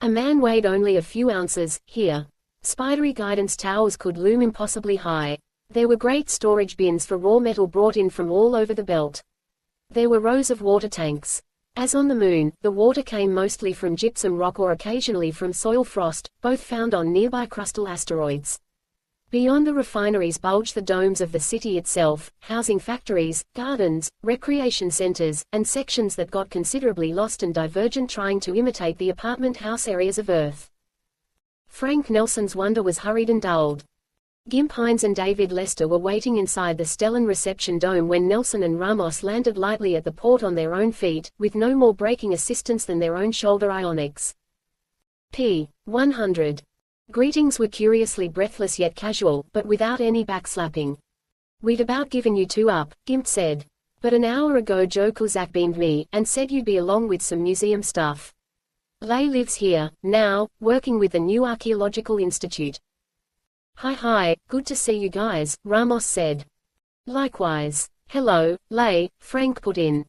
A man weighed only a few ounces, here. Spidery guidance towers could loom impossibly high. There were great storage bins for raw metal brought in from all over the belt. There were rows of water tanks. As on the Moon, the water came mostly from gypsum rock or occasionally from soil frost, both found on nearby crustal asteroids. Beyond the refineries bulged the domes of the city itself, housing factories, gardens, recreation centers, and sections that got considerably lost and divergent trying to imitate the apartment house areas of Earth. Frank Nelsen's wonder was hurried and dulled. Gimp Hines and David Lester were waiting inside the Stellan reception dome when Nelsen and Ramos landed lightly at the port on their own feet, with no more braking assistance than their own shoulder ionics. P. 100. Greetings were curiously breathless yet casual, but without any backslapping. We'd about given you 2 up, Gimp said. But an hour ago Joe Kozak beamed me, and said you'd be along with some museum stuff. Lay lives here, now, working with the new Archaeological Institute. Hi, good to see you guys, Ramos said. Likewise. Hello, Lay, Frank put in.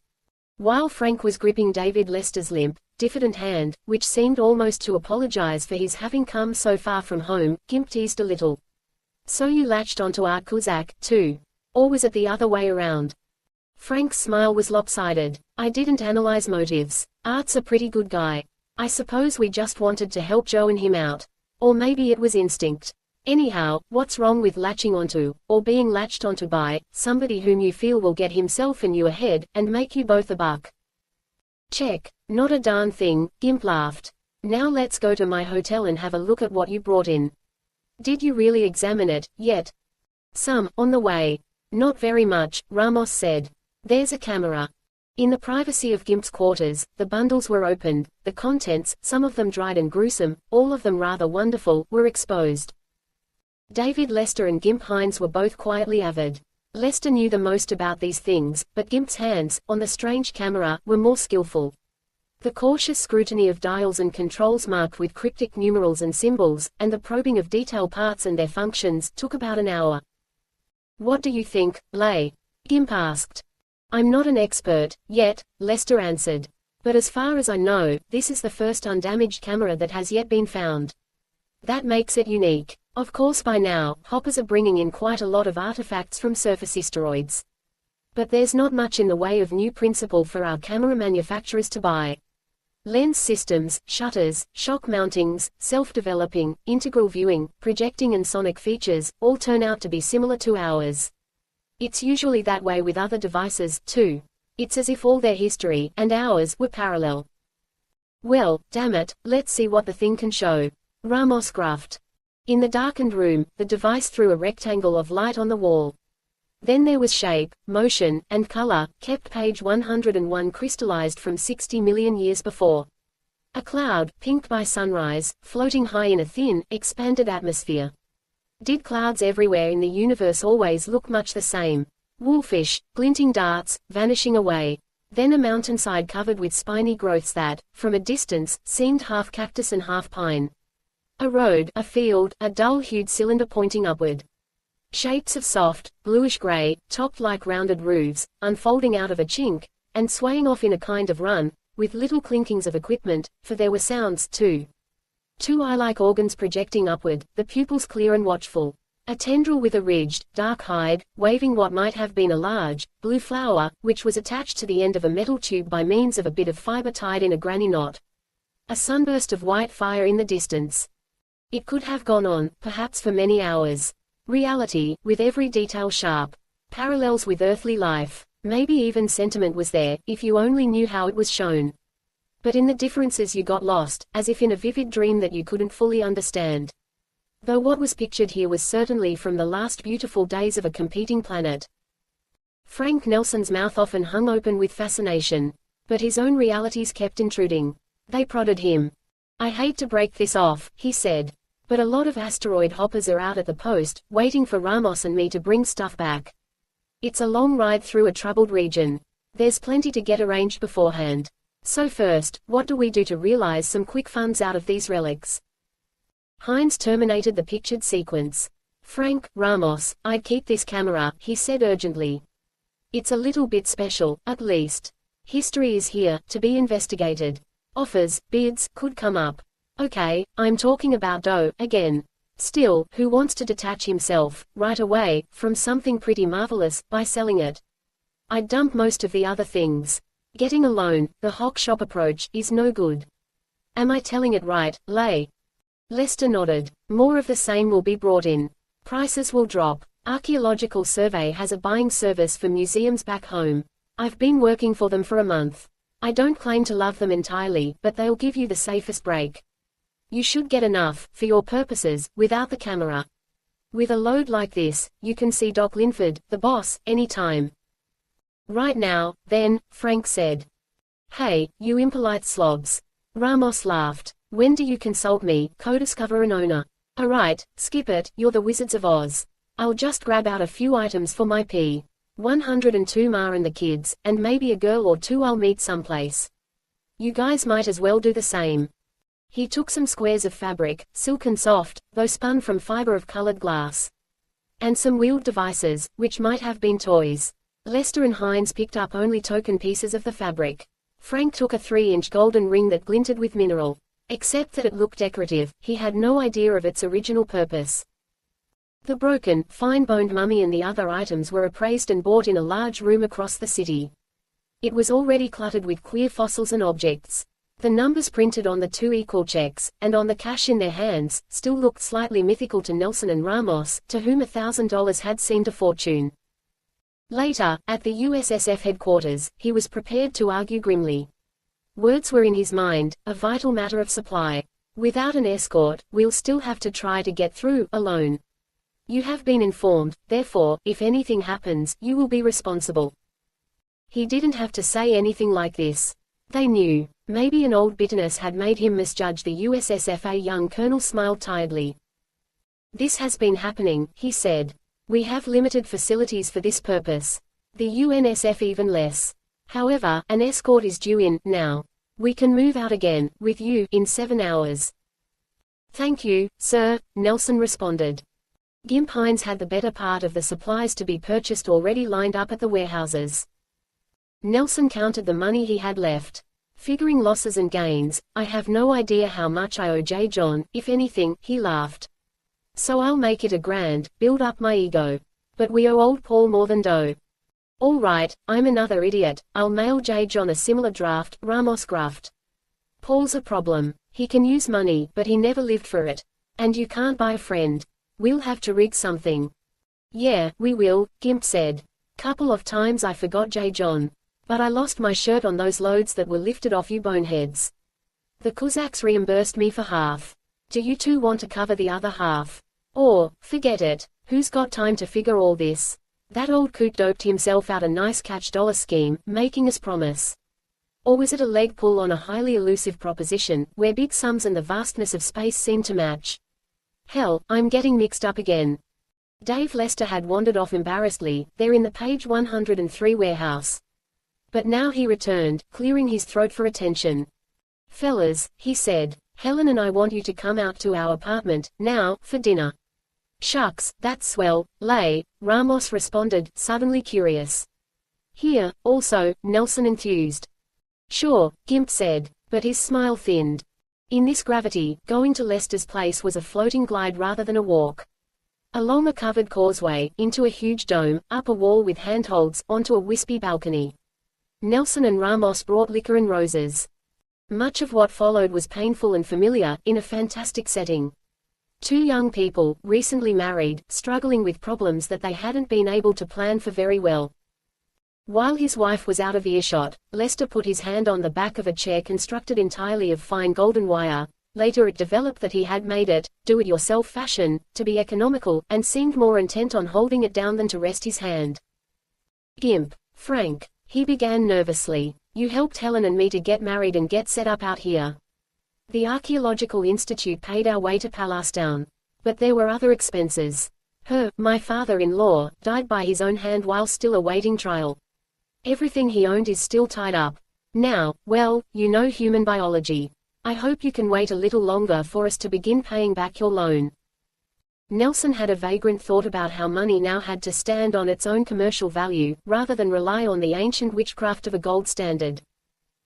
While Frank was gripping David Lester's limp, diffident hand, which seemed almost to apologize for his having come so far from home, Gimp teased a little. So you latched onto Art Kozak, too. Or was it the other way around? Frank's smile was lopsided. I didn't analyze motives. Art's a pretty good guy. I suppose we just wanted to help Joe and him out. Or maybe it was instinct. Anyhow, what's wrong with latching onto, or being latched onto by, somebody whom you feel will get himself and you ahead, and make you both a buck? Check. Not a darn thing, Gimp laughed. Now let's go to my hotel and have a look at what you brought in. Did you really examine it, yet? Some, on the way. Not very much, Ramos said. There's a camera. In the privacy of Gimp's quarters, the bundles were opened, the contents, some of them dried and gruesome, all of them rather wonderful, were exposed. David Lester and Gimp Hines were both quietly avid. Lester knew the most about these things, but Gimp's hands, on the strange camera, were more skillful. The cautious scrutiny of dials and controls marked with cryptic numerals and symbols, and the probing of detail parts and their functions, took about an hour. What do you think, Lay? Gimp asked. I'm not an expert, yet, Lester answered. But as far as I know, this is the first undamaged camera that has yet been found. That makes it unique. Of course by now, hoppers are bringing in quite a lot of artifacts from surface asteroids. But there's not much in the way of new principle for our camera manufacturers to buy. Lens systems, shutters, shock mountings, self-developing, integral viewing, projecting and sonic features, all turn out to be similar to ours. It's usually that way with other devices, too. It's as if all their history, and ours, were parallel. Well, damn it, let's see what the thing can show. Ramos gruffed. In the darkened room, the device threw a rectangle of light on the wall. Then there was shape, motion, and color, kept page 101 crystallized from 60 million years before. A cloud, pinked by sunrise, floating high in a thin, expanded atmosphere. Did clouds everywhere in the universe always look much the same? Wolfish, glinting darts, vanishing away. Then a mountainside covered with spiny growths that, from a distance, seemed half cactus and half pine. A road, a field, a dull-hued cylinder pointing upward. Shapes of soft, bluish-gray, topped like rounded roofs, unfolding out of a chink, and swaying off in a kind of run, with little clinkings of equipment, for there were sounds, too. Two eye-like organs projecting upward, the pupils clear and watchful. A tendril with a ridged, dark hide, waving what might have been a large, blue flower, which was attached to the end of a metal tube by means of a bit of fiber tied in a granny knot. A sunburst of white fire in the distance. It could have gone on, perhaps for many hours. Reality, with every detail sharp. Parallels with earthly life. Maybe even sentiment was there, if you only knew how it was shown. But in the differences you got lost, as if in a vivid dream that you couldn't fully understand. Though what was pictured here was certainly from the last beautiful days of a competing planet. Frank Nelsen's mouth often hung open with fascination. But his own realities kept intruding. They prodded him. I hate to break this off, he said. But a lot of asteroid hoppers are out at the post, waiting for Ramos and me to bring stuff back. It's a long ride through a troubled region. There's plenty to get arranged beforehand. So first, what do we do to realize some quick funds out of these relics? Hines terminated the pictured sequence. Frank, Ramos, I'd keep this camera, he said urgently. It's a little bit special, at least. History is here, to be investigated. Offers, bids, could come up. Okay, I'm talking about dough, again. Still, who wants to detach himself, right away, from something pretty marvelous, by selling it? I'd dump most of the other things. Getting a loan, the hock shop approach, is no good. Am I telling it right, Lay? Lester nodded. More of the same will be brought in. Prices will drop. Archaeological Survey has a buying service for museums back home. I've been working for them for a month. I don't claim to love them entirely, but they'll give you the safest break. You should get enough, for your purposes, without the camera. With a load like this, you can see Doc Linford, the boss, anytime. Right now, then, Frank said. Hey, you impolite slobs. Ramos laughed. When do you consult me, co-discoverer and owner? Alright, skip it, you're the Wizards of Oz. I'll just grab out a few items for my P102 Ma and the kids, and maybe a girl or two I'll meet someplace. You guys might as well do the same. He took some squares of fabric, silk and soft, though spun from fiber of colored glass. And some wheeled devices, which might have been toys. Lester and Hines picked up only token pieces of the fabric. Frank took a 3-inch golden ring that glinted with mineral. Except that it looked decorative, he had no idea of its original purpose. The broken, fine-boned mummy and the other items were appraised and bought in a large room across the city. It was already cluttered with queer fossils and objects. The numbers printed on the 2 equal checks, and on the cash in their hands, still looked slightly mythical to Nelsen and Ramos, to whom $1,000 had seemed a fortune. Later, at the USSF headquarters, he was prepared to argue grimly. Words were in his mind, a vital matter of supply. Without an escort, we'll still have to try to get through, alone. You have been informed, therefore, if anything happens, you will be responsible. He didn't have to say anything like this. They knew. Maybe an old bitterness had made him misjudge the USSF. A young colonel smiled tiredly. This has been happening, he said. We have limited facilities for this purpose. The UNSF even less. However, an escort is due in, now. We can move out again, with you, in 7 hours. Thank you, sir, Nelsen responded. Gimp Hines had the better part of the supplies to be purchased already lined up at the warehouses. Nelsen counted the money he had left. Figuring losses and gains, I have no idea how much I owe J. John, if anything, he laughed. So I'll make it $1,000, build up my ego. But we owe old Paul more than dough. All right, I'm another idiot, I'll mail J. John a similar draft, Ramos gruffed. Paul's a problem. He can use money, but he never lived for it. And you can't buy a friend. We'll have to rig something. Yeah, we will, Gimp said. Couple of times I forgot J. John. But I lost my shirt on those loads that were lifted off you boneheads. The Cossacks reimbursed me for half. Do you two want to cover the other half? Or, forget it, who's got time to figure all this? That old coot doped himself out a nice catch dollar scheme, making us promise. Or was it a leg pull on a highly elusive proposition, where big sums and the vastness of space seemed to match? Hell, I'm getting mixed up again. Dave Lester had wandered off embarrassedly, there in the page 103 warehouse. But now he returned, clearing his throat for attention. Fellas, he said, Helen and I want you to come out to our apartment, now, for dinner. Shucks, that's swell, Lay, Ramos responded, suddenly curious. Here, also, Nelsen enthused. Sure, Gimp said, but his smile thinned. In this gravity, going to Lester's place was a floating glide rather than a walk. Along a covered causeway, into a huge dome, up a wall with handholds, onto a wispy balcony. Nelsen and Ramos brought liquor and roses. Much of what followed was painful and familiar, in a fantastic setting. 2 young people, recently married, struggling with problems that they hadn't been able to plan for very well. While his wife was out of earshot, Lester put his hand on the back of a chair constructed entirely of fine golden wire. Later it developed that he had made it, do-it-yourself fashion, to be economical, and seemed more intent on holding it down than to rest his hand. Gimp. Frank. He began nervously. You helped Helen and me to get married and get set up out here. The Archaeological Institute paid our way to Palestine. But there were other expenses. My father-in-law, died by his own hand while still awaiting trial. Everything he owned is still tied up. Now, well, you know human biology. I hope you can wait a little longer for us to begin paying back your loan. Nelsen had a vagrant thought about how money now had to stand on its own commercial value, rather than rely on the ancient witchcraft of a gold standard.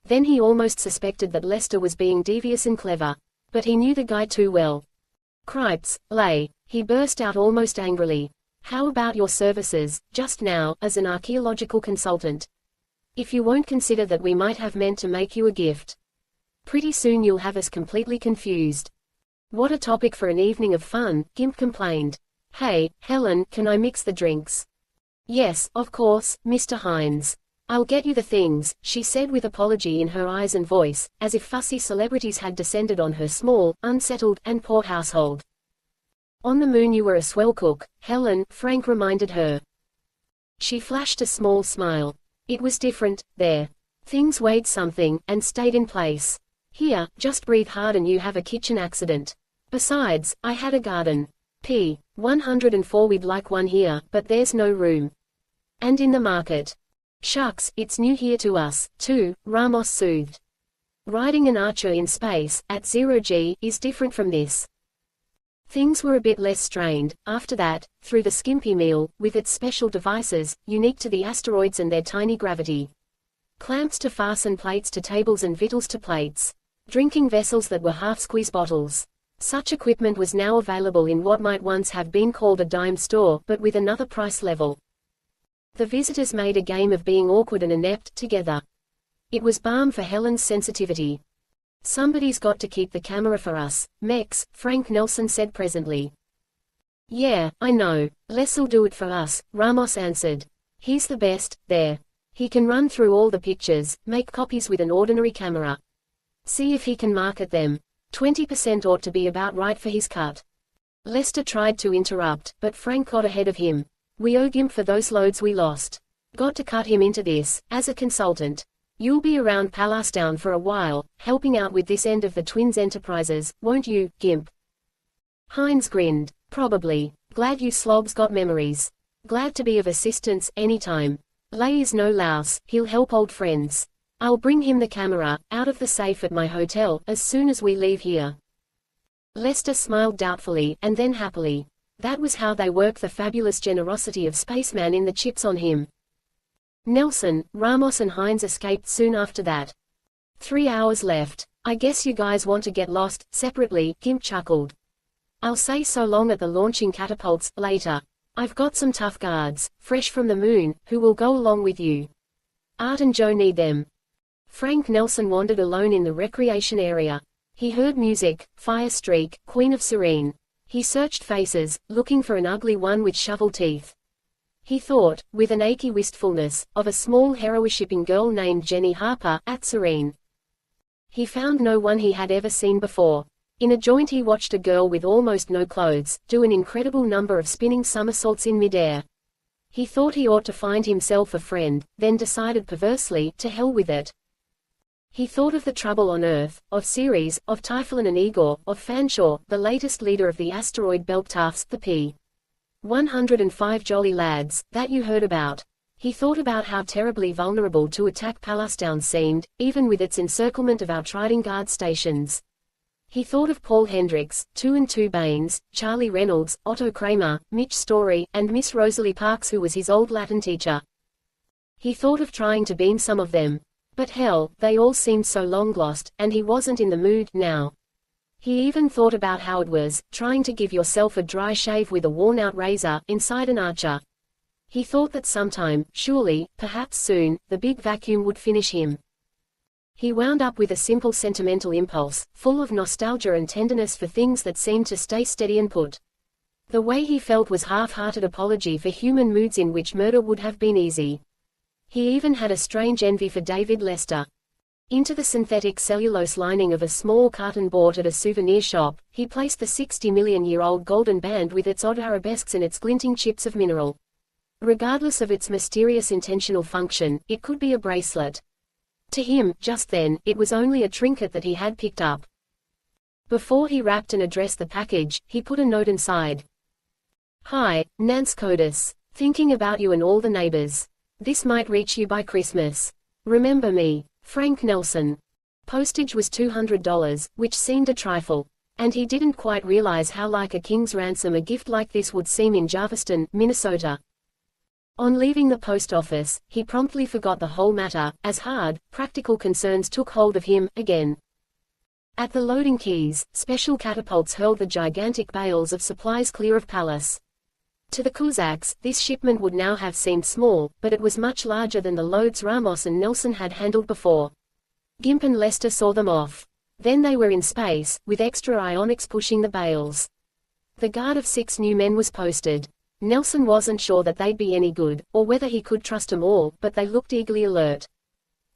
Then he almost suspected that Lester was being devious and clever. But he knew the guy too well. Cripes, Lay, he burst out almost angrily. How about your services, just now, as an archaeological consultant? If you won't consider that we might have meant to make you a gift. Pretty soon you'll have us completely confused. What a topic for an evening of fun, Gimp complained. Hey, Helen, can I mix the drinks? Yes, of course, Mr. Hines. I'll get you the things, she said with apology in her eyes and voice, as if fussy celebrities had descended on her small, unsettled, and poor household. On the moon you were a swell cook, Helen, Frank reminded her. She flashed a small smile. It was different, there. Things weighed something, and stayed in place. Here, just breathe hard and you have a kitchen accident. Besides, I had a garden. 104 we'd like one here, but there's no room. And in the market. Shucks, it's new here to us, too, Ramos soothed. Riding an Archer in space, at 0G, is different from this. Things were a bit less strained, after that, through the skimpy meal, with its special devices, unique to the asteroids and their tiny gravity. Clamps to fasten plates to tables and victuals to plates. Drinking vessels that were half-squeeze bottles. Such equipment was now available in what might once have been called a dime store, but with another price level. The visitors made a game of being awkward and inept together. It was balm for Helen's sensitivity. Somebody's got to keep the camera for us, Mex, Frank Nelsen said presently. Yeah, I know. Les'll do it for us, Ramos answered. He's the best, there. He can run through all the pictures, make copies with an ordinary camera. See if he can market them. 20% ought to be about right for his cut. Lester tried to interrupt, but Frank got ahead of him. We owe Gimp for those loads we lost. Got to cut him into this, as a consultant. You'll be around Palestine for a while, helping out with this end of the twins' enterprises, won't you, Gimp? Hines grinned. Probably. Glad you slobs got memories. Glad to be of assistance, anytime. Lay is no louse, he'll help old friends. I'll bring him the camera, out of the safe at my hotel, as soon as we leave here. Lester smiled doubtfully, and then happily. That was how they work the fabulous generosity of Spaceman in the chips on him. Nelsen, Ramos and Hines escaped soon after that. 3 hours left. I guess you guys want to get lost, separately, Gimp chuckled. I'll say so long at the launching catapults, later. I've got some tough guards, fresh from the moon, who will go along with you. Art and Joe need them. Frank Nelsen wandered alone in the recreation area. He heard music, Fire Streak, Queen of Serene. He searched faces, looking for an ugly one with shovel teeth. He thought, with an achy wistfulness, of a small hero-worshipping girl named Jenny Harper, at Serene. He found no one he had ever seen before. In a joint he watched a girl with almost no clothes, do an incredible number of spinning somersaults in midair. He thought he ought to find himself a friend, then decided perversely, to hell with it. He thought of the trouble on Earth, of Ceres, of Typhon and Igor, of Fanshawe, the latest leader of the asteroid belt toughs, the P-105 jolly lads, that you heard about. He thought about how terribly vulnerable to attack Palestine seemed, even with its encirclement of our Trident guard stations. He thought of Paul Hendricks, 2 and 2 Baines, Charlie Reynolds, Otto Kramer, Mitch Story, and Miss Rosalie Parks, who was his old Latin teacher. He thought of trying to beam some of them. But hell, they all seemed so long lost, and he wasn't in the mood, now. He even thought about how it was, trying to give yourself a dry shave with a worn-out razor, inside an Archer. He thought that sometime, surely, perhaps soon, the big vacuum would finish him. He wound up with a simple sentimental impulse, full of nostalgia and tenderness for things that seemed to stay steady and put. The way he felt was half-hearted apology for human moods in which murder would have been easy. He even had a strange envy for David Lester. Into the synthetic cellulose lining of a small carton bought at a souvenir shop, he placed the 60-million-year-old golden band with its odd arabesques and its glinting chips of mineral. Regardless of its mysterious intentional function, it could be a bracelet. To him, just then, it was only a trinket that he had picked up. Before he wrapped and addressed the package, he put a note inside. Hi, Nance Codis. Thinking about you and all the neighbors. This might reach you by Christmas. Remember me, Frank Nelsen. Postage was $200, which seemed a trifle. And he didn't quite realize how like a king's ransom a gift like this would seem in Jarviston, Minnesota. On leaving the post office, he promptly forgot the whole matter, as hard, practical concerns took hold of him, again. At the loading keys, special catapults hurled the gigantic bales of supplies clear of Palace. To the Cossacks, this shipment would now have seemed small, but it was much larger than the loads Ramos and Nelsen had handled before. Gimp and Lester saw them off. Then they were in space, with extra ionics pushing the bales. The guard of 6 new men was posted. Nelsen wasn't sure that they'd be any good, or whether he could trust them all, but they looked eagerly alert.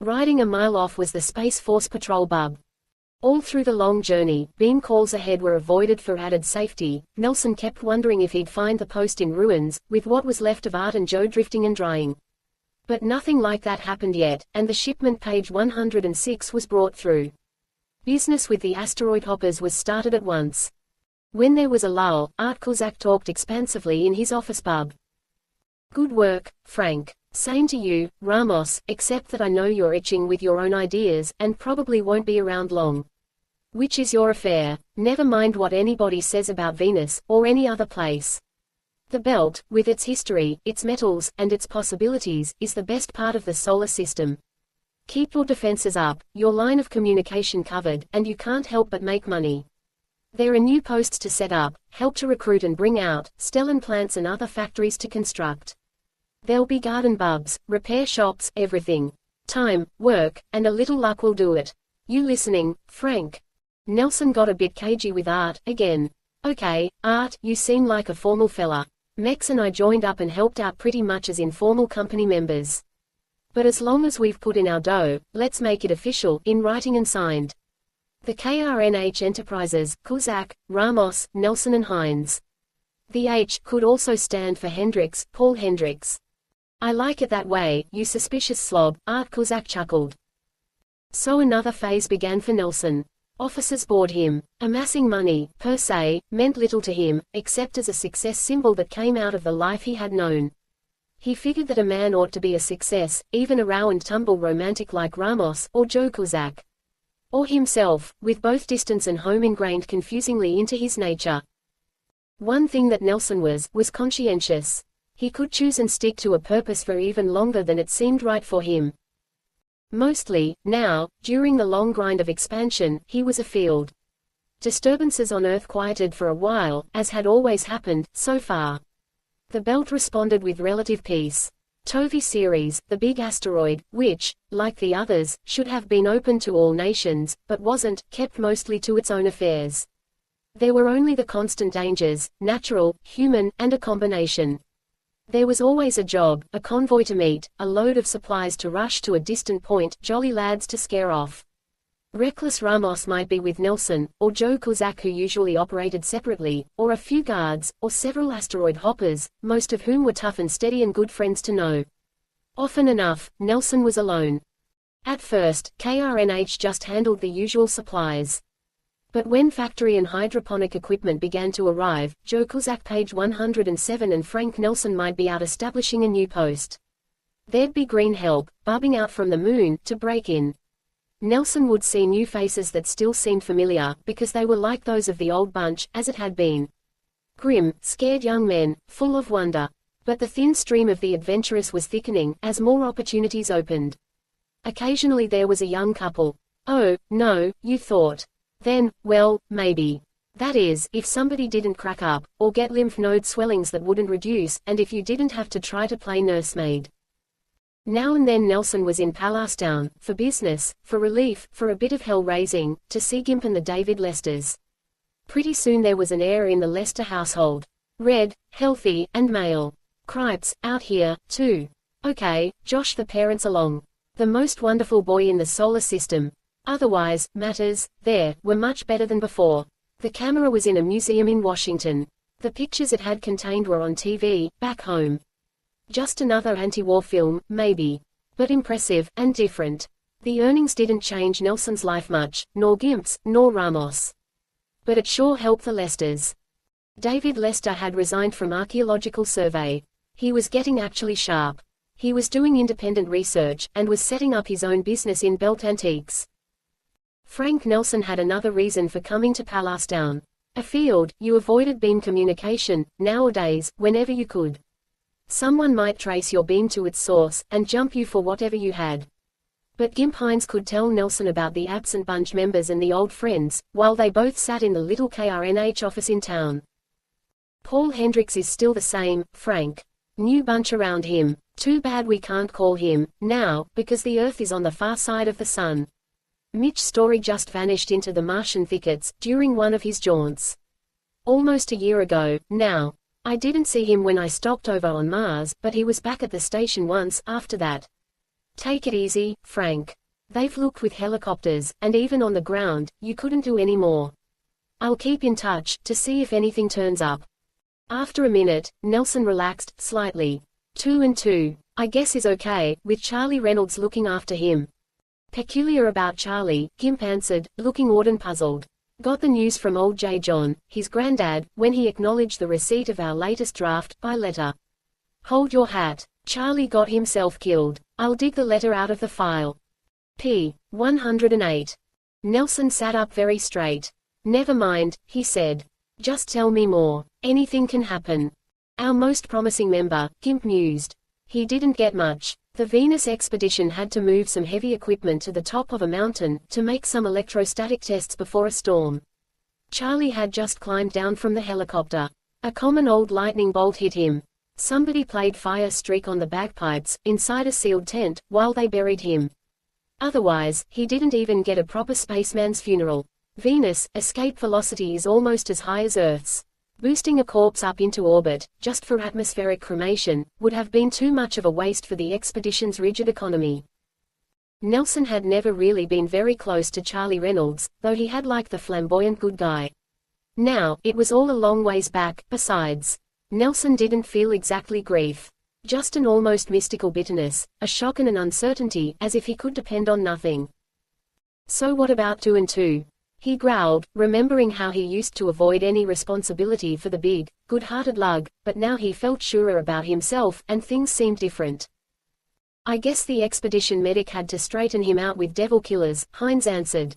Riding a mile off was the Space Force patrol bub. All through the long journey, beam calls ahead were avoided for added safety. Nelsen kept wondering if he'd find the post in ruins, with what was left of Art and Joe drifting and drying. But nothing like that happened yet, and the shipment page 106 was brought through. Business with the asteroid hoppers was started at once. When there was a lull, Art Kozak talked expansively in his office bub. Good work, Frank. Same to you, Ramos, except that I know you're itching with your own ideas, and probably won't be around long. Which is your affair. Never mind what anybody says about Venus, or any other place. The belt, with its history, its metals, and its possibilities, is the best part of the solar system. Keep your defenses up, your line of communication covered, and you can't help but make money. There are new posts to set up, help to recruit and bring out, Stellan plants and other factories to construct. There'll be garden bubs, repair shops, everything. Time, work, and a little luck will do it. You listening, Frank? Nelsen got a bit cagey with Art, again. Okay, Art, you seem like a formal fella. Mex and I joined up and helped out pretty much as informal company members. But as long as we've put in our dough, let's make it official, in writing and signed. The KRNH Enterprises, Kuzak, Ramos, Nelsen and Hines. The H could also stand for Hendricks, Paul Hendricks. I like it that way, you suspicious slob, Art Kuzak chuckled. So another phase began for Nelsen. Officers bored him. Amassing money, per se, meant little to him, except as a success symbol that came out of the life he had known. He figured that a man ought to be a success, even a row-and-tumble romantic like Ramos, or Joe Kuzak. Or himself, with both distance and home ingrained confusingly into his nature. One thing that Nelsen was conscientious. He could choose and stick to a purpose for even longer than it seemed right for him. Mostly, now, during the long grind of expansion, he was afield. Disturbances on Earth quieted for a while, as had always happened, so far. The belt responded with relative peace. Tovi Ceres, the big asteroid, which, like the others, should have been open to all nations, but wasn't, kept mostly to its own affairs. There were only the constant dangers, natural, human, and a combination. There was always a job, a convoy to meet, a load of supplies to rush to a distant point, jolly lads to scare off. Reckless Ramos might be with Nelsen, or Joe Kuzak who usually operated separately, or a few guards, or several asteroid hoppers, most of whom were tough and steady and good friends to know. Often enough, Nelsen was alone. At first, KRNH just handled the usual supplies. But when factory and hydroponic equipment began to arrive, Joe Kuzak page 107 and Frank Nelsen might be out establishing a new post. There'd be green help, bobbing out from the moon, to break in. Nelsen would see new faces that still seemed familiar, because they were like those of the old bunch, as it had been. Grim, scared young men, full of wonder. But the thin stream of the adventurous was thickening, as more opportunities opened. Occasionally there was a young couple. Oh, no, you thought. Then, well, maybe. That is, if somebody didn't crack up, or get lymph node swellings that wouldn't reduce, and if you didn't have to try to play nursemaid. Now and then Nelsen was in Palasttown, for business, for relief, for a bit of hell-raising, to see Gimp and the David Lesters. Pretty soon there was an heir in the Lester household. Red, healthy, and male. Cripes, out here, too. Okay, Josh the parents along. The most wonderful boy in the solar system. Otherwise, matters, there, were much better than before. The camera was in a museum in Washington. The pictures it had contained were on TV, back home. Just another anti-war film, maybe. But impressive, and different. The earnings didn't change Nelsen's life much, nor Gimp's, nor Ramos. But it sure helped the Lesters. David Lester had resigned from Archaeological Survey. He was getting actually sharp. He was doing independent research, and was setting up his own business in belt antiques. Frank Nelsen had another reason for coming to Palasttown. Afield, you avoided beam communication, nowadays, whenever you could. Someone might trace your beam to its source, and jump you for whatever you had. But Gimp Hines could tell Nelsen about the absent bunch members and the old friends, while they both sat in the little KRNH office in town. Paul Hendricks is still the same, Frank. New bunch around him. Too bad we can't call him, now, because the Earth is on the far side of the sun. Mitch Story just vanished into the Martian thickets, during one of his jaunts. Almost a year ago, now. I didn't see him when I stopped over on Mars, but he was back at the station once, after that. Take it easy, Frank. They've looked with helicopters, and even on the ground, you couldn't do any more. I'll keep in touch, to see if anything turns up. After a minute, Nelsen relaxed, slightly. 2 and 2, I guess is okay, with Charlie Reynolds looking after him. Peculiar about Charlie, Gimp answered, looking awed and puzzled. Got the news from old J. John, his granddad, when he acknowledged the receipt of our latest draft, by letter. Hold your hat. Charlie got himself killed. I'll dig the letter out of the file. p. 108. Nelsen sat up very straight. Never mind, he said. Just tell me more. Anything can happen. Our most promising member, Gimp mused. He didn't get much. The Venus expedition had to move some heavy equipment to the top of a mountain, to make some electrostatic tests before a storm. Charlie had just climbed down from the helicopter. A common old lightning bolt hit him. Somebody played Fire Streak on the bagpipes, inside a sealed tent, while they buried him. Otherwise, he didn't even get a proper spaceman's funeral. Venus' escape velocity is almost as high as Earth's. Boosting a corpse up into orbit, just for atmospheric cremation, would have been too much of a waste for the expedition's rigid economy. Nelsen had never really been very close to Charlie Reynolds, though he had liked the flamboyant good guy. Now, it was all a long ways back. Besides, Nelsen didn't feel exactly grief. Just an almost mystical bitterness, a shock and an uncertainty, as if he could depend on nothing. So what about 2 and 2? He growled, remembering how he used to avoid any responsibility for the big, good-hearted lug, but now he felt surer about himself, and things seemed different. I guess the expedition medic had to straighten him out with devil killers, Hines answered.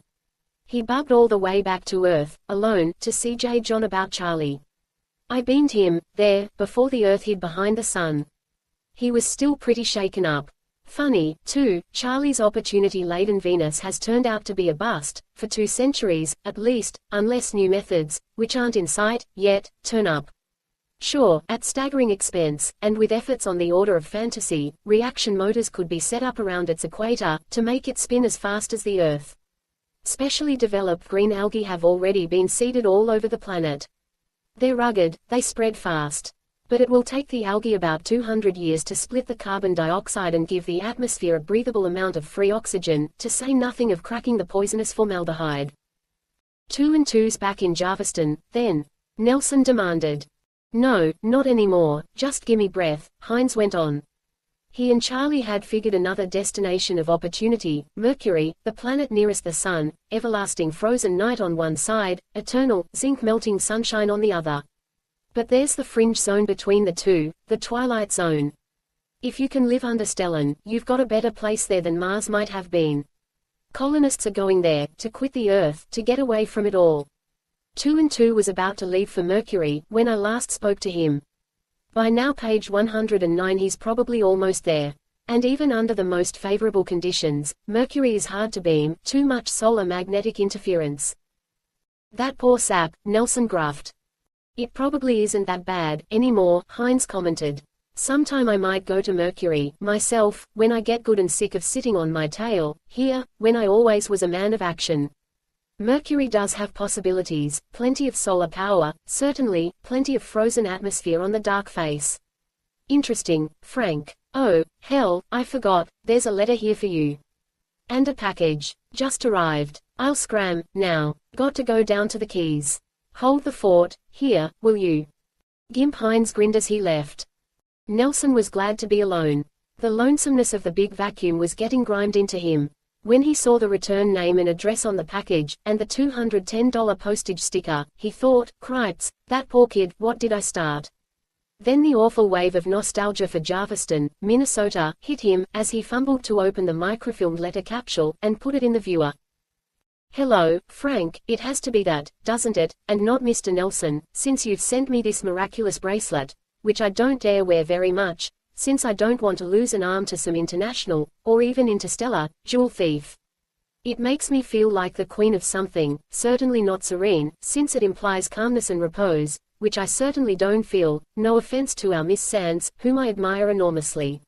He bugged all the way back to Earth, alone, to see J. John about Charlie. I beamed him, there, before the Earth hid behind the sun. He was still pretty shaken up. Funny, too, Charlie's opportunity-laden Venus has turned out to be a bust, for 2 centuries, at least, unless new methods, which aren't in sight, yet, turn up. Sure, at staggering expense, and with efforts on the order of fantasy, reaction motors could be set up around its equator, to make it spin as fast as the Earth. Specially developed green algae have already been seeded all over the planet. They're rugged, they spread fast. But it will take the algae about 200 years to split the carbon dioxide and give the atmosphere a breathable amount of free oxygen, to say nothing of cracking the poisonous formaldehyde. 2 and 2's back in Jarviston, then? Nelsen demanded. No, not anymore, just gimme breath, Hines went on. He and Charlie had figured another destination of opportunity, Mercury, the planet nearest the sun, everlasting frozen night on one side, eternal, zinc-melting sunshine on the other. But there's the fringe zone between the two, the twilight zone. If you can live under Stellan, you've got a better place there than Mars might have been. Colonists are going there, to quit the Earth, to get away from it all. 2 and 2 was about to leave for Mercury, when I last spoke to him. By now page 109 he's probably almost there. And even under the most favorable conditions, Mercury is hard to beam, too much solar magnetic interference. That poor sap, Nelsen gruffed. It probably isn't that bad, anymore, Hines commented. Sometime I might go to Mercury, myself, when I get good and sick of sitting on my tail, here, when I always was a man of action. Mercury does have possibilities, plenty of solar power, certainly, plenty of frozen atmosphere on the dark face. Interesting, Frank. Oh, hell, I forgot, there's a letter here for you. And a package. Just arrived. I'll scram, now. Got to go down to the Keys. Hold the fort, here, will you? Gimp. Hines grinned as he left. Nelsen was glad to be alone. The lonesomeness of the big vacuum was getting grimed into him. When he saw the return name and address on the package, and the $210 postage sticker, he thought, cripes, that poor kid, what did I start? Then the awful wave of nostalgia for Jarviston, Minnesota, hit him, as he fumbled to open the microfilmed letter capsule, and put it in the viewer. Hello, Frank, it has to be that, doesn't it, and not Mr. Nelsen, since you've sent me this miraculous bracelet, which I don't dare wear very much, since I don't want to lose an arm to some international, or even interstellar, jewel thief. It makes me feel like the queen of something, certainly not serene, since it implies calmness and repose, which I certainly don't feel, no offense to our Miss Sands, whom I admire enormously.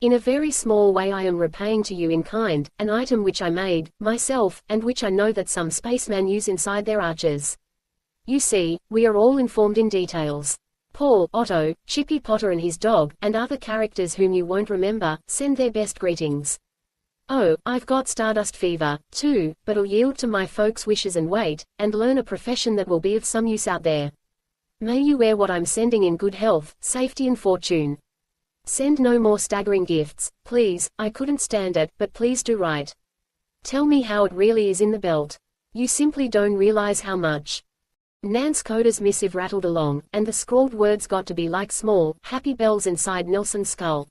In a very small way I am repaying to you in kind, an item which I made, myself, and which I know that some spacemen use inside their arches. You see, we are all informed in details. Paul, Otto, Chippy Potter and his dog, and other characters whom you won't remember, send their best greetings. Oh, I've got stardust fever, too, but I'll yield to my folks' wishes and wait, and learn a profession that will be of some use out there. May you wear what I'm sending in good health, safety and fortune. Send no more staggering gifts, please, I couldn't stand it, but please do write. Tell me how it really is in the belt. You simply don't realize how much. Nance Coder's missive rattled along, and the scrawled words got to be like small, happy bells inside Nelsen's skull.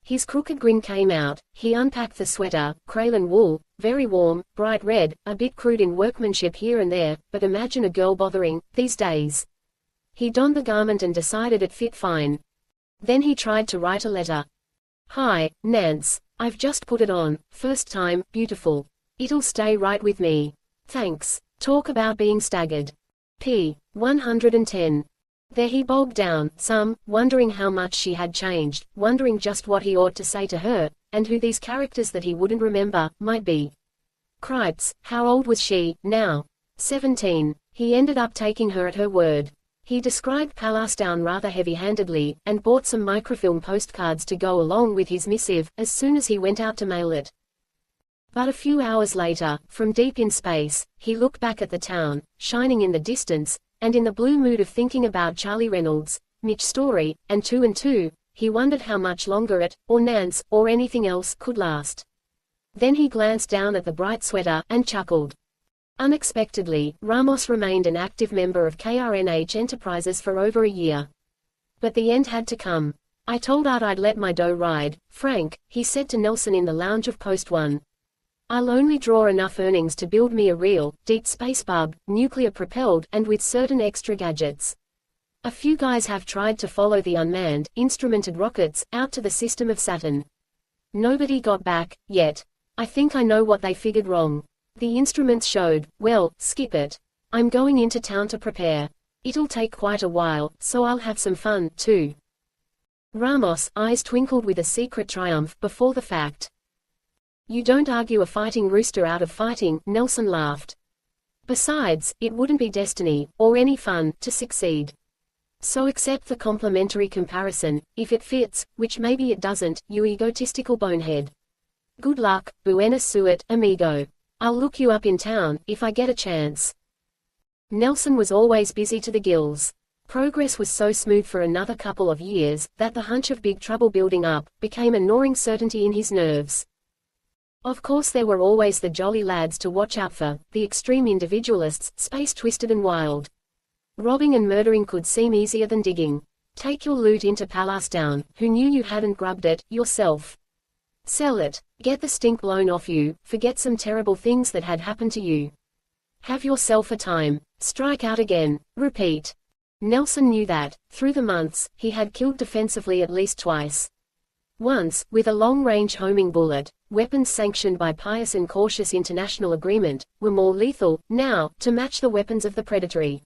His crooked grin came out, he unpacked the sweater, Kralin wool, very warm, bright red, a bit crude in workmanship here and there, but imagine a girl bothering, these days. He donned the garment and decided it fit fine. Then he tried to write a letter. Hi, Nance. I've just put it on, first time, beautiful. It'll stay right with me. Thanks. Talk about being staggered. P. 110. There he bogged down, wondering how much she had changed, wondering just what he ought to say to her, and who these characters that he wouldn't remember, might be. Cripes, how old was she, now? 17. He ended up taking her at her word. He described Palestine rather heavy-handedly, and bought some microfilm postcards to go along with his missive, as soon as he went out to mail it. But a few hours later, from deep in space, he looked back at the town, shining in the distance, and in the blue mood of thinking about Charlie Reynolds, Mitch Story, and 2 and 2, he wondered how much longer it, or Nance, or anything else, could last. Then he glanced down at the bright sweater, and chuckled. Unexpectedly, Ramos remained an active member of KRNH Enterprises for over a year. But the end had to come. I told Art I'd let my dough ride, Frank, he said to Nelsen in the lounge of Post 1. I'll only draw enough earnings to build me a real, deep space bub, nuclear-propelled, and with certain extra gadgets. A few guys have tried to follow the unmanned, instrumented rockets, out to the system of Saturn. Nobody got back, yet. I think I know what they figured wrong. The instruments showed, well, skip it. I'm going into town to prepare. It'll take quite a while, so I'll have some fun, too. Ramos' eyes twinkled with a secret triumph before the fact. You don't argue a fighting rooster out of fighting, Nelsen laughed. Besides, it wouldn't be destiny, or any fun, to succeed. So accept the complimentary comparison, if it fits, which maybe it doesn't, you egotistical bonehead. Good luck, buena suerte, amigo. I'll look you up in town, if I get a chance. Nelsen was always busy to the gills. Progress was so smooth for another couple of years, that the hunch of big trouble building up, became a gnawing certainty in his nerves. Of course there were always the jolly lads to watch out for, the extreme individualists, space-twisted and wild. Robbing and murdering could seem easier than digging. Take your loot into Palestine, who knew you hadn't grubbed it, yourself. Sell it. Get the stink blown off you, forget some terrible things that had happened to you. Have yourself a time. Strike out again. Repeat. Nelsen knew that, through the months, he had killed defensively at least twice. Once, with a long-range homing bullet, weapons sanctioned by pious and cautious international agreement, were more lethal, now, to match the weapons of the predatory.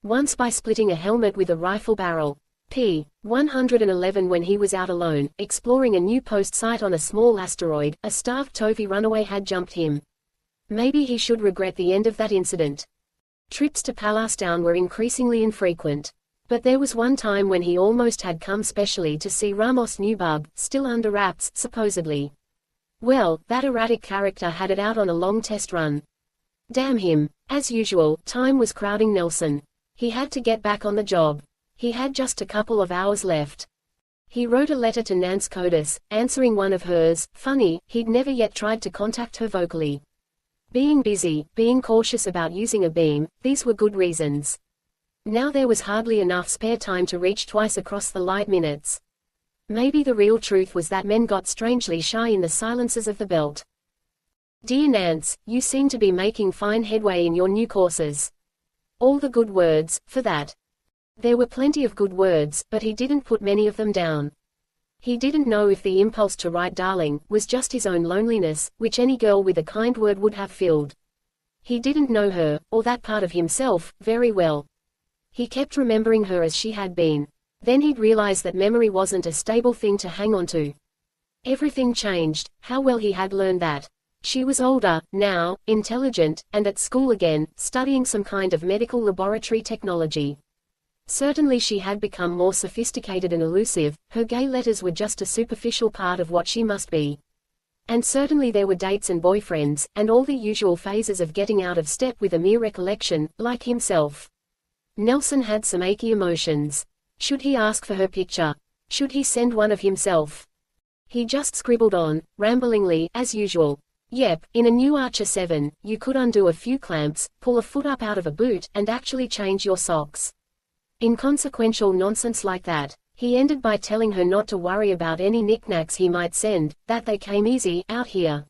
Once by splitting a helmet with a rifle barrel. P. 111 when he was out alone, exploring a new post site on a small asteroid, a starved Tovi runaway had jumped him. Maybe he should regret the end of that incident. Trips to Palestine were increasingly infrequent. But there was one time when he almost had come specially to see Ramos' new bub, still under wraps, supposedly. Well, that erratic character had it out on a long test run. Damn him. As usual, time was crowding Nelsen. He had to get back on the job. He had just a couple of hours left. He wrote a letter to Nance Codis, answering one of hers. Funny, he'd never yet tried to contact her vocally. Being busy, being cautious about using a beam, these were good reasons. Now there was hardly enough spare time to reach twice across the light minutes. Maybe the real truth was that men got strangely shy in the silences of the belt. Dear Nance, you seem to be making fine headway in your new courses. All the good words, for that. There were plenty of good words, but he didn't put many of them down. He didn't know if the impulse to write darling was just his own loneliness, which any girl with a kind word would have filled. He didn't know her, or that part of himself, very well. He kept remembering her as she had been. Then he'd realized that memory wasn't a stable thing to hang on to. Everything changed. How well he had learned that. She was older, now, intelligent, and at school again, studying some kind of medical laboratory technology. Certainly she had become more sophisticated and elusive, her gay letters were just a superficial part of what she must be. And certainly there were dates and boyfriends, and all the usual phases of getting out of step with a mere recollection, like himself. Nelsen had some achy emotions. Should he ask for her picture? Should he send one of himself? He just scribbled on, ramblingly, as usual. Yep, in a new Archer 7, you could undo a few clamps, pull a foot up out of a boot, and actually change your socks. Inconsequential nonsense like that. He ended by telling her not to worry about any knickknacks he might send, that they came easy, out here.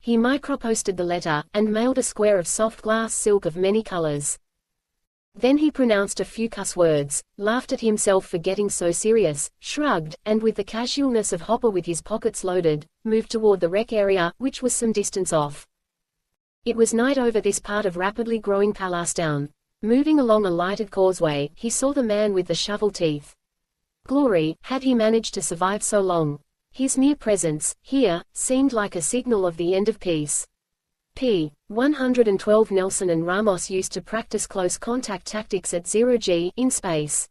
He microposted the letter, and mailed a square of soft glass silk of many colors. Then he pronounced a few cuss words, laughed at himself for getting so serious, shrugged, and with the casualness of Hopper with his pockets loaded, moved toward the wreck area, which was some distance off. It was night over this part of rapidly growing Palestine. Moving along a lighted causeway, he saw the man with the shovel teeth. Glory, had he managed to survive so long? His mere presence, here, seemed like a signal of the end of peace. p. 112 Nelsen and Ramos used to practice close contact tactics at 0G, in space.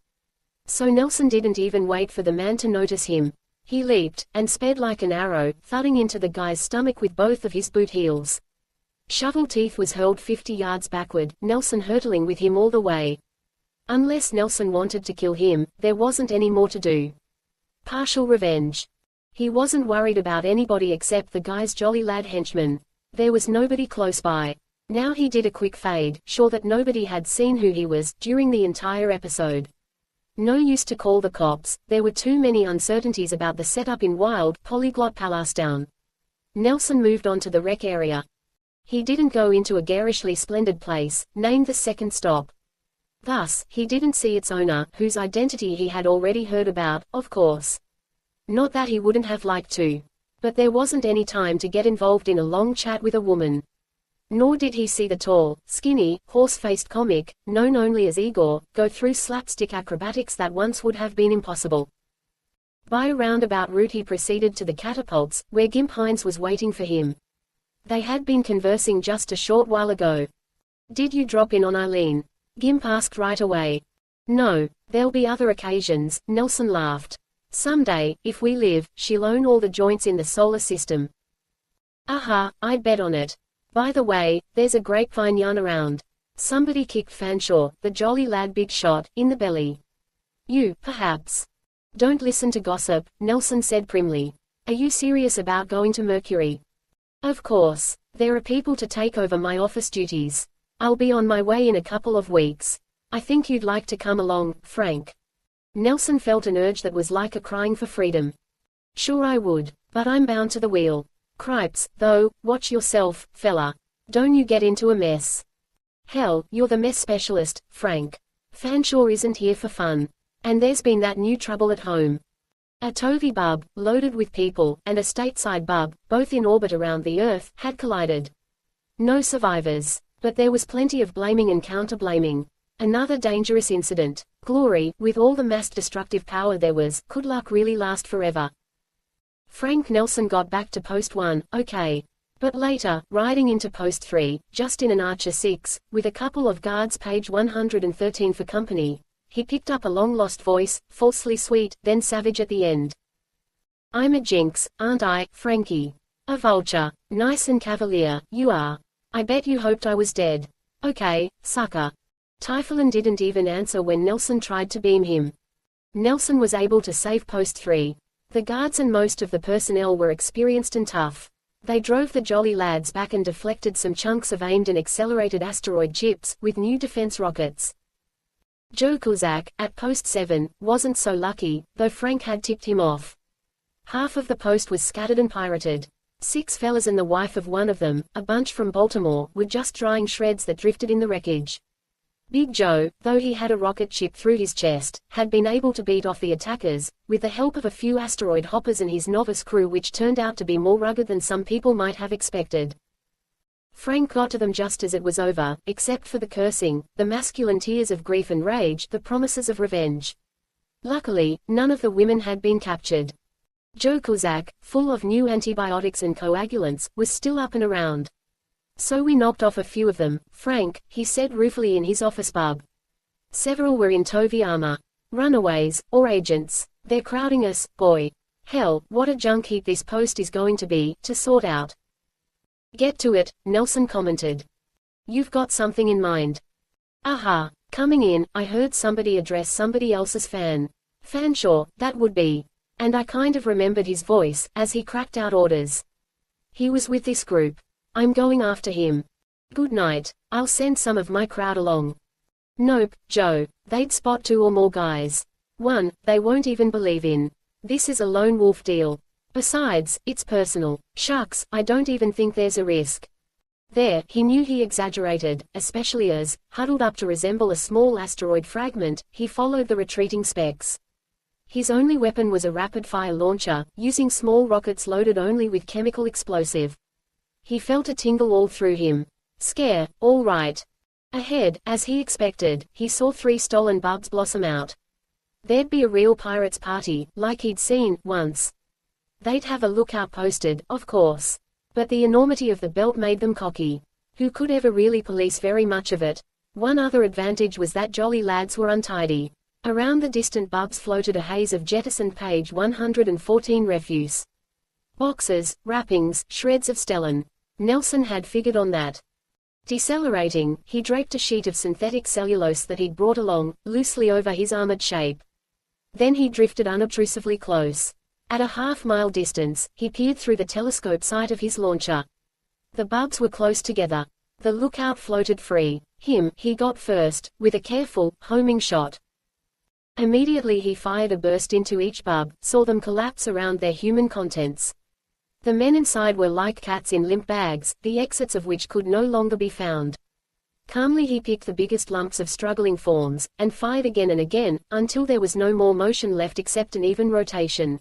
So Nelsen didn't even wait for the man to notice him. He leaped, and sped like an arrow, thudding into the guy's stomach with both of his boot heels. Shovel Teeth was hurled 50 yards backward, Nelsen hurtling with him all the way. Unless Nelsen wanted to kill him, there wasn't any more to do. Partial revenge. He wasn't worried about anybody except the guy's jolly lad henchman. There was nobody close by. Now he did a quick fade, sure that nobody had seen who he was, during the entire episode. No use to call the cops, there were too many uncertainties about the setup in wild, polyglot Palestine. Nelsen moved on to the wreck area. He didn't go into a garishly splendid place, named the Second Stop. Thus, he didn't see its owner, whose identity he had already heard about, of course. Not that he wouldn't have liked to. But there wasn't any time to get involved in a long chat with a woman. Nor did he see the tall, skinny, horse-faced comic, known only as Igor, go through slapstick acrobatics that once would have been impossible. By a roundabout route he proceeded to the catapults, where Gimp was waiting for him. They had been conversing just a short while ago. "Did you drop in on Eileen?" Gimp asked right away. "No, there'll be other occasions," Nelsen laughed. "Someday, if we live, she'll own all the joints in the solar system." "Aha, I'd bet on it. By the way, there's a grapevine yarn around. Somebody kicked Fanshawe, the jolly lad big shot, in the belly. You, perhaps." "Don't listen to gossip," Nelsen said primly. "Are you serious about going to Mercury?" "Of course. There are people to take over my office duties. I'll be on my way in a couple of weeks. I think you'd like to come along, Frank." Nelsen felt an urge that was like a crying for freedom. "Sure I would, but I'm bound to the wheel. Cripes, though, watch yourself, fella. Don't you get into a mess." "Hell, you're the mess specialist, Frank. Fanshawe isn't here for fun. And there's been that new trouble at home." A Tovi bub, loaded with people, and a stateside bub, both in orbit around the Earth, had collided. No survivors. But there was plenty of blaming and counter-blaming. Another dangerous incident. Glory, with all the mass destructive power there was, could luck really last forever? Frank Nelsen got back to Post 1, okay. But later, riding into Post 3, just in an Archer 6, with a couple of guards page 113 for company, he picked up a long-lost voice, falsely sweet, then savage at the end. "I'm a jinx, aren't I, Frankie? A vulture. Nice and cavalier, you are. I bet you hoped I was dead. Okay, sucker." Typhoon didn't even answer when Nelsen tried to beam him. Nelsen was able to save Post 3. The guards and most of the personnel were experienced and tough. They drove the jolly lads back and deflected some chunks of aimed and accelerated asteroid chips, with new defense rockets. Joe Kuzak, at Post 7, wasn't so lucky, though Frank had tipped him off. Half of the post was scattered and pirated. 6 fellas and the wife of one of them, a bunch from Baltimore, were just drying shreds that drifted in the wreckage. Big Joe, though he had a rocket chip through his chest, had been able to beat off the attackers, with the help of a few asteroid hoppers and his novice crew, which turned out to be more rugged than some people might have expected. Frank got to them just as it was over, except for the cursing, the masculine tears of grief and rage, the promises of revenge. Luckily, none of the women had been captured. Joe Kuzak, full of new antibiotics and coagulants, was still up and around. "So we knocked off a few of them, Frank," he said ruefully in his office bub. "Several were in Tovi armor. Runaways, or agents. They're crowding us, boy. Hell, what a junk heap this post is going to be, to sort out." "Get to it," Nelsen commented. "You've got something in mind." "Aha. Coming in, I heard somebody address somebody else's fan. Fanshawe, that would be. And I kind of remembered his voice, as he cracked out orders. He was with this group. I'm going after him. Good night. I'll send some of my crowd along." "Nope, Joe. They'd spot 2 or more guys. 1, they won't even believe in. This is a lone wolf deal. Besides, it's personal. Shucks, I don't even think there's a risk." There, he knew he exaggerated, especially as, huddled up to resemble a small asteroid fragment, he followed the retreating specks. His only weapon was a rapid-fire launcher, using small rockets loaded only with chemical explosive. He felt a tingle all through him. Scare, all right. Ahead, as he expected, he saw 3 stolen bubs blossom out. There'd be a real pirates' party, like he'd seen, once. They'd have a lookout posted, of course. But the enormity of the belt made them cocky. Who could ever really police very much of it? One other advantage was that jolly lads were untidy. Around the distant bubs floated a haze of jettisoned page 114 refuse. Boxes, wrappings, shreds of stellene. Nelsen had figured on that. Decelerating, he draped a sheet of synthetic cellulose that he'd brought along, loosely over his armored shape. Then he drifted unobtrusively close. At a half-mile distance, he peered through the telescope sight of his launcher. The bubs were close together. The lookout floated free. He got first, with a careful, homing shot. Immediately he fired a burst into each bub, saw them collapse around their human contents. The men inside were like cats in limp bags, the exits of which could no longer be found. Calmly he picked the biggest lumps of struggling forms, and fired again and again, until there was no more motion left except an even rotation.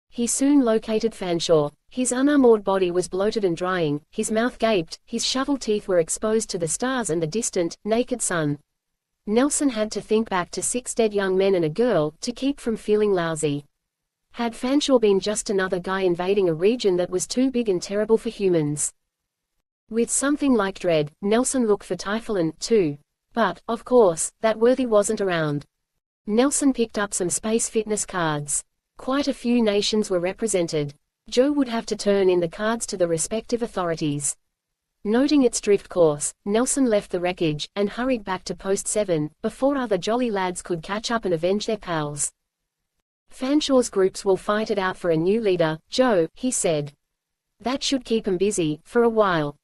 He soon located Fanshawe. His unarmored body was bloated and drying, his mouth gaped, his shovel teeth were exposed to the stars and the distant, naked sun. Nelsen had to think back to 6 dead young men and a girl, to keep from feeling lousy. Had Fanshawe been just another guy invading a region that was too big and terrible for humans? With something like dread, Nelsen looked for Typhoon, too. But, of course, that worthy wasn't around. Nelsen picked up some space fitness cards. Quite a few nations were represented. Joe would have to turn in the cards to the respective authorities. Noting its drift course, Nelsen left the wreckage, and hurried back to Post 7, before other jolly lads could catch up and avenge their pals. Fanshawe's groups will fight it out for a new leader, Joe, he said. That should keep 'em busy, for a while.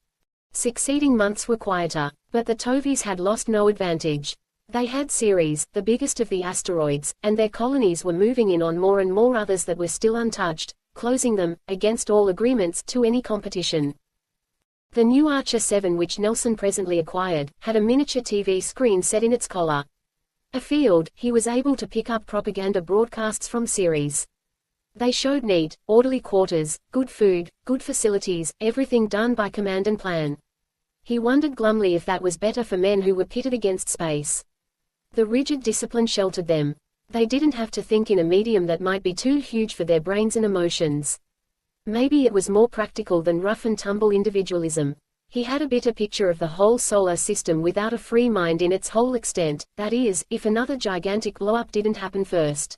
Succeeding months were quieter, but the Tovies had lost no advantage. They had Ceres, the biggest of the asteroids, and their colonies were moving in on more and more others that were still untouched, closing them, against all agreements, to any competition. The new Archer 7, which Nelsen presently acquired, had a miniature TV screen set in its collar. Afield, he was able to pick up propaganda broadcasts from Ceres. They showed neat, orderly quarters, good food, good facilities, everything done by command and plan. He wondered glumly if that was better for men who were pitted against space. The rigid discipline sheltered them. They didn't have to think in a medium that might be too huge for their brains and emotions. Maybe it was more practical than rough-and-tumble individualism. He had a bitter picture of the whole solar system without a free mind in its whole extent, that is, if another gigantic blow-up didn't happen first.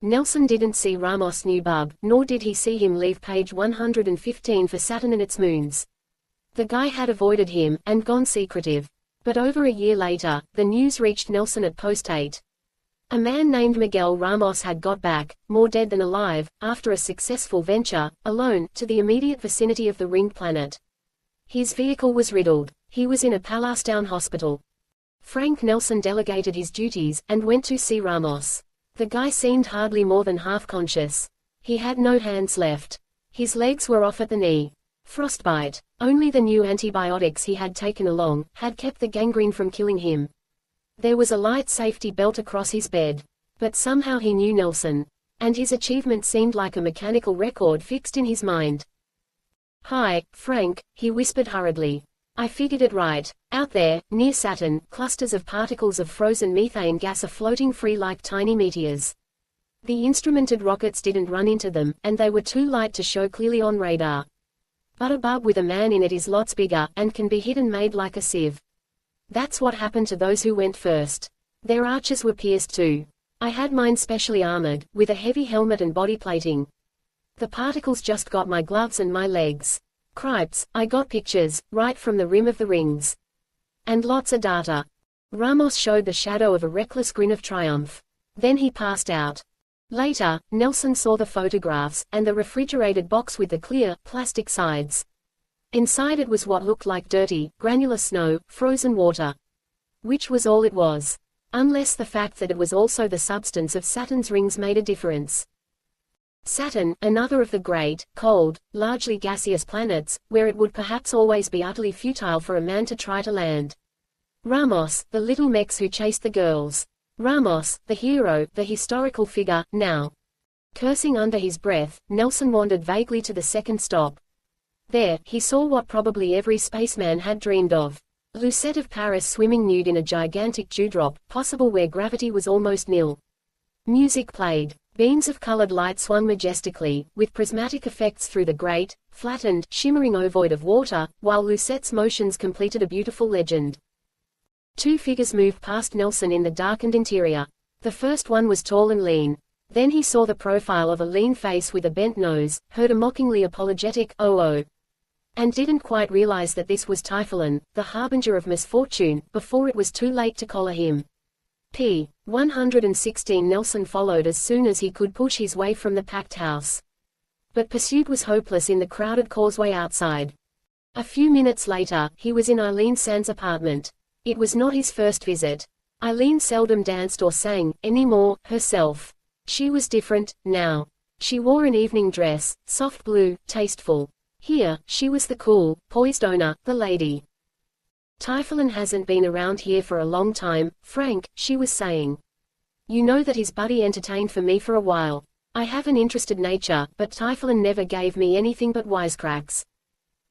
Nelsen didn't see Ramos' new bub, nor did he see him leave page 115 for Saturn and its moons. The guy had avoided him, and gone secretive. But over a year later, the news reached Nelsen at Post 8. A man named Miguel Ramos had got back, more dead than alive, after a successful venture, alone, to the immediate vicinity of the ringed planet. His vehicle was riddled. He was in a Palestine hospital. Frank Nelsen delegated his duties, and went to see Ramos. The guy seemed hardly more than half conscious. He had no hands left. His legs were off at the knee. Frostbite. Only the new antibiotics he had taken along, had kept the gangrene from killing him. There was a light safety belt across his bed. But somehow he knew Nelsen. And his achievement seemed like a mechanical record fixed in his mind. "Hi, Frank," he whispered hurriedly. "I figured it right. Out there, near Saturn, clusters of particles of frozen methane gas are floating free like tiny meteors. The instrumented rockets didn't run into them, and they were too light to show clearly on radar. But a bub with a man in it is lots bigger, and can be hit and made like a sieve. That's what happened to those who went first. Their archers were pierced too. I had mine specially armored, with a heavy helmet and body plating. The particles just got my gloves and my legs. Cripes, I got pictures, right from the rim of the rings. And lots of data." Ramos showed the shadow of a reckless grin of triumph. Then he passed out. Later, Nelsen saw the photographs, and the refrigerated box with the clear, plastic sides. Inside it was what looked like dirty, granular snow, frozen water. Which was all it was. Unless the fact that it was also the substance of Saturn's rings made a difference. Saturn, another of the great, cold, largely gaseous planets, where it would perhaps always be utterly futile for a man to try to land. Ramos, the little mechs who chased the girls. Ramos, the hero, the historical figure, now. Cursing under his breath, Nelsen wandered vaguely to the second stop. There, he saw what probably every spaceman had dreamed of. Lucette of Paris swimming nude in a gigantic dewdrop, possible where gravity was almost nil. Music played. Beams of colored light swung majestically, with prismatic effects through the great, flattened, shimmering ovoid of water, while Lucette's motions completed a beautiful legend. Two figures moved past Nelsen in the darkened interior. The first one was tall and lean. Then he saw the profile of a lean face with a bent nose, heard a mockingly apologetic, "Oh," and didn't quite realize that this was Typhoon, the harbinger of misfortune, before it was too late to collar him. p. 116 Nelsen followed as soon as he could push his way from the packed house. But pursuit was hopeless in the crowded causeway outside. A few minutes later, he was in Eileen Z's apartment. It was not his first visit. Eileen seldom danced or sang, anymore, herself. She was different, now. She wore an evening dress, soft blue, tasteful. Here, she was the cool, poised owner, the lady. Typhoon hasn't been around here for a long time, Frank, she was saying. You know that his buddy entertained for me for a while. I have an interested nature, but Typhoon never gave me anything but wisecracks.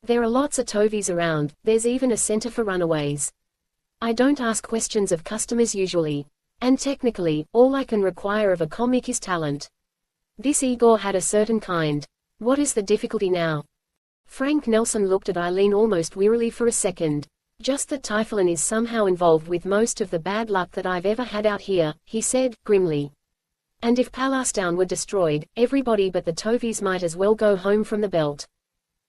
There are lots of tovies around, there's even a center for runaways. I don't ask questions of customers usually. And technically, all I can require of a comic is talent. This Igor had a certain kind. What is the difficulty now? Frank Nelsen looked at Eileen almost wearily for a second. Just that Typhoon is somehow involved with most of the bad luck that I've ever had out here, he said, grimly. And if Palestine were destroyed, everybody but the tovies might as well go home from the belt.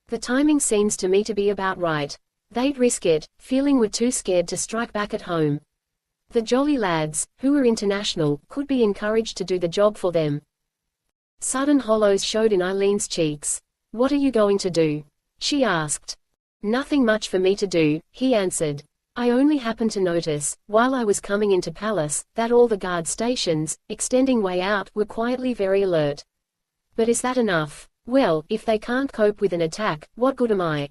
The timing seems to me to be about right. They'd risk it, feeling we're too scared to strike back at home. The jolly lads, who were international, could be encouraged to do the job for them. Sudden hollows showed in Eileen's cheeks. What are you going to do? She asked. Nothing much for me to do, he answered. I only happened to notice, while I was coming into Palace, that all the guard stations, extending way out, were quietly very alert. But is that enough? Well, if they can't cope with an attack, what good am I?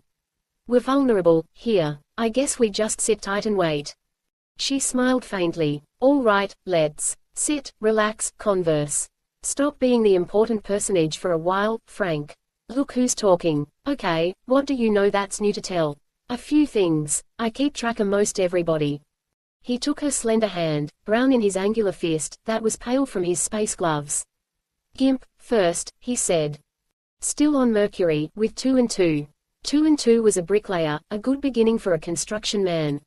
We're vulnerable, here. I guess we just sit tight and wait. She smiled faintly. All right, let's sit, relax, converse. Stop being the important personage for a while, Frank. Look who's talking. Okay, what do you know that's new to tell? A few things. I keep track of most everybody. He took her slender hand, brown in his angular fist, that was pale from his space gloves. Gimp, first, he said. Still on Mercury, with 2 and 2. 2 and 2 was a bricklayer, a good beginning for a construction man.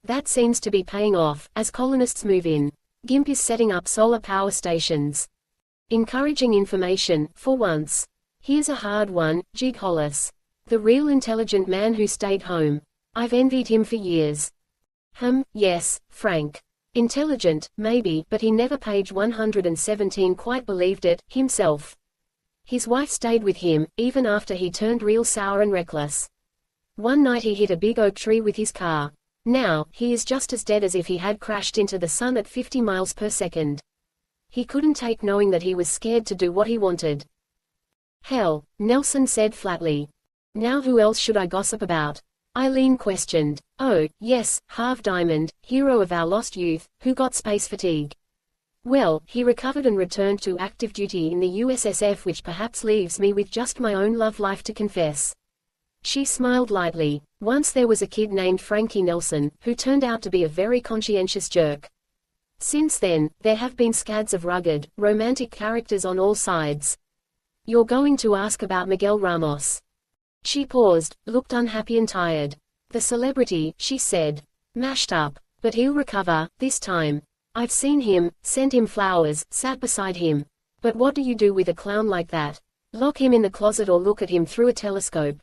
That seems to be paying off, as colonists move in. Gimp is setting up solar power stations. Encouraging information, for once. Here's a hard one, Jig Hollis. The real intelligent man who stayed home. I've envied him for years. Yes, Frank. Intelligent, maybe, but he never page 117 quite believed it, himself. His wife stayed with him, even after he turned real sour and reckless. One night he hit a big oak tree with his car. Now, he is just as dead as if he had crashed into the sun at 50 miles per second. He couldn't take knowing that he was scared to do what he wanted. Hell, Nelsen said flatly. Now who else should I gossip about? Eileen questioned. Oh, yes, Half Diamond, hero of our lost youth, who got space fatigue. Well, he recovered and returned to active duty in the USSF, which perhaps leaves me with just my own love life to confess. She smiled lightly. Once there was a kid named Frankie Nelsen, who turned out to be a very conscientious jerk. Since then, there have been scads of rugged, romantic characters on all sides. You're going to ask about Miguel Ramos. She paused, looked unhappy and tired. The celebrity, she said. Mashed up. But he'll recover, this time. I've seen him, sent him flowers, sat beside him. But what do you do with a clown like that? Lock him in the closet or look at him through a telescope.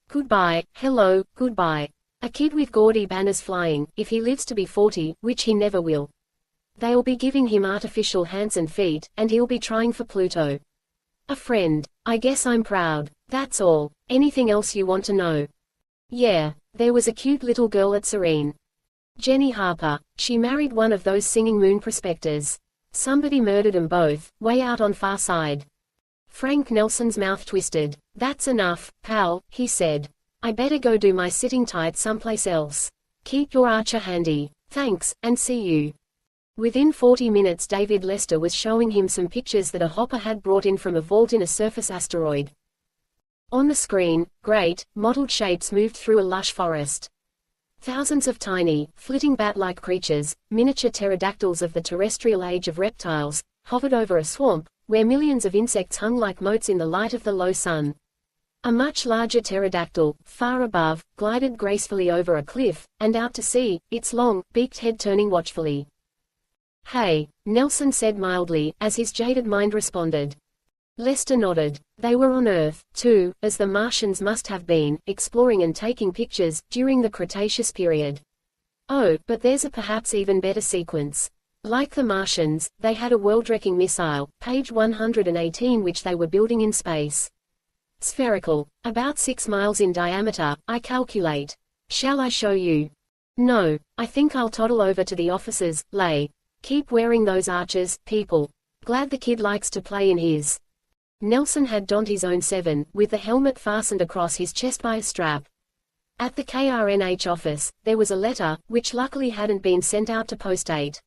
Goodbye, hello, goodbye. A kid with gaudy banners flying, if he lives to be 40, which he never will. They'll be giving him artificial hands and feet, and he'll be trying for Pluto. A friend. I guess I'm proud. That's all. Anything else you want to know? Yeah, there was a cute little girl at Serene. Jenny Harper. She married one of those singing moon prospectors. Somebody murdered 'em both, way out on far side. Frank Nelsen's mouth twisted. That's enough, pal, he said. I better go do my sitting tight someplace else. Keep your archer handy. Thanks, and see you. Within 40 minutes David Lester was showing him some pictures that a hopper had brought in from a vault in a surface asteroid. On the screen, great, mottled shapes moved through a lush forest. Thousands of tiny, flitting bat-like creatures, miniature pterodactyls of the terrestrial age of reptiles, hovered over a swamp, where millions of insects hung like motes in the light of the low sun. A much larger pterodactyl, far above, glided gracefully over a cliff, and out to sea, its long, beaked head turning watchfully. "Hey," Nelsen said mildly, as his jaded mind responded. Lester nodded. They were on Earth, too, as the Martians must have been, exploring and taking pictures, during the Cretaceous period. Oh, but there's a perhaps even better sequence. Like the Martians, they had a world-wrecking missile, page 118, which they were building in space. Spherical. About 6 miles in diameter, I calculate. Shall I show you? No, I think I'll toddle over to the offices, Lay. Keep wearing those arches, people. Glad the kid likes to play in his. Nelsen had donned his own 7, with the helmet fastened across his chest by a strap. At the KRNH office, there was a letter, which luckily hadn't been sent out to Post 8.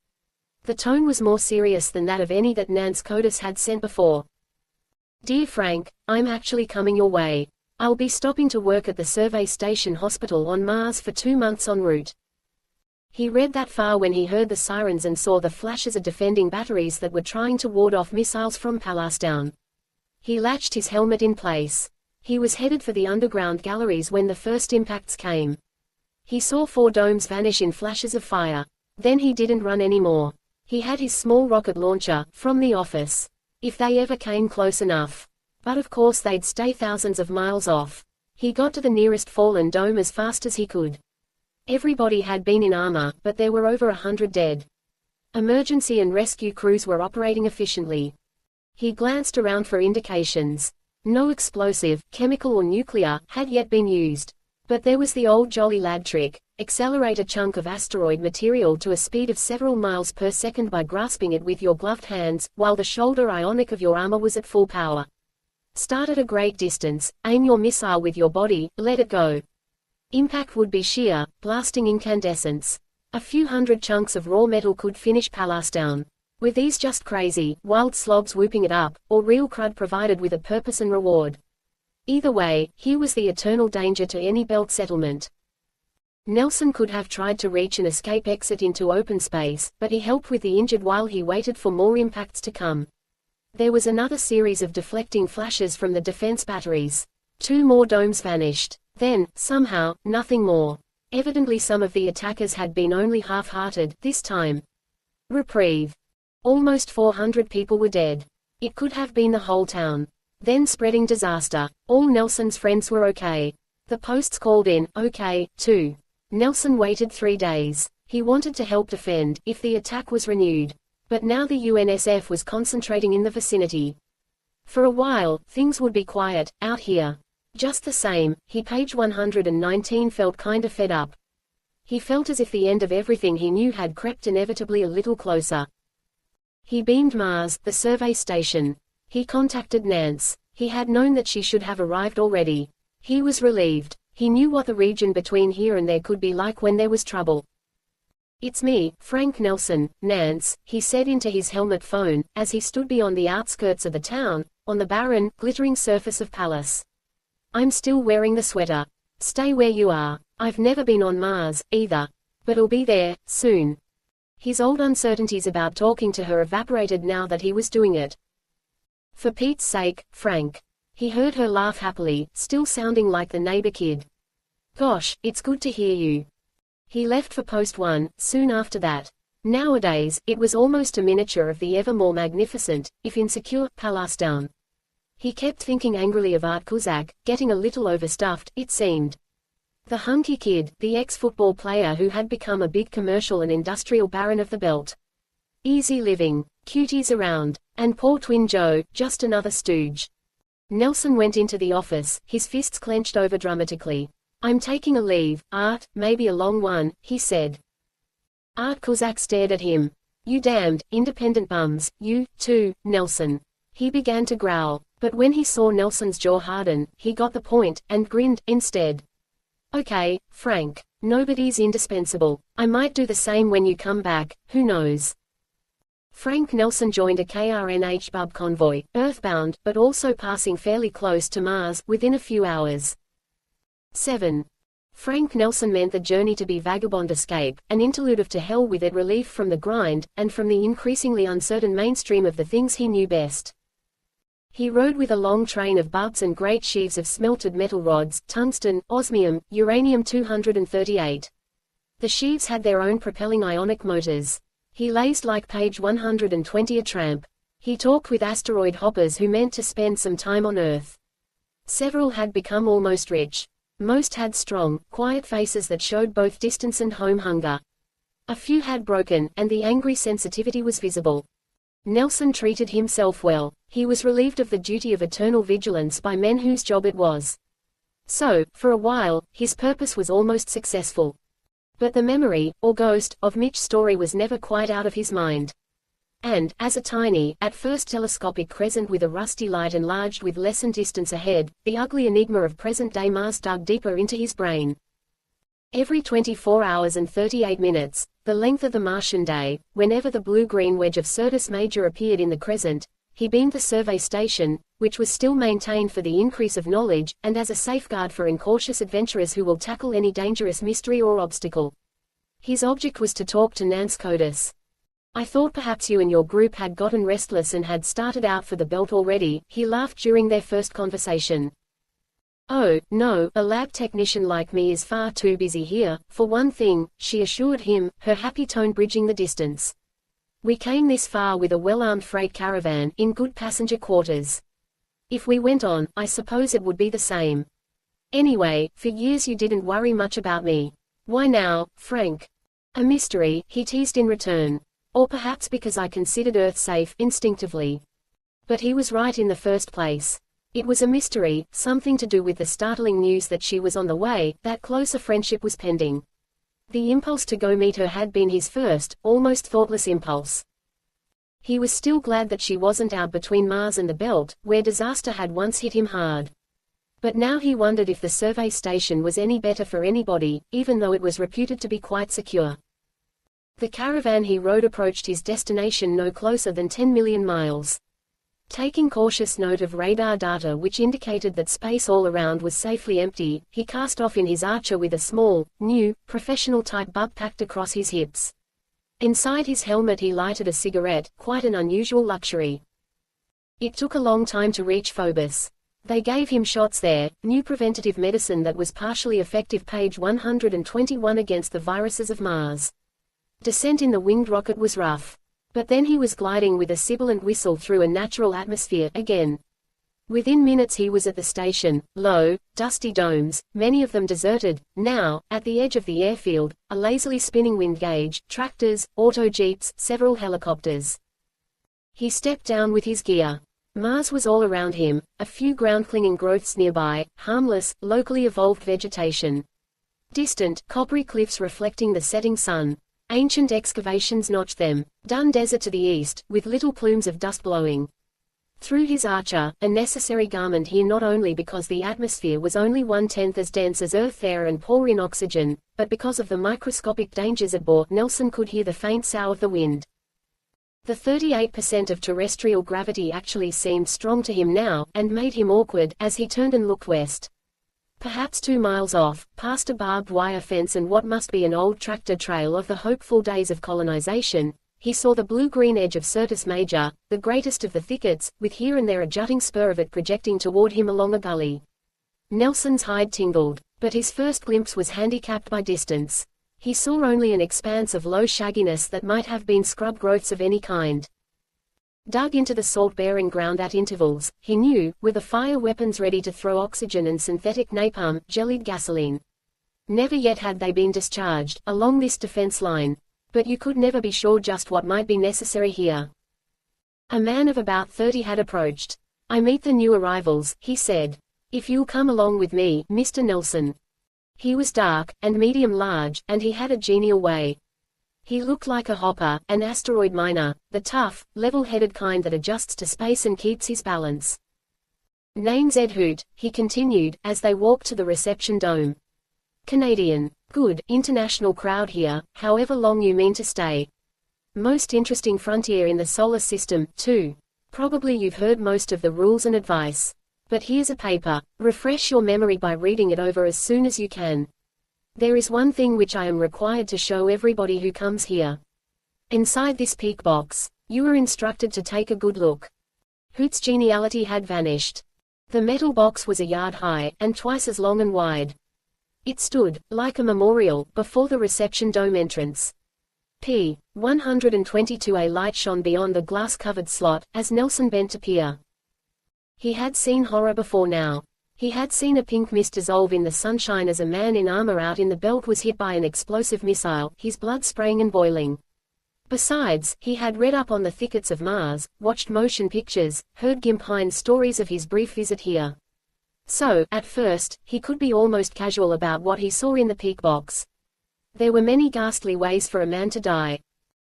The tone was more serious than that of any that Nance Codis had sent before. Dear Frank, I'm actually coming your way. I'll be stopping to work at the Survey Station Hospital on Mars for 2 months en route. He read that far when he heard the sirens and saw the flashes of defending batteries that were trying to ward off missiles from Palestine. He latched his helmet in place. He was headed for the underground galleries when the first impacts came. He saw 4 domes vanish in flashes of fire. Then he didn't run anymore. He had his small rocket launcher, from the office. If they ever came close enough. But of course they'd stay thousands of miles off. He got to the nearest fallen dome as fast as he could. Everybody had been in armor, but there were over 100 dead. Emergency and rescue crews were operating efficiently. He glanced around for indications. No explosive, chemical or nuclear, had yet been used. But there was the old jolly lad trick: accelerate a chunk of asteroid material to a speed of several miles per second by grasping it with your gloved hands, while the shoulder ionic of your armor was at full power. Start at a great distance, aim your missile with your body, let it go. Impact would be sheer, blasting incandescence. A few hundred chunks of raw metal could finish Palestine. Were these just crazy, wild slobs whooping it up, or real crud provided with a purpose and reward? Either way, here was the eternal danger to any belt settlement. Nelsen could have tried to reach an escape exit into open space, but he helped with the injured while he waited for more impacts to come. There was another series of deflecting flashes from the defense batteries. 2 more domes vanished. Then, somehow, nothing more. Evidently some of the attackers had been only half-hearted, this time. Reprieve. Almost 400 people were dead. It could have been the whole town. Then spreading disaster. All Nelsen's friends were okay. The posts called in, okay, too. Nelsen waited 3 days. He wanted to help defend, if the attack was renewed. But now the UNSF was concentrating in the vicinity. For a while, things would be quiet, out here. Just the same, he page 119 felt kinda fed up. He felt as if the end of everything he knew had crept inevitably a little closer. He beamed Mars, the survey station. He contacted Nance. He had known that she should have arrived already. He was relieved. He knew what the region between here and there could be like when there was trouble. "It's me, Frank Nelsen, Nance," he said into his helmet phone, as he stood beyond the outskirts of the town, on the barren, glittering surface of Pallas. "I'm still wearing the sweater. Stay where you are. I've never been on Mars, either. But I'll be there, soon." His old uncertainties about talking to her evaporated now that he was doing it. "For Pete's sake, Frank." He heard her laugh happily, still sounding like the neighbor kid. "Gosh, it's good to hear you." He left for Post 1, soon after that. Nowadays, it was almost a miniature of the ever more magnificent, if insecure, Palestine. He kept thinking angrily of Art Kuzak, getting a little overstuffed, it seemed. The hunky kid, the ex-football player who had become a big commercial and industrial baron of the belt. Easy living, cuties around, and poor twin Joe, just another stooge. Nelsen went into the office, his fists clenched over dramatically. "I'm taking a leave, Art, maybe a long one," he said. Art Kuzak stared at him. "You damned, independent bums, you, too, Nelsen." He began to growl, but when he saw Nelsen's jaw harden, he got the point, and grinned, instead. "Okay, Frank. Nobody's indispensable. I might do the same when you come back, who knows." Frank Nelsen joined a KRNH bub convoy, earthbound, but also passing fairly close to Mars, within a few hours. 7. Frank Nelsen meant the journey to be vagabond escape, an interlude of to hell with it relief from the grind, and from the increasingly uncertain mainstream of the things he knew best. He rode with a long train of bubbs and great sheaves of smelted metal rods, tungsten, osmium, uranium-238. The sheaves had their own propelling ionic motors. He lazed like page 120 a tramp. He talked with asteroid hoppers who meant to spend some time on Earth. Several had become almost rich. Most had strong, quiet faces that showed both distance and home hunger. A few had broken, and the angry sensitivity was visible. Nelsen treated himself well. He was relieved of the duty of eternal vigilance by men whose job it was. So, for a while, his purpose was almost successful. But the memory, or ghost, of Mitch's story was never quite out of his mind. And, as a tiny, at first telescopic crescent with a rusty light enlarged with lessened distance ahead, the ugly enigma of present-day Mars dug deeper into his brain. Every 24 hours and 38 minutes, the length of the Martian day, whenever the blue-green wedge of Syrtis Major appeared in the crescent, he beamed the survey station, which was still maintained for the increase of knowledge, and as a safeguard for incautious adventurers who will tackle any dangerous mystery or obstacle. His object was to talk to Nance Codis. "I thought perhaps you and your group had gotten restless and had started out for the belt already," he laughed during their first conversation. "Oh, no, a lab technician like me is far too busy here, for one thing," she assured him, her happy tone bridging the distance. "We came this far with a well-armed freight caravan, in good passenger quarters. If we went on, I suppose it would be the same. Anyway, for years you didn't worry much about me. Why now, Frank?" "A mystery," he teased in return. "Or perhaps because I considered Earth safe, instinctively." But he was right in the first place. It was a mystery, something to do with the startling news that she was on the way, that closer friendship was pending. The impulse to go meet her had been his first, almost thoughtless impulse. He was still glad that she wasn't out between Mars and the Belt, where disaster had once hit him hard. But now he wondered if the survey station was any better for anybody, even though it was reputed to be quite secure. The caravan he rode approached his destination no closer than 10 million miles. Taking cautious note of radar data which indicated that space all around was safely empty, he cast off in his Archer with a small, new, professional-type bub packed across his hips. Inside his helmet he lighted a cigarette, quite an unusual luxury. It took a long time to reach Phobos. They gave him shots there, new preventative medicine that was partially effective, page 121, against the viruses of Mars. Descent in the winged rocket was rough. But then he was gliding with a sibilant whistle through a natural atmosphere again. Within minutes he was at the station, low, dusty domes, many of them deserted, now, at the edge of the airfield, a lazily spinning wind gauge, tractors, auto jeeps, several helicopters. He stepped down with his gear. Mars was all around him, a few ground-clinging growths nearby, harmless, locally evolved vegetation. Distant, coppery cliffs reflecting the setting sun. Ancient excavations notched them. Dun desert to the east, with little plumes of dust blowing. Through his Archer, a necessary garment here not only because the atmosphere was only 1/10 as dense as Earth air and poor in oxygen, but because of the microscopic dangers it bore, Nelsen could hear the faint sough of the wind. The 38% of terrestrial gravity actually seemed strong to him now, and made him awkward, as he turned and looked west. Perhaps 2 miles off, past a barbed wire fence and what must be an old tractor trail of the hopeful days of colonization, he saw the blue-green edge of Syrtis Major, the greatest of the thickets, with here and there a jutting spur of it projecting toward him along a gully. Nelsen's hide tingled, but his first glimpse was handicapped by distance. He saw only an expanse of low shagginess that might have been scrub growths of any kind. Dug into the salt-bearing ground at intervals, he knew, were the fire weapons ready to throw oxygen and synthetic napalm, jellied gasoline. Never yet had they been discharged, along this defense line. But you could never be sure just what might be necessary here. A man of about 30 had approached. "I meet the new arrivals," he said. "If you'll come along with me, Mr. Nelsen." He was dark, and medium-large, and he had a genial way. He looked like a hopper, an asteroid miner, the tough, level-headed kind that adjusts to space and keeps his balance. "Name Z Hoot," he continued, as they walked to the reception dome. "Canadian. Good, international crowd here, however long you mean to stay. Most interesting frontier in the solar system, too. Probably you've heard most of the rules and advice. But here's a paper. Refresh your memory by reading it over as soon as you can. There is one thing which I am required to show everybody who comes here. Inside this peak box, you were instructed to take a good look. Hoot's geniality had vanished. The metal box was a yard high, and twice as long and wide. It stood, like a memorial, before the reception dome entrance. P. 122. A light shone beyond the glass-covered slot, as Nelsen bent to peer. He had seen horror before now. He had seen a pink mist dissolve in the sunshine as a man in armor out in the belt was hit by an explosive missile, his blood spraying and boiling. Besides, he had read up on the thickets of Mars, watched motion pictures, heard Gimp stories of his brief visit here. So, at first, he could be almost casual about what he saw in the peak box. There were many ghastly ways for a man to die.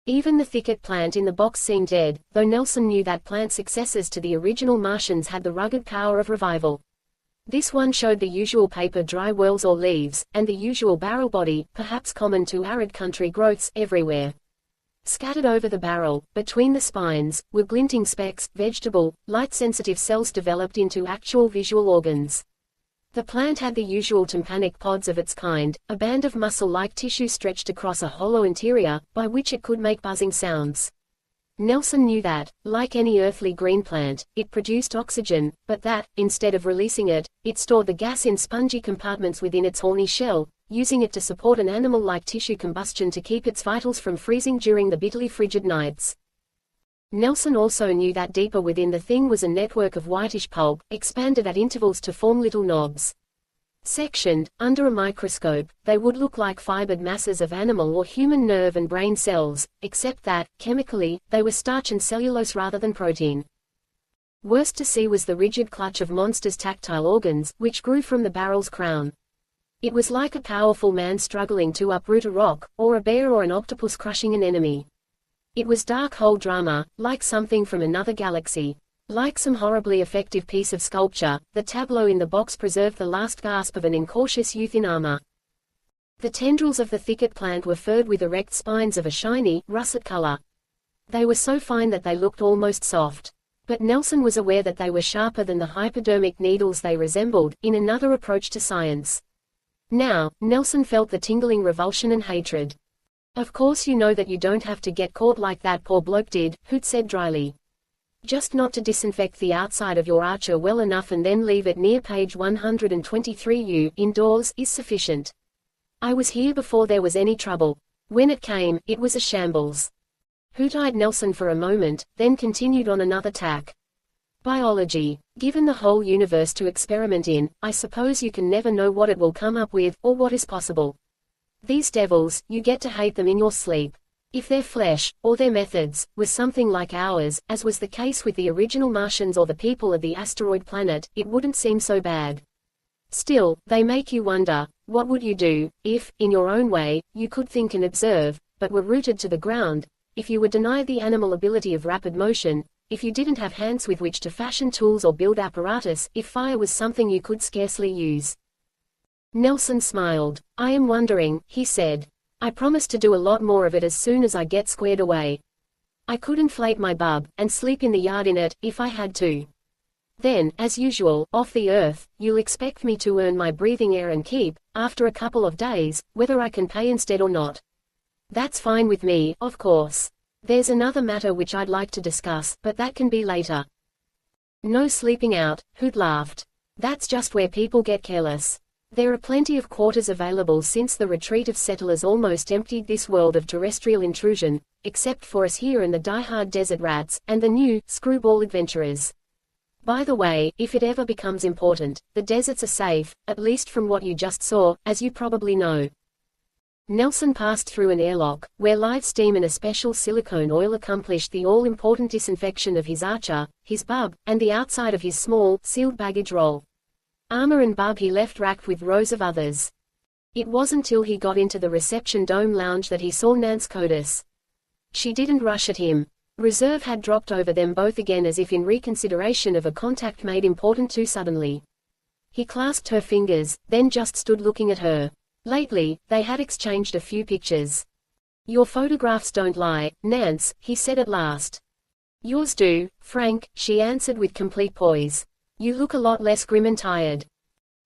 Even the thicket plant in the box seemed dead, though Nelsen knew that plant successors to the original Martians had the rugged power of revival. This one showed the usual paper dry whorls or leaves, and the usual barrel body, perhaps common to arid country growths, everywhere. Scattered over the barrel, between the spines, were glinting specks, vegetable, light-sensitive cells developed into actual visual organs. The plant had the usual tympanic pods of its kind, a band of muscle-like tissue stretched across a hollow interior, by which it could make buzzing sounds. Nelsen knew that, like any earthly green plant, it produced oxygen, but that, instead of releasing it, it stored the gas in spongy compartments within its horny shell, using it to support an animal-like tissue combustion to keep its vitals from freezing during the bitterly frigid nights. Nelsen also knew that deeper within the thing was a network of whitish pulp, expanded at intervals to form little knobs. Sectioned, under a microscope, they would look like fibered masses of animal or human nerve and brain cells, except that, chemically, they were starch and cellulose rather than protein. Worst to see was the rigid clutch of monsters' tactile organs, which grew from the barrel's crown. It was like a powerful man struggling to uproot a rock, or a bear or an octopus crushing an enemy. It was dark hole drama, like something from another galaxy. Like some horribly effective piece of sculpture, the tableau in the box preserved the last gasp of an incautious youth in armor. The tendrils of the thicket plant were furred with erect spines of a shiny, russet color. They were so fine that they looked almost soft. But Nelsen was aware that they were sharper than the hypodermic needles they resembled, in another approach to science. Now, Nelsen felt the tingling revulsion and hatred. Of course you know that you don't have to get caught like that poor bloke did, Hoot said dryly. Just not to disinfect the outside of your archer well enough and then leave it near page 123 you, indoors, is sufficient. I was here before there was any trouble. When it came, it was a shambles. Hoot eyed Nelsen for a moment, then continued on another tack. Biology. Given the whole universe to experiment in, I suppose you can never know what it will come up with, or what is possible. These devils, you get to hate them in your sleep. If their flesh, or their methods, was something like ours, as was the case with the original Martians or the people of the asteroid planet, it wouldn't seem so bad. Still, they make you wonder, what would you do, if, in your own way, you could think and observe, but were rooted to the ground, if you were denied the animal ability of rapid motion, if you didn't have hands with which to fashion tools or build apparatus, if fire was something you could scarcely use. Nelsen smiled. I am wondering, he said. I promise to do a lot more of it as soon as I get squared away. I could inflate my bub, and sleep in the yard in it, if I had to. Then, as usual, off the Earth, you'll expect me to earn my breathing air and keep, after a couple of days, whether I can pay instead or not. That's fine with me, of course. There's another matter which I'd like to discuss, but that can be later. No sleeping out, Hoot laughed. That's just where people get careless. There are plenty of quarters available since the retreat of settlers almost emptied this world of terrestrial intrusion, except for us here and the die-hard desert rats, and the new, screwball adventurers. By the way, if it ever becomes important, the deserts are safe, at least from what you just saw, as you probably know. Nelsen passed through an airlock, where live steam and a special silicone oil accomplished the all-important disinfection of his archer, his bub, and the outside of his small, sealed baggage roll. Armor and bub he left racked with rows of others. It wasn't till he got into the reception dome lounge that he saw Nance Codis. She didn't rush at him. Reserve had dropped over them both again as if in reconsideration of a contact made important too suddenly. He clasped her fingers, then just stood looking at her. Lately, they had exchanged a few pictures. Your photographs don't lie, Nance, he said at last. Yours do, Frank, she answered with complete poise. You look a lot less grim and tired.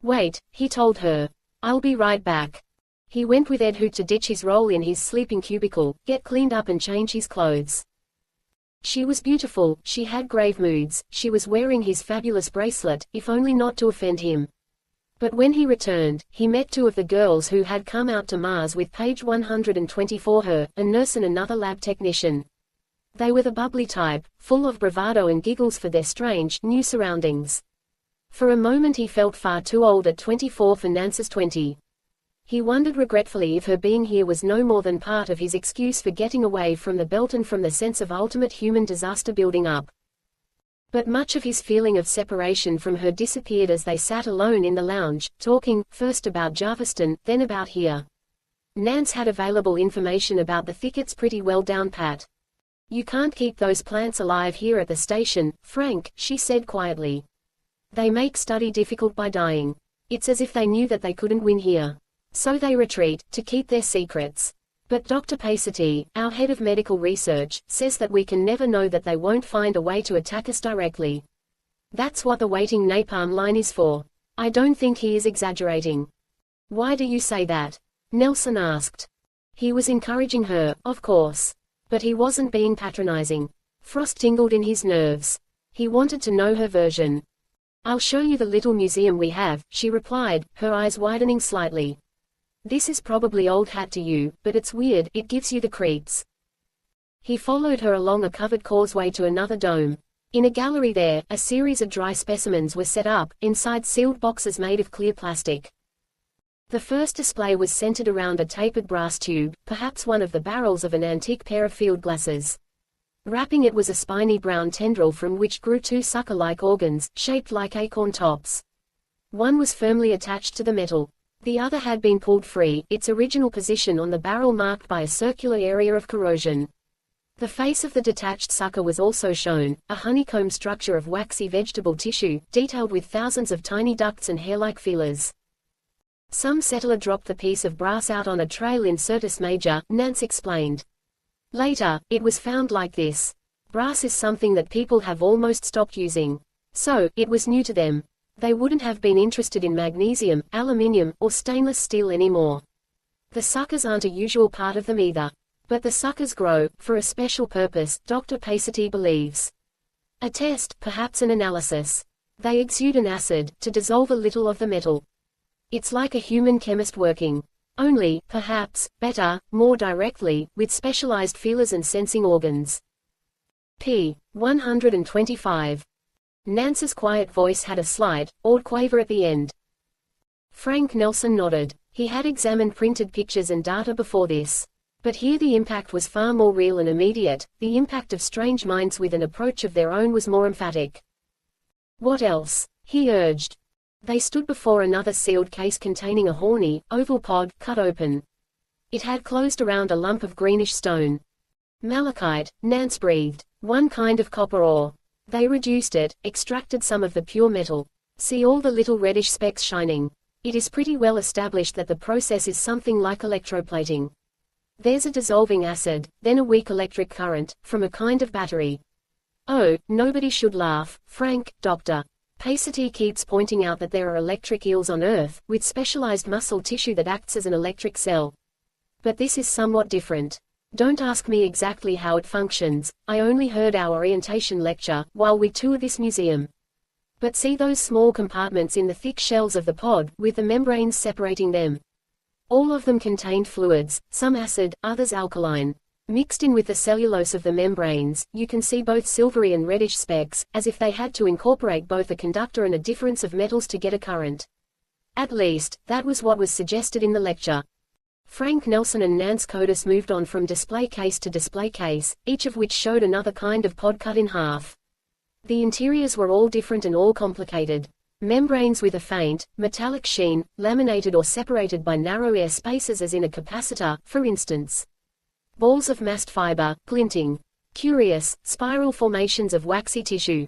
Wait, he told her. I'll be right back. He went with Ed Hoot to ditch his role in his sleeping cubicle, get cleaned up and change his clothes. She was beautiful, she had grave moods, she was wearing his fabulous bracelet, if only not to offend him. But when he returned, he met two of the girls who had come out to Mars with page 124, her, a nurse and another lab technician. They were the bubbly type, full of bravado and giggles for their strange, new surroundings. For a moment he felt far too old at 24 for Nance's 20. He wondered regretfully if her being here was no more than part of his excuse for getting away from the belt and from the sense of ultimate human disaster building up. But much of his feeling of separation from her disappeared as they sat alone in the lounge, talking, first about Jarviston, then about here. Nance had available information about the thickets pretty well down pat. "You can't keep those plants alive here at the station, Frank," she said quietly. "They make study difficult by dying. It's as if they knew that they couldn't win here. So they retreat, to keep their secrets. But Dr. Pacity, our head of medical research, says that we can never know that they won't find a way to attack us directly. That's what the waiting napalm line is for. I don't think he is exaggerating." "Why do you say that?" Nelsen asked. He was encouraging her, of course. But he wasn't being patronizing. Frost tingled in his nerves. He wanted to know her version. "I'll show you the little museum we have," she replied, her eyes widening slightly. "This is probably old hat to you, but it's weird, it gives you the creeps." He followed her along a covered causeway to another dome. In a gallery there, a series of dry specimens were set up, inside sealed boxes made of clear plastic. The first display was centered around a tapered brass tube, perhaps one of the barrels of an antique pair of field glasses. Wrapping it was a spiny brown tendril from which grew two sucker-like organs, shaped like acorn tops. One was firmly attached to the metal. The other had been pulled free, its original position on the barrel marked by a circular area of corrosion. The face of the detached sucker was also shown, a honeycomb structure of waxy vegetable tissue, detailed with thousands of tiny ducts and hair-like feelers. "Some settler dropped the piece of brass out on a trail in Syrtis Major," Nance explained. "Later, it was found like this. Brass is something that people have almost stopped using. So, it was new to them. They wouldn't have been interested in magnesium, aluminium, or stainless steel anymore. The suckers aren't a usual part of them either. But the suckers grow, for a special purpose, Dr. Pacity believes. A test, perhaps an analysis. They exude an acid, to dissolve a little of the metal. It's like a human chemist working. Only, perhaps, better, more directly, with specialized feelers and sensing organs." p. 125. Nance's quiet voice had a slight, awed quaver at the end. Frank Nelsen nodded. He had examined printed pictures and data before this. But here the impact was far more real and immediate, the impact of strange minds with an approach of their own was more emphatic. "What else?" he urged. They stood before another sealed case containing a horny, oval pod, cut open. It had closed around a lump of greenish stone. "Malachite," Nance breathed. "One kind of copper ore. They reduced it, extracted some of the pure metal. See all the little reddish specks shining. It is pretty well established that the process is something like electroplating. There's a dissolving acid, then a weak electric current, from a kind of battery. Oh, nobody should laugh, Frank, Dr. Pacity keeps pointing out that there are electric eels on Earth, with specialized muscle tissue that acts as an electric cell. But this is somewhat different. Don't ask me exactly how it functions, I only heard our orientation lecture, while we toured this museum. But see those small compartments in the thick shells of the pod, with the membranes separating them. All of them contained fluids, some acid, others alkaline. Mixed in with the cellulose of the membranes, you can see both silvery and reddish specks, as if they had to incorporate both a conductor and a difference of metals to get a current. At least, that was what was suggested in the lecture. Frank Nelsen and Nance Codis moved on from display case to display case, each of which showed another kind of pod cut in half. The interiors were all different and all complicated. Membranes with a faint, metallic sheen, laminated or separated by narrow air spaces as in a capacitor, for instance. Balls of mast fiber, glinting. Curious, spiral formations of waxy tissue.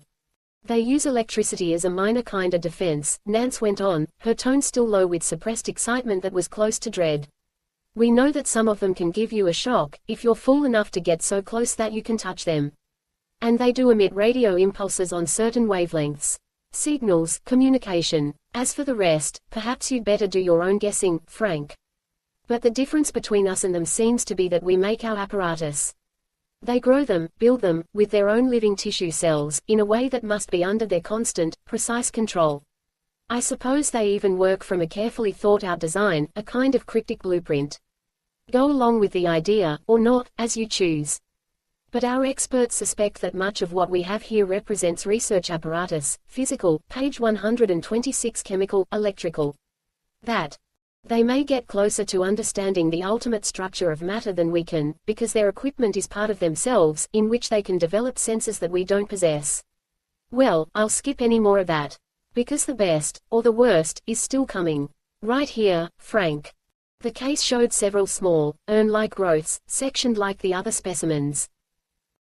They use electricity as a minor kind of defense, Nance went on, her tone still low with suppressed excitement that was close to dread. We know that some of them can give you a shock, if you're fool enough to get so close that you can touch them. And they do emit radio impulses on certain wavelengths. Signals, communication. As for the rest, perhaps you'd better do your own guessing, Frank. But the difference between us and them seems to be that we make our apparatus. They grow them, build them, with their own living tissue cells, in a way that must be under their constant, precise control. I suppose they even work from a carefully thought-out design, a kind of cryptic blueprint. Go along with the idea, or not, as you choose. But our experts suspect that much of what we have here represents research apparatus, physical, page 126, chemical, electrical. That they may get closer to understanding the ultimate structure of matter than we can, because their equipment is part of themselves, in which they can develop senses that we don't possess. Well, I'll skip any more of that. Because the best, or the worst, is still coming. Right here, Frank. The case showed several small, urn-like growths, sectioned like the other specimens.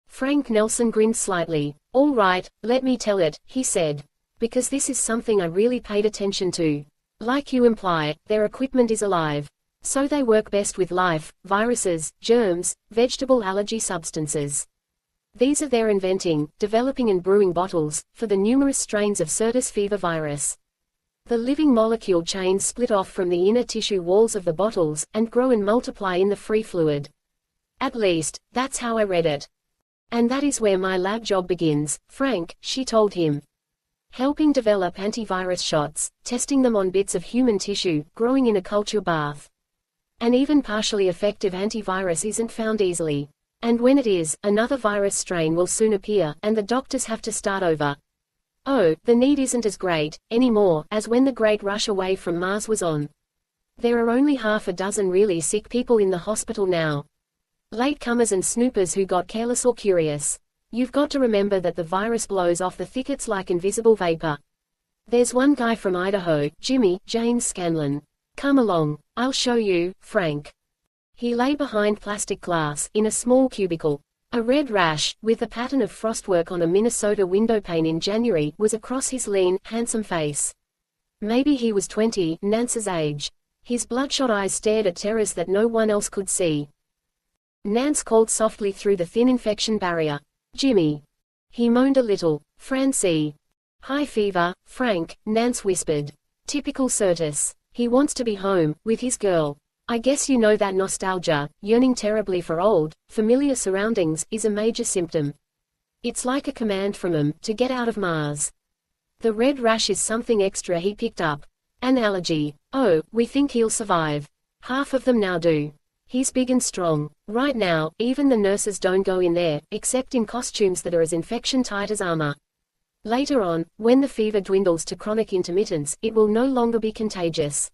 Frank Nelsen grinned slightly. All right, let me tell it, he said. Because this is something I really paid attention to. Like you imply, their equipment is alive. So they work best with life, viruses, germs, vegetable allergy substances. These are their inventing, developing and brewing bottles, for the numerous strains of certus fever virus. The living molecule chains split off from the inner tissue walls of the bottles, and grow and multiply in the free fluid. At least, that's how I read it. And that is where my lab job begins, Frank, she told him. Helping develop antivirus shots, testing them on bits of human tissue, growing in a culture bath. An even partially effective antivirus isn't found easily. And when it is, another virus strain will soon appear, and the doctors have to start over. Oh, the need isn't as great, anymore, as when the great rush away from Mars was on. There are only half a dozen really sick people in the hospital now. Latecomers and snoopers who got careless or curious. You've got to remember that the virus blows off the thickets like invisible vapor. There's one guy from Idaho, Jimmy, James Scanlon. Come along, I'll show you, Frank. He lay behind plastic glass, in a small cubicle. A red rash, with the pattern of frostwork on a Minnesota windowpane in January, was across his lean, handsome face. Maybe he was 20, Nance's age. His bloodshot eyes stared at terrors that no one else could see. Nance called softly through the thin infection barrier. Jimmy. He moaned a little. Francie. High fever, Frank, Nance whispered. Typical certus. He wants to be home, with his girl. I guess you know that nostalgia, yearning terribly for old, familiar surroundings, is a major symptom. It's like a command from him, to get out of Mars. The red rash is something extra he picked up. An allergy. Oh, we think he'll survive. Half of them now do. He's big and strong. Right now, even the nurses don't go in there, except in costumes that are as infection-tight as armor. Later on, when the fever dwindles to chronic intermittence, it will no longer be contagious.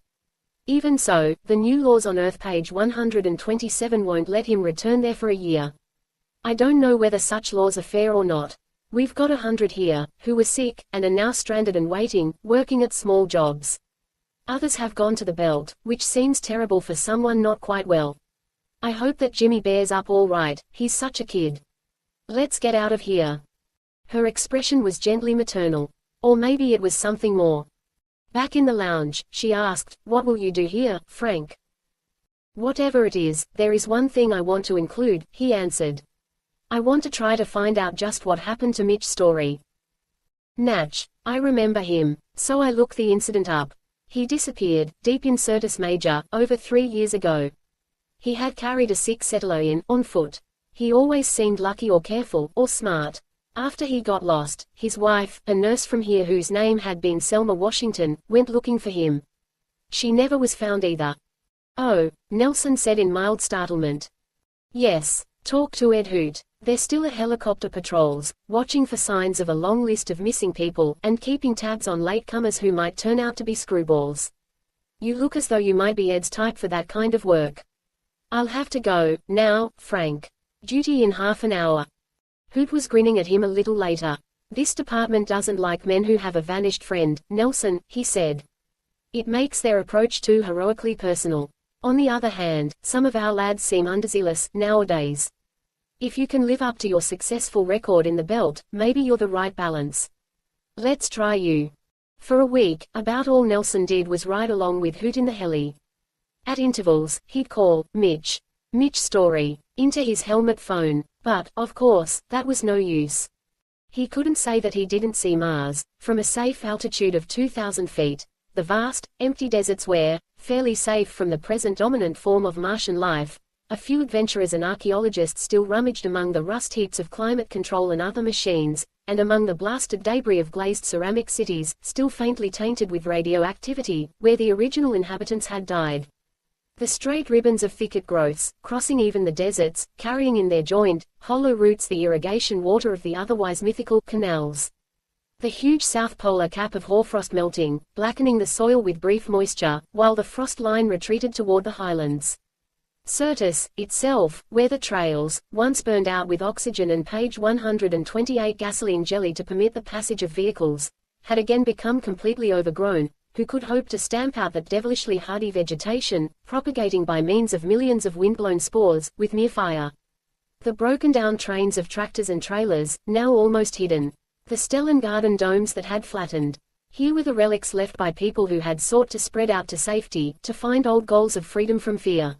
Even so, the new laws on Earth page 127 won't let him return there for a year. I don't know whether such laws are fair or not. We've got 100 here, who were sick, and are now stranded and waiting, working at small jobs. Others have gone to the belt, which seems terrible for someone not quite well. I hope that Jimmy bears up all right, he's such a kid. Let's get out of here. Her expression was gently maternal. Or maybe it was something more. Back in the lounge, she asked, what will you do here, Frank? Whatever it is, there is one thing I want to include, he answered. I want to try to find out just what happened to Mitch Story. Natch. I remember him, so I looked the incident up. He disappeared, deep in Certus Major, over 3 years ago. He had carried a sick settler in, on foot. He always seemed lucky or careful, or smart. After he got lost, his wife, a nurse from here whose name had been Selma Washington, went looking for him. She never was found either. Oh, Nelsen said in mild startlement. Yes. Talk to Ed Hoot. There's still a helicopter patrols, watching for signs of a long list of missing people, and keeping tabs on latecomers who might turn out to be screwballs. You look as though you might be Ed's type for that kind of work. I'll have to go, now, Frank. Duty in half an hour. Hoot was grinning at him a little later. This department doesn't like men who have a vanished friend, Nelsen, he said. It makes their approach too heroically personal. On the other hand, some of our lads seem underzealous, nowadays. If you can live up to your successful record in the belt, maybe you're the right balance. Let's try you. For a week, about all Nelsen did was ride along with Hoot in the heli. At intervals, he'd call, Mitch Story, into his helmet phone. But, of course, that was no use. He couldn't say that he didn't see Mars, from a safe altitude of 2,000 feet. the vast, empty deserts where, fairly safe from the present dominant form of Martian life, a few adventurers and archaeologists still rummaged among the rust heaps of climate control and other machines, and among the blasted debris of glazed ceramic cities, still faintly tainted with radioactivity, where the original inhabitants had died. The straight ribbons of thicket growths, crossing even the deserts, carrying in their joined, hollow roots the irrigation water of the otherwise mythical canals. The huge south polar cap of hoarfrost melting, blackening the soil with brief moisture, while the frost line retreated toward the highlands. Syrtis, itself, where the trails, once burned out with oxygen and page 128 gasoline jelly to permit the passage of vehicles, had again become completely overgrown. Who could hope to stamp out that devilishly hardy vegetation, propagating by means of millions of windblown spores, with mere fire? The broken-down trains of tractors and trailers, now almost hidden. The Stellan garden domes that had flattened. Here were the relics left by people who had sought to spread out to safety, to find old goals of freedom from fear.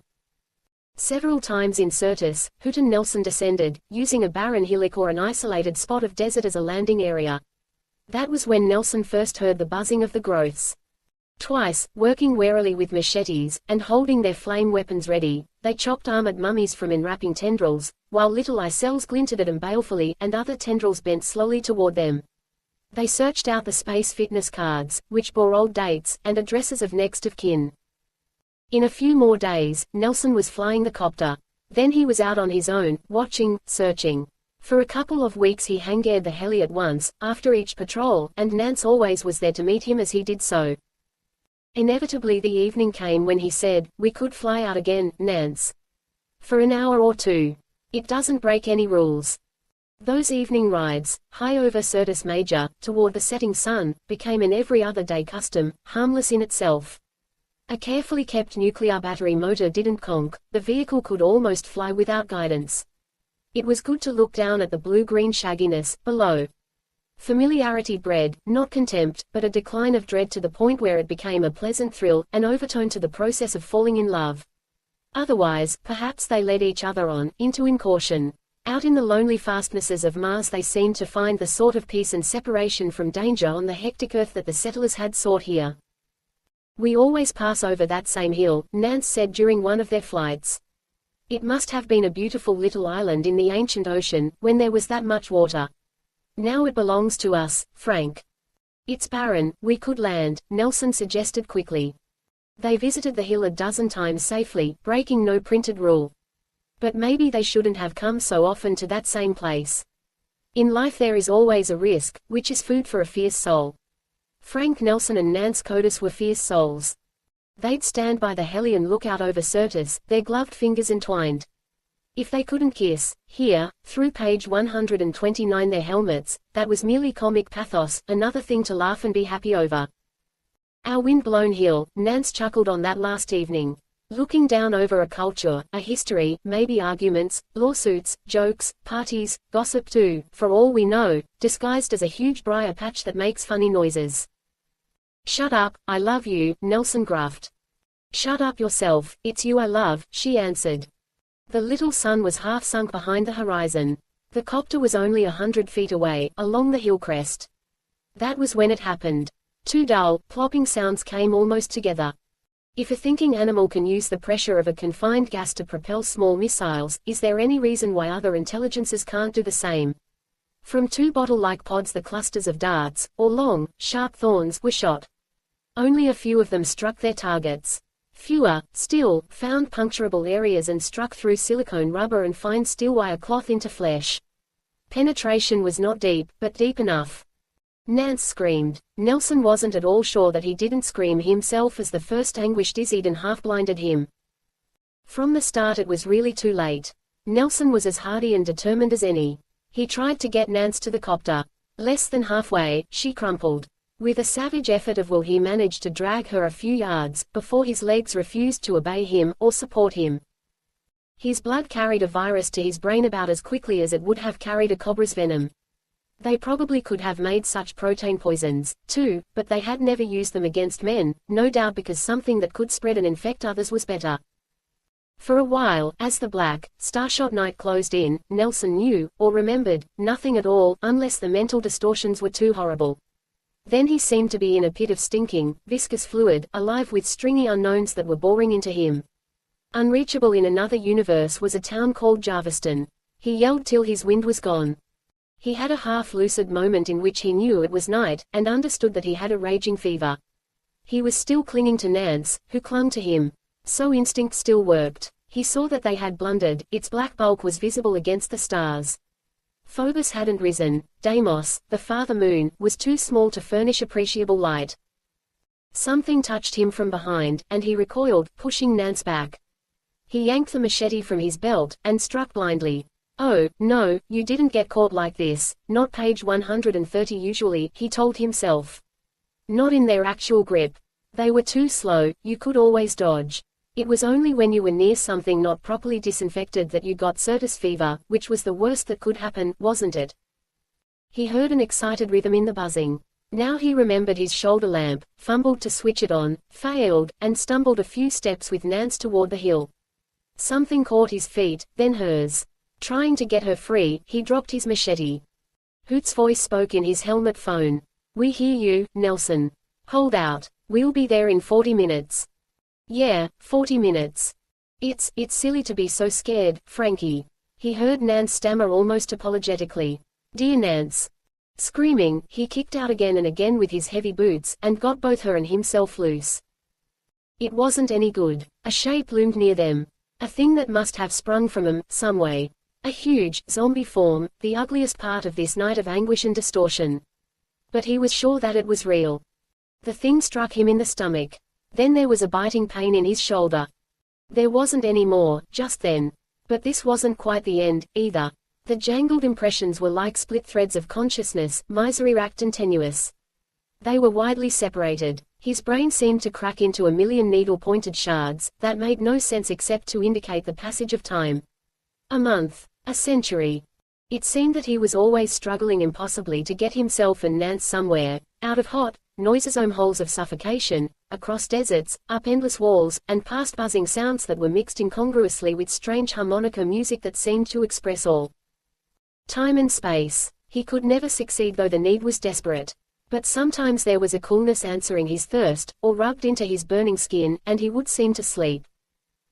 Several times in Syrtis, Houghton Nelson descended, using a barren hillock or an isolated spot of desert as a landing area. That was when Nelson first heard the buzzing of the growths. Twice, working warily with machetes, and holding their flame weapons ready, they chopped armored mummies from enwrapping tendrils, while little eye cells glinted at them balefully, and other tendrils bent slowly toward them. They searched out the space fitness cards, which bore old dates, and addresses of next of kin. In a few more days, Nelson was flying the copter. Then he was out on his own, watching, searching. For a couple of weeks he hangared the heli at once, after each patrol, and Nance always was there to meet him as he did so. Inevitably the evening came when he said, "We could fly out again, Nance. For an hour or two. It doesn't break any rules." Those evening rides, high over Syrtis Major, toward the setting sun, became an every other day custom, harmless in itself. A carefully kept nuclear battery motor didn't conk, the vehicle could almost fly without guidance. It was good to look down at the blue-green shagginess below. Familiarity bred, not contempt, but a decline of dread to the point where it became a pleasant thrill, an overtone to the process of falling in love. Otherwise, perhaps they led each other on, into incaution. Out in the lonely fastnesses of Mars they seemed to find the sort of peace and separation from danger on the hectic Earth that the settlers had sought here. "We always pass over that same hill," Nance said during one of their flights. "It must have been a beautiful little island in the ancient ocean, when there was that much water. Now it belongs to us, Frank." "It's barren, we could land," Nelson suggested quickly. They visited the hill a dozen times safely, breaking no printed rule. But maybe they shouldn't have come so often to that same place. In life there is always a risk, which is food for a fierce soul. Frank Nelsen and Nance Codis were fierce souls. They'd stand by the heli and look out over Syrtis, their gloved fingers entwined. If they couldn't kiss, here, through page 129 their helmets, that was merely comic pathos, another thing to laugh and be happy over. "Our wind-blown hill," Nance chuckled on that last evening. "Looking down over a culture, a history, maybe arguments, lawsuits, jokes, parties, gossip too, for all we know, disguised as a huge briar patch that makes funny noises." "Shut up, I love you," Nelson gruffed. "Shut up yourself, it's you I love," she answered. The little sun was half sunk behind the horizon. The copter was only 100 feet away, along the hill crest. That was when it happened. Two dull, plopping sounds came almost together. If a thinking animal can use the pressure of a confined gas to propel small missiles, is there any reason why other intelligences can't do the same? From two bottle-like pods the clusters of darts, or long, sharp thorns, were shot. Only a few of them struck their targets. Fewer, still, found puncturable areas and struck through silicone rubber and fine steel wire cloth into flesh. Penetration was not deep, but deep enough. Nance screamed. Nelson wasn't at all sure that he didn't scream himself as the first anguish dizzied and half-blinded him. From the start it was really too late. Nelson was as hardy and determined as any. He tried to get Nance to the copter. Less than halfway, she crumpled. With a savage effort of will he managed to drag her a few yards, before his legs refused to obey him, or support him. His blood carried a virus to his brain about as quickly as it would have carried a cobra's venom. They probably could have made such protein poisons, too, but they had never used them against men, no doubt because something that could spread and infect others was better. For a while, as the black, starshot night closed in, Nelson knew, or remembered, nothing at all, unless the mental distortions were too horrible. Then he seemed to be in a pit of stinking, viscous fluid, alive with stringy unknowns that were boring into him. Unreachable in another universe was a town called Jarviston. He yelled till his wind was gone. He had a half-lucid moment in which he knew it was night, and understood that he had a raging fever. He was still clinging to Nance, who clung to him. So instinct still worked. He saw that they had blundered, its black bulk was visible against the stars. Phobos hadn't risen. Deimos, the father moon, was too small to furnish appreciable light. Something touched him from behind, and he recoiled, pushing Nance back. He yanked the machete from his belt, and struck blindly. "Oh, no, you didn't get caught like this, not page 130 usually," he told himself. Not in their actual grip. They were too slow, you could always dodge. It was only when you were near something not properly disinfected that you got certus fever, which was the worst that could happen, wasn't it? He heard an excited rhythm in the buzzing. Now he remembered his shoulder lamp, fumbled to switch it on, failed, and stumbled a few steps with Nance toward the hill. Something caught his feet, then hers. Trying to get her free, he dropped his machete. Hoot's voice spoke in his helmet phone. "We hear you, Nelsen. Hold out. We'll be there in 40 minutes. "Yeah, 40 minutes. It's silly to be so scared, Frankie." He heard Nance stammer almost apologetically. "Dear Nance." Screaming, he kicked out again and again with his heavy boots, and got both her and himself loose. It wasn't any good. A shape loomed near them. A thing that must have sprung from him, some way. A huge, zombie form, the ugliest part of this night of anguish and distortion. But he was sure that it was real. The thing struck him in the stomach. Then there was a biting pain in his shoulder. There wasn't any more, just then. But this wasn't quite the end, either. The jangled impressions were like split threads of consciousness, misery-racked and tenuous. They were widely separated. His brain seemed to crack into a million needle-pointed shards, that made no sense except to indicate the passage of time. A month. A century. It seemed that he was always struggling impossibly to get himself and Nance somewhere, out of hot, noisome holes of suffocation, across deserts, up endless walls, and past buzzing sounds that were mixed incongruously with strange harmonica music that seemed to express all time and space. He could never succeed though the need was desperate. But sometimes there was a coolness answering his thirst, or rubbed into his burning skin, and he would seem to sleep.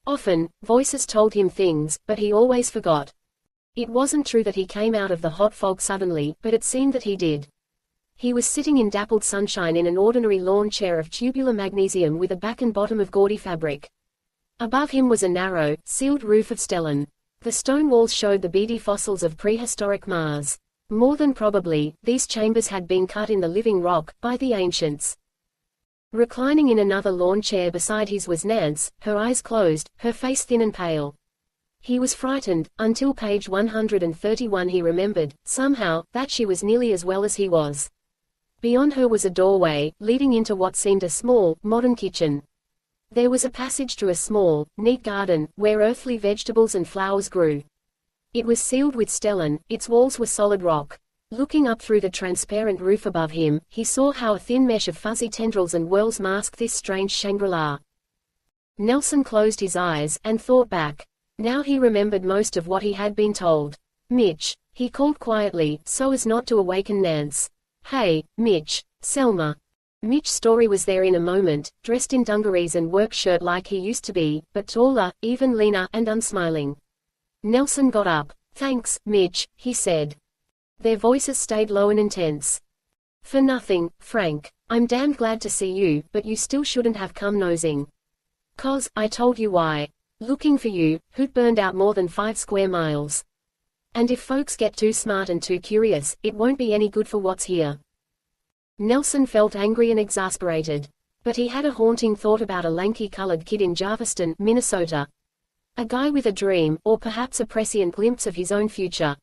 Often, voices told him things, but he always forgot. It wasn't true that he came out of the hot fog suddenly, but it seemed that he did. He was sitting in dappled sunshine in an ordinary lawn chair of tubular magnesium with a back and bottom of gaudy fabric. Above him was a narrow, sealed roof of stellene. The stone walls showed the beady fossils of prehistoric Mars. More than probably, these chambers had been cut in the living rock, by the ancients. Reclining in another lawn chair beside his was Nance, her eyes closed, her face thin and pale. He was frightened, until page 131 he remembered, somehow, that she was nearly as well as he was. Beyond her was a doorway, leading into what seemed a small, modern kitchen. There was a passage to a small, neat garden, where earthly vegetables and flowers grew. It was sealed with stellene, its walls were solid rock. Looking up through the transparent roof above him, he saw how a thin mesh of fuzzy tendrils and whorls masked this strange Shangri-La. Nelsen closed his eyes, and thought back. Now he remembered most of what he had been told. "Mitch," he called quietly, so as not to awaken Nance. "Hey, Mitch, Selma." Mitch's story was there in a moment, dressed in dungarees and work shirt like he used to be, but taller, even leaner, and unsmiling. Nelsen got up. "Thanks, Mitch," he said. Their voices stayed low and intense. "For nothing, Frank. I'm damned glad to see you, but you still shouldn't have come nosing. 'Cause, I told you why. Looking for you, who'd burned out more than 5 square miles. And if folks get too smart and too curious, it won't be any good for what's here." Nelsen felt angry and exasperated. But he had a haunting thought about a lanky colored kid in Jarviston, Minnesota. A guy with a dream, or perhaps a prescient glimpse of his own future.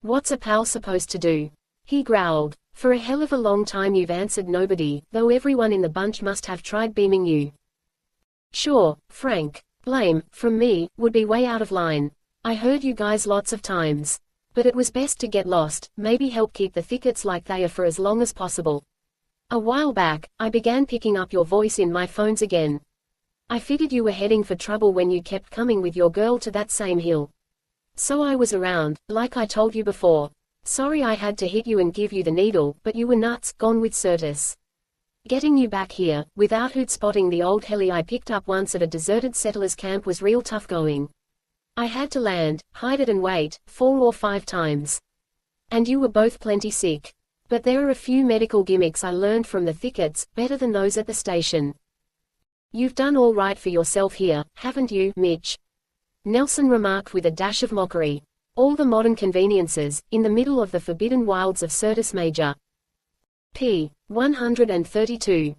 "What's a pal supposed to do?" he growled. "For a hell of a long time you've answered nobody, though everyone in the bunch must have tried beaming you." "Sure, Frank. Blame, from me, would be way out of line. I heard you guys lots of times. But it was best to get lost, maybe help keep the thickets like they are for as long as possible. A while back, I began picking up your voice in my phones again. I figured you were heading for trouble when you kept coming with your girl to that same hill. So I was around, like I told you before. Sorry I had to hit you and give you the needle, but you were nuts, gone with Certus. Getting you back here, without who'd spotting the old heli I picked up once at a deserted settlers camp was real tough going. I had to land, hide it and wait, 4 or 5 times. And you were both plenty sick. But there are a few medical gimmicks I learned from the thickets, better than those at the station. You've done all right for yourself here, haven't you, Mitch? Nelsen remarked with a dash of mockery. All the modern conveniences, in the middle of the forbidden wilds of Certus Major. p. 132.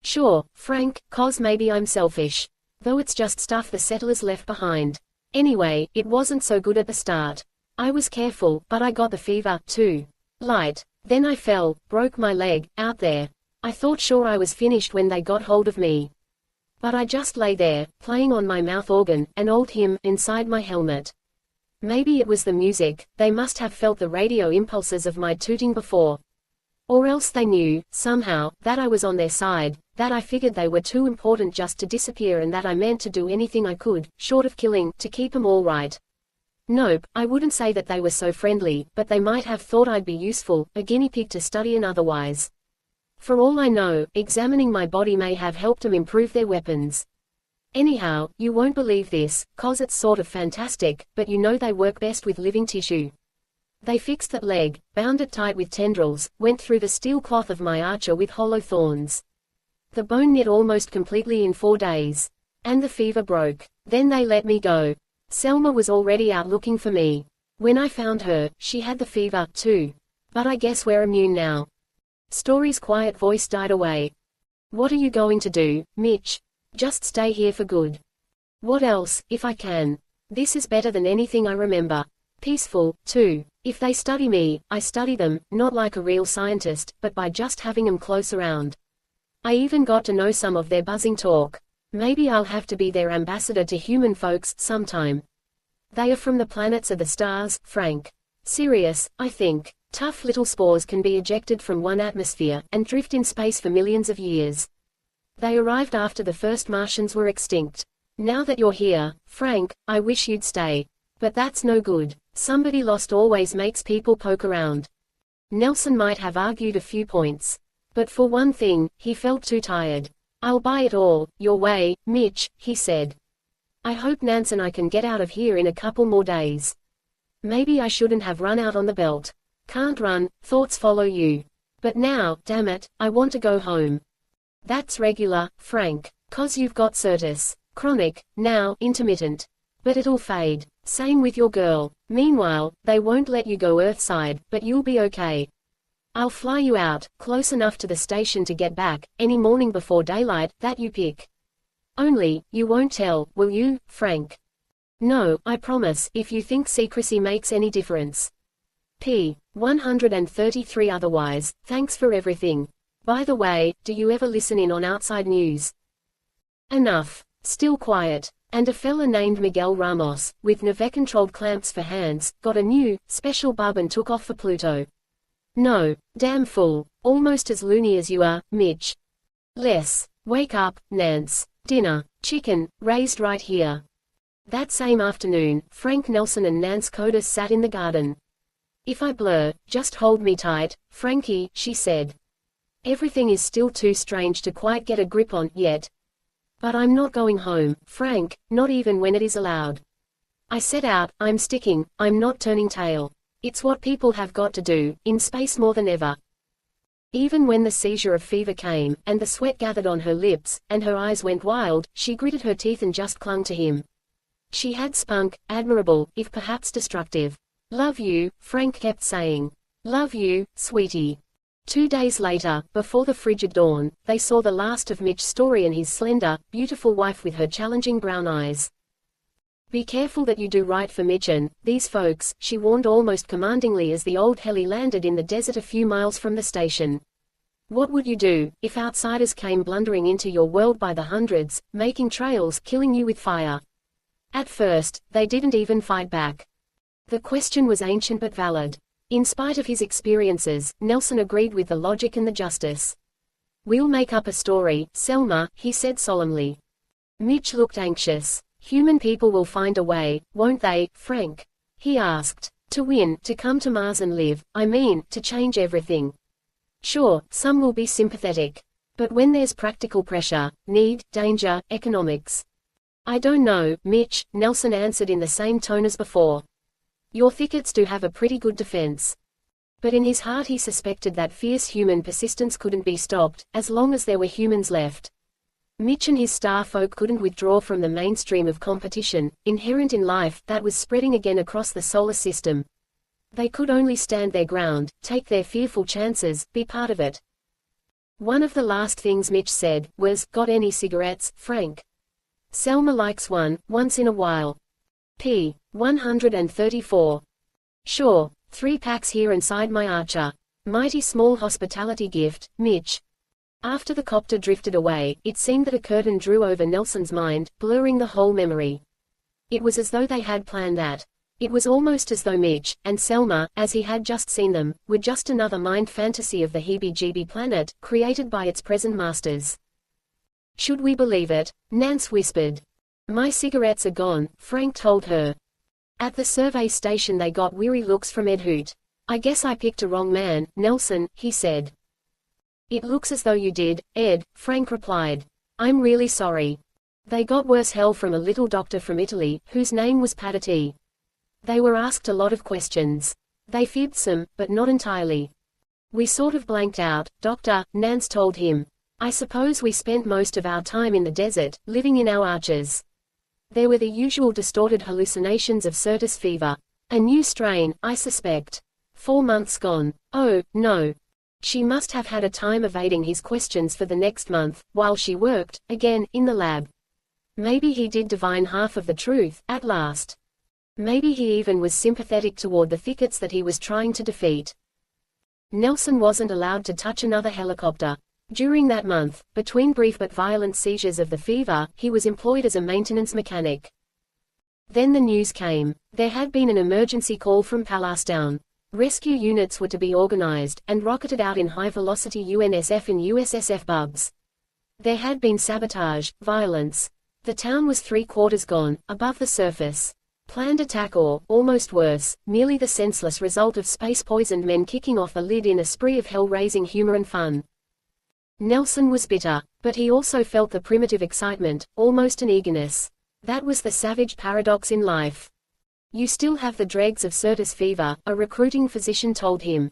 Sure, Frank, 'cause maybe I'm selfish. Though it's just stuff the settlers left behind. Anyway, it wasn't so good at the start. I was careful, but I got the fever, too. Light. Then I fell, broke my leg, out there. I thought sure I was finished when they got hold of me. But I just lay there, playing on my mouth organ, an old hymn, inside my helmet. Maybe it was the music, they must have felt the radio impulses of my tooting before. Or else they knew, somehow, that I was on their side, that I figured they were too important just to disappear and that I meant to do anything I could, short of killing, to keep 'em all right. Nope, I wouldn't say that they were so friendly, but they might have thought I'd be useful, a guinea pig to study and otherwise. For all I know, examining my body may have helped 'em improve their weapons. Anyhow, you won't believe this, 'cause it's sort of fantastic, but you know they work best with living tissue. They fixed that leg, bound it tight with tendrils, went through the steel cloth of my archer with hollow thorns. The bone knit almost completely in 4 days. And the fever broke. Then they let me go. Selma was already out looking for me. When I found her, she had the fever, too. But I guess we're immune now. Story's quiet voice died away. What are you going to do, Mitch? Just stay here for good. What else, if I can? This is better than anything I remember. Peaceful, too. If they study me, I study them, not like a real scientist, but by just having them close around. I even got to know some of their buzzing talk. Maybe I'll have to be their ambassador to human folks, sometime. They are from the planets of the stars, Frank. Serious, I think. Tough little spores can be ejected from one atmosphere, and drift in space for millions of years. They arrived after the first Martians were extinct. Now that you're here, Frank, I wish you'd stay. But that's no good. Somebody lost always makes people poke around. Nelsen might have argued a few points. But for one thing, he felt too tired. I'll buy it all, your way, Mitch, he said. I hope Nance and I can get out of here in a couple more days. Maybe I shouldn't have run out on the belt. Can't run, thoughts follow you. But now, damn it, I want to go home. That's regular, Frank. 'Cause you've got Certus. Chronic, now, intermittent. But it'll fade. Same with your girl. Meanwhile, they won't let you go Earthside, but you'll be okay. I'll fly you out, close enough to the station to get back, any morning before daylight, that you pick. Only, you won't tell, will you, Frank? No, I promise, if you think secrecy makes any difference. p. 133. Otherwise, thanks for everything. By the way, do you ever listen in on outside news? Enough. Still quiet. And a fella named Miguel Ramos, with Neve-controlled clamps for hands, got a new, special bub and took off for Pluto. No. Damn fool. Almost as loony as you are, Mitch. Less. Wake up, Nance. Dinner. Chicken, raised right here. That same afternoon, Frank Nelsen and Nance Codis sat in the garden. If I blur, just hold me tight, Frankie, she said. Everything is still too strange to quite get a grip on, yet. But I'm not going home, Frank, not even when it is allowed. I set out, I'm sticking, I'm not turning tail. It's what people have got to do, in space more than ever. Even when the seizure of fever came, and the sweat gathered on her lips, and her eyes went wild, she gritted her teeth and just clung to him. She had spunk, admirable, if perhaps destructive. Love you, Frank kept saying. Love you, sweetie. 2 days later, before the frigid dawn, they saw the last of Mitch Story and his slender, beautiful wife with her challenging brown eyes. Be careful that you do right for Mitch and these folks, she warned almost commandingly as the old heli landed in the desert a few miles from the station. What would you do, if outsiders came blundering into your world by the hundreds, making trails, killing you with fire? At first, they didn't even fight back. The question was ancient but valid. In spite of his experiences, Nelsen agreed with the logic and the justice. We'll make up a story, Selma, he said solemnly. Mitch looked anxious. Human people will find a way, won't they, Frank? He asked. To win, to come to Mars and live, I mean, to change everything. Sure, some will be sympathetic. But when there's practical pressure, need, danger, economics. I don't know, Mitch, Nelsen answered in the same tone as before. Your thickets do have a pretty good defense. But in his heart he suspected that fierce human persistence couldn't be stopped, as long as there were humans left. Mitch and his star folk couldn't withdraw from the mainstream of competition, inherent in life, that was spreading again across the solar system. They could only stand their ground, take their fearful chances, be part of it. One of the last things Mitch said was, "Got any cigarettes, Frank? Selma likes one, once in a while." p. 134. Sure, 3 packs here inside my Archer. Mighty small hospitality gift, Mitch. After the copter drifted away, it seemed that a curtain drew over Nelsen's mind, blurring the whole memory. It was as though they had planned that. It was almost as though Mitch, and Selma, as he had just seen them, were just another mind fantasy of the heebie-jeebie planet, created by its present masters. Should we believe it? Nance whispered. My cigarettes are gone, Frank told her. At the survey station they got weary looks from Ed Hoot. I guess I picked a wrong man, Nelsen, he said. It looks as though you did, Ed, Frank replied. I'm really sorry. They got worse hell from a little doctor from Italy, whose name was Padati. They were asked a lot of questions. They fibbed some, but not entirely. We sort of blanked out, Doctor, Nance told him. I suppose we spent most of our time in the desert, living in our arches. There were the usual distorted hallucinations of certus fever. A new strain, I suspect. 4 months gone. Oh, no. She must have had a time evading his questions for the next month, while she worked, again, in the lab. Maybe he did divine half of the truth, at last. Maybe he even was sympathetic toward the thickets that he was trying to defeat. Nelsen wasn't allowed to touch another helicopter. During that month, between brief but violent seizures of the fever, he was employed as a maintenance mechanic. Then the news came. There had been an emergency call from Palestine. Rescue units were to be organized, and rocketed out in high-velocity UNSF and USSF bubs. There had been sabotage, violence. The town was 3/4 gone, above the surface. Planned attack or, almost worse, merely the senseless result of space-poisoned men kicking off the lid in a spree of hell-raising humor and fun. Nelsen was bitter, but he also felt the primitive excitement, almost an eagerness. That was the savage paradox in life. You still have the dregs of certus fever, a recruiting physician told him.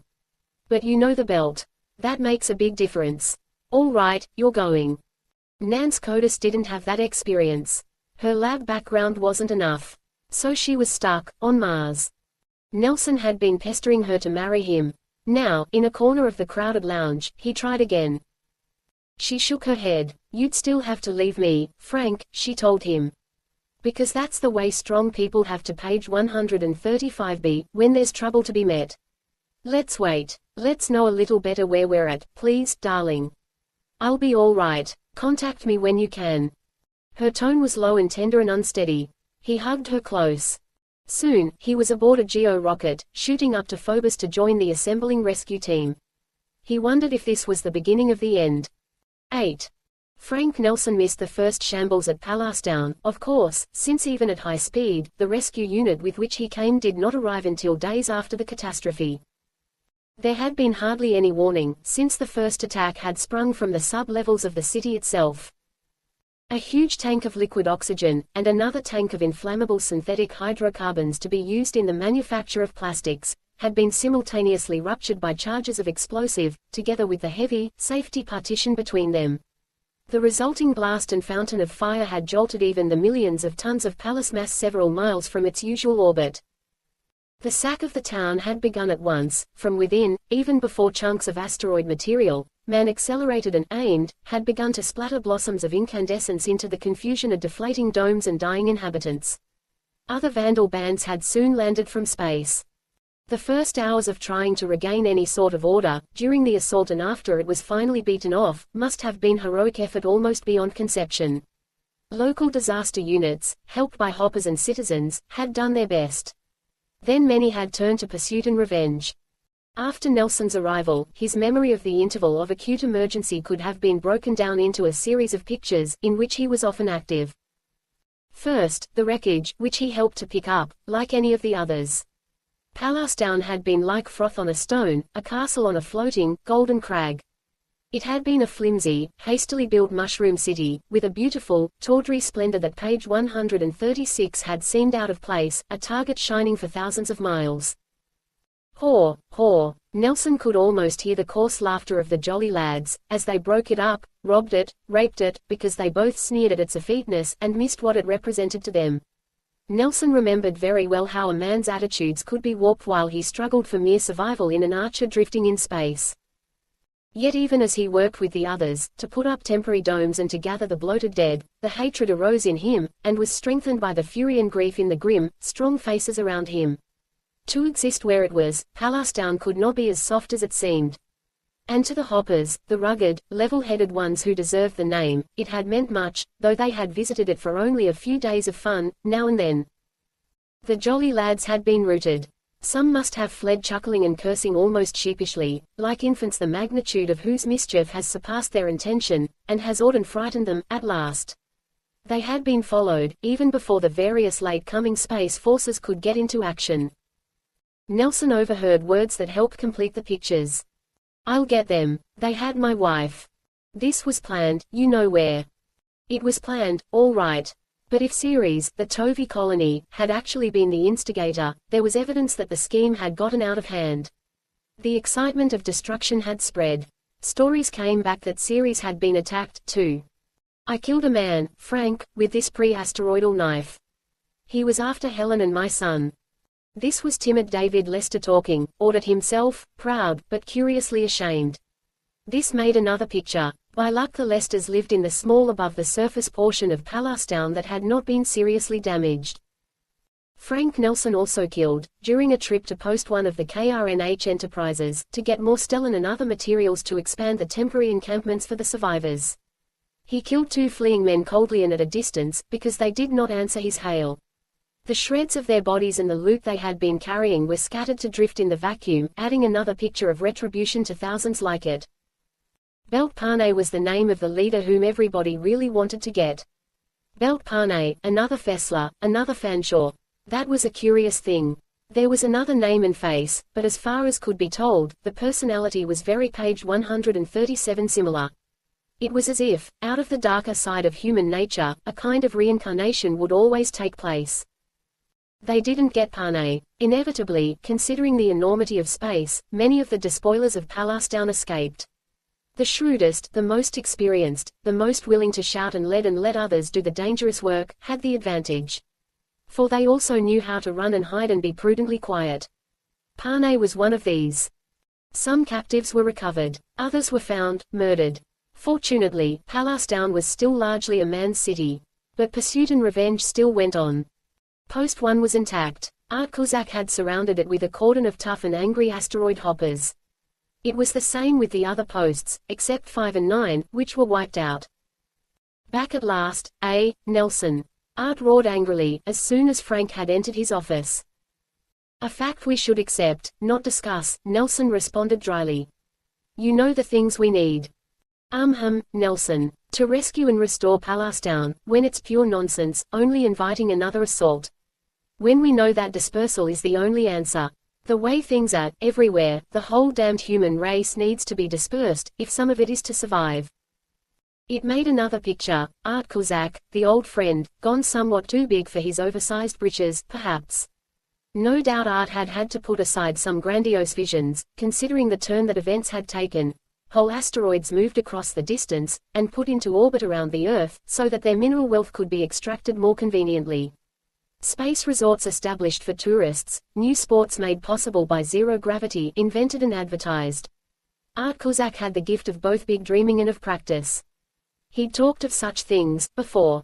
But you know the belt. That makes a big difference. All right, you're going. Nance Codis didn't have that experience. Her lab background wasn't enough. So she was stuck, on Mars. Nelsen had been pestering her to marry him. Now, in a corner of the crowded lounge, he tried again. She shook her head. You'd still have to leave me, Frank, she told him. Because that's the way strong people have to page 135B, when there's trouble to be met. Let's wait. Let's know a little better where we're at, please, darling. I'll be all right. Contact me when you can. Her tone was low and tender and unsteady. He hugged her close. Soon, he was aboard a geo-rocket, shooting up to Phobos to join the assembling rescue team. He wondered if this was the beginning of the end. 8. Frank Nelsen missed the first shambles at Palestine, of course, since even at high speed, the rescue unit with which he came did not arrive until days after the catastrophe. There had been hardly any warning, since the first attack had sprung from the sub-levels of the city itself. A huge tank of liquid oxygen, and another tank of inflammable synthetic hydrocarbons to be used in the manufacture of plastics, had been simultaneously ruptured by charges of explosive, together with the heavy, safety partition between them. The resulting blast and fountain of fire had jolted even the millions of tons of palace mass several miles from its usual orbit. The sack of the town had begun at once, from within, even before chunks of asteroid material, man-accelerated and aimed, had begun to splatter blossoms of incandescence into the confusion of deflating domes and dying inhabitants. Other vandal bands had soon landed from space. The first hours of trying to regain any sort of order, during the assault and after it was finally beaten off, must have been heroic effort almost beyond conception. Local disaster units, helped by hoppers and citizens, had done their best. Then many had turned to pursuit and revenge. After Nelsen's arrival, his memory of the interval of acute emergency could have been broken down into a series of pictures, in which he was often active. First, the wreckage, which he helped to pick up, like any of the others. Pallasdown had been like froth on a stone, a castle on a floating, golden crag. It had been a flimsy, hastily built mushroom city, with a beautiful, tawdry splendor that page 136 had seemed out of place, a target shining for thousands of miles. Haw, haw. Nelsen could almost hear the coarse laughter of the jolly lads, as they broke it up, robbed it, raped it, because they both sneered at its effeteness and missed what it represented to them. Nelsen remembered very well how a man's attitudes could be warped while he struggled for mere survival in an archer drifting in space. Yet even as he worked with the others, to put up temporary domes and to gather the bloated dead, the hatred arose in him, and was strengthened by the fury and grief in the grim, strong faces around him. To exist where it was, Pallasdown could not be as soft as it seemed. And to the hoppers, the rugged, level-headed ones who deserved the name, it had meant much, though they had visited it for only a few days of fun, now and then. The jolly lads had been rooted. Some must have fled chuckling and cursing almost sheepishly, like infants the magnitude of whose mischief has surpassed their intention, and has awed and frightened them, at last. They had been followed, even before the various late-coming space forces could get into action. Nelsen overheard words that helped complete the pictures. "I'll get them. They had my wife. This was planned, you know where." It was planned, all right. But if Ceres, the Tovi colony, had actually been the instigator, there was evidence that the scheme had gotten out of hand. The excitement of destruction had spread. Stories came back that Ceres had been attacked, too. "I killed a man, Frank, with this pre-asteroidal knife. He was after Helen and my son." This was timid David Lester talking, awed at himself, proud, but curiously ashamed. This made another picture. By luck the Lesters lived in the small above-the-surface portion of Pallasdown that had not been seriously damaged. Frank Nelsen also killed, during a trip to post one of the KRNH Enterprises, to get more stellene and other materials to expand the temporary encampments for the survivors. He killed 2 fleeing men coldly and at a distance, because they did not answer his hail. The shreds of their bodies and the loot they had been carrying were scattered to drift in the vacuum, adding another picture of retribution to thousands like it. Belt Pane was the name of the leader whom everybody really wanted to get. Belt Pane, another Fessler, another Fanshawe. That was a curious thing. There was another name and face, but as far as could be told, the personality was very page 137 similar. It was as if, out of the darker side of human nature, a kind of reincarnation would always take place. They didn't get Pane. Inevitably, considering the enormity of space, many of the despoilers of Pallasdown escaped. The shrewdest, the most experienced, the most willing to shout and let others do the dangerous work, had the advantage. For they also knew how to run and hide and be prudently quiet. Pane was one of these. Some captives were recovered. Others were found, murdered. Fortunately, Pallasdown was still largely a man's city. But pursuit and revenge still went on. Post 1 was intact. Art Kozak had surrounded it with a cordon of tough and angry asteroid hoppers. It was the same with the other posts, except 5 and 9, which were wiped out. "Back at last, eh, Nelsen?" Art roared angrily, as soon as Frank had entered his office. "A fact we should accept, not discuss," Nelsen responded dryly. "You know the things we need." Nelsen. "To rescue and restore Pallasdown, when it's pure nonsense, only inviting another assault. When we know that dispersal is the only answer. The way things are, everywhere, the whole damned human race needs to be dispersed, if some of it is to survive." It made another picture. Art Kozak, the old friend, gone somewhat too big for his oversized britches, perhaps. No doubt Art had had to put aside some grandiose visions, considering the turn that events had taken. Whole asteroids moved across the distance, and put into orbit around the Earth, so that their mineral wealth could be extracted more conveniently. Space resorts established for tourists, new sports made possible by zero gravity invented and advertised. Art Kozak had the gift of both big dreaming and of practice. He'd talked of such things, before.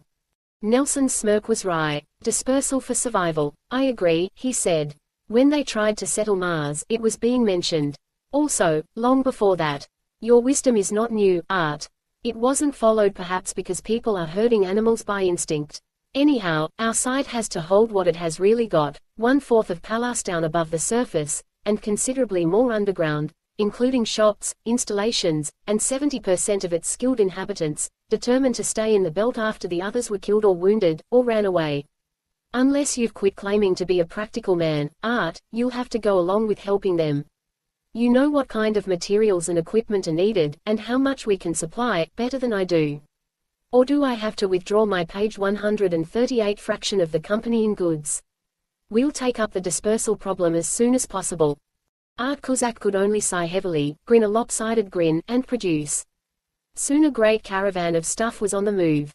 Nelsen's smirk was wry. "Dispersal for survival. I agree," he said. "When they tried to settle Mars, it was being mentioned. Also, long before that. Your wisdom is not new, Art. It wasn't followed perhaps because people are herding animals by instinct. Anyhow, our side has to hold what it has really got, 1/4 of Pallasdown above the surface, and considerably more underground, including shops, installations, and 70% of its skilled inhabitants, determined to stay in the belt after the others were killed or wounded, or ran away. Unless you've quit claiming to be a practical man, Art, you'll have to go along with helping them. You know what kind of materials and equipment are needed, and how much we can supply, better than I do. Or do I have to withdraw my page 138 fraction of the company in goods? We'll take up the dispersal problem as soon as possible. Art Kozak could only sigh heavily, grin a lopsided grin, and produce. Soon a great caravan of stuff was on the move.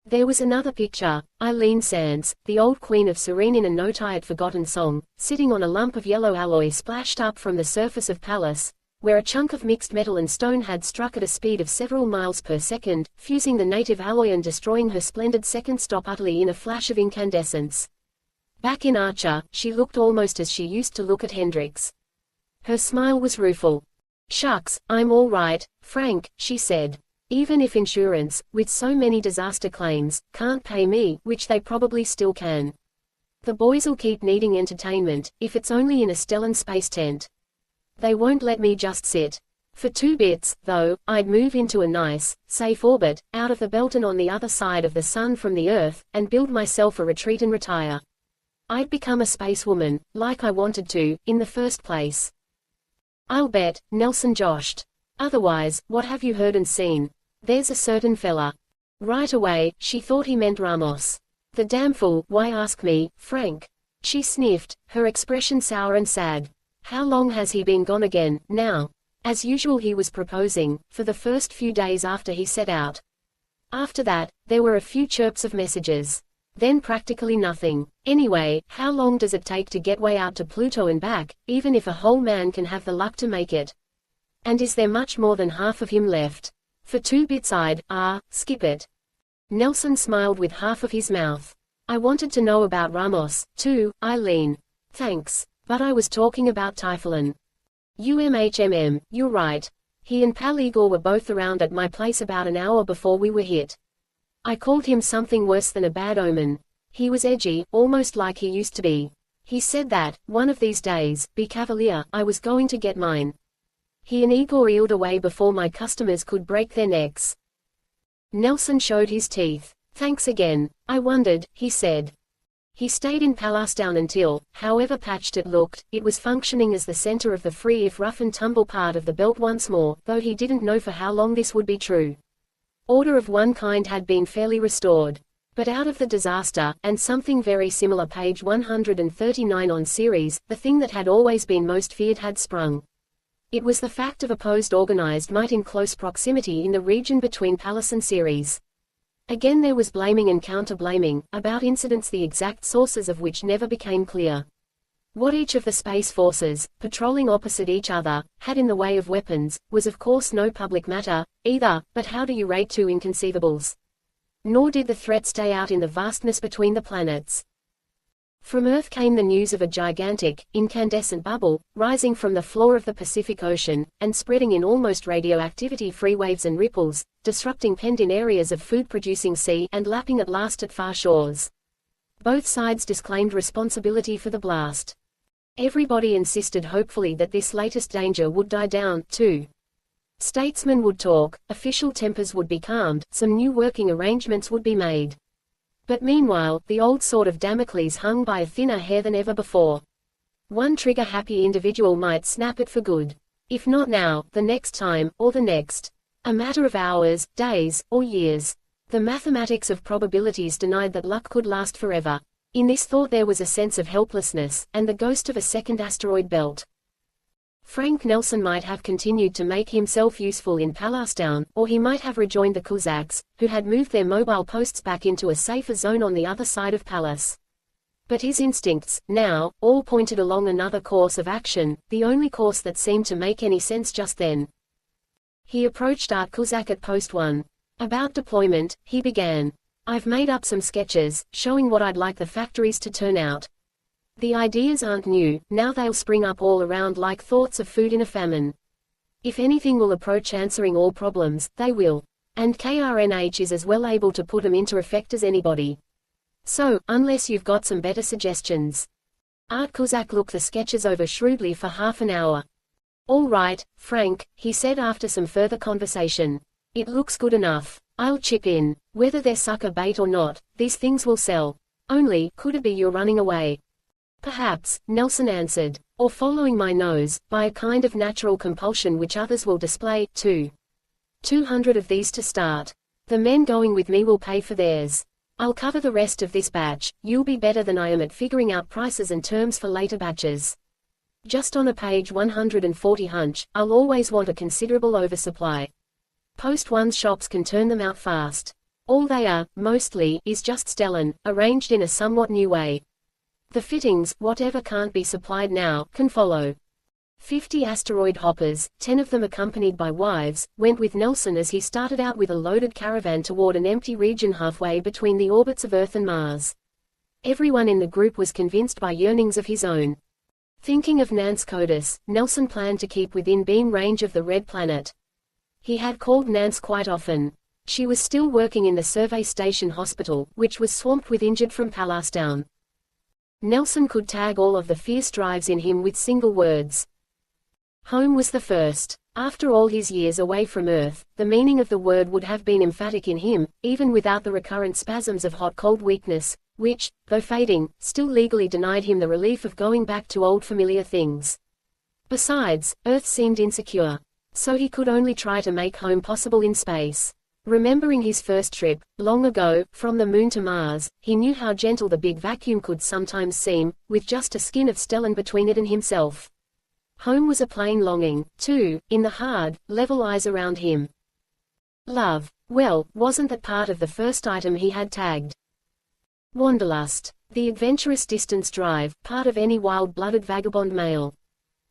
There was another picture, Eileen Sands, the old queen of Serene in a no-tired forgotten song, sitting on a lump of yellow alloy splashed up from the surface of Pallas, where a chunk of mixed metal and stone had struck at a speed of several miles per second, fusing the native alloy and destroying her splendid second stop utterly in a flash of incandescence. Back in Archer, she looked almost as she used to look at Hendricks. Her smile was rueful. "Shucks, I'm all right, Frank," she said. "Even if insurance, with so many disaster claims, can't pay me, which they probably still can. The boys'll keep needing entertainment, if it's only in a Stellan space tent. They won't let me just sit. For 2 bits, though, I'd move into a nice, safe orbit, out of the belt and on the other side of the sun from the Earth, and build myself a retreat and retire. I'd become a spacewoman, like I wanted to, in the first place." "I'll bet," Nelsen joshed. "Otherwise, what have you heard and seen? There's a certain fella." Right away, she thought he meant Ramos. "The damn fool, why ask me, Frank?" She sniffed, her expression sour and sad. "How long has he been gone again, now?" As usual he was proposing, for the first few days after he set out. After that, there were a few chirps of messages. Then practically nothing. Anyway, how long does it take to get way out to Pluto and back, even if a whole man can have the luck to make it? And is there much more than half of him left? For 2 bits I'd, skip it. Nelsen smiled with half of his mouth. "I wanted to know about Ramos, too, Eileen. Thanks. But I was talking about Typhoon. You're right. He and Pal Igor were both around at my place about an hour before we were hit. I called him something worse than a bad omen. He was edgy, almost like he used to be. He said that, one of these days, be cavalier, I was going to get mine. He and Igor eeled away before my customers could break their necks." Nelsen showed his teeth. "Thanks again. I wondered," he said. He stayed in Pallasdown until, however patched it looked, it was functioning as the center of the free if rough and tumble part of the belt once more, though he didn't know for how long this would be true. Order of one kind had been fairly restored. But out of the disaster, and something very similar, page 139 on series, the thing that had always been most feared had sprung. It was the fact of opposed organized might in close proximity in the region between Pallas and Ceres. Again there was blaming and counter-blaming, about incidents the exact sources of which never became clear. What each of the space forces, patrolling opposite each other, had in the way of weapons, was of course no public matter, either, but how do you rate 2 inconceivables? Nor did the threat stay out in the vastness between the planets. From Earth came the news of a gigantic, incandescent bubble, rising from the floor of the Pacific Ocean, and spreading in almost radioactivity-free waves and ripples, disrupting penned-in areas of food-producing sea, and lapping at last at far shores. Both sides disclaimed responsibility for the blast. Everybody insisted hopefully that this latest danger would die down, too. Statesmen would talk, official tempers would be calmed, some new working arrangements would be made. But meanwhile, the old sword of Damocles hung by a thinner hair than ever before. One trigger-happy individual might snap it for good. If not now, the next time, or the next. A matter of hours, days, or years. The mathematics of probabilities denied that luck could last forever. In this thought there was a sense of helplessness, and the ghost of a second asteroid belt. Frank Nelsen might have continued to make himself useful in Pallasdown, or he might have rejoined the Cossacks, who had moved their mobile posts back into a safer zone on the other side of Pallas. But his instincts, now, all pointed along another course of action, the only course that seemed to make any sense just then. He approached Art Kozak at post 1. "About deployment," he began. "I've made up some sketches, showing what I'd like the factories to turn out. The ideas aren't new, now they'll spring up all around like thoughts of food in a famine. If anything will approach answering all problems, they will. And KRNH is as well able to put them into effect as anybody. So, unless you've got some better suggestions." Art Kozak looked the sketches over shrewdly for half an hour. "All right, Frank," he said after some further conversation. "It looks good enough. I'll chip in. Whether they're sucker bait or not, these things will sell. Only, could it be you're running away? Perhaps, Nelsen answered. Or following my nose, by a kind of natural compulsion which others will display, too. 200 of these to start. The men going with me will pay for theirs. I'll cover the rest of this batch. You'll be better than I am at figuring out prices and terms for later batches. Just on a page 140 hunch, I'll always want a considerable oversupply. Post one's shops can turn them out fast. All they are, mostly, is just stellene, arranged in a somewhat new way. The fittings, whatever can't be supplied now, can follow. 50 asteroid hoppers, 10 of them accompanied by wives, went with Nelsen as he started out with a loaded caravan toward an empty region halfway between the orbits of Earth and Mars. Everyone in the group was convinced by yearnings of his own. Thinking of Nance Codis, Nelsen planned to keep within beam range of the Red Planet. He had called Nance quite often. She was still working in the survey station hospital, which was swamped with injured from Pallasdown. Nelsen could tag all of the fierce drives in him with single words. Home was the first. After all his years away from Earth, the meaning of the word would have been emphatic in him, even without the recurrent spasms of hot-cold weakness, which, though fading, still legally denied him the relief of going back to old familiar things. Besides, Earth seemed insecure. So he could only try to make home possible in space. Remembering his first trip, long ago, from the Moon to Mars, he knew how gentle the big vacuum could sometimes seem, with just a skin of stellene between it and himself. Home was a plain longing, too, in the hard, level eyes around him. Love. Well, wasn't that part of the first item he had tagged? Wanderlust. The adventurous distance drive, part of any wild-blooded vagabond male.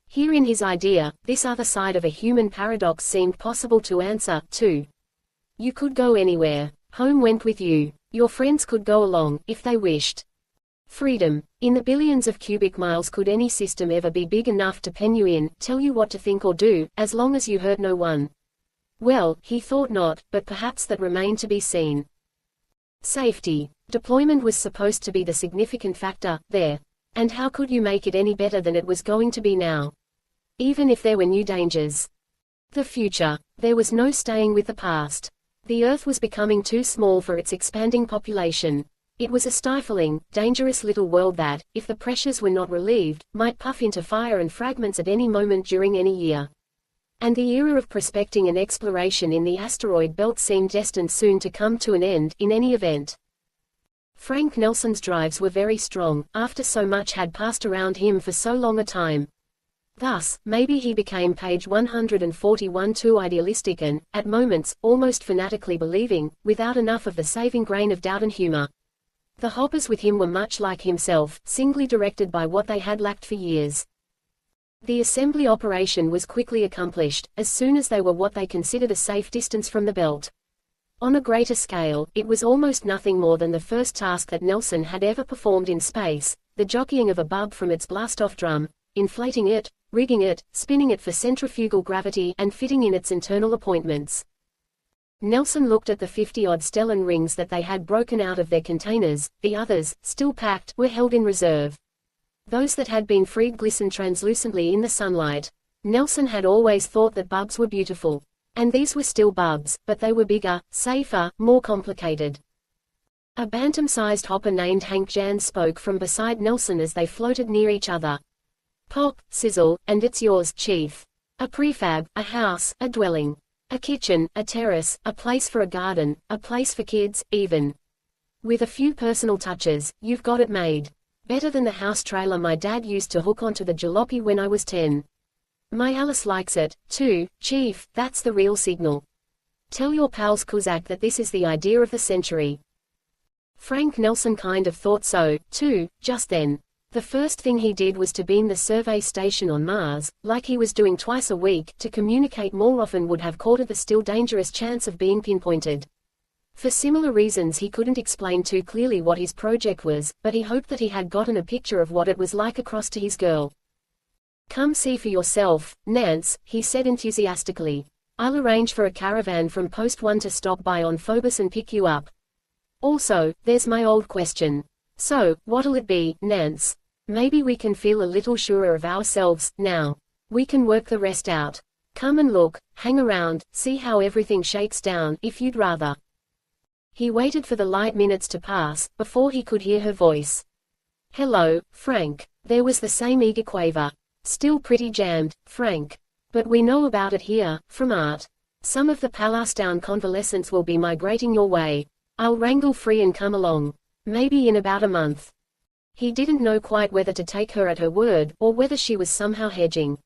Here in his idea, this other side of a human paradox seemed possible to answer, too. You could go anywhere. Home went with you. Your friends could go along, if they wished. Freedom. In the billions of cubic miles could any system ever be big enough to pen you in, tell you what to think or do, as long as you hurt no one? Well, he thought not, but perhaps that remained to be seen. Safety. Deployment was supposed to be the significant factor, there. And how could you make it any better than it was going to be now? Even if there were new dangers. The future. There was no staying with the past. The Earth was becoming too small for its expanding population. It was a stifling, dangerous little world that, if the pressures were not relieved, might puff into fire and fragments at any moment during any year. And the era of prospecting and exploration in the asteroid belt seemed destined soon to come to an end, in any event. Frank Nelsen's drives were very strong, after so much had passed around him for so long a time. Thus, maybe he became page 141 too idealistic and, at moments, almost fanatically believing, without enough of the saving grain of doubt and humor. The hoppers with him were much like himself, singly directed by what they had lacked for years. The assembly operation was quickly accomplished, as soon as they were what they considered a safe distance from the belt. On a greater scale, it was almost nothing more than the first task that Nelsen had ever performed in space, the jockeying of a bub from its blast-off drum, inflating it, rigging it, spinning it for centrifugal gravity, and fitting in its internal appointments. Nelsen looked at the 50-odd stellene rings that they had broken out of their containers. The others, still packed, were held in reserve. Those that had been freed glistened translucently in the sunlight. Nelsen had always thought that bubs were beautiful. And these were still bubs, but they were bigger, safer, more complicated. A bantam-sized hopper named Hank Jans spoke from beside Nelsen as they floated near each other. Pop, sizzle, and it's yours, Chief. A prefab, a house, a dwelling. A kitchen, a terrace, a place for a garden, a place for kids, even. With a few personal touches, you've got it made. Better than the house trailer my dad used to hook onto the jalopy when I was 10. My Alice likes it, too, Chief, that's the real signal. Tell your pals Kuzak that this is the idea of the century. Frank Nelsen kind of thought so, too, just then. The first thing he did was to beam the survey station on Mars, like he was doing twice a week. To communicate more often would have courted the still dangerous chance of being pinpointed. For similar reasons he couldn't explain too clearly what his project was, but he hoped that he had gotten a picture of what it was like across to his girl. Come see for yourself, Nance, he said enthusiastically. I'll arrange for a caravan from Post 1 to stop by on Phobos and pick you up. Also, there's my old question. So, what'll it be, Nance? Maybe we can feel a little surer of ourselves, now. We can work the rest out. Come and look, hang around, see how everything shakes down, if you'd rather. He waited for the light minutes to pass, before he could hear her voice. "Hello, Frank." There was the same eager quaver. "Still pretty jammed, Frank. But we know about it here, from Art. Some of the Palestine convalescents will be migrating your way. I'll wrangle free and come along. Maybe in about a month." He didn't know quite whether to take her at her word, or whether she was somehow hedging.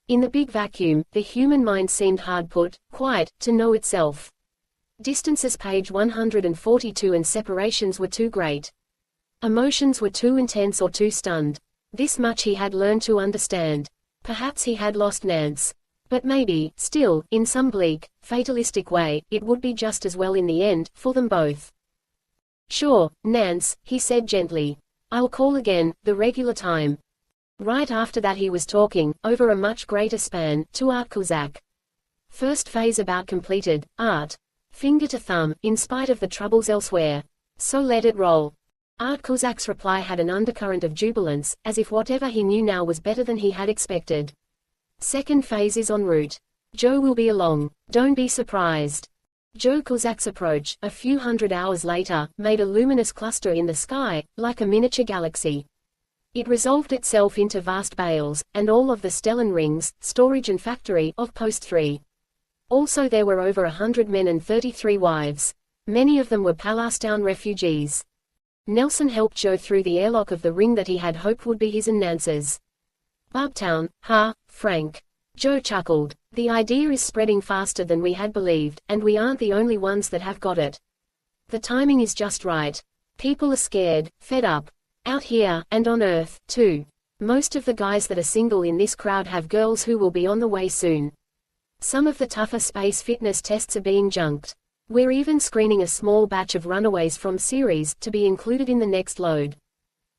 In the big vacuum, the human mind seemed hard put, quite, to know itself. Distances page 142 and separations were too great. Emotions were too intense or too stunned. This much he had learned to understand. Perhaps he had lost Nance. But maybe, still, in some bleak, fatalistic way, it would be just as well in the end, for them both. "Sure, Nance," he said gently. "I'll call again, the regular time." Right after that he was talking, over a much greater span, to Art Kozak. First phase about completed, Art. Finger to thumb, in spite of the troubles elsewhere. So let it roll. Art Kozak's reply had an undercurrent of jubilance, as if whatever he knew now was better than he had expected. Second phase is en route. Joe will be along. Don't be surprised. Joe Kozak's approach, a few hundred hours later, made a luminous cluster in the sky, like a miniature galaxy. It resolved itself into vast bales, and all of the Stellan rings, storage and factory, of Post 3. Also there were over 100 men and 33 wives. Many of them were Palestine refugees. Nelsen helped Joe through the airlock of the ring that he had hoped would be his and Nance's. "Bubtown, huh, Frank?" Joe chuckled. "The idea is spreading faster than we had believed, and we aren't the only ones that have got it. The timing is just right. People are scared, fed up. Out here, and on Earth, too. Most of the guys that are single in this crowd have girls who will be on the way soon. Some of the tougher space fitness tests are being junked. We're even screening a small batch of runaways from series, to be included in the next load.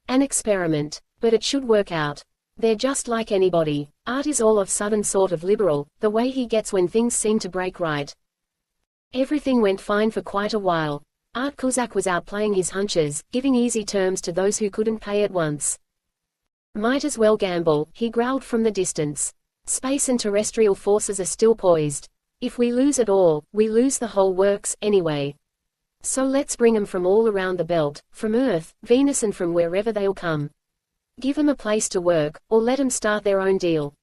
An experiment. But it should work out. They're just like anybody. Art is all of sudden sort of liberal, the way he gets when things seem to break right." Everything went fine for quite a while. Art Kozak was out playing his hunches, giving easy terms to those who couldn't pay at once. "Might as well gamble," he growled from the distance. "Space and terrestrial forces are still poised. If we lose it all, we lose the whole works, anyway. So let's bring 'em from all around the belt, from Earth, Venus and from wherever they'll come. Give 'em a place to work, or let 'em start their own deal.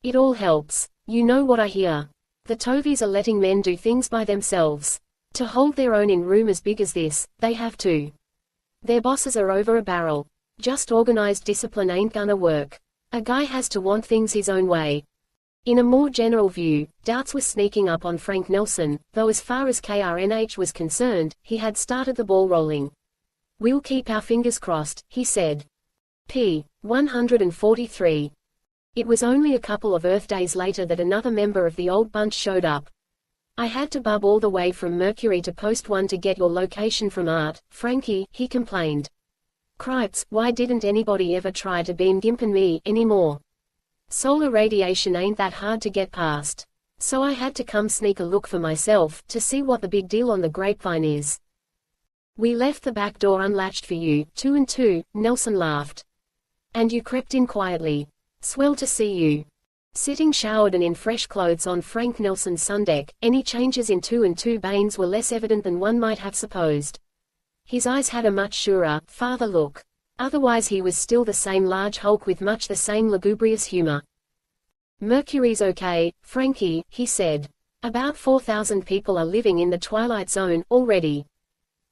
It all helps. You know what I hear. The Tovies are letting men do things by themselves. To hold their own in room as big as this, they have to. Their bosses are over a barrel. Just organized discipline ain't gonna work. A guy has to want things his own way." In a more general view, doubts were sneaking up on Frank Nelsen, though as far as KRNH was concerned, he had started the ball rolling. "We'll keep our fingers crossed," he said. p. 143. It was only a couple of Earth days later that another member of the old bunch showed up. "I had to bub all the way from Mercury to Post 1 to get your location from Art, Frankie," he complained. "Cripes, why didn't anybody ever try to beam Gimp and me anymore? Solar radiation ain't that hard to get past. So I had to come sneak a look for myself, to see what the big deal on the grapevine is. We left the back door unlatched for you, 2 and 2, Nelsen laughed. And you crept in quietly. Swell to see you." Sitting showered and in fresh clothes on Frank Nelsen's sundeck, any changes in 2 and 2 Baines were less evident than one might have supposed. His eyes had a much surer, farther look. Otherwise he was still the same large hulk with much the same lugubrious humor. "Mercury's okay, Frankie," he said. "About 4,000 people are living in the Twilight Zone, already.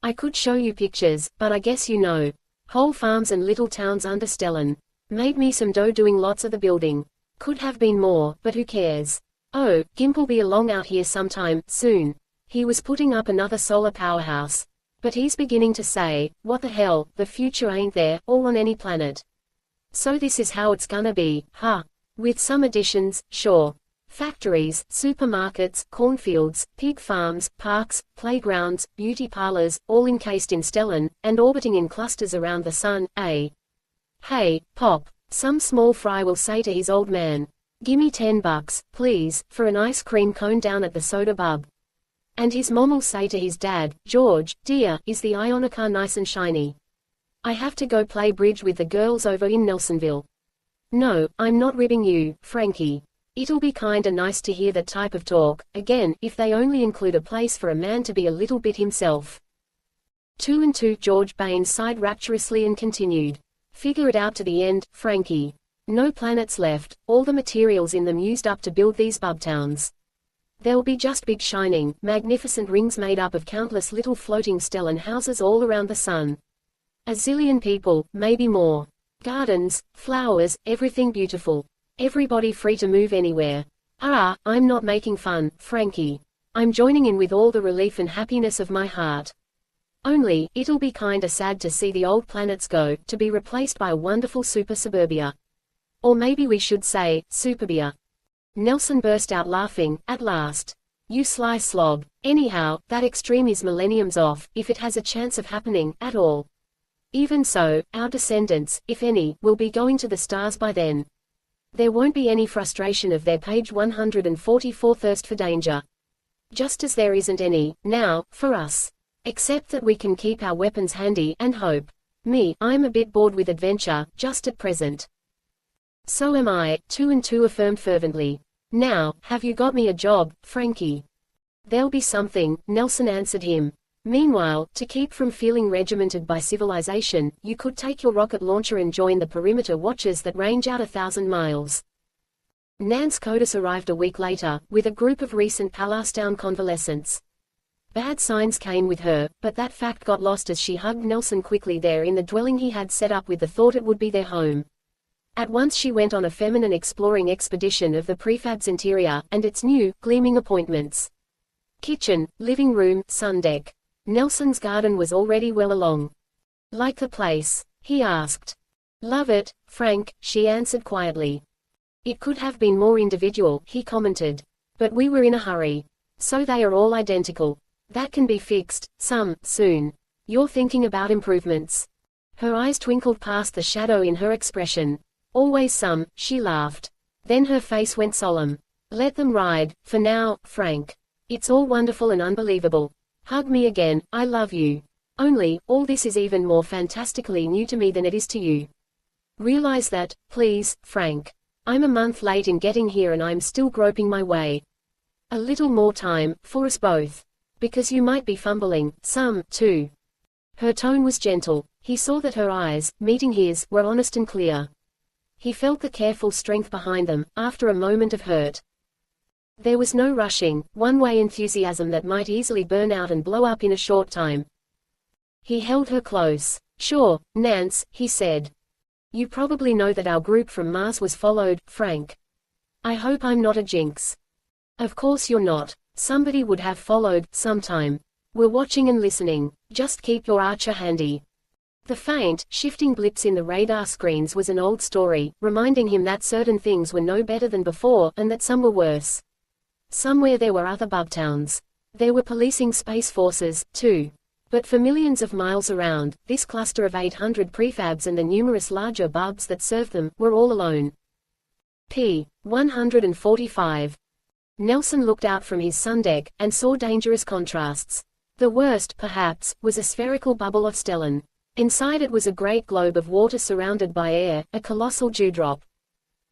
I could show you pictures, but I guess you know. Whole farms and little towns under Stellan. Made me some dough doing lots of the building. Could have been more, but who cares? Oh, Gimp'll be along out here sometime, soon. He was putting up another solar powerhouse. But he's beginning to say, what the hell, the future ain't there, or on any planet. So this is how it's gonna be, huh? With some additions, sure. Factories, supermarkets, cornfields, pig farms, parks, playgrounds, beauty parlors, all encased in Stellan, and orbiting in clusters around the sun, eh? Hey, Pop. Some small fry will say to his old man, "Gimme $10, please, for an ice cream cone down at the soda bub." And his mom'll say to his dad, "George, dear, is the Ionicar nice and shiny? I have to go play bridge with the girls over in Nelsonville." No, I'm not ribbing you, Frankie. It'll be kinda nice to hear that type of talk, again, if they only include a place for a man to be a little bit himself. 2 and 2. George Baines sighed rapturously and continued. Figure it out to the end, Frankie. No planets left, all the materials in them used up to build these bubtowns. There'll be just big shining, magnificent rings made up of countless little floating stellar houses all around the sun. A zillion people, maybe more. Gardens, flowers, everything beautiful. Everybody free to move anywhere. I'm not making fun, Frankie. I'm joining in with all the relief and happiness of my heart. Only, it'll be kinda sad to see the old planets go, to be replaced by a wonderful super suburbia. Or maybe we should say, superbia. Nelsen burst out laughing, at last. You sly slob. Anyhow, that extreme is millenniums off, if it has a chance of happening, at all. Even so, our descendants, if any, will be going to the stars by then. There won't be any frustration of their page 144 thirst for danger. Just as there isn't any, now, for us. Except that we can keep our weapons handy, and hope. I'm a bit bored with adventure, just at present. So am I, 2 and 2 affirmed fervently. Now, have you got me a job, Frankie? There'll be something, Nelsen answered him. Meanwhile, to keep from feeling regimented by civilization, you could take your rocket launcher and join the perimeter watchers that range out 1,000 miles. Nance Codis arrived a week later, with a group of recent Palestine convalescents. Bad signs came with her, but that fact got lost as she hugged Nelsen quickly there in the dwelling he had set up with the thought it would be their home. At once she went on a feminine exploring expedition of the prefab's interior, and its new, gleaming appointments. Kitchen, living room, sun deck. Nelsen's garden was already well along. Like the place? He asked. Love it, Frank, she answered quietly. It could have been more individual, he commented. But we were in a hurry. So they are all identical. That can be fixed, soon. You're thinking about improvements. Her eyes twinkled past the shadow in her expression. Always some, she laughed. Then her face went solemn. Let them ride, for now, Frank. It's all wonderful and unbelievable. Hug me again, I love you. Only, all this is even more fantastically new to me than it is to you. Realize that, please, Frank. I'm a month late in getting here and I'm still groping my way. A little more time, for us both. Because you might be fumbling, too. Her tone was gentle. He saw that her eyes, meeting his, were honest and clear. He felt the careful strength behind them, after a moment of hurt. There was no rushing, one-way enthusiasm that might easily burn out and blow up in a short time. He held her close. Sure, Nance, he said. You probably know that our group from Mars was followed, Frank. I hope I'm not a jinx. Of course you're not. Somebody would have followed, sometime. We're watching and listening. Just keep your archer handy. The faint, shifting blips in the radar screens was an old story, reminding him that certain things were no better than before, and that some were worse. Somewhere there were other bubtowns. There were policing space forces, too. But for millions of miles around, this cluster of 800 prefabs and the numerous larger bubs that served them, were all alone. p. 145. Nelsen looked out from his sun deck, and saw dangerous contrasts. The worst, perhaps, was a spherical bubble of stellene. Inside it was a great globe of water surrounded by air, a colossal dewdrop.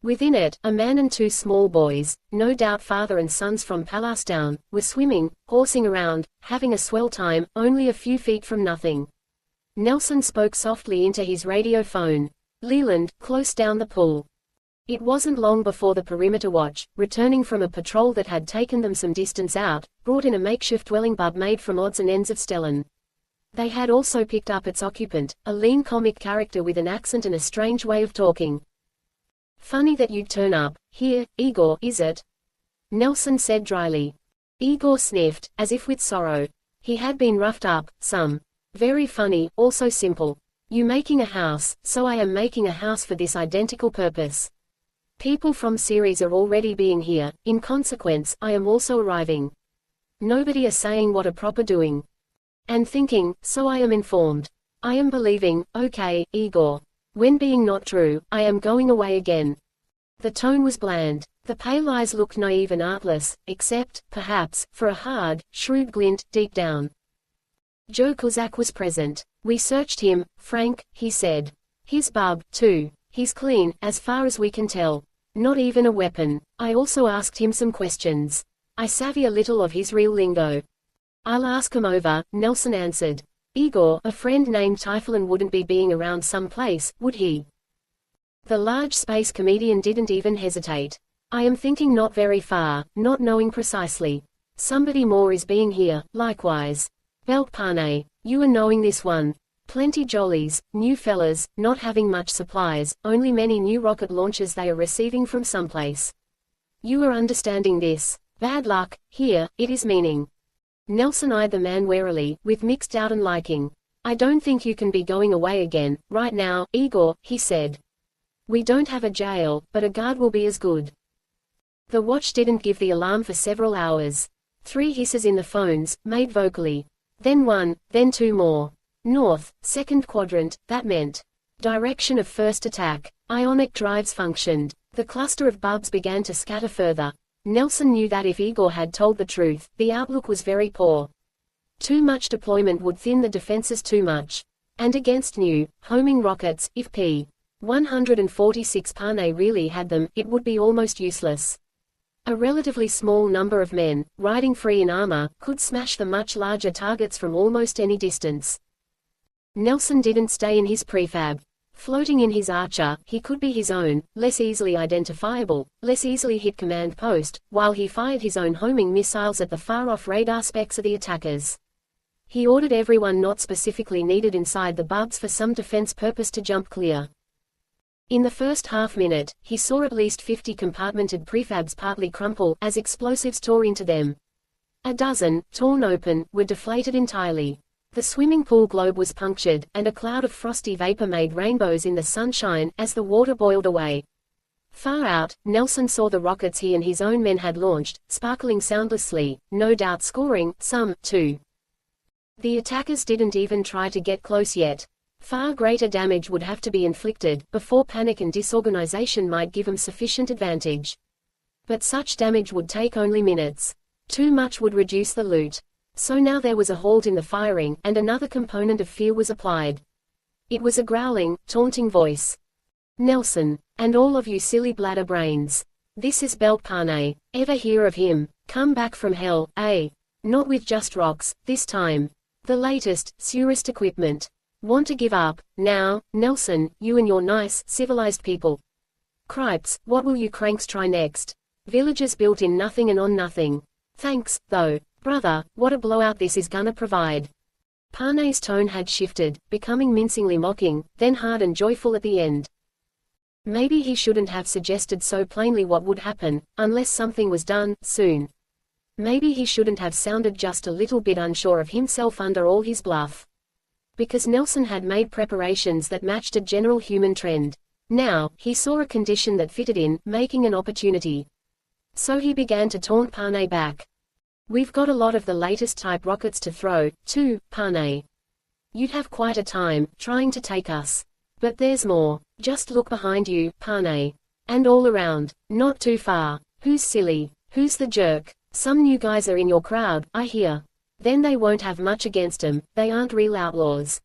Within it, a man and 2 small boys, no doubt father and sons from Palestine, were swimming, horsing around, having a swell time, only a few feet from nothing. Nelsen spoke softly into his radio phone. Leland, close down the pool. It wasn't long before the perimeter watch, returning from a patrol that had taken them some distance out, brought in a makeshift dwelling bub made from odds and ends of stellene. They had also picked up its occupant, a lean comic character with an accent and a strange way of talking. Funny that you'd turn up here, Igor, is it? Nelsen said dryly. Igor sniffed, as if with sorrow. He had been roughed up, some. Very funny, also simple. You making a house, so I am making a house for this identical purpose. People from Ceres are already being here, in consequence, I am also arriving. Nobody is saying what a proper doing. And thinking, so I am informed. I am believing, okay, Igor. When being not true, I am going away again. The tone was bland. The pale eyes looked naive and artless, except, perhaps, for a hard, shrewd glint, deep down. Joe Kozak was present. We searched him, Frank, he said. His bub, too. He's clean, as far as we can tell. Not even a weapon. I also asked him some questions. I savvy a little of his real lingo. I'll ask him over, Nelsen answered. Igor, a friend named Typhon wouldn't be being around someplace, would he? The large space comedian didn't even hesitate. I am thinking not very far, not knowing precisely. Somebody more is being here, likewise. Belt Pane, you are knowing this one. Plenty jollies, new fellas, not having much supplies, only many new rocket launches they are receiving from someplace. You are understanding this. Bad luck, here, it is meaning. Nelsen eyed the man warily, with mixed doubt and liking. I don't think you can be going away again, right now, Igor, he said. We don't have a jail, but a guard will be as good. The watch didn't give the alarm for several hours. 3 hisses in the phones, made vocally. Then 1, then 2 more. North, second quadrant, that meant. Direction of first attack. Ionic drives functioned. The cluster of bubs began to scatter further. Nelsen knew that if Igor had told the truth, the outlook was very poor. Too much deployment would thin the defenses too much. And against new, homing rockets, if P-146 Pane really had them, it would be almost useless. A relatively small number of men, riding free in armor, could smash the much larger targets from almost any distance. Nelsen didn't stay in his prefab. Floating in his Archer, he could be his own, less easily identifiable, less easily hit command post, while he fired his own homing missiles at the far-off radar specks of the attackers. He ordered everyone not specifically needed inside the bubs for some defense purpose to jump clear. In the first half-minute, he saw at least 50 compartmented prefabs partly crumple as explosives tore into them. A dozen, torn open, were deflated entirely. The swimming pool globe was punctured, and a cloud of frosty vapor made rainbows in the sunshine as the water boiled away. Far out, Nelsen saw the rockets he and his own men had launched, sparkling soundlessly, no doubt scoring some, too. The attackers didn't even try to get close yet. Far greater damage would have to be inflicted before panic and disorganization might give them sufficient advantage. But such damage would take only minutes. Too much would reduce the loot. So now there was a halt in the firing, and another component of fear was applied. It was a growling, taunting voice. Nelsen, and all of you silly bladder brains. This is Belt Pane. Ever hear of him? Come back from hell, eh? Not with just rocks, this time. The latest, surest equipment. Want to give up, now, Nelsen, you and your nice, civilized people. Cripes, what will you cranks try next? Villages built in nothing and on nothing. Thanks, though. Brother, what a blowout this is gonna provide. Pane's tone had shifted, becoming mincingly mocking, then hard and joyful at the end. Maybe he shouldn't have suggested so plainly what would happen, unless something was done, soon. Maybe he shouldn't have sounded just a little bit unsure of himself under all his bluff. Because Nelsen had made preparations that matched a general human trend. Now, he saw a condition that fitted in, making an opportunity. So he began to taunt Pane back. We've got a lot of the latest type rockets to throw, too, Pane. You'd have quite a time, trying to take us. But there's more. Just look behind you, Pane. And all around. Not too far. Who's silly? Who's the jerk? Some new guys are in your crowd, I hear. Then they won't have much against them, they aren't real outlaws.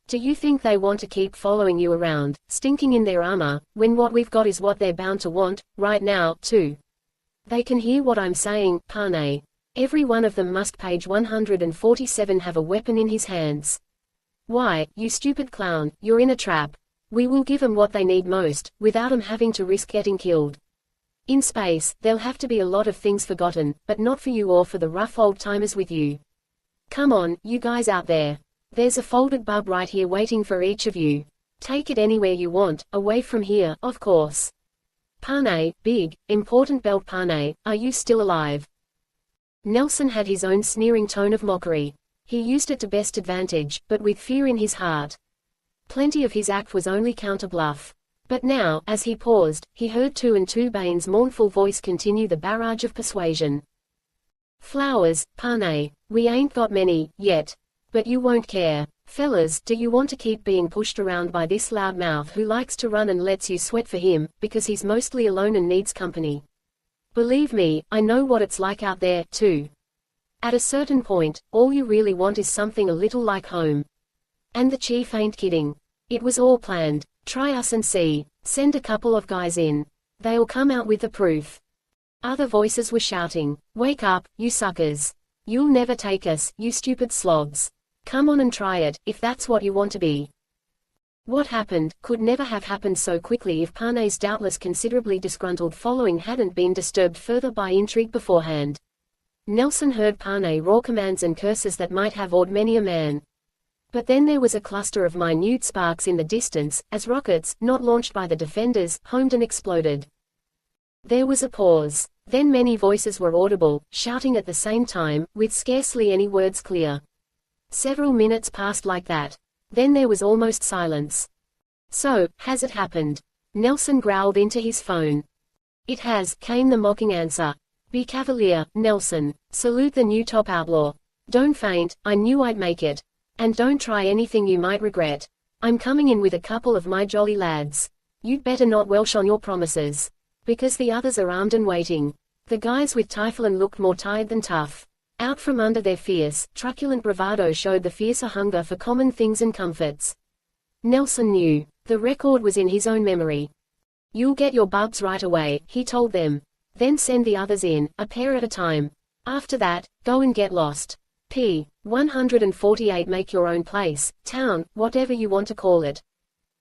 Do you think they want to keep following you around, stinking in their armor, when what we've got is what they're bound to want, right now, too? They can hear what I'm saying, Pane. Every one of them must page 147 have a weapon in his hands. Why, you stupid clown, you're in a trap. We will give them what they need most, without them having to risk getting killed. In space, there'll have to be a lot of things forgotten, but not for you or for the rough old-timers with you. Come on, you guys out there. There's a folded bub right here waiting for each of you. Take it anywhere you want, away from here, of course. Pane, big, important Belt Pane, are you still alive? Nelsen had his own sneering tone of mockery. He used it to best advantage, but with fear in his heart. Plenty of his act was only counter-bluff. But now, as he paused, he heard Two and Two Bane's mournful voice continue the barrage of persuasion. Flowers, Pane. We ain't got many, yet. But you won't care. Fellas, do you want to keep being pushed around by this loudmouth who likes to run and lets you sweat for him, because he's mostly alone and needs company? Believe me, I know what it's like out there, too. At a certain point, all you really want is something a little like home. And the chief ain't kidding. It was all planned. Try us and see. Send a couple of guys in. They'll come out with the proof. Other voices were shouting. Wake up, you suckers. You'll never take us, you stupid slobs. Come on and try it, if that's what you want to be. What happened could never have happened so quickly if Panay's doubtless considerably disgruntled following hadn't been disturbed further by intrigue beforehand. Nelsen heard Panay roar commands and curses that might have awed many a man. But then there was a cluster of minute sparks in the distance, as rockets, not launched by the defenders, homed and exploded. There was a pause. Then many voices were audible, shouting at the same time, with scarcely any words clear. Several minutes passed like that. Then there was almost silence. So, has it happened? Nelsen growled into his phone. It has, came the mocking answer. Be cavalier, Nelsen. Salute the new top outlaw. Don't faint, I knew I'd make it. And don't try anything you might regret. I'm coming in with a couple of my jolly lads. You'd better not welsh on your promises. Because the others are armed and waiting. The guys with Typhoon looked more tired than tough. Out from under their fierce, truculent bravado showed the fiercer hunger for common things and comforts. Nelsen knew. The record was in his own memory. You'll get your bubs right away, he told them. Then send the others in, a pair at a time. After that, go and get lost. p. 148 Make your own place, town, whatever you want to call it.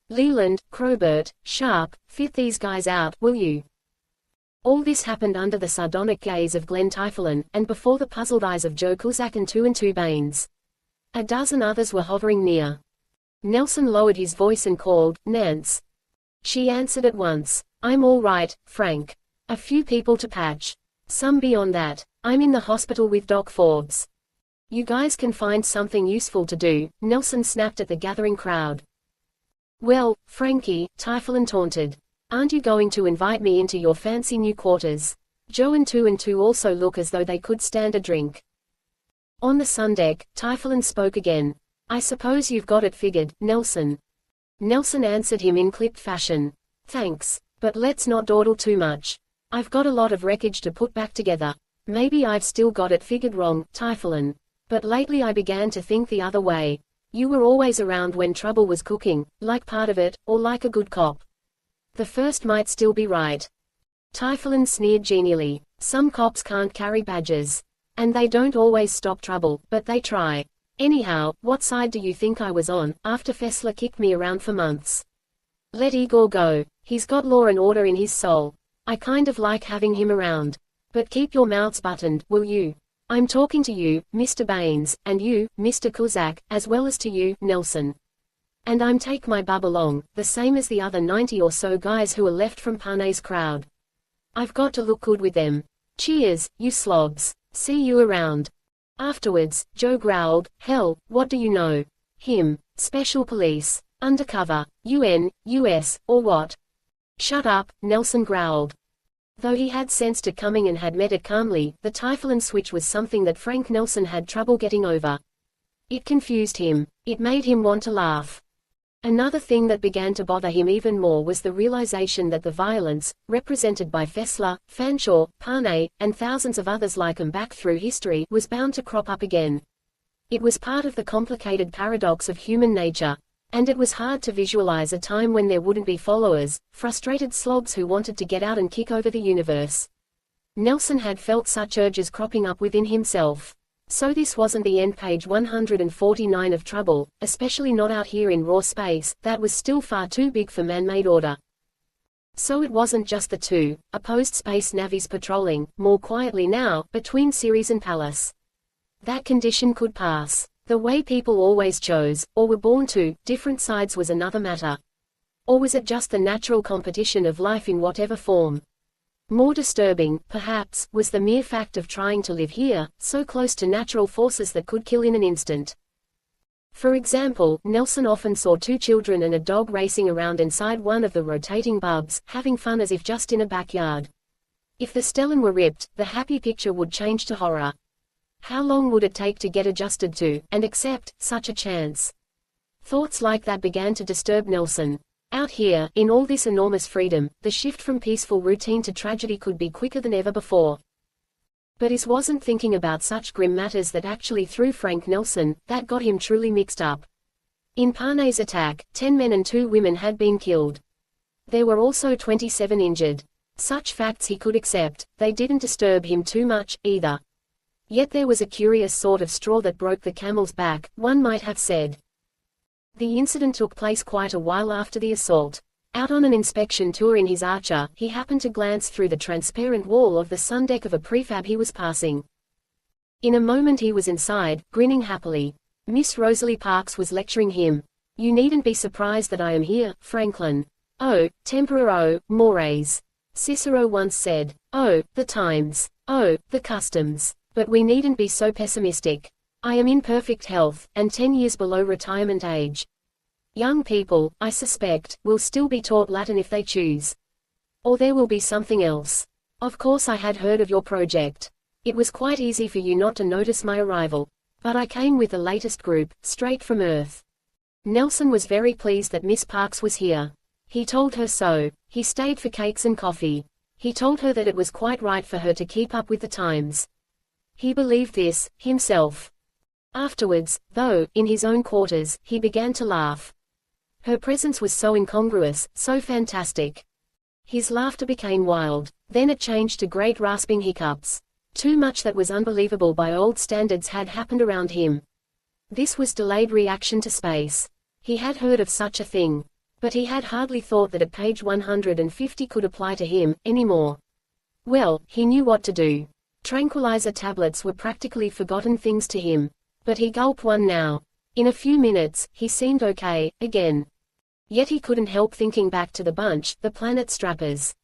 Leland, Crowbert, Sharp, fit these guys out, will you? All this happened under the sardonic gaze of Glenn Typhoon, and before the puzzled eyes of Joe Cusack and Two Baines. A dozen others were hovering near. Nelsen lowered his voice and called, Nance. She answered at once. I'm all right, Frank. A few people to patch. Some beyond that. I'm in the hospital with Doc Forbes. You guys can find something useful to do, Nelsen snapped at the gathering crowd. Well, Frankie, Typhoon taunted. Aren't you going to invite me into your fancy new quarters? Joe and Two also look as though they could stand a drink. On the sundeck, Typhoon spoke again. I suppose you've got it figured, Nelsen. Nelsen answered him in clipped fashion. Thanks, but let's not dawdle too much. I've got a lot of wreckage to put back together. Maybe I've still got it figured wrong, Typhoon. But lately I began to think the other way. You were always around when trouble was cooking, like part of it, or like a good cop. The first might still be right. Typhoon sneered genially. Some cops can't carry badges. And they don't always stop trouble, but they try. Anyhow, what side do you think I was on, after Fessler kicked me around for months? Let Igor go. He's got law and order in his soul. I kind of like having him around. But keep your mouths buttoned, will you? I'm talking to you, Mr. Baines, and you, Mr. Cusack, as well as to you, Nelsen. And I'm take my bub along, the same as the other 90 or so guys who are left from Panay's crowd. I've got to look good with them. Cheers, you slobs. See you around. Afterwards, Joe growled, hell, what do you know? Him, special police, undercover, UN, US, or what? Shut up, Nelsen growled. Though he had sensed it coming and had met it calmly, the Typhoon switch was something that Frank Nelsen had trouble getting over. It confused him. It made him want to laugh. Another thing that began to bother him even more was the realization that the violence, represented by Fessler, Fanshawe, Panay, and thousands of others like him back through history, was bound to crop up again. It was part of the complicated paradox of human nature. And it was hard to visualize a time when there wouldn't be followers, frustrated slobs who wanted to get out and kick over the universe. Nelsen had felt such urges cropping up within himself. So this wasn't the end, page 149 of trouble, especially not out here in raw space, that was still far too big for man-made order. So it wasn't just the two opposed space navies patrolling, more quietly now, between Ceres and Pallas. That condition could pass. The way people always chose, or were born to, different sides was another matter. Or was it just the natural competition of life in whatever form? More disturbing, perhaps, was the mere fact of trying to live here, so close to natural forces that could kill in an instant. For example, Nelsen often saw two children and a dog racing around inside one of the rotating bubs, having fun as if just in a backyard. If the stellene were ripped, the happy picture would change to horror. How long would it take to get adjusted to, and accept, such a chance? Thoughts like that began to disturb Nelsen. Out here, in all this enormous freedom, the shift from peaceful routine to tragedy could be quicker than ever before. But he wasn't thinking about such grim matters that actually threw Frank Nelsen, that got him truly mixed up. In Panay's attack, 10 men and 2 women had been killed. There were also 27 injured. Such facts he could accept, they didn't disturb him too much, either. Yet there was a curious sort of straw that broke the camel's back, one might have said. The incident took place quite a while after the assault. Out on an inspection tour in his Archer, he happened to glance through the transparent wall of the sun deck of a prefab he was passing. In a moment he was inside, grinning happily. Miss Rosalie Parks was lecturing him. "You needn't be surprised that I am here, Franklin. Oh, tempora mores. Cicero once said. Oh, the times. Oh, the customs. But we needn't be so pessimistic. I am in perfect health, and 10 years below retirement age. Young people, I suspect, will still be taught Latin if they choose. Or there will be something else. Of course I had heard of your project. It was quite easy for you not to notice my arrival. But I came with the latest group, straight from Earth." Nelsen was very pleased that Miss Parks was here. He told her so. He stayed for cakes and coffee. He told her that it was quite right for her to keep up with the times. He believed this, himself. Afterwards, though, in his own quarters, he began to laugh. Her presence was so incongruous, so fantastic. His laughter became wild. Then it changed to great rasping hiccups. Too much that was unbelievable by old standards had happened around him. This was delayed reaction to space. He had heard of such a thing. But he had hardly thought that at page 150 could apply to him, anymore. Well, he knew what to do. Tranquilizer tablets were practically forgotten things to him. But he gulped one now. In a few minutes, he seemed okay, again. Yet he couldn't help thinking back to the bunch, the planet strappers.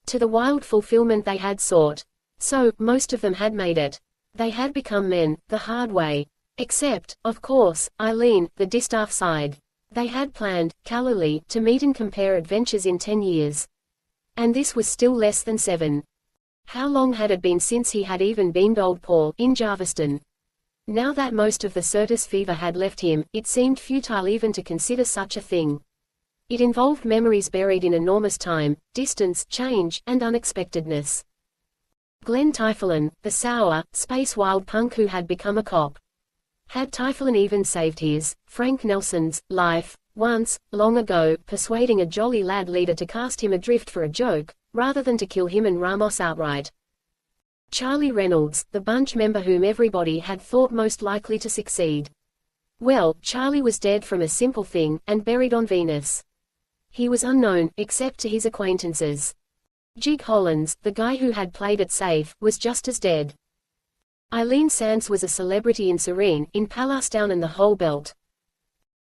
To the wild fulfillment they had sought. So, most of them had made it. They had become men, the hard way. Except, of course, Eileen, the distaff side. They had planned, callowly, to meet and compare adventures in 10 years. And this was still less than 7. How long had it been since he had even beamed old Paul, in Jarviston? Now that most of the Certus fever had left him, it seemed futile even to consider such a thing. It involved memories buried in enormous time, distance, change, and unexpectedness. Glenn Typhoon, the sour, space wild punk who had become a cop. Had Typhoon even saved his, Frank Nelsen's, life, once, long ago, persuading a jolly lad leader to cast him adrift for a joke, rather than to kill him and Ramos outright? Charlie Reynolds, the bunch member whom everybody had thought most likely to succeed. Well, Charlie was dead from a simple thing, and buried on Venus. He was unknown, except to his acquaintances. Jig Hollins, the guy who had played it safe, was just as dead. Eileen Sands was a celebrity in Serene, in Palas down in the whole belt.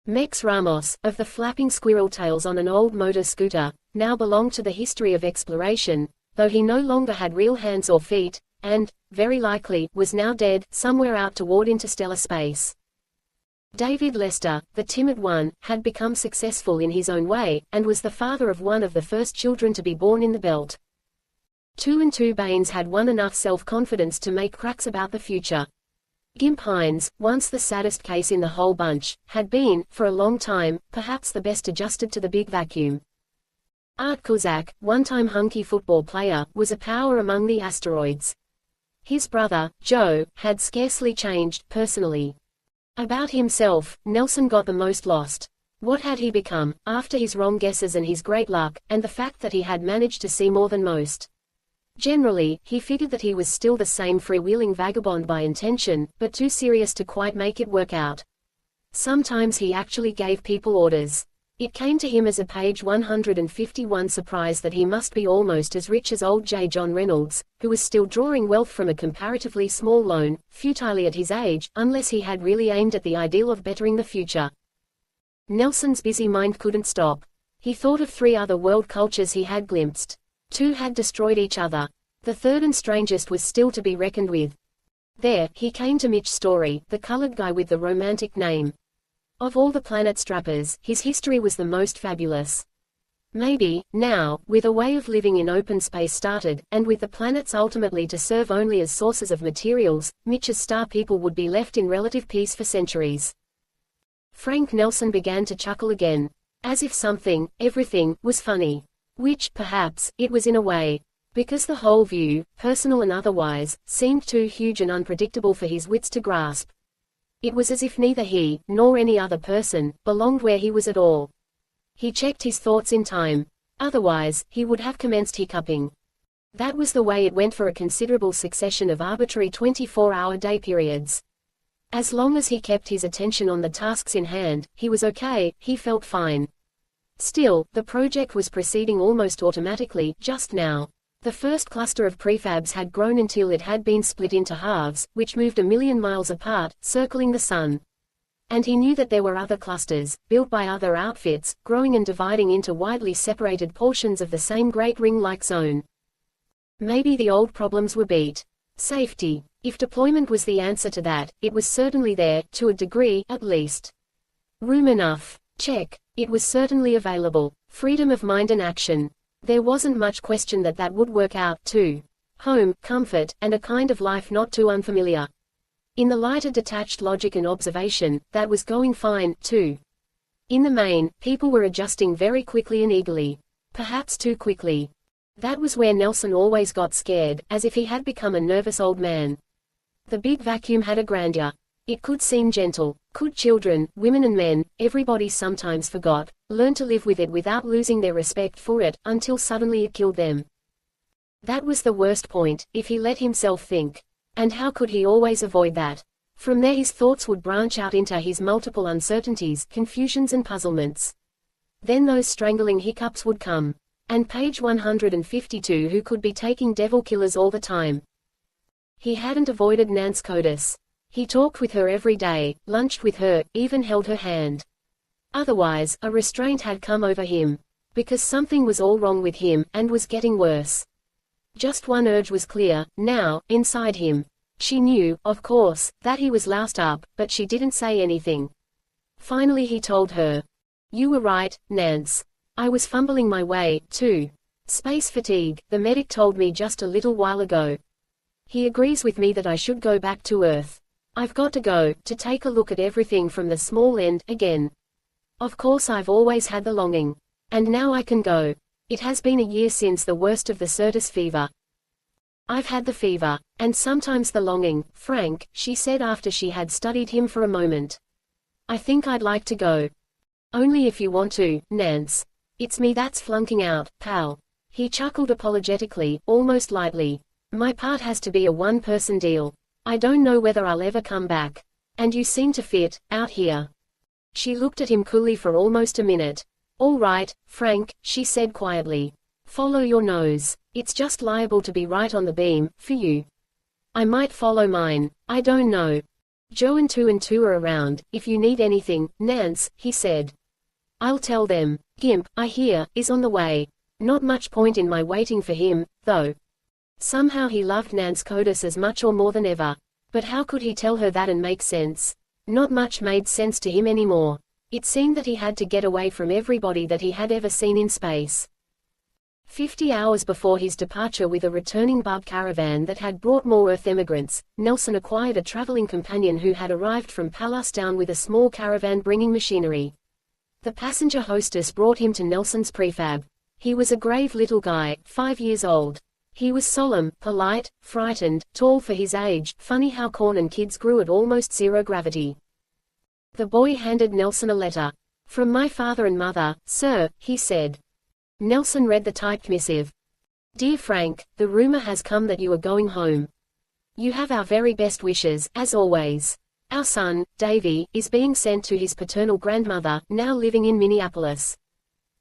Mex Ramos, of the flapping squirrel tails on an old motor scooter, now belonged to the history of exploration, though he no longer had real hands or feet, and, very likely, was now dead, somewhere out toward interstellar space. David Lester, the timid one, had become successful in his own way, and was the father of one of the first children to be born in the belt. 2 and 2 Baines had won enough self-confidence to make cracks about the future. Gimp Hines, once the saddest case in the whole bunch, had been, for a long time, perhaps the best adjusted to the big vacuum. Art Kuzak, one-time hunky football player, was a power among the asteroids. His brother, Joe, had scarcely changed, personally. About himself, Nelsen got the most lost. What had he become, after his wrong guesses and his great luck, and the fact that he had managed to see more than most? Generally, he figured that he was still the same freewheeling vagabond by intention, but too serious to quite make it work out. Sometimes he actually gave people orders. It came to him as a page 151 surprise that he must be almost as rich as old J. John Reynolds, who was still drawing wealth from a comparatively small loan, futilely at his age, unless he had really aimed at the ideal of bettering the future. Nelsen's busy mind couldn't stop. He thought of 3 other world cultures he had glimpsed. 2 had destroyed each other. The third and strangest was still to be reckoned with. There, he came to Mitch Story, the colored guy with the romantic name. Of all the planet strappers, his history was the most fabulous. Maybe, now, with a way of living in open space started, and with the planets ultimately to serve only as sources of materials, Mitch's star people would be left in relative peace for centuries. Frank Nelsen began to chuckle again. As if something, everything, was funny. Which, perhaps, it was in a way. Because the whole view, personal and otherwise, seemed too huge and unpredictable for his wits to grasp. It was as if neither he, nor any other person, belonged where he was at all. He checked his thoughts in time. Otherwise, he would have commenced hiccuping. That was the way it went for a considerable succession of arbitrary 24-hour day periods. As long as he kept his attention on the tasks in hand, he was okay, he felt fine. Still, the project was proceeding almost automatically, just now. The first cluster of prefabs had grown until it had been split into halves, which moved 1,000,000 miles apart, circling the sun. And he knew that there were other clusters, built by other outfits, growing and dividing into widely separated portions of the same great ring-like zone. Maybe the old problems were beat. Safety. If deployment was the answer to that, it was certainly there, to a degree, at least. Room enough. Check. It was certainly available. Freedom of mind and action. There wasn't much question that that would work out, too. Home, comfort, and a kind of life not too unfamiliar. In the light of detached logic and observation, that was going fine, too. In the main, people were adjusting very quickly and eagerly. Perhaps too quickly. That was where Nelsen always got scared, as if he had become a nervous old man. The big vacuum had a grandeur. It could seem gentle. Could children, women and men, everybody sometimes forgot, learn to live with it without losing their respect for it, until suddenly it killed them. That was the worst point, if he let himself think. And how could he always avoid that? From there his thoughts would branch out into his multiple uncertainties, confusions and puzzlements. Then those strangling hiccups would come. And page 152 who could be taking devil killers all the time. He hadn't avoided Nance Codis. He talked with her every day, lunched with her, even held her hand. Otherwise, a restraint had come over him. Because something was all wrong with him, and was getting worse. Just one urge was clear, now, inside him. She knew, of course, that he was loused up, but she didn't say anything. Finally he told her. You were right, Nance. I was fumbling my way, too. Space fatigue, the medic told me just a little while ago. He agrees with me that I should go back to Earth. I've got to go, to take a look at everything from the small end, again. Of course I've always had the longing. And now I can go. It has been a year since the worst of the Certus fever. I've had the fever, and sometimes the longing, Frank, she said after she had studied him for a moment. I think I'd like to go. Only if you want to, Nance. It's me that's flunking out, pal. He chuckled apologetically, almost lightly. My part has to be a one-person deal. I don't know whether I'll ever come back. And you seem to fit, out here. She looked at him coolly for almost a minute. All right, Frank, she said quietly. Follow your nose. It's just liable to be right on the beam, for you. I might follow mine. I don't know. Joe and two are around, if you need anything, Nance, he said. I'll tell them. Gimp, I hear, is on the way. Not much point in my waiting for him, though. Somehow he loved Nance Codis as much or more than ever. But how could he tell her that and make sense? Not much made sense to him anymore. It seemed that he had to get away from everybody that he had ever seen in space. 50 hours before his departure with a returning bub caravan that had brought more Earth emigrants, Nelsen acquired a traveling companion who had arrived from Pallas Down with a small caravan bringing machinery. The passenger hostess brought him to Nelsen's prefab. He was a grave little guy, 5 years old. He was solemn, polite, frightened, tall for his age. Funny how corn and kids grew at almost zero gravity. The boy handed Nelsen a letter. From my father and mother, sir, he said. Nelsen read the typed missive. Dear Frank, the rumor has come that you are going home. You have our very best wishes, as always. Our son, Davy, is being sent to his paternal grandmother, now living in Minneapolis.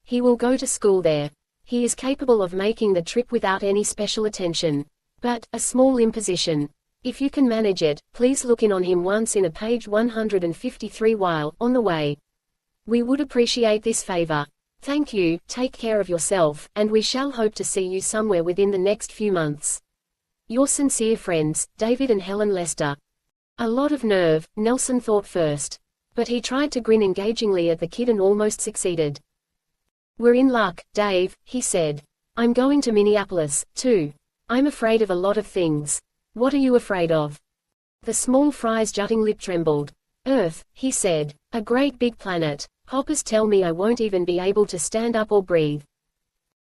He will go to school there. He is capable of making the trip without any special attention. But, a small imposition. If you can manage it, please look in on him once in a page 153 while on the way. We would appreciate this favor. Thank you, take care of yourself, and we shall hope to see you somewhere within the next few months. Your sincere friends, David and Helen Lester. A lot of nerve, Nelsen thought first. But he tried to grin engagingly at the kid and almost succeeded. We're in luck, Dave, he said. I'm going to Minneapolis, too. I'm afraid of a lot of things. What are you afraid of? The small fry's jutting lip trembled. Earth, he said. A great big planet. Hoppers tell me I won't even be able to stand up or breathe.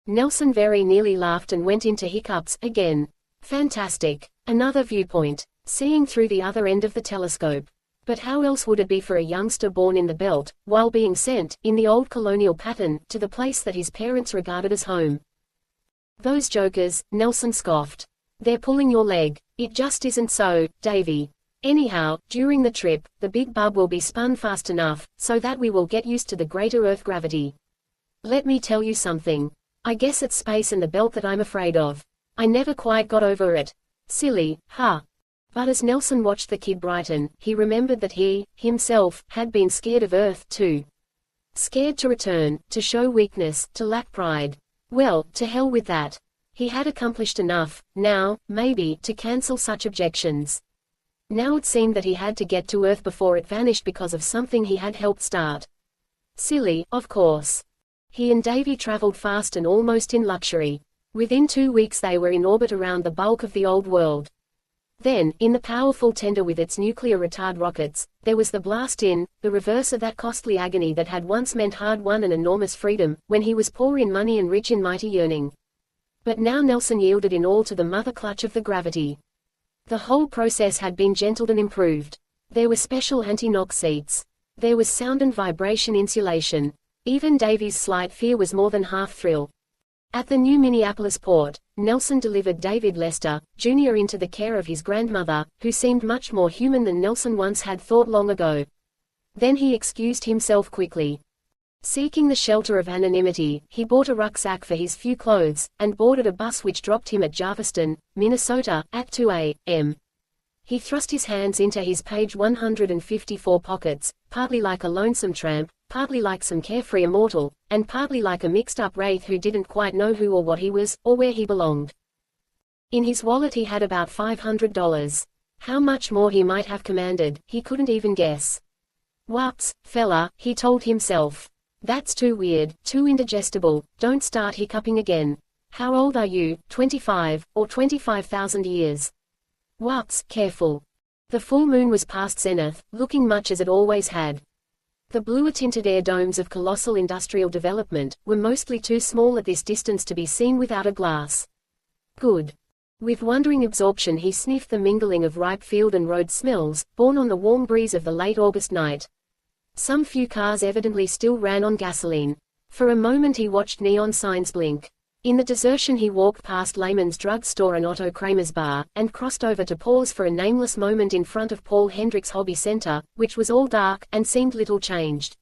Nelsen very nearly laughed and went into hiccups, again. Fantastic. Another viewpoint. Seeing through the other end of the telescope. But how else would it be for a youngster born in the belt, while being sent, in the old colonial pattern, to the place that his parents regarded as home? Those jokers, Nelsen scoffed. They're pulling your leg. It just isn't so, Davy. Anyhow, during the trip, the big bub will be spun fast enough, so that we will get used to the greater Earth gravity. Let me tell you something. I guess it's space and the belt that I'm afraid of. I never quite got over it. Silly, huh? But as Nelsen watched the kid brighten, he remembered that he, himself, had been scared of Earth, too. Scared to return, to show weakness, to lack pride. Well, to hell with that. He had accomplished enough, now, maybe, to cancel such objections. Now it seemed that he had to get to Earth before it vanished because of something he had helped start. Silly, of course. He and Davy traveled fast and almost in luxury. Within 2 weeks they were in orbit around the bulk of the old world. Then, in the powerful tender with its nuclear retard rockets, there was the blast in, the reverse of that costly agony that had once meant hard-won and enormous freedom, when he was poor in money and rich in mighty yearning. But now Nelsen yielded in all to the mother clutch of the gravity. The whole process had been gentled and improved. There were special anti-knock seats. There was sound and vibration insulation. Even Davy's slight fear was more than half thrill. At the new Minneapolis port, Nelsen delivered David Lester, Jr. into the care of his grandmother, who seemed much more human than Nelsen once had thought long ago. Then he excused himself quickly. Seeking the shelter of anonymity, he bought a rucksack for his few clothes, and boarded a bus which dropped him at Jarviston, Minnesota, at 2 a.m. He thrust his hands into his page 154 pockets, partly like a lonesome tramp, partly like some carefree immortal, and partly like a mixed-up wraith who didn't quite know who or what he was, or where he belonged. In his wallet he had about $500. How much more he might have commanded, he couldn't even guess. Whoops, fella, he told himself. That's too weird, too indigestible, don't start hiccuping again. How old are you, 25, or 25,000 years? Whoops, careful. The full moon was past zenith, looking much as it always had. The bluer-tinted air domes of colossal industrial development were mostly too small at this distance to be seen without a glass. Good. With wondering absorption he sniffed the mingling of ripe field and road smells, borne on the warm breeze of the late August night. Some few cars evidently still ran on gasoline. For a moment he watched neon signs blink. In the desertion he walked past Lehman's drug store and Otto Kramer's bar, and crossed over to pause for a nameless moment in front of Paul Hendrick's hobby center, which was all dark, and seemed little changed.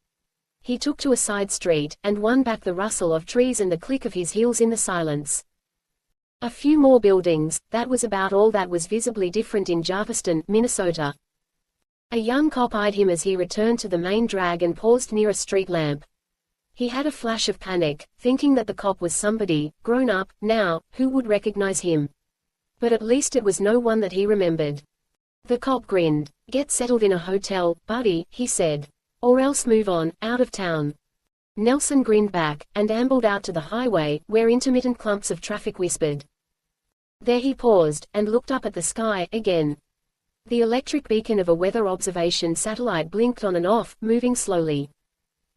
He took to a side street, and won back the rustle of trees and the click of his heels in the silence. A few more buildings, that was about all that was visibly different in Jarviston, Minnesota. A young cop eyed him as he returned to the main drag and paused near a street lamp. He had a flash of panic, thinking that the cop was somebody, grown up, now, who would recognize him. But at least it was no one that he remembered. The cop grinned. "Get settled in a hotel, buddy," he said. "Or else move on, out of town." Nelsen grinned back, and ambled out to the highway, where intermittent clumps of traffic whispered. There he paused, and looked up at the sky, again. The electric beacon of a weather observation satellite blinked on and off, moving slowly.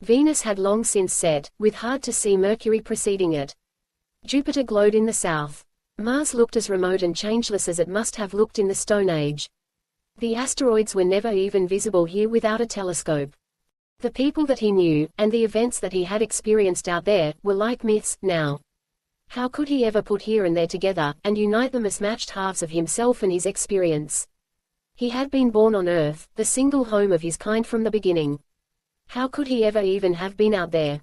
Venus had long since set, with hard-to-see Mercury preceding it. Jupiter glowed in the south. Mars looked as remote and changeless as it must have looked in the Stone Age. The asteroids were never even visible here without a telescope. The people that he knew, and the events that he had experienced out there, were like myths, now. How could he ever put here and there together, and unite the mismatched halves of himself and his experience? He had been born on Earth, the single home of his kind from the beginning. How could he ever even have been out there?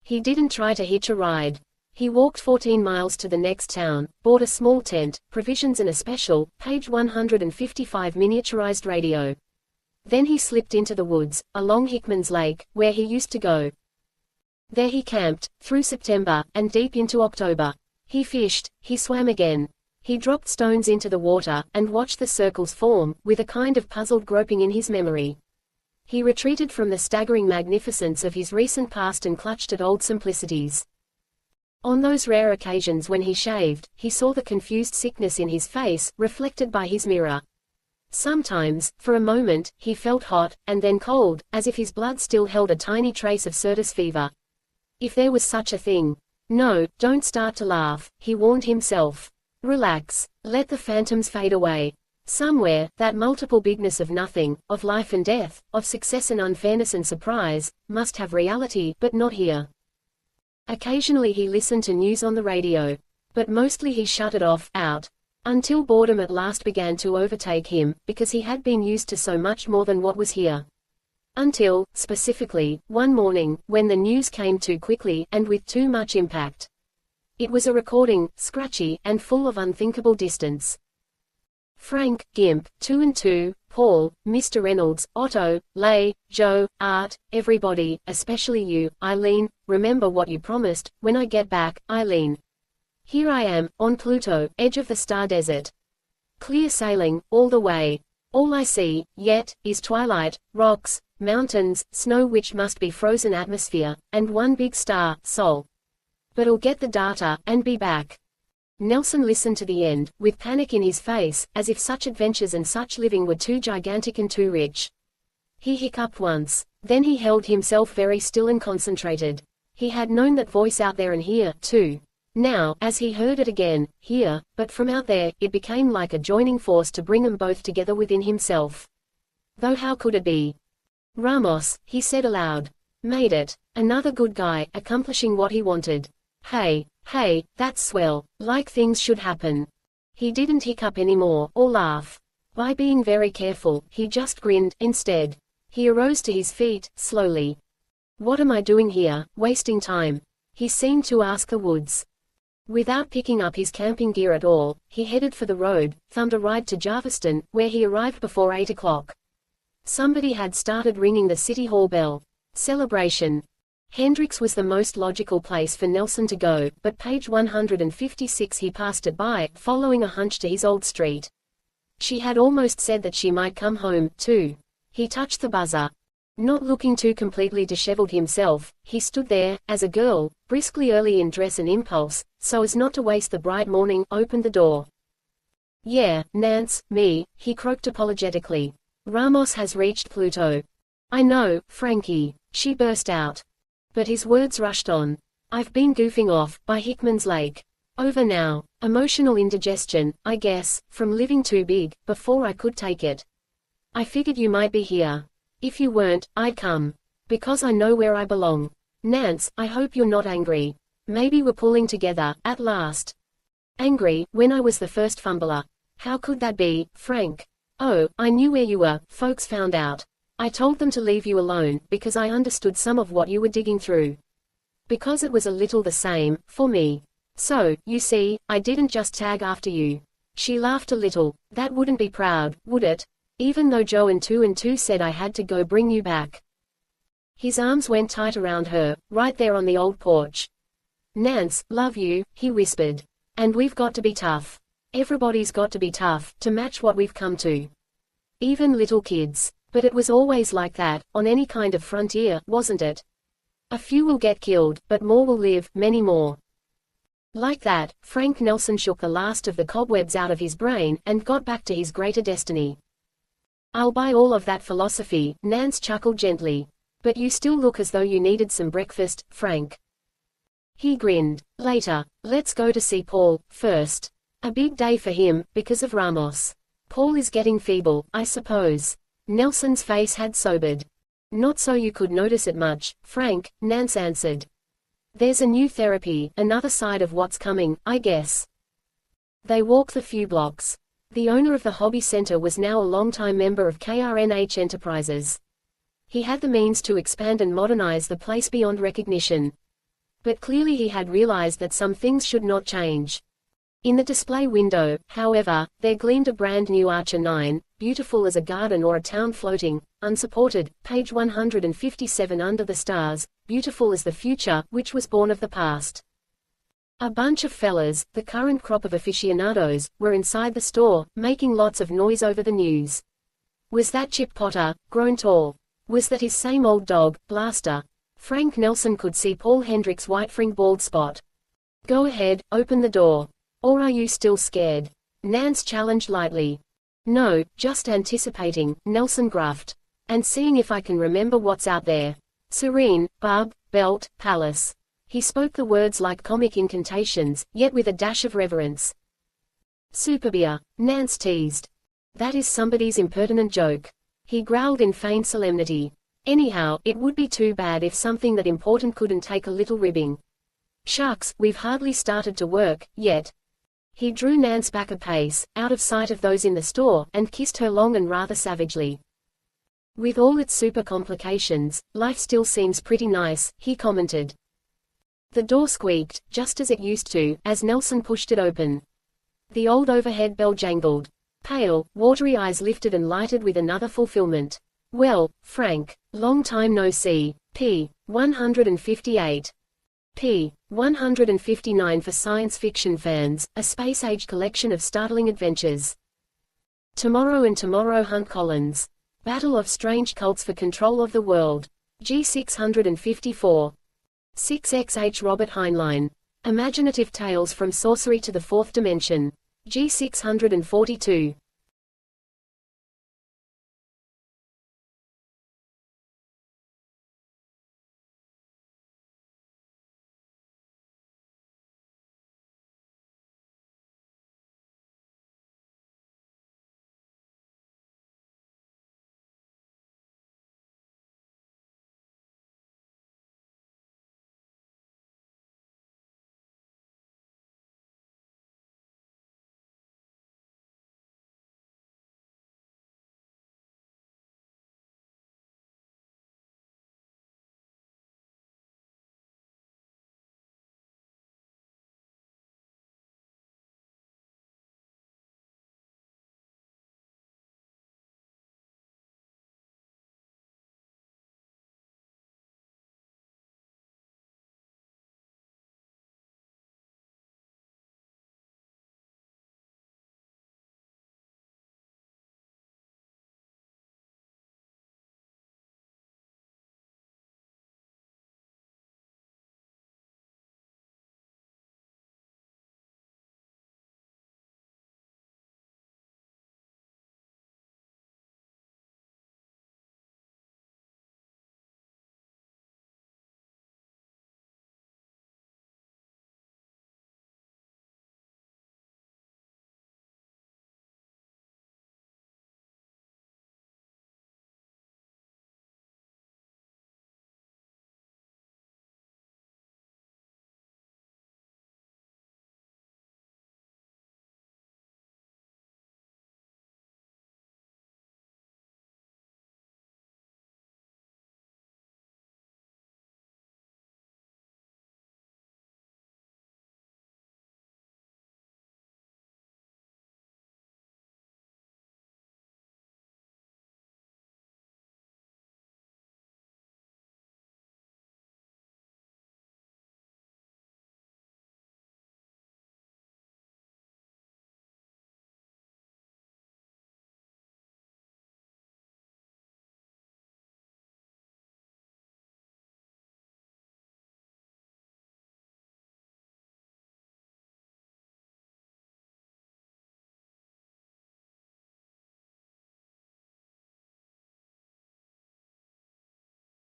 He didn't try to hitch a ride. He walked 14 miles to the next town, bought a small tent, provisions and a special, page 155 miniaturized radio. Then he slipped into the woods, along Hickman's Lake, where he used to go. There he camped, through September, and deep into October. He fished, he swam again. He dropped stones into the water, and watched the circles form, with a kind of puzzled groping in his memory. He retreated from the staggering magnificence of his recent past and clutched at old simplicities. On those rare occasions when he shaved, he saw the confused sickness in his face, reflected by his mirror. Sometimes, for a moment, he felt hot, and then cold, as if his blood still held a tiny trace of Certus fever. If there was such a thing. No, don't start to laugh, he warned himself. Relax. Let the phantoms fade away. Somewhere, that multiple bigness of nothing, of life and death, of success and unfairness and surprise, must have reality, but not here. Occasionally he listened to news on the radio. But mostly he shut it off, out. Until boredom at last began to overtake him, because he had been used to so much more than what was here. Until, specifically, one morning, when the news came too quickly, and with too much impact. It was a recording, scratchy, and full of unthinkable distance. Frank, Gimp, 2 and 2, Paul, Mr. Reynolds, Otto, Lay, Joe, Art, everybody, especially you, Eileen, remember what you promised, when I get back, Eileen. Here I am, on Pluto, edge of the star desert. Clear sailing, all the way. All I see, yet, is twilight, rocks, mountains, snow which must be frozen atmosphere, and one big star, Sol. But I'll get the data, and be back. Nelsen listened to the end, with panic in his face, as if such adventures and such living were too gigantic and too rich. He hiccuped once. Then he held himself very still and concentrated. He had known that voice out there and here, too. Now, as he heard it again, here, but from out there, it became like a joining force to bring them both together within himself. Though how could it be? Ramos, he said aloud. Made it. Another good guy, accomplishing what he wanted. Hey, that's swell, like things should happen. He didn't hiccup anymore, or laugh. By being very careful, he just grinned, instead. He arose to his feet, slowly. What am I doing here, wasting time? He seemed to ask the woods. Without picking up his camping gear at all, he headed for the road, thumbed a ride to Jarviston, where he arrived before 8 o'clock. Somebody had started ringing the city hall bell. Celebration. Hendricks was the most logical place for Nelsen to go, but page 156 he passed it by, following a hunch to his old street. She had almost said that she might come home, too. He touched the buzzer. Not looking too completely disheveled himself, he stood there, as a girl, briskly early in dress and impulse, so as not to waste the bright morning, opened the door. Yeah, Nance, me, he croaked apologetically. Ramos has reached Pluto. I know, Frankie, she burst out. But his words rushed on. I've been goofing off, by Hickman's Lake. Over now. Emotional indigestion, I guess, from living too big, before I could take it. I figured you might be here. If you weren't, I'd come. Because I know where I belong. Nance, I hope you're not angry. Maybe we're pulling together, at last. Angry, when I was the first fumbler. How could that be, Frank? Oh, I knew where you were, folks found out. I told them to leave you alone, because I understood some of what you were digging through. Because it was a little the same, for me. So, you see, I didn't just tag after you. She laughed a little. That wouldn't be proud, would it? Even though Joe and 2 said I had to go bring you back. His arms went tight around her, right there on the old porch. Nance, love you, he whispered. And we've got to be tough. Everybody's got to be tough, to match what we've come to. Even little kids. But it was always like that, on any kind of frontier, wasn't it? A few will get killed, but more will live, many more. Like that, Frank Nelsen shook the last of the cobwebs out of his brain, and got back to his greater destiny. I'll buy all of that philosophy, Nance chuckled gently. But you still look as though you needed some breakfast, Frank. He grinned. Later. Let's go to see Paul, first. A big day for him, because of Ramos. Paul is getting feeble, I suppose. Nelsen's face had sobered. Not so you could notice it much, Frank, Nance answered. There's a new therapy, another side of what's coming, I guess. They walked the few blocks. The owner of the hobby center was now a longtime member of KRNH Enterprises. He had the means to expand and modernize the place beyond recognition. But clearly he had realized that some things should not change. In the display window, however, there gleamed a brand new Archer 9, beautiful as a garden or a town floating, unsupported, page 157 under the stars, beautiful as the future, which was born of the past. A bunch of fellas, the current crop of aficionados, were inside the store, making lots of noise over the news. Was that Chip Potter, grown tall? Was that his same old dog, Blaster? Frank Nelsen could see Paul Hendricks' white-fringed bald spot. Go ahead, open the door. Or are you still scared? Nance challenged lightly. No, just anticipating, Nelsen gruffed. And seeing if I can remember what's out there. Serene, Bub, Belt, Palace. He spoke the words like comic incantations, yet with a dash of reverence. Superbeer, Nance teased. That is somebody's impertinent joke. He growled in feigned solemnity. Anyhow, it would be too bad if something that important couldn't take a little ribbing. Shucks, we've hardly started to work, yet. He drew Nance back a pace, out of sight of those in the store, and kissed her long and rather savagely. With all its super complications, life still seems pretty nice, he commented. The door squeaked, just as it used to, as Nelsen pushed it open. The old overhead bell jangled. Pale, watery eyes lifted and lighted with another fulfillment. Well, Frank. Long time no see. p. 158. p. 159 for science fiction fans, a space-age collection of startling adventures. Tomorrow and Tomorrow Hunt Collins. Battle of Strange Cults for Control of the World. G 654. 6xh Robert Heinlein. Imaginative Tales from Sorcery to the Fourth Dimension. G 642.